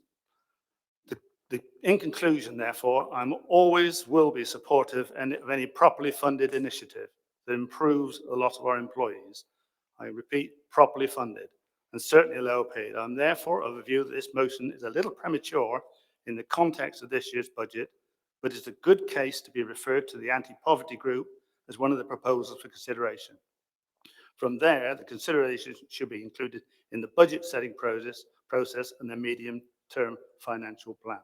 In conclusion, therefore, I'm always will be supportive of any properly funded initiative that improves a lot of our employees. I repeat, properly funded, and certainly lower paid. I'm therefore of the view that this motion is a little premature in the context of this year's budget, but it's a good case to be referred to the anti-poverty group as one of the proposals for consideration. From there, the consideration should be included in the budget setting process and the medium-term financial plan.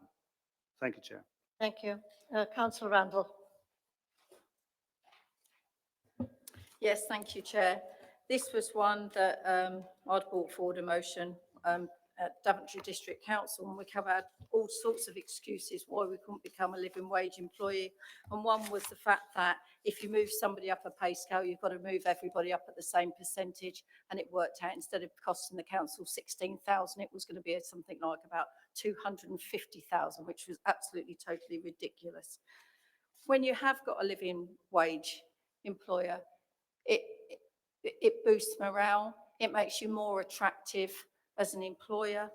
Thank you, Chair. Thank you. Councillor Randall. Yes, thank you, Chair. This was one that I'd brought forward a motion at Daventry District Council, and we had all sorts of excuses why we couldn't become a living wage employee. And one was the fact that if you move somebody up a pay scale, you've got to move everybody up at the same percentage. And it worked out, instead of costing the council 16,000, it was going to be something like about 250,000, which was absolutely totally ridiculous. When you have got a living wage employer, it boosts morale, it makes you more attractive as an employer,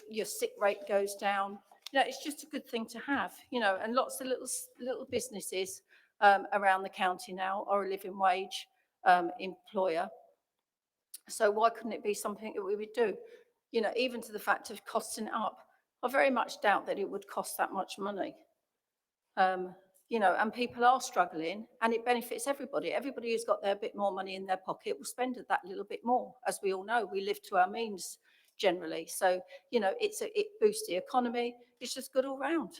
your sick rate goes down. You know, it's just a good thing to have, you know, and lots of little businesses around the county now are a living wage employer. So why couldn't it be something that we would do? You know, even to the fact of costing it up. I very much doubt that it would cost that much money. You know, and people are struggling, and it benefits everybody. Everybody who's got their bit more money in their pocket will spend that little bit more. As we all know, we live to our means generally. So, you know, it boosts the economy. It's just good all round.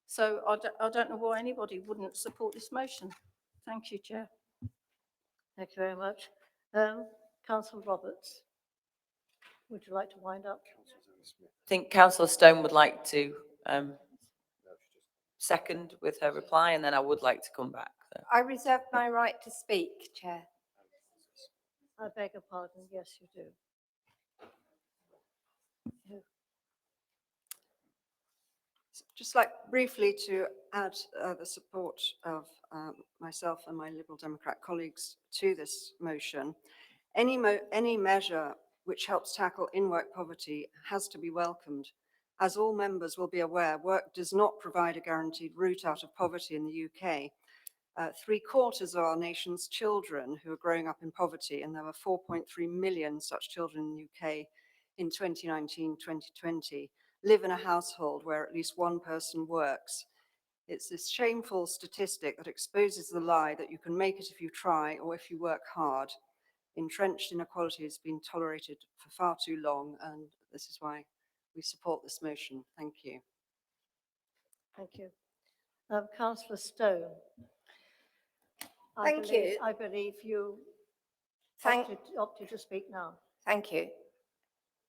So I don't know why anybody wouldn't support this motion. Thank you, Chair. Thank you very much. Councillor Roberts, would you like to wind up? I think Councillor Stone would like to second with her reply, and then I would like to come back. So. I reserve my right to speak, Chair. I beg your pardon. Yes, you do. Just like briefly to add the support of myself and my Liberal Democrat colleagues to this motion. Any measure which helps tackle in-work poverty has to be welcomed. As all members will be aware, work does not provide a guaranteed route out of poverty in the UK. 3/4 of our nation's children who are growing up in poverty, and there were 4.3 million such children in the UK in 2019-2020, live in a household where at least one person works. It's this shameful statistic that exposes the lie that you can make it if you try or if you work hard. Entrenched inequality has been tolerated for far too long, and this is why we support this motion. Thank you. Thank you. Councillor Stone. Thank you. I believe you Opted to speak now. Thank you.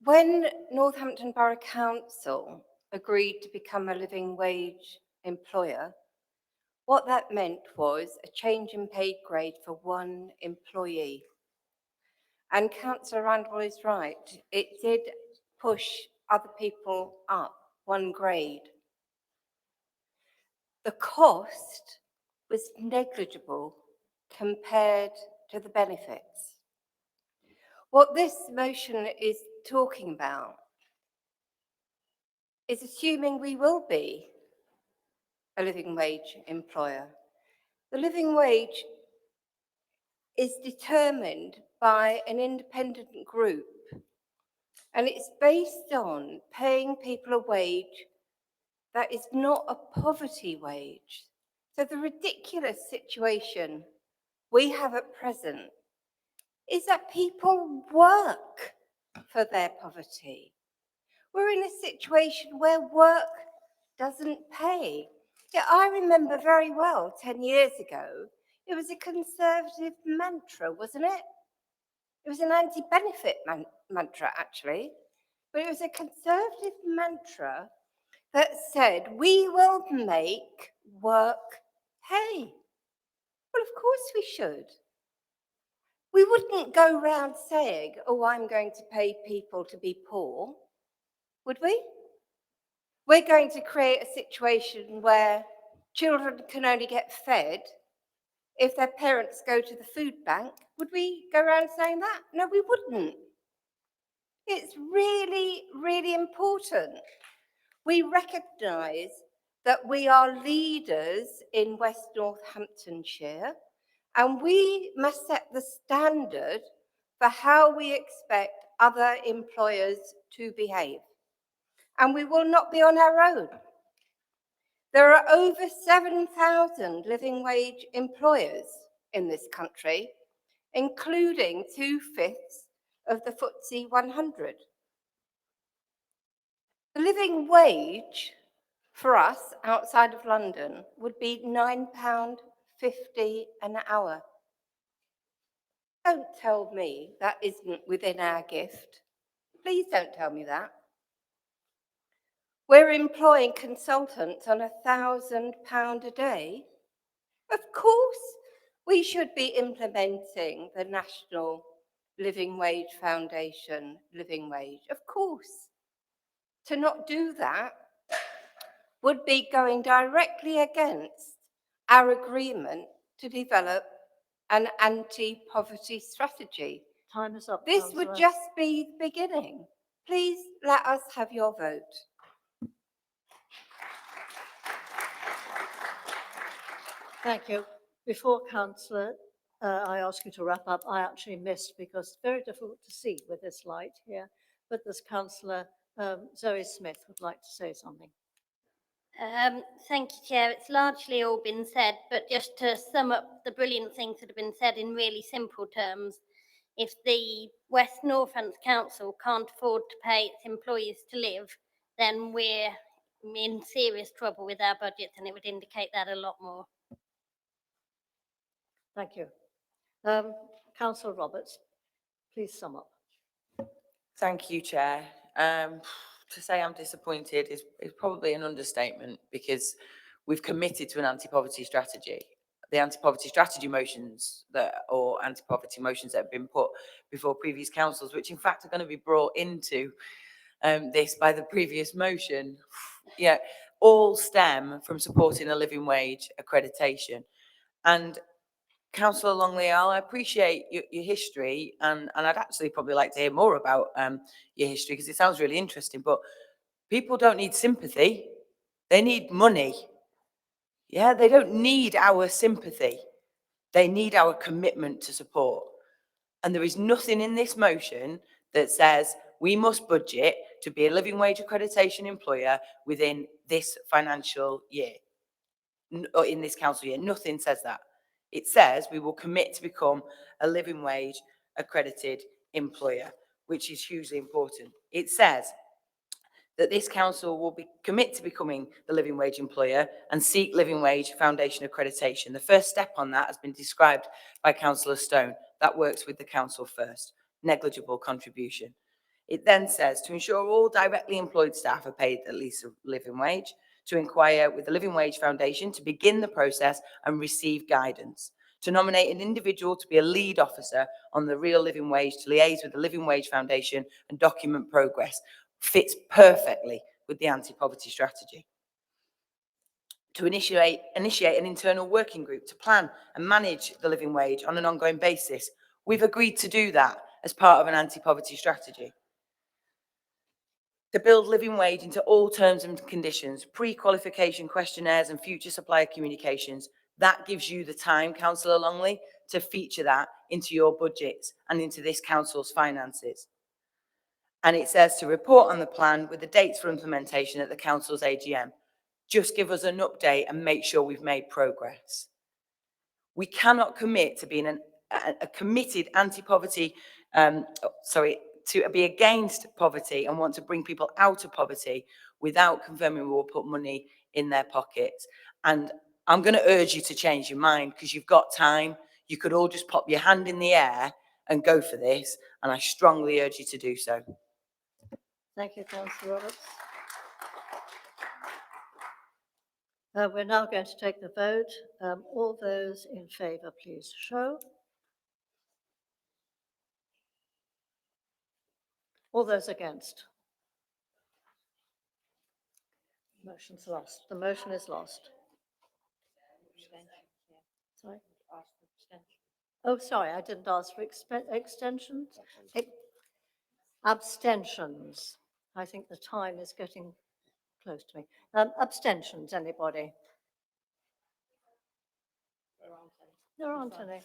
When Northampton Borough Council agreed to become a living wage employer, what that meant was a change in paid grade for one employee. And Councillor Randall is right, it did push other people up one grade. The cost was negligible compared to the benefits. What this motion is talking about is assuming we will be a living wage employer. The living wage is determined by an independent group, and it's based on paying people a wage that is not a poverty wage. So the ridiculous situation we have at present is that people work for their poverty. We're in a situation where work doesn't pay. Yeah, I remember very well 10 years ago, it was a Conservative mantra, wasn't it? It was an anti-benefit mantra, actually, but it was a Conservative mantra that said, we will make work pay. Well, of course we should. We wouldn't go round saying, oh, I'm going to pay people to be poor, would we? We're going to create a situation where children can only get fed if their parents go to the food bank. Would we go around saying that? No, we wouldn't. It's really, really important. We recognise that we are leaders in West Northamptonshire, and we must set the standard for how we expect other employers to behave. And we will not be on our own. There are over 7,000 living wage employers in this country, including 2/5 of the FTSE 100. The living wage for us outside of London would be £9.50 an hour. Don't tell me that isn't within our gift. Please don't tell me that. We're employing consultants on £1,000 a day. Of course, we should be implementing the National Living Wage Foundation living wage. Of course. To not do that would be going directly against our agreement to develop an anti-poverty strategy. Time is up. This Councillor. would just be the beginning. Please let us have your vote. Thank you. Before Councillor, I ask you to wrap up, I actually missed because it's very difficult to see with this light here, but this Councillor Zoe Smith would like to say something. Thank you, Chair. It's largely all been said, but just to sum up the brilliant things that have been said in really simple terms, if the West Northants Council can't afford to pay its employees to live, then we're in serious trouble with our budget, and it would indicate that a lot more. Thank you. Councillor Roberts, please sum up. Thank you, Chair. To say I'm disappointed is probably an understatement, because we've committed to an anti-poverty strategy. The anti-poverty strategy motions or anti-poverty motions that have been put before previous councils, which in fact are going to be brought into this by the previous motion, yeah, all stem from supporting a living wage accreditation. And Councillor Longley-Earl, I appreciate your history, and I'd actually probably like to hear more about your history, because it sounds really interesting, but people don't need sympathy, they need money. Yeah, they don't need our sympathy, they need our commitment to support. And there is nothing in this motion that says we must budget to be a living wage accreditation employer within this financial year, or in this council year. Nothing says that. It says we will commit to become a living wage accredited employer, which is hugely important. It says that this council will commit to becoming the living wage employer and seek living wage foundation accreditation. The first step on that has been described by Councillor Stone. That works with the council first. Negligible contribution. It then says to ensure all directly employed staff are paid at least a living wage, to inquire with the Living Wage Foundation to begin the process and receive guidance, to nominate an individual to be a lead officer on the real living wage, to liaise with the Living Wage Foundation and document progress. Fits perfectly with the anti-poverty strategy. To initiate an internal working group to plan and manage the living wage on an ongoing basis. We've agreed to do that as part of an anti-poverty strategy. To build living wage into all terms and conditions, pre-qualification questionnaires and future supplier communications. That gives you the time, Councillor Longley, to feature that into your budgets and into this council's finances. And it says to report on the plan with the dates for implementation at the council's AGM. Just give us an update and make sure we've made progress. We cannot commit to being a committed anti-poverty, to be against poverty and want to bring people out of poverty without confirming we will put money in their pockets. And I'm going to urge you to change your mind because you've got time. You could all just pop your hand in the air and go for this. And I strongly urge you to do so. Thank you, Councillor Roberts. We're now going to take the vote. All those in favour, please show. All those against? Motion's lost. The motion is lost. Sorry? Oh, sorry, I didn't ask for extensions. Abstentions. I think the time is getting close to me. Abstentions, anybody? There aren't any.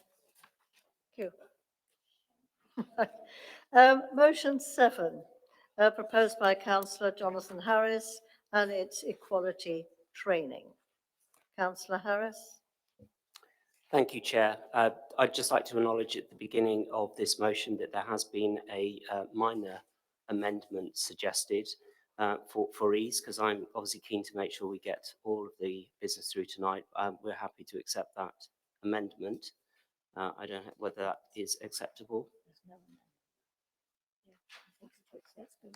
Thank you. Motion 7, proposed by Councillor Jonathan Harris, and it's equality training. Councillor Harris. Thank you, Chair. I'd just like to acknowledge at the beginning of this motion that there has been a minor amendment suggested for ease, because I'm obviously keen to make sure we get all of the business through tonight. We're happy to accept that amendment. I don't know whether that is acceptable. Okay, thank you.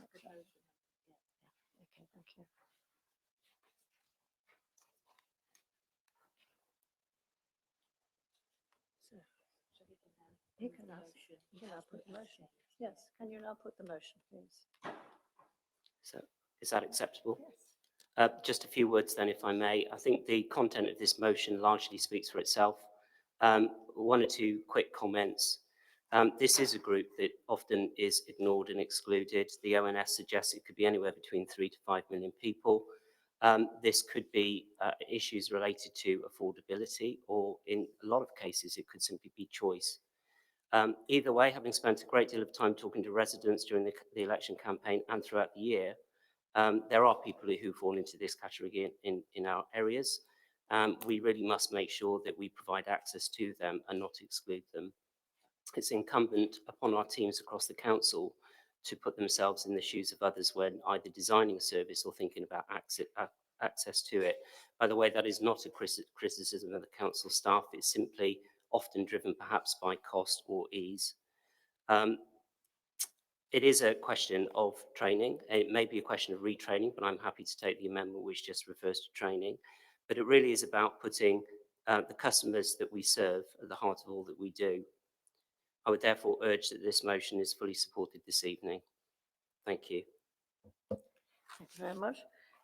You can now put the motion. Yes, can you now put the motion, please? So is that acceptable? Yes. Just a few words then, if I may. I think the content of this motion largely speaks for itself. One or two quick comments. This is a group that often is ignored and excluded. The ONS suggests it could be anywhere between 3 to 5 million people. This could be issues related to affordability, or in a lot of cases, it could simply be choice. Either way, having spent a great deal of time talking to residents during the election campaign and throughout the year, there are people who fall into this category in our areas. We really must make sure that we provide access to them and not exclude them. It's incumbent upon our teams across the council to put themselves in the shoes of others when either designing a service or thinking about access to it. By the way, that is not a criticism of the council staff. It's simply often driven perhaps by cost or ease. It is a question of training. It may be a question of retraining, but I'm happy to take the amendment which just refers to training. But it really is about putting the customers that we serve at the heart of all that we do. I would therefore urge that this motion is fully supported this evening. Thank you. Thank you very much.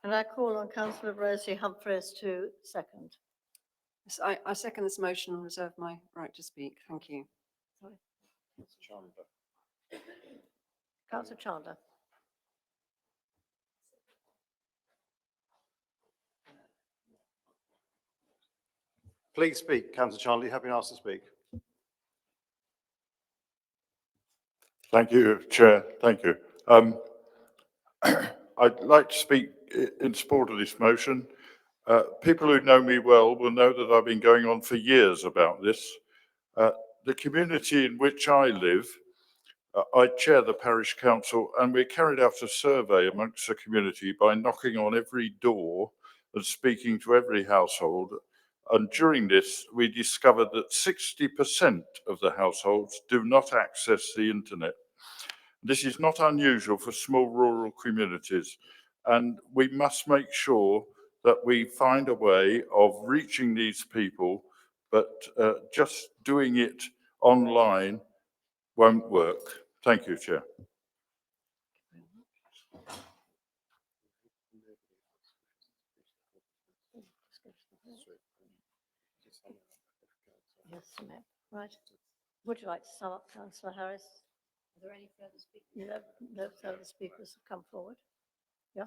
And I call on Councillor Rosie Humphreys to second. Yes, I second this motion and reserve my right to speak. Thank you. Sorry. Councillor Chandler. Please speak, Councillor Chandler. You have been asked to speak. Thank you, Chair. Thank you. I'd like to speak in support of this motion. People who know me well will know that I've been going on for years about this. The community in which I live I chair the parish council, and we carried out a survey amongst the community by knocking on every door and speaking to every household. And during this, we discovered that 60% of the households do not access the internet. This is not unusual for small rural communities, and we must make sure that we find a way of reaching these people, but just doing it online won't work. Thank you, Chair. Yes, ma'am. Right. Would you like to sum up, Councillor Harris? Are there any further speakers? No further speakers have come forward. Yeah.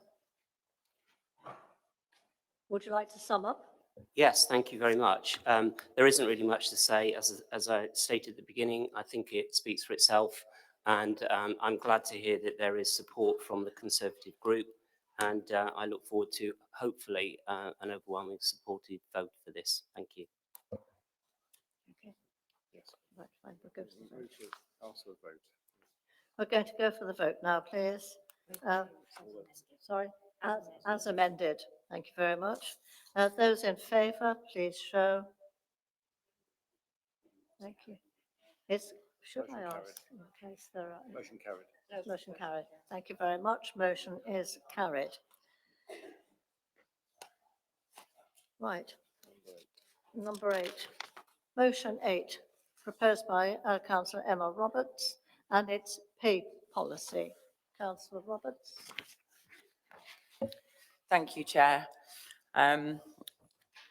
Would you like to sum up? Yes, thank you very much. There isn't really much to say. As I stated at the beginning, I think it speaks for itself, and I'm glad to hear that there is support from the Conservative group, and I look forward to, hopefully, an overwhelming supportive vote for this. Thank you. Okay. Yes. Right, fine. We'll go to the vote. Ask for a vote. We're going to go for the vote now, please. Sorry, as amended. Thank you very much. Those in favour, please show. Thank you. Should I ask in case there are? Motion carried. Motion carried. Thank you very much. Motion is carried. Right. Number 8. Motion 8, proposed by Councillor Emma Roberts, and it's pay policy. Councillor Roberts. Thank you, Chair.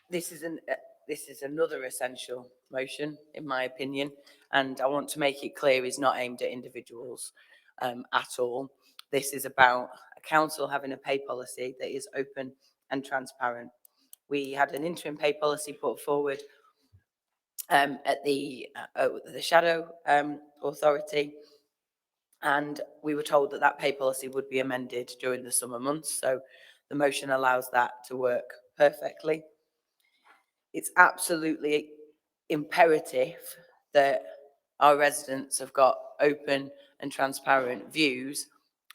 This is another essential motion, in my opinion, and I want to make it clear it's not aimed at individuals at all. This is about a council having a pay policy that is open and transparent. We had an interim pay policy put forward at the Shadow Authority, and we were told that that pay policy would be amended during the summer months, so the motion allows that to work perfectly. It's absolutely imperative that our residents have got open and transparent views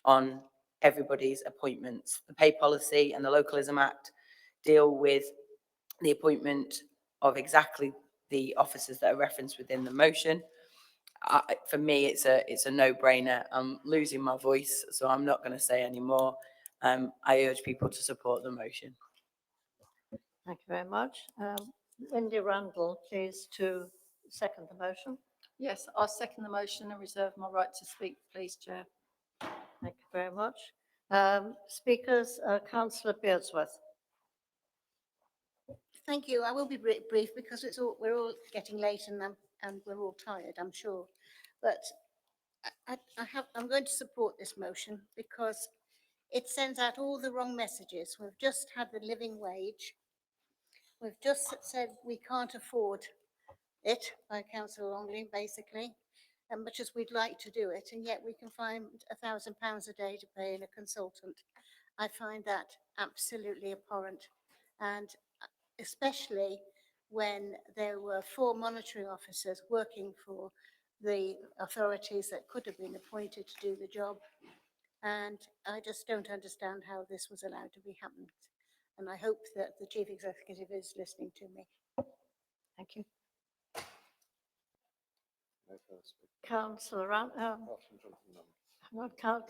on everybody's appointments. The pay policy and the Localism Act deal with the appointment of exactly the officers that are referenced within the motion. For me, it's a no-brainer. I'm losing my voice, so I'm not going to say any more. I urge people to support the motion. Thank you very much. Wendy Randall, please, to second the motion. Yes, I second the motion and reserve my right to speak, please, Chair. Thank you very much. Speakers, Councillor Beardsworth. Thank you. I will be brief because we're all getting late and we're all tired, I'm sure. But I'm going to support this motion because it sends out all the wrong messages. We've just had the living wage. We've just said we can't afford it by Councillor Longley, basically, as much as we'd like to do it, and yet we can find £1,000 a day to pay in a consultant. I find that absolutely abhorrent, and especially when there were 4 monitoring officers working for the authorities that could have been appointed to do the job. And I just don't understand how this was allowed to be happening. And I hope that the Chief Executive is listening to me. Thank you. No further speakers. Councillor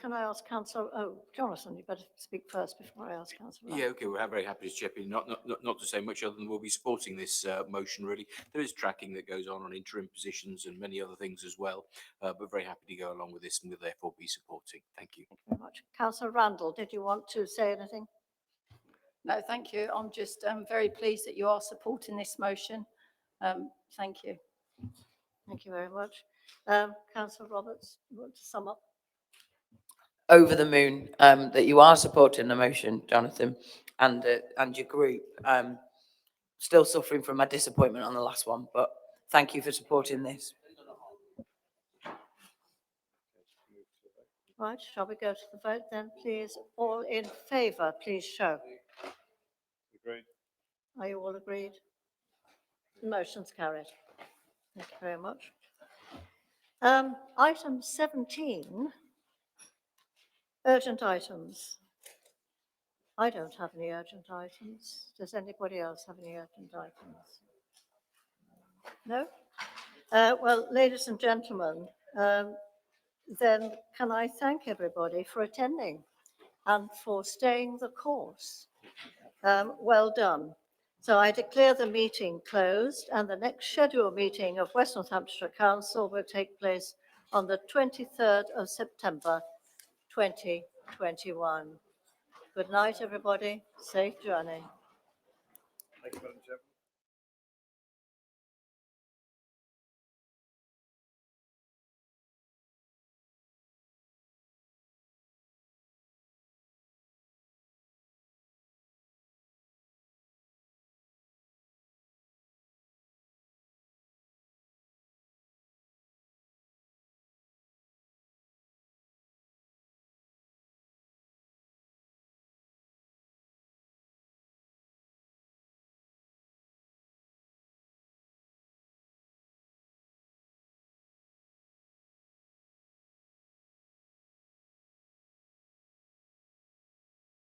can I ask Councillor, Jonathan, you better speak first before I ask Councillor. Yeah, okay, we're very happy to chip in. Not to say much other than we'll be supporting this motion, really. There is tracking that goes on interim positions and many other things as well, but very happy to go along with this and will therefore be supporting. Thank you. Thank you very much. Councillor Randall, did you want to say anything? No, thank you. I'm just very pleased that you are supporting this motion. Thank you. Thank you very much. Councillor Roberts, you want to sum up? Over the moon that you are supporting the motion, Jonathan, and your group. Still suffering from my disappointment on the last one, but thank you for supporting this. Right, shall we go to the vote then, please? All in favour, please show. Agreed. Are you all agreed? The motion's carried. Thank you very much. Item 17, urgent items. I don't have any urgent items. Does anybody else have any urgent items? No? Well, ladies and gentlemen, then can I thank everybody for attending and for staying the course? Well done. So I declare the meeting closed, and the next scheduled meeting of West Northamptonshire Council will take place on the 23rd of September 2021. Good night, everybody. Safe journey. Thank you, Madam Chairman.